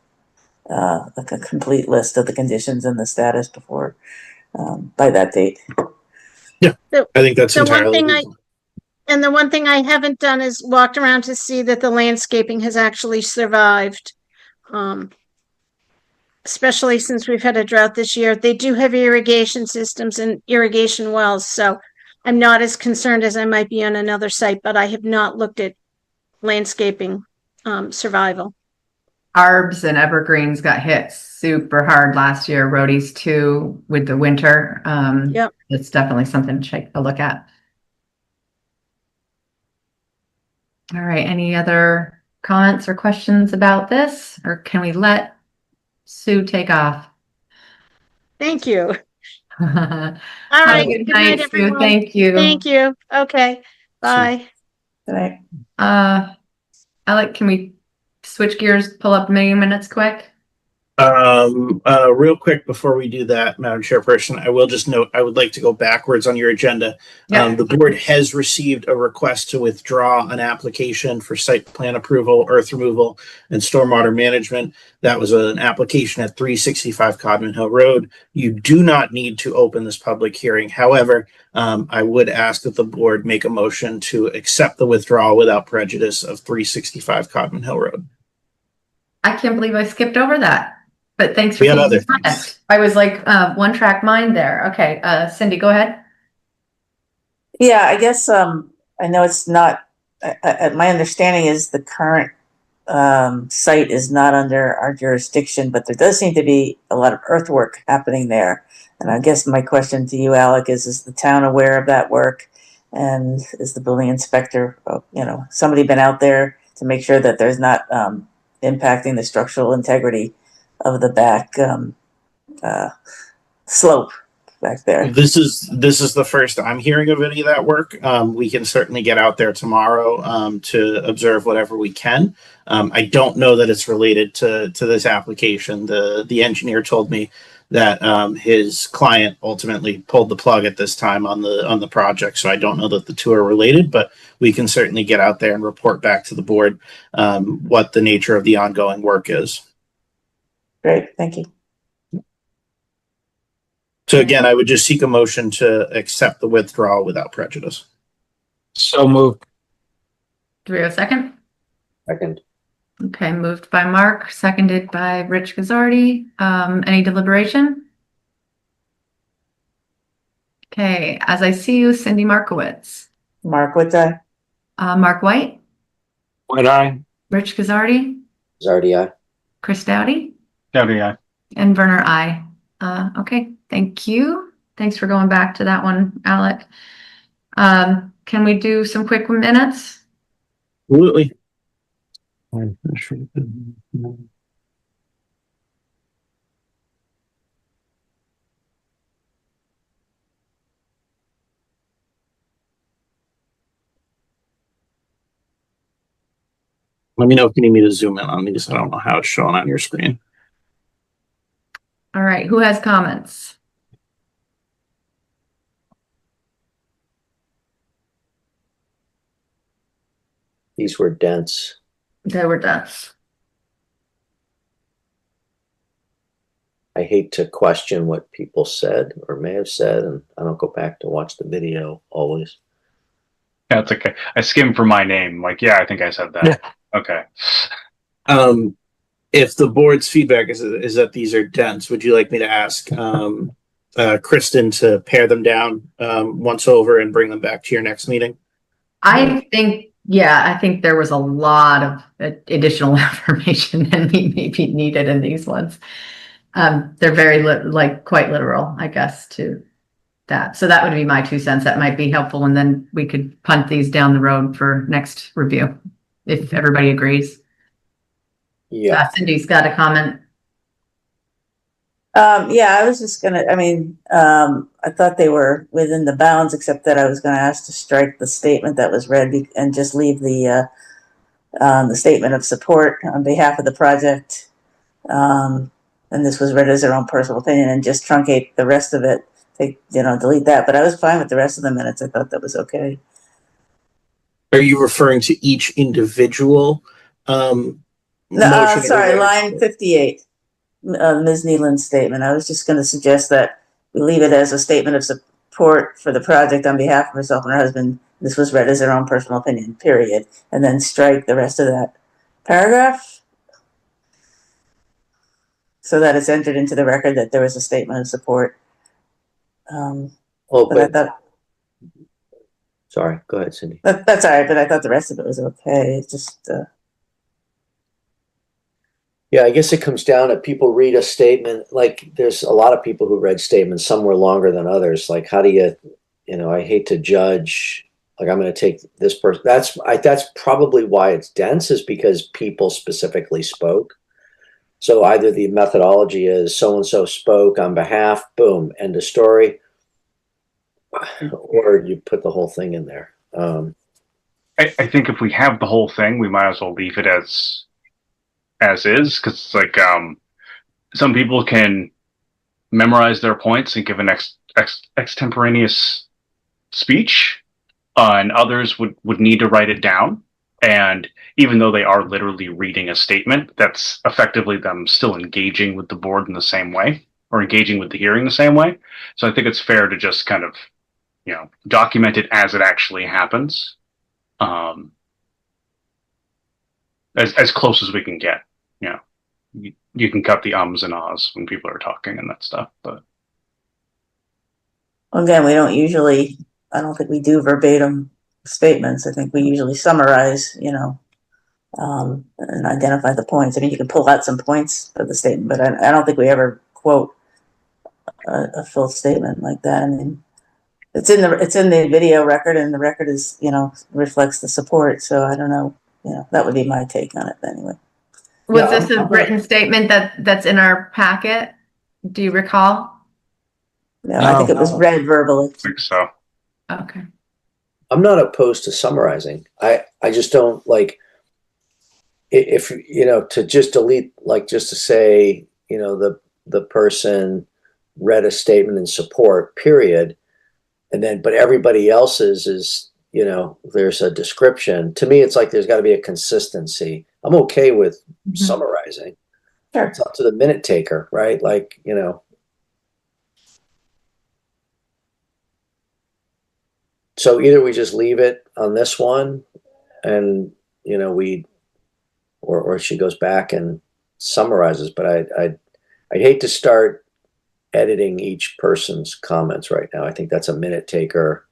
like a complete list of the conditions and the status before by that date. Yeah, I think that's entirely And the one thing I haven't done is walked around to see that the landscaping has actually survived. Especially since we've had a drought this year. They do have irrigation systems and irrigation wells, so I'm not as concerned as I might be on another site, but I have not looked at landscaping survival. arbs and evergreens got hit super hard last year, roadies too, with the winter. Yep. It's definitely something to take a look at. All right, any other comments or questions about this, or can we let Sue take off? Thank you. All All right. Good Good night, night, Sue. everyone. Thank you. Thank you. Okay. Bye. Right. Alec, can we switch gears, pull up meeting minutes quick? Real quick before we do that, Madam Chairperson, I will just note I would like to go backwards on your agenda. Yeah. The board has received a request to withdraw an application for site plan approval, earth removal, and stormwater management. That was an application at 365 Codman Hill Road. You do not need to open this public hearing. However, I would ask that the board make a motion to accept the withdrawal without prejudice of 365 Codman Hill Road. I can't believe I skipped over that. But thanks for We have being other honest. I was like one track mind there. Okay, Cindy, go ahead. Yeah, I guess I know it's not. My understanding is the current site is not under our jurisdiction, but there does seem to be a lot of earthwork happening there. And I guess my question to you, Alec, is the town aware of that work? And is the building inspector, somebody been out there to make sure that there's not impacting the structural integrity of the back slope back there? This is the first I'm hearing of any of that work. We can certainly get out there tomorrow to observe whatever we can. I don't know that it's related to this application. The engineer told me that his client ultimately pulled the plug at this time on the project, so I don't know that the two are related, but we can certainly get out there and report back to the board what the nature of the ongoing work is. Great, thank you. So again, I would just seek a motion to accept the withdrawal without prejudice. So moved. Do we have a second? Second. Okay, moved by Mark, seconded by Rich Gazzardi. Any deliberation? Okay, as I see you, Cindy Markowitz. Markowitz, aye. Mark White. White eye. Rich Gazzardi. Gazzardi, aye. Chris Dowdy. Dowdy eye. And Werner, I. Okay, thank you. Thanks for going back to that one, Alec. Can we do some quick minutes? Absolutely. Let me know if you need me to zoom in on these. I don't know how it's showing on your screen. All right, who has comments? These were dense. They were dense. I hate to question what people said or may have said, and I don't go back to watch the video always. Yeah, it's okay. I skimmed for my name. Like, yeah, I think I said that. Yeah. Okay. If the board's feedback is that these are dense, would you like me to ask Kristen to pare them down once over and bring them back to your next meeting? I think there was a lot of additional information than we maybe needed in these ones. They're very quite literal, I guess, to that. So that would be my 2 cents. That might be helpful, and then we could punt these down the road for next review, if everybody agrees. Yeah. Cindy's got a comment. Yeah, I was just gonna, I thought they were within the bounds, except that I was gonna ask to strike the statement that was read and just leave the statement of support on behalf of the project. And this was read as their own personal opinion, and just truncate the rest of it. Delete that. But I was fine with the rest of the minutes. I thought that was okay. Are you referring to each individual motion? Sorry, line 58. Ms. Nealon's statement. I was just going to suggest that we leave it as a statement of support for the project on behalf of herself and her husband. This was read as their own personal opinion, period. And then strike the rest of that paragraph so that it's entered into the record that there was a statement of support. Sorry, go ahead, Cindy. That's all right, but I thought the rest of it was okay. It's just... Yeah, I guess it comes down to people read a statement. Like there's a lot of people who read statements. Some were longer than others. Like how do you, I hate to judge. Like I'm going to take this person. That's probably why it's dense, is because people specifically spoke. So either the methodology is so and so spoke on behalf, boom, end of story, or you put the whole thing in there. I think if we have the whole thing, we might as well leave it as is, because it's like some people can memorize their points and give an extemporaneous speech, and others would need to write it down. And even though they are literally reading a statement, that's effectively them still engaging with the board in the same way, or engaging with the hearing the same way. So I think it's fair to just kind of, document it as it actually happens, as close as we can get. You can cut the ums and ahs when people are talking and that stuff, but Again, I don't think we do verbatim statements. I think we usually summarize, and identify the points. I mean, you can pull out some points of the statement, but I don't think we ever quote a full statement like that. I mean, it's in the video record, and the record is, reflects the support. So I don't know, that would be my take on it anyway. Was this a written statement that's in our packet? Do you recall? No, I think it was read verbally. I think so. Okay. I'm not opposed to summarizing. I just don't like if to just delete, like just to say, the person read a statement in support, period. And then, but everybody else's is, there's a description. To me, it's like there's got to be a consistency. I'm okay with summarizing. Sure. It's up to the minute taker, right? Like, so either we just leave it on this one and, or she goes back and summarizes, but I'd hate to start editing each person's comments right now. I think that's a minute taker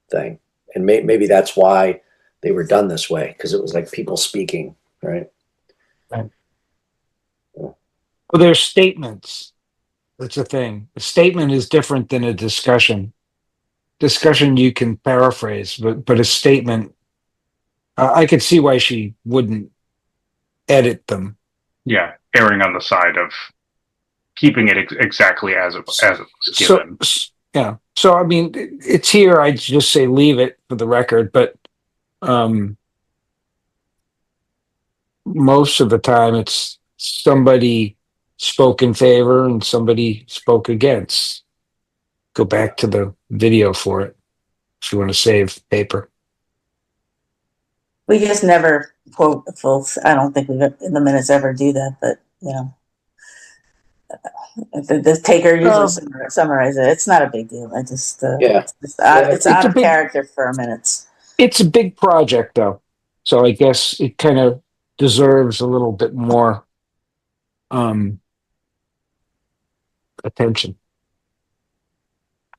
thing. And maybe that's why they were done this way, because it was like people speaking, right? Right. Well, there's statements. That's a thing. A statement is different than a discussion. Discussion you can paraphrase, but a statement, I could see why she wouldn't edit them. Yeah, erring on the side of keeping it exactly as it was given. Yeah. So I mean, it's here. I'd just say leave it for the record, but most of the time it's somebody spoke in favor and somebody spoke against. Go back to the video for it if you want to save paper. We just never quote full. I don't think we in the minutes ever do that, but the taker usually summarize it. It's not a big deal. I just it's out of character for minutes. It's a big project though, so I guess it kind of deserves a little bit more attention.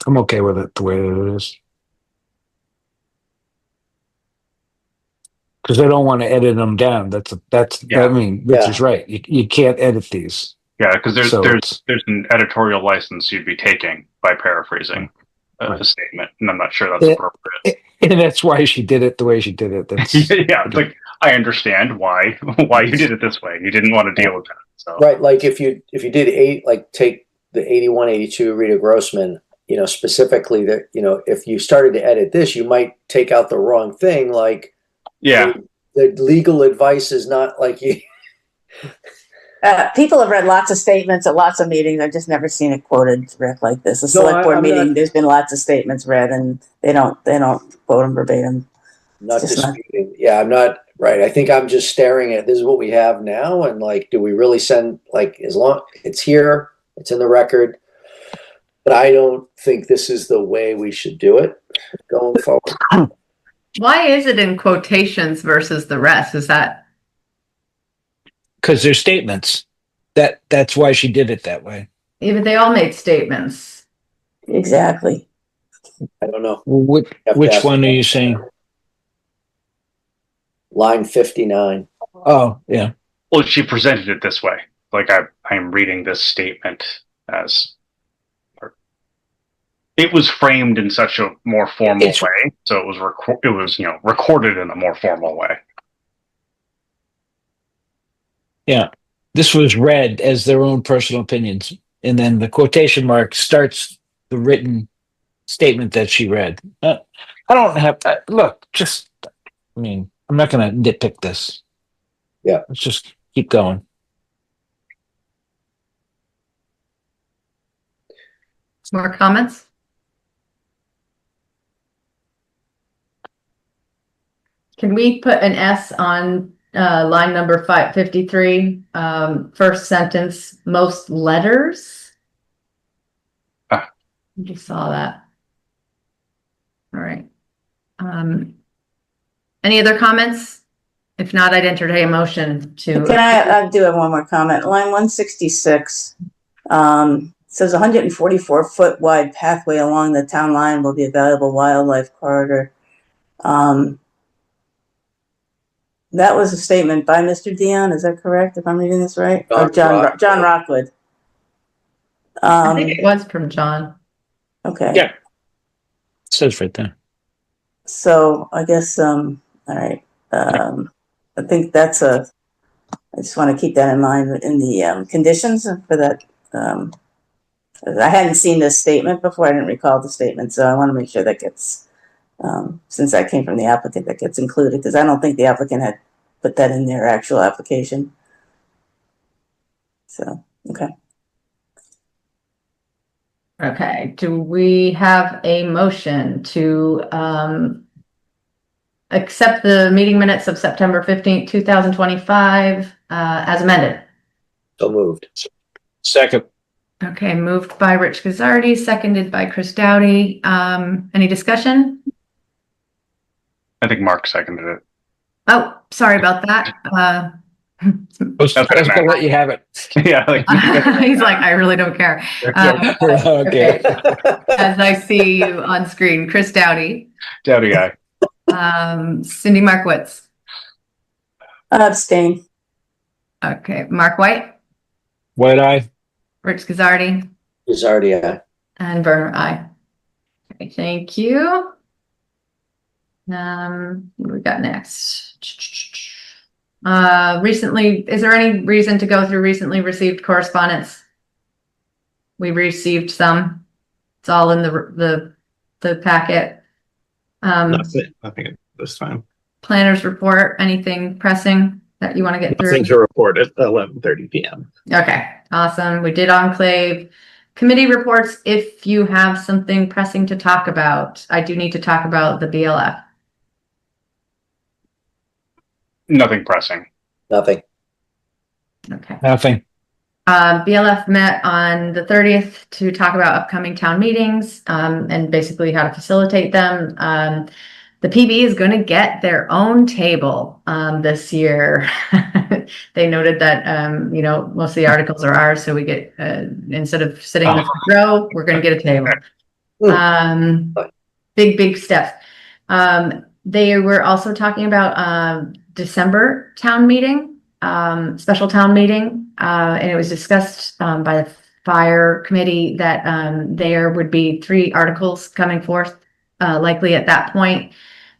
I'm okay with it the way it is. Because I don't want to edit them down. I mean, Rich is right. You can't edit these. Yeah, because there's an editorial license you'd be taking by paraphrasing a statement, and I'm not sure that's appropriate. And that's why she did it the way she did it. That's yeah, it's like I understand why you did it this way. You didn't want to deal with that. So right, like if you did take the 81, 82 Rita Grossman, specifically that, if you started to edit this, you might take out the wrong thing. Like, the legal advice is not like you. People have read lots of statements at lots of meetings. I've just never seen it quoted direct like this. A select board meeting, there's been lots of statements read, and they don't quote them verbatim. Not disputing. Yeah, I'm not right. I think I'm just staring at this is what we have now, and like, do we really send as long it's here, it's in the record, but I don't think this is the way we should do it going forward. Why is it in quotations versus the rest? Is that because they're statements? That's why she did it that way. Even they all made statements. Exactly. I don't know. Which one are you saying? Line 59. Oh, yeah. Well, she presented it this way. Like I'm reading this statement as it was framed in such a more formal way, so it was recorded in a more formal way. Yeah, this was read as their own personal opinions, and then the quotation mark starts the written statement that she read. I don't have look. Just, I mean, I'm not going to nitpick this. Yeah, let's just keep going. More comments? Can we put an S on line number 553, first sentence, most letters? Ah. You just saw that. All right. Any other comments? If not, I'd entertain a motion to. Can I do have one more comment? Line 166 says 144-foot wide pathway along the town line will be a valuable wildlife corridor. That was a statement by Mr. Dion. Is that correct? If I'm reading this right? Or John Rockwood. I think it was from John. Okay. Yeah. It says right there. So I guess, all right. I think that's I just want to keep that in mind in the conditions for that. I hadn't seen this statement before. I didn't recall the statement. So I want to make sure that gets, since that came from the applicant, that gets included, because I don't think the applicant had put that in their actual application. So, okay. Okay. Do we have a motion to accept the meeting minutes of September 15th, 2025 as amended? So moved. Second. Okay, moved by Rich Gazzardi, seconded by Chris Doughty. Any discussion? I think Mark seconded it. Oh, sorry about that. I was gonna let you have it. Yeah, he's like, I really don't care. Okay. As I see you on screen, Chris Doughty. Doughty guy. Cindy Markowitz. Abstain. Okay, Mark White. White eye. Rich Gazzardi. Gazzardi, aye. And Werner, aye. Okay, thank you. What do we got next? Recently, is there any reason to go through recently received correspondence? We received some. It's all in the packet. Nothing at this time. Planner's report, anything pressing that you want to get through? Nothing to report at 11:30 p.m. Okay, awesome. We did enclave committee reports. If you have something pressing to talk about, I do need to talk about the BLF. Nothing pressing. Nothing. Okay. Nothing. BLF met on the 30th to talk about upcoming town meetings and basically how to facilitate them. The PB is going to get their own table this year. They noted that, most of the articles are ours, so we get, instead of sitting in the front row, we're going to get a table. Big steps. They were also talking about December town meeting, special town meeting, and it was discussed by the fire committee that there would be 3 articles coming forth likely at that point.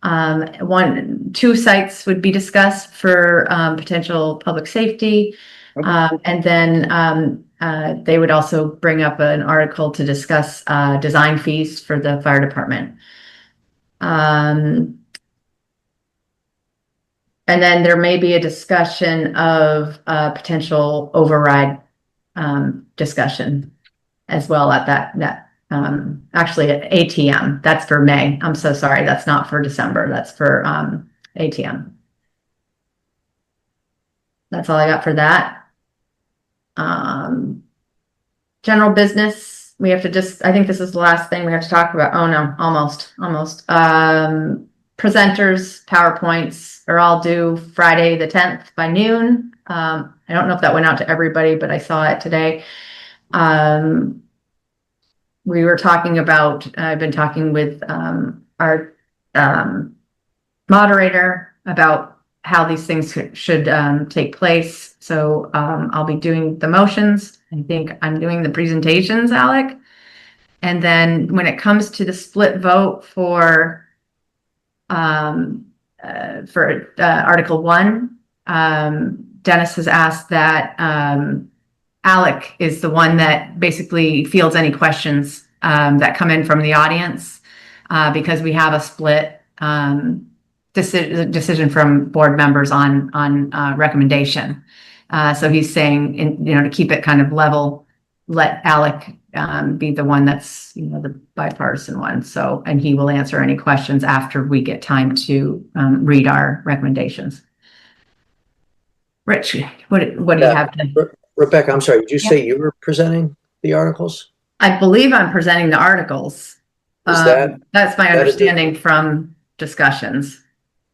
2 sites would be discussed for potential public safety. And then they would also bring up an article to discuss design fees for the fire department. And then there may be a discussion of potential override discussion as well at that actually at ATM. That's for May. I'm so sorry. That's not for December. That's for ATM. That's all I got for that. General business. We have to I think this is the last thing we have to talk about. Oh no, almost. Presenters, PowerPoints are all due Friday the 10th by noon. I don't know if that went out to everybody, but I saw it today. We were talking about, I've been talking with our moderator about how these things should take place. So I'll be doing the motions. I think I'm doing the presentations, Alec. And then when it comes to the split vote for Article 1, Dennis has asked that Alec is the one that basically fields any questions that come in from the audience because we have a split decision from board members on recommendation. So he's saying, to keep it kind of level, let Alec be the one that's, the bipartisan one. So, and he will answer any questions after we get time to read our recommendations. Rich, what do you have to? Rebecca, I'm sorry, did you say you were presenting the articles? I believe I'm presenting the articles. That's my understanding from discussions.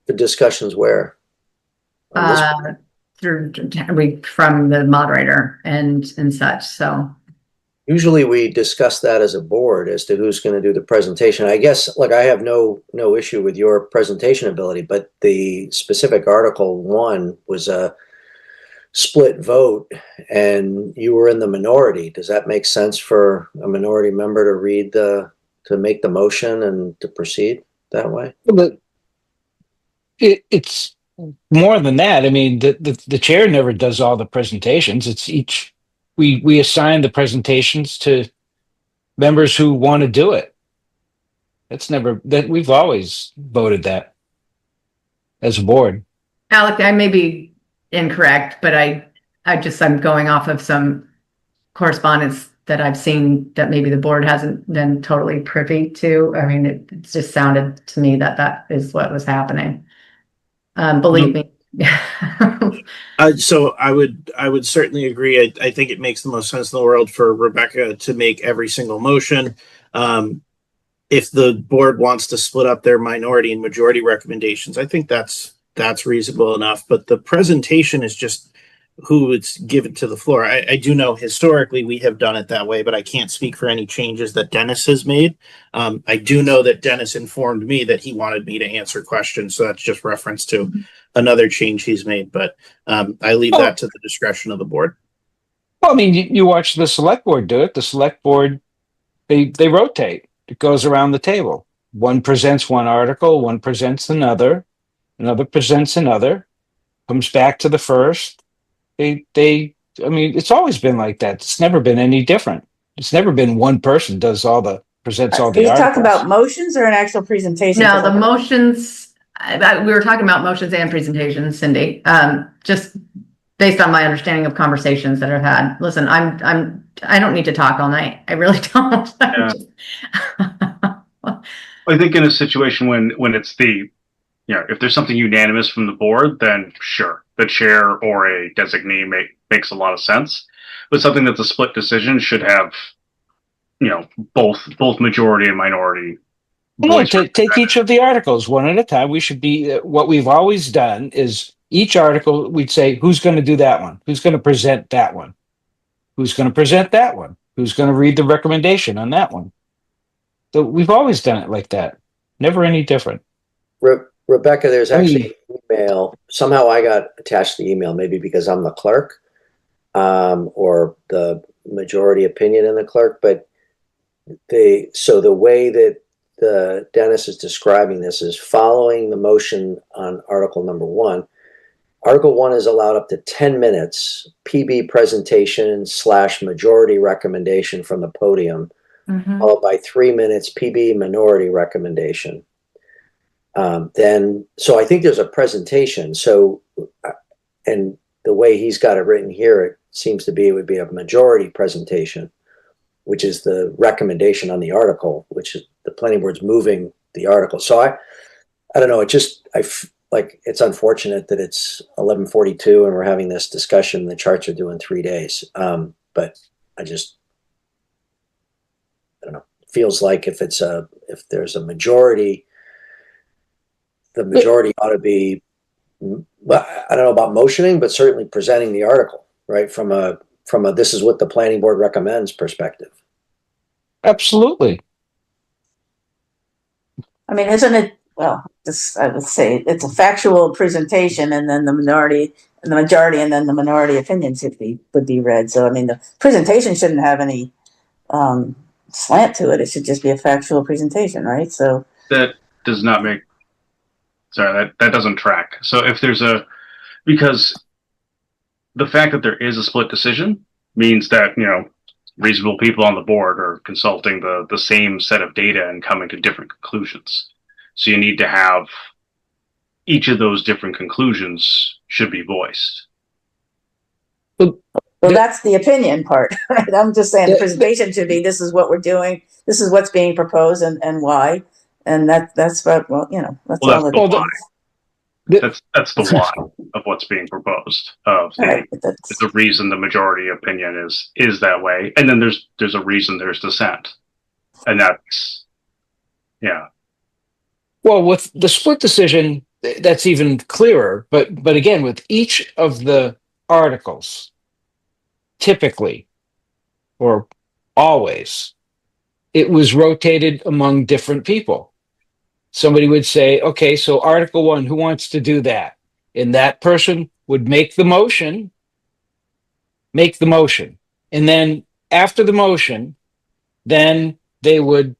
The discussions where? From the moderator and such. So usually we discuss that as a board as to who's going to do the presentation. I guess, look, I have no issue with your presentation ability, but the specific Article 1 was a split vote and you were in the minority. Does that make sense for a minority member to make the motion and to proceed that way? But it's more than that. I mean, the chair never does all the presentations. It's we assign the presentations to members who want to do it. We've always voted that as a board. Alec, I may be incorrect, but I'm going off of some correspondence that I've seen that maybe the board hasn't been totally privy to. I mean, it just sounded to me that is what was happening. Believe me. So I would certainly agree. I think it makes the most sense in the world for Rebecca to make every single motion. If the board wants to split up their minority and majority recommendations, I think that's reasonable enough. But the presentation is just who it's given to the floor. I do know historically we have done it that way, but I can't speak for any changes that Dennis has made. I do know that Dennis informed me that he wanted me to answer questions, so that's just reference to another change he's made. But I leave that to the discretion of the board. Well, I mean, you watch the select board do it. The select board, they rotate. It goes around the table. One presents one article, one presents another presents another, comes back to the first. I mean, it's always been like that. It's never been any different. It's never been one person presents all the Are you talking about motions or an actual presentation? No, the motions, we were talking about motions and presentations, Cindy, just based on my understanding of conversations that I've had. Listen, I don't need to talk all night. I really don't. Yeah. I think in a situation when it's if there's something unanimous from the board, then sure, the chair or a designee makes a lot of sense. But something that's a split decision should have, both majority and minority. No, take each of the articles one at a time. We should be, what we've always done is each article, we'd say, who's going to do that one? Who's going to present that one? Who's going to present that one? Who's going to read the recommendation on that one? So we've always done it like that. Never any different. Rebecca, there's actually an email. Somehow I got attached to the email, maybe because I'm the clerk, or the majority opinion in the clerk. But so the way that Dennis is describing this is following the motion on Article number 1. Article 1 is allowed up to 10 minutes PB presentation / majority recommendation from the podium, followed by 3 minutes PB minority recommendation. So I think there's a presentation. So, and the way he's got it written here, it seems to be, it would be a majority presentation, which is the recommendation on the article, which is the planning board's moving the article. So I don't know. It's unfortunate that it's 11:42 and we're having this discussion. The charts are due in 3 days. But I don't know. It feels like if there's a majority, the majority ought to be, I don't know about motioning, but certainly presenting the article, right? From a this is what the planning board recommends perspective. Absolutely. I mean, isn't it, well, this, I would say it's a factual presentation, and then the majority, and then the minority opinions would be read. So, I mean, the presentation shouldn't have any slant to it. It should just be a factual presentation, right? So That does not make, sorry, that doesn't track. So if there's because the fact that there is a split decision means that, reasonable people on the board are consulting the same set of data and coming to different conclusions. So you need to have each of those different conclusions should be voiced. well, that's the opinion part, right? I'm just saying the presentation should be, this is what we're doing, this is what's being proposed, and why. And that's what, that's all it is. That's the why of what's being proposed. Right, the reason the majority opinion is that way, and then there's a reason there's dissent, and that's Well, with the split decision, that's even clearer. But again, with each of the articles, typically or always, it was rotated among different people. Somebody would say, okay, so Article 1, who wants to do that? And that person would make the motion. And then after the motion, then they would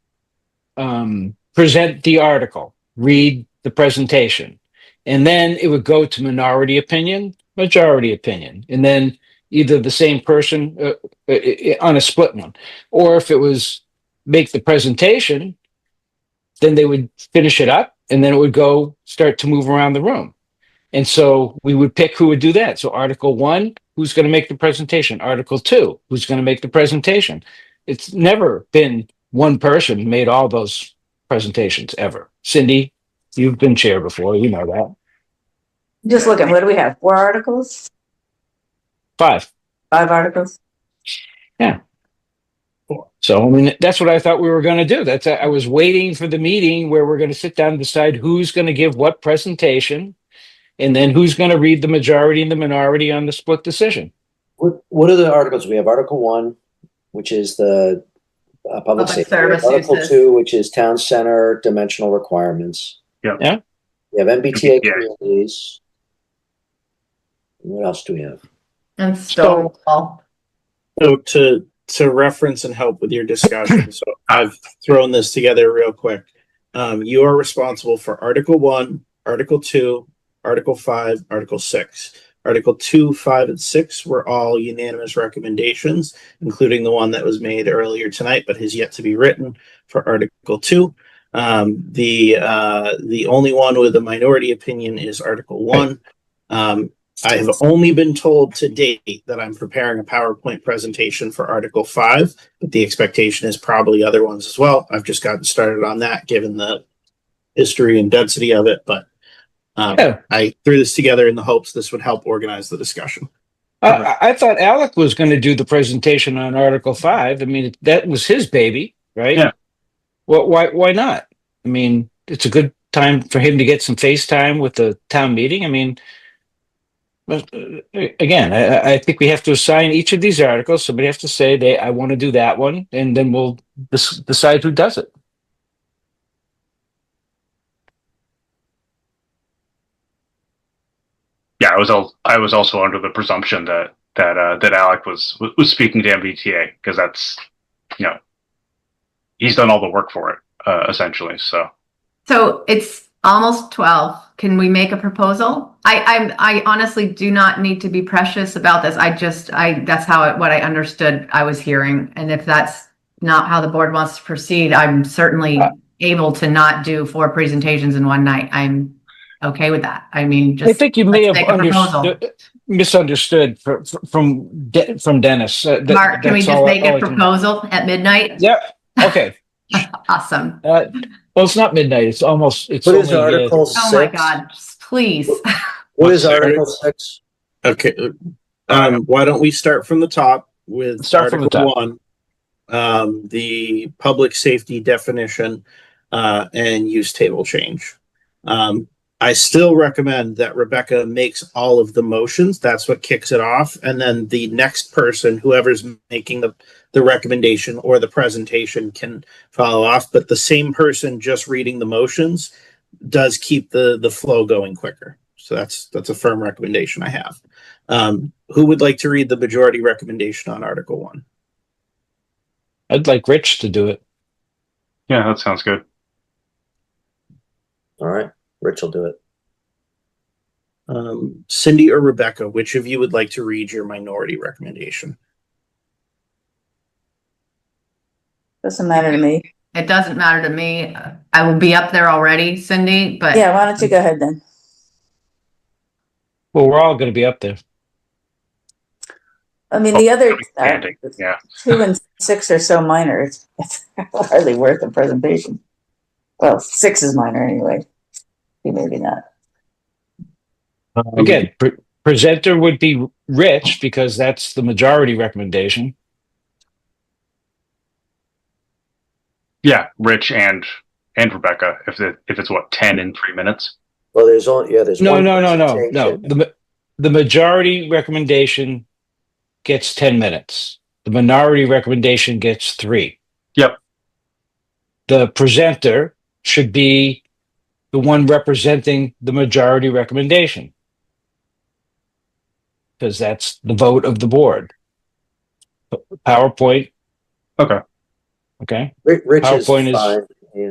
present the article, read the presentation. And then it would go to minority opinion, majority opinion. And then either the same person on a split one. Or if it was make the presentation, then they would finish it up, and then it would start to move around the room. And so we would pick who would do that. So Article 1, who's going to make the presentation? Article 2, who's going to make the presentation? It's never been one person made all those presentations ever. Cindy, you've been chair before, you know that. Just looking, what do we have? 4 articles? 5. 5 articles? Yeah. So, I mean, that's what I thought we were going to do. I was waiting for the meeting where we're going to sit down and decide who's going to give what presentation, and then who's going to read the majority and the minority on the split decision. What are the articles? We have Article 1, which is the public safety. Service Article uses. 2, which is town center dimensional requirements. Yeah. We have MBTA communities. What else do we have? And Stonewall. So to reference and help with your discussion, so I've thrown this together real quick. You are responsible for Article 1, Article 2, Article 5, Article 6. Article 2, 5, and 6 were all unanimous recommendations, including the one that was made earlier tonight, but has yet to be written for Article 2. The only one with a minority opinion is Article 1. I have only been told to date that I'm preparing a PowerPoint presentation for Article 5, but the expectation is probably other ones as well. I've just gotten started on that given the history and density of it, but I threw this together in the hopes this would help organize the discussion. I thought Alec was going to do the presentation on Article 5. I mean, that was his baby, right? Yeah. Well, why not? I mean, it's a good time for him to get some face time with the town meeting. I mean, again, I think we have to assign each of these articles. Somebody has to say, I want to do that one, and then we'll decide who does it. Yeah, I was also under the presumption that Alec was speaking to MBTA, because that's, he's done all the work for it, essentially. So it's almost 12. Can we make a proposal? I honestly do not need to be precious about this. That's what I understood I was hearing. And if that's not how the board wants to proceed, I'm certainly able to not do 4 presentations in one night. I'm okay with that. I mean, I think you may have misunderstood from Dennis. Mark, can we just make a proposal at midnight? Yeah. Okay. Awesome. Well, it's not midnight. It's almost. It's what is Article 6? Oh my God! Please. What is Article 6? Okay. Why don't we start from the top with Article 1, the public safety definition and use table change. I still recommend that Rebecca makes all of the motions. That's what kicks it off. And then the next person, whoever's making the recommendation or the presentation, can follow off. But the same person just reading the motions does keep the flow going quicker. So that's a firm recommendation I have. Who would like to read the majority recommendation on Article 1? I'd like Rich to do it. Yeah, that sounds good. All right, Rich will do it. Cindy or Rebecca, which of you would like to read your minority recommendation? Doesn't matter to me. It doesn't matter to me. I will be up there already, Cindy, but Yeah, why don't you go ahead then? Well, we're all going to be up there. I mean, the other Yeah. 2 and 6 are so minor. It's hardly worth the presentation. Well, 6 is minor anyway. Maybe not. Again, presenter would be Rich because that's the majority recommendation. Yeah, Rich and Rebecca. If it's what 10 in 3 minutes. Well, there's No. one No. The majority recommendation gets 10 minutes. The minority recommendation gets 3. Yep. The presenter should be the one representing the majority recommendation, because that's the vote of the board. PowerPoint. Okay. Okay. Rich PowerPoint is fine. Yeah.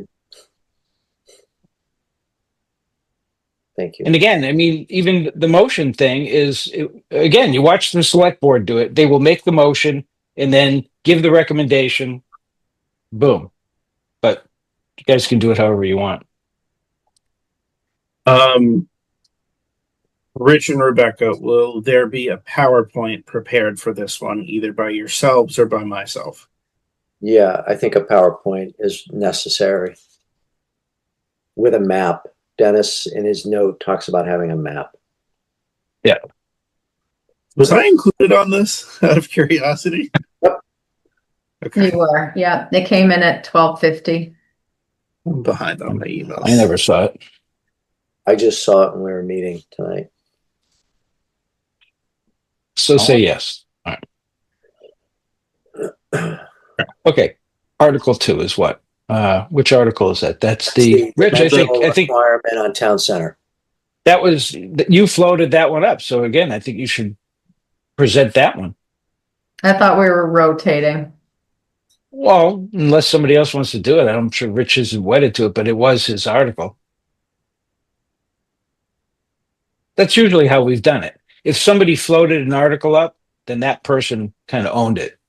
Thank you. And again, I mean, even the motion thing is, again, you watch the select board do it. They will make the motion and then give the recommendation. Boom. But you guys can do it however you want. Rich and Rebecca, will there be a PowerPoint prepared for this one, either by yourselves or by myself? Yeah, I think a PowerPoint is necessary with a map. Dennis, in his note, talks about having a map. Yeah. Was I included on this out of curiosity? Yep. Okay. you were. Yeah, they came in at 12:50. I'm behind on my emails. I never saw it. I just saw it when we were meeting tonight. So say yes. All right. Okay. Article 2 is what? Which article is that? That's the Rich. I think requirement on town center. That was you floated that one up. So again, I think you should present that one. I thought we were rotating. Well, unless somebody else wants to do it, I'm sure Rich isn't wedded to it, but it was his article. That's usually how we've done it. If somebody floated an article up, then that person kind of owned it.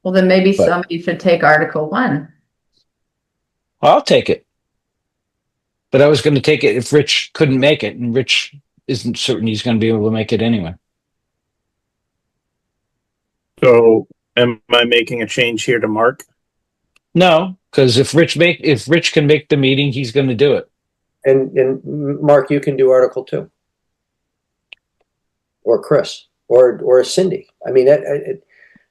Well, then maybe somebody should take Article 1. I'll take it. But I was going to take it if Rich couldn't make it, and Rich isn't certain he's going to be able to make it anyway. So am I making a change here to Mark? No, because if Rich can make the meeting, he's going to do it. And Mark, you can do Article 2. Or Chris. Or Cindy. I mean,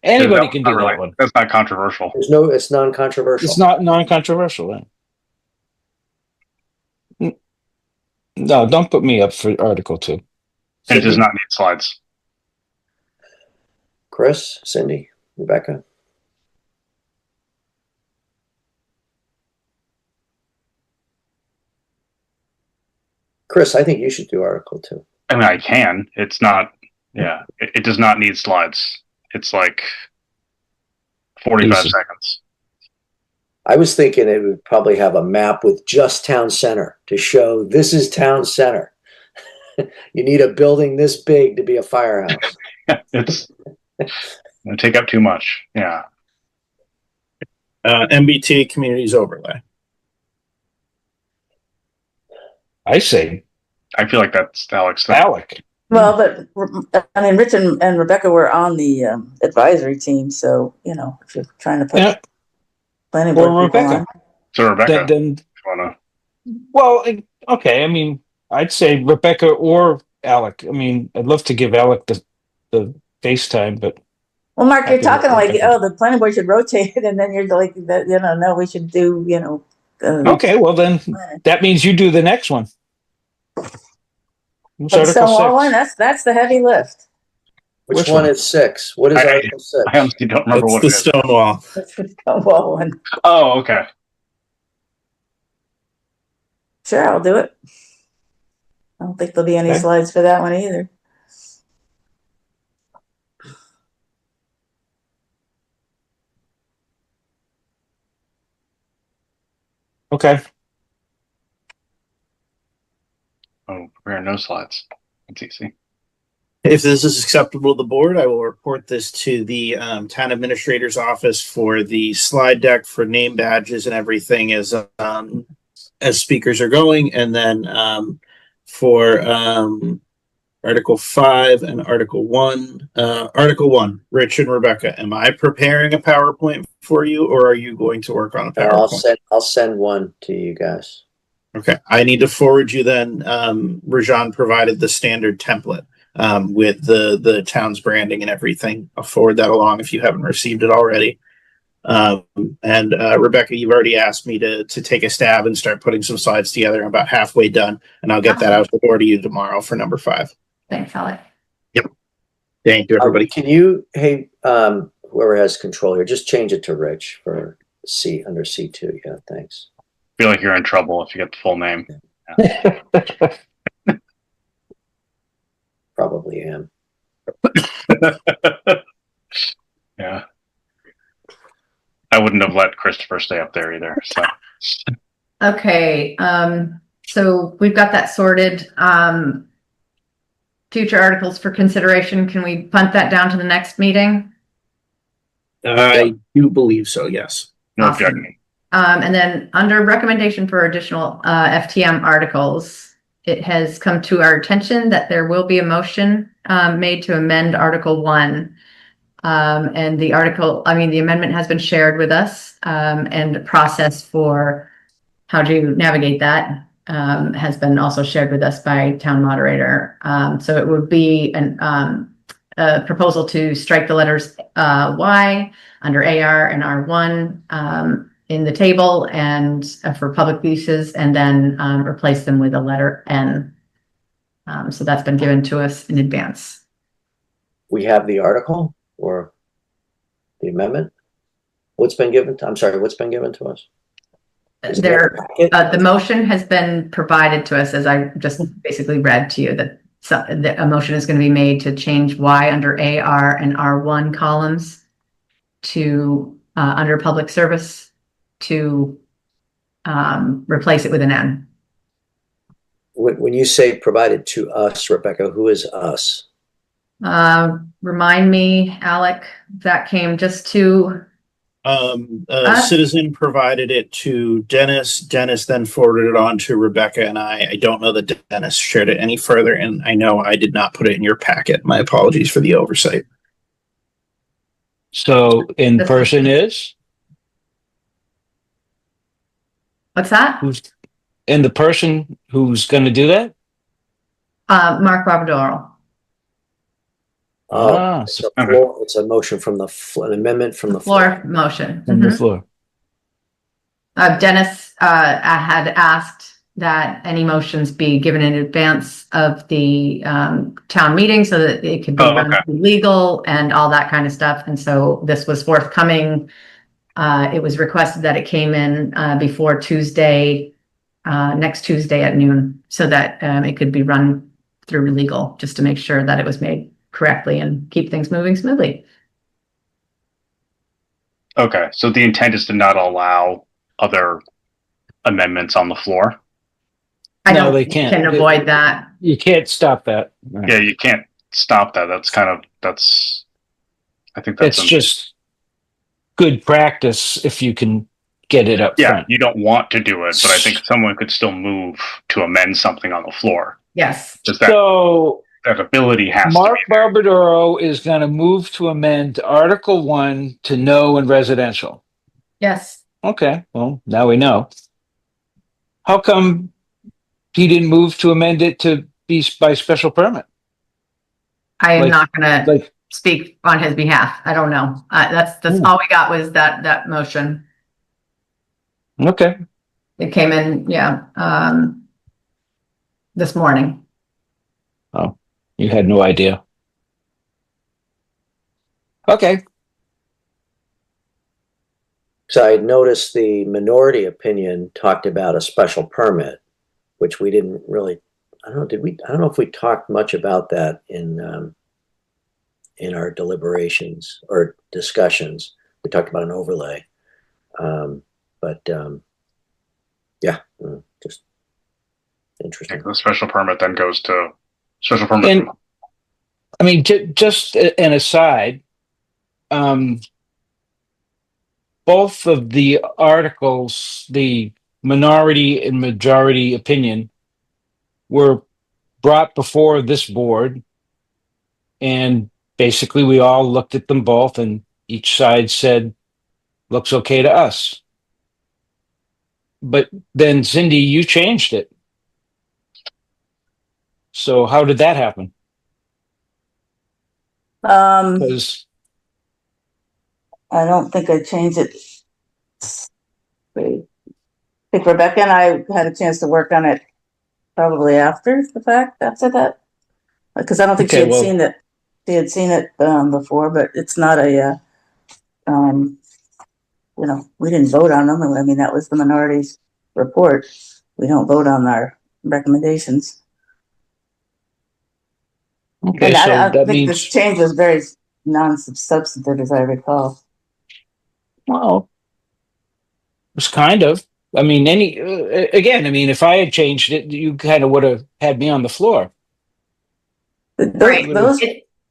anybody can do that one. That's not controversial. It's non-controversial. It's not non-controversial then. No, don't put me up for Article 2. It does not need slides. Chris, Cindy, Rebecca. Chris, I think you should do Article 2. I mean, I can. It's not. Yeah, it does not need slides. It's like 45 seconds. I was thinking it would probably have a map with just town center to show this is town center. You need a building this big to be a firehouse. It's going to take up too much. Yeah. MBTA communities overlay. I say. I feel like that's Alex. Alec. Well, but I mean, Rich and Rebecca were on the advisory team, so if you're trying to put planning board people Rebecca. on. So Rebecca. Then well, okay. I mean, I'd say Rebecca or Alec. I mean, I'd love to give Alec the FaceTime, but. Well, Mark, you're talking like, the planning board should rotate it, and then you're like, no, we should do, okay, well then, that means you do the next one. But Stonewall one, that's the heavy lift. Which one is 6? What is Article 6? I honestly don't remember what it is. Stonewall. That's the Stonewall one. Oh, okay. Sure, I'll do it. I don't think there'll be any Okay. slides for that one either. Okay. Oh, prepare no slides. That's easy. If this is acceptable to the board, I will report this to the town administrator's office for the slide deck for name badges and everything as speakers are going, and then for Article 5 and Article 1. Article 1, Rich and Rebecca, am I preparing a PowerPoint for you, or are you going to work on a PowerPoint? I'll send one to you guys. Okay, I need to forward you then. Rajan provided the standard template with the town's branding and everything. I'll forward that along if you haven't received it already. And Rebecca, you've already asked me to take a stab and start putting some slides together. I'm about halfway done, and I'll get that out the door to you tomorrow for number 5. Thanks, Alec. Yep. Thank you, everybody. Can you, hey, whoever has control here, just change it to Rich for C under C2. Yeah, thanks. Feel like you're in trouble if you get the full name. Yeah. Probably am. Yeah. I wouldn't have let Christopher stay up there either. So. Okay. So we've got that sorted. Future articles for consideration. Can we punt that down to the next meeting? I do believe so, yes. No Awesome. objection. And then under recommendation for additional FTM articles, it has come to our attention that there will be a motion made to amend Article 1. And the amendment has been shared with us, and the process for how to navigate that has been also shared with us by town moderator. So it would be a proposal to strike the letters Y under AR and R1 in the table and for public uses, and then replace them with a letter N. So that's been given to us in advance. We have the article or the amendment. What's been given to us? The motion has been provided to us, as I just basically read to you, that a motion is going to be made to change Y under AR and R1 columns to under public service to replace it with an N. When you say provided to us, Rebecca, who is us? Remind me, Alec, that came just to a citizen provided it to Dennis. Dennis then forwarded it on to Rebecca and I. I don't know that Dennis shared it any further, and I know I did not put it in your packet. My apologies for the oversight. So in person is? What's that? And the person who's going to do that? Mark Barbadoro. It's a motion from an amendment from the floor motion. From the floor. Dennis had asked that any motions be given in advance of the town meeting so that it could be run through legal and all that kind of stuff. And so this was forthcoming. It was requested that it came in before Tuesday, next Tuesday at noon, so that it could be run through legal, just to make sure that it was made correctly and keep things moving smoothly. Okay, so the intent is to not allow other amendments on the floor? No, they can't. Can avoid that. You can't stop that. Yeah, you can't stop that. I think that's just good practice if you can get it up front. You don't want to do it, but I think someone could still move to amend something on the floor. Yes. Just that ability has Mark to be there. Barbadoro is going to move to amend Article 1 to no in residential. Yes. Okay, well, now we know. How come he didn't move to amend it to be by special permit? I am not going to speak on his behalf. I don't know. That's all we got was that motion. Okay. It came in, this morning. Oh, you had no idea. Okay. So I noticed the minority opinion talked about a special permit. which we didn't really, I don't know, did we, I don't know if we talked much about that in our deliberations or discussions. We talked about an overlay. Yeah, just interesting. The special permit then goes to special permit. And I mean, just an aside, both of the articles, the minority and majority opinion, were brought before this board, and basically we all looked at them both, and each side said, looks okay to us. But then, Cindy, you changed it. So how did that happen? Because I don't think I changed it. Wait. I think Rebecca and I had a chance to work on it probably after the fact, after that. Because I don't think she had seen it. She had seen it before, but it's not a, you know, we didn't vote on them. I mean, that was the minority's report. We don't vote on our recommendations. Okay, and so I that think means this change was very non-substantive, as I recall. well, it was kind of. I mean, again, I mean, if I had changed it, you kind of would have had me on the floor. Right.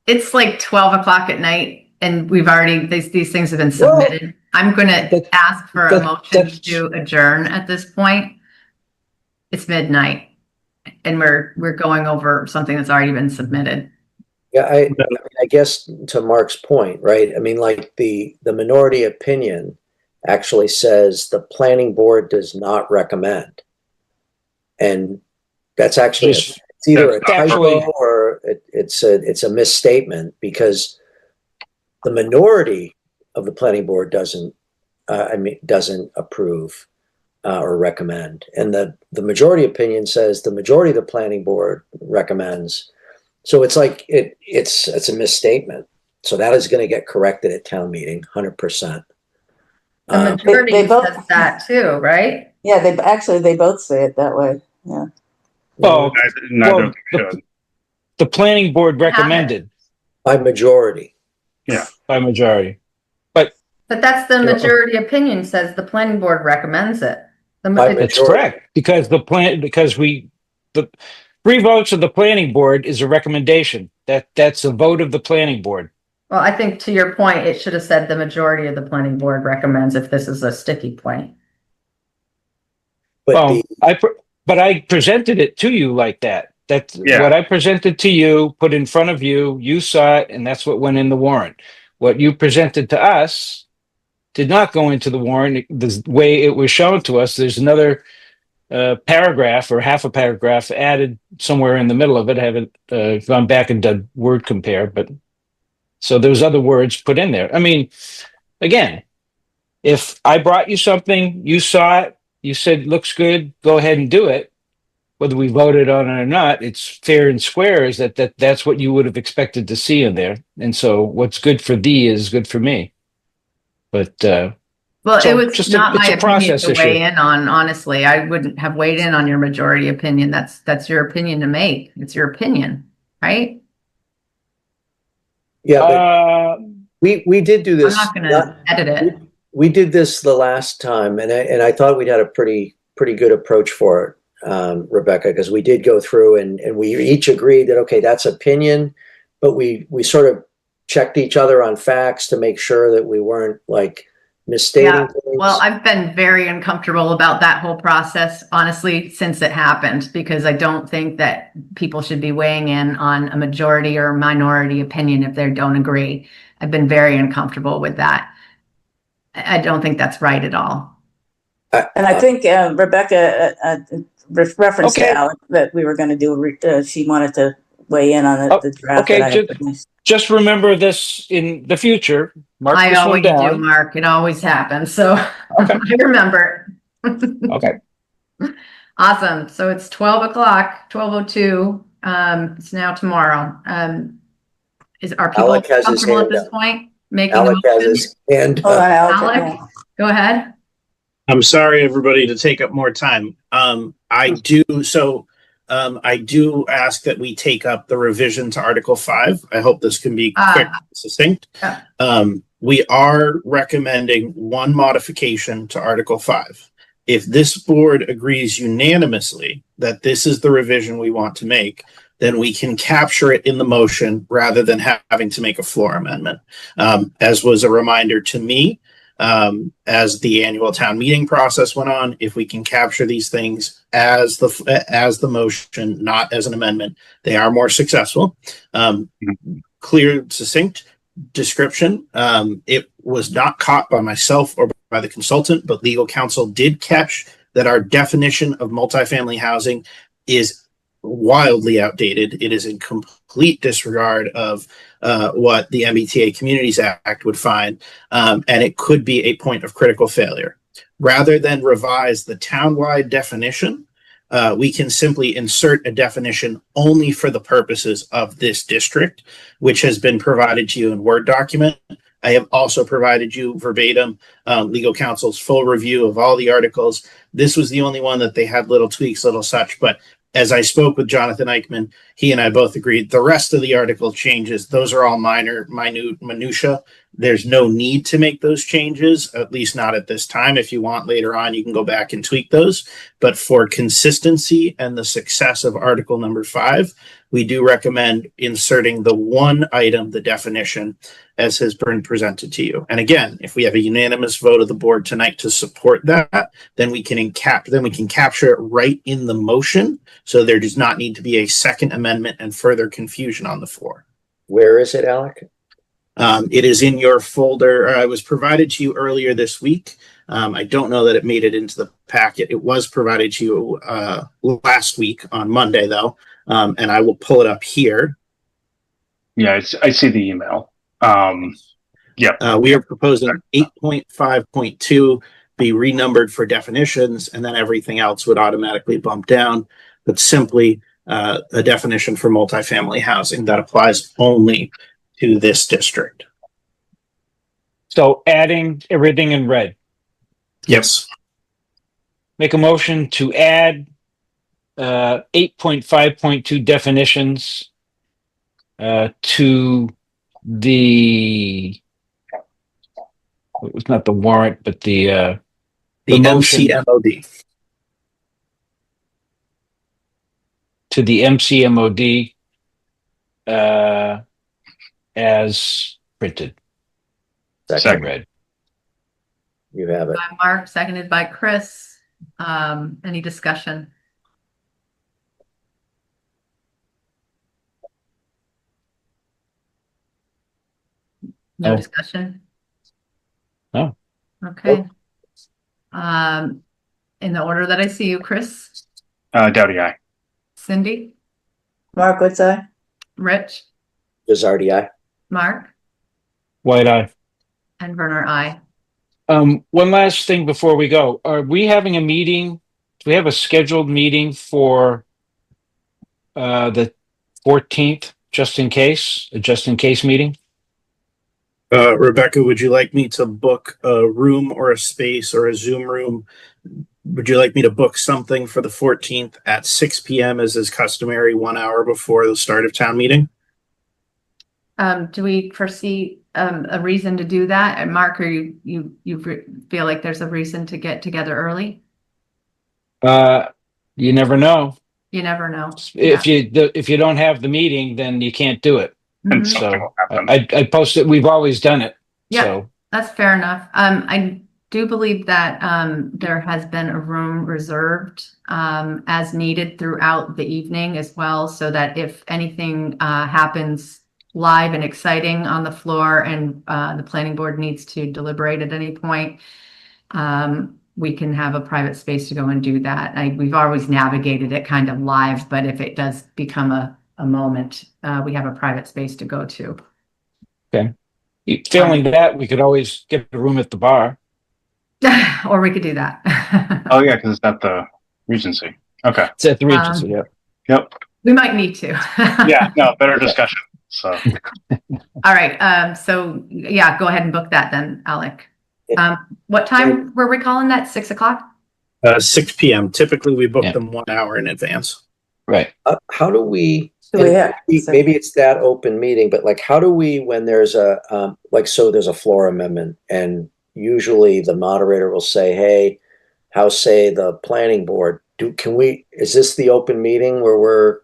It's like 12 o'clock at night, and we've already these things have been submitted. Well, I'm going to ask for a motion to adjourn at this point. It's midnight, and we're going over something that's already been submitted. Yeah, I guess to Mark's point, right? I mean, like the minority opinion actually says the planning board does not recommend, and that's actually it's either a typo or it's a misstatement, because the minority of the planning board doesn't approve or recommend, and the majority opinion says the majority of the planning board recommends. So it's like it's a misstatement. So that is going to get corrected at town meeting, 100%. The majority says that too, right? Yeah, they both say it that way. Yeah. Well, the planning board recommended by majority. Yeah, by majority. But that's the majority opinion says the planning board recommends it. That's correct, because the 3 votes of the planning board is a recommendation. That's a vote of the planning board. Well, I think to your point, it should have said the majority of the planning board recommends, if this is a sticky point. But I presented it to you like that. That's what I presented to you, put in front of you, you saw it, and that's what went in the warrant. What you presented to us did not go into the warrant the way it was shown to us. There's another paragraph or half a paragraph added somewhere in the middle of it. I haven't gone back and done word compare, but so there's other words put in there. I mean, again, if I brought you something, you saw it, you said looks good, go ahead and do it. Whether we voted on it or not, it's fair and square. Is that's what you would have expected to see in there, and so what's good for thee is good for me. But well, so it was just not my opinion to weigh in on. Honestly, I wouldn't have weighed in on your majority opinion. That's your opinion to make. It's your opinion, right? Yeah, but we did do this. I'm not going to edit it. We did this the last time, and I thought we'd had a pretty good approach for it, Rebecca, because we did go through and we each agreed that okay, that's opinion, but we sort of checked each other on facts to make sure that we weren't like misstating things. Well, I've been very uncomfortable about that whole process, honestly, since it happened, because I don't think that people should be weighing in on a majority or minority opinion if they don't agree. I've been very uncomfortable with that. I don't think that's right at all. And I think Rebecca referenced to Alec that we were going to do. She wanted to weigh in on the draft. Okay, just remember this in the future. Mark I this always one down. do, Mark. It always happens. So I remember. Okay. Awesome. So it's 12 o'clock, 12:02. It's now tomorrow. Are people Alec has his comfortable hand at this up. point? Making Alec a has motion? his hand Hold on, up. Alec, go ahead. I'm sorry, everybody, to take up more time. I do ask that we take up the revision to Article 5. I hope this can be quick and succinct. We are recommending one modification to Article 5. If this board agrees unanimously that this is the revision we want to make, then we can capture it in the motion rather than having to make a floor amendment. As was a reminder to me, as the annual town meeting process went on, if we can capture these things as the motion, not as an amendment, they are more successful. Clear, succinct description. It was not caught by myself or by the consultant, but legal counsel did catch that our definition of multifamily housing is wildly outdated. It is in complete disregard of what the MBTA Communities Act would find, and it could be a point of critical failure. Rather than revise the townwide definition, we can simply insert a definition only for the purposes of this district, which has been provided to you in Word document. I have also provided you verbatim legal counsel's full review of all the articles. This was the only one that they had little tweaks, little such, but as I spoke with Jonathan Eichman, he and I both agreed the rest of the article changes, those are all minute minutia. There's no need to make those changes, at least not at this time. If you want later on, you can go back and tweak those. But for consistency and the success of Article number 5, we do recommend inserting the one item, the definition, as has been presented to you. And again, if we have a unanimous vote of the board tonight to support that, then we can capture it right in the motion. So there does not need to be a second amendment and further confusion on the floor. Where is it, Alec? It is in your folder. I was provided to you earlier this week. I don't know that it made it into the packet. It was provided to you last week on Monday, though, and I will pull it up here. Yeah, I see the email. We are proposing 8.5.2 be renumbered for definitions, and then everything else would automatically bump down, but simply a definition for multifamily housing that applies only to this district. So adding everything in red. Yes. Make a motion to add 8.5.2 definitions to the, it was not the warrant, but the motion. MCMOD. To the MCMOD as printed. Second. Read. You have it. By Mark, seconded by Chris. Any discussion? No discussion? No. Okay. In the order that I see you, Chris? Dowdy, aye. Cindy? Mark, what's that? Rich? Bizardi, aye. Mark? White eye. And Werner, aye. One last thing before we go. Are we having a meeting? Do we have a scheduled meeting for the 14th, just in case? A just in case meeting? Rebecca, would you like me to book a room or a space or a Zoom room? Would you like me to book something for the 14th at 6 p.m. as is customary, 1 hour before the start of town meeting? Do we foresee a reason to do that? And Mark, or you feel like there's a reason to get together early? You never know. You never know. If you don't have the meeting, then you can't do it. Mhm. So I post it. We've always done it. Yeah, So that's fair enough. I do believe that there has been a room reserved as needed throughout the evening as well, so that if anything happens live and exciting on the floor and the planning board needs to deliberate at any point, we can have a private space to go and do that. We've always navigated it kind of live, but if it does become a moment, we have a private space to go to. okay. Failing that, we could always get a room at the bar. Or we could do that. Oh yeah, because it's at the Regency. Okay. It's at the Regency. Yeah. Yep. We might need to. Yeah. No. Better discussion. So. All right. So yeah, go ahead and book that then, Alec. What time were we calling that? 6 o'clock? 6 p.m. Typically, we book Yeah. them 1 hour in advance. Right. How do we, Do we and have- maybe it's that open meeting, but like, how do we, when there's a, so there's a floor amendment and usually the moderator will say, hey, how say the planning board? Is this the open meeting where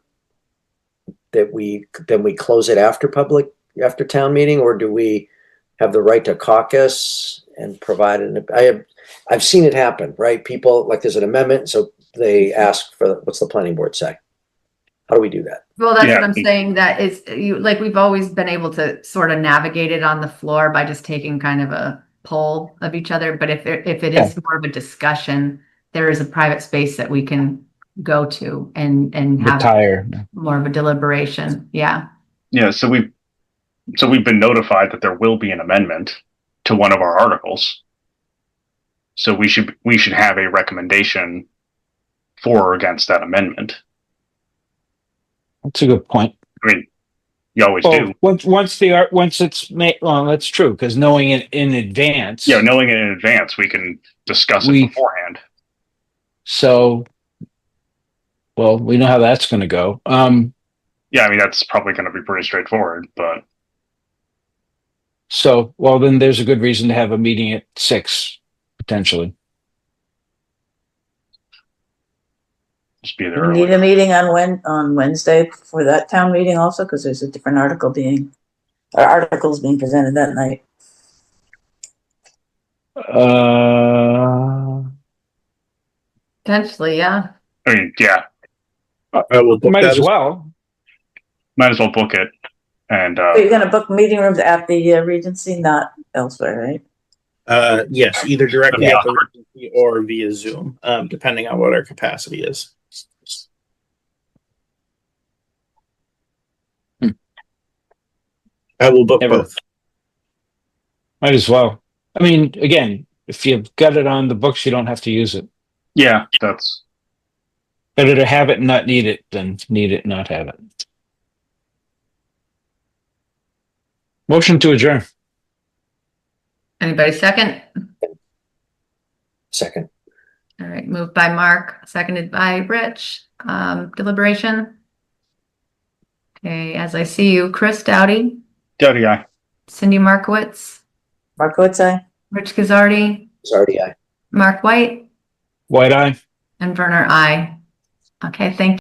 then we close it after town meeting, or do we have the right to caucus and provide I've seen it happen, right? People, like, there's an amendment, so they ask for, what's the planning board say? How do we do that? Well, that's Yeah. what I'm saying. That is, like, we've always been able to sort of navigate it on the floor by just taking kind of a poll of each other. But if it is more of a discussion, there is a private space that we can go to and have Retire. more of a deliberation. Yeah. Yeah, so we've been notified that there will be an amendment to one of our articles. So we should have a recommendation for or against that amendment. That's a good point. I mean, you always do. Once it's made, well, that's true, because knowing it in advance. Yeah, knowing it in advance, we can discuss it beforehand. So, well, we know how that's going to go. Yeah, I mean, that's probably going to be pretty straightforward, but. So, well, then there's a good reason to have a meeting at 6, potentially. Just be You there. need a meeting on Wednesday for that town meeting also, because there's a different articles being presented that night. Potentially, yeah. I mean, yeah. We'll book Might that as well. Might as well book it. And But you're going to book meeting rooms at the Regency, not elsewhere, right? Yes, either directly Yeah. at the Regency or via Zoom, depending on what our capacity is. I will book both. Might as well. I mean, again, if you've got it on the books, you don't have to use it. yeah, that's. Better to have it and not need it than need it and not have it. Motion to adjourn. Anybody second? Second. All right. Moved by Mark, seconded by Rich. Deliberation. Okay. As I see you, Chris Doughty, Doughty guy. Cindy Markowitz, Markowitz, aye. Rich Gazardi, Zardi, aye. Mark White, White eye. and Werner I. Okay. Thank you.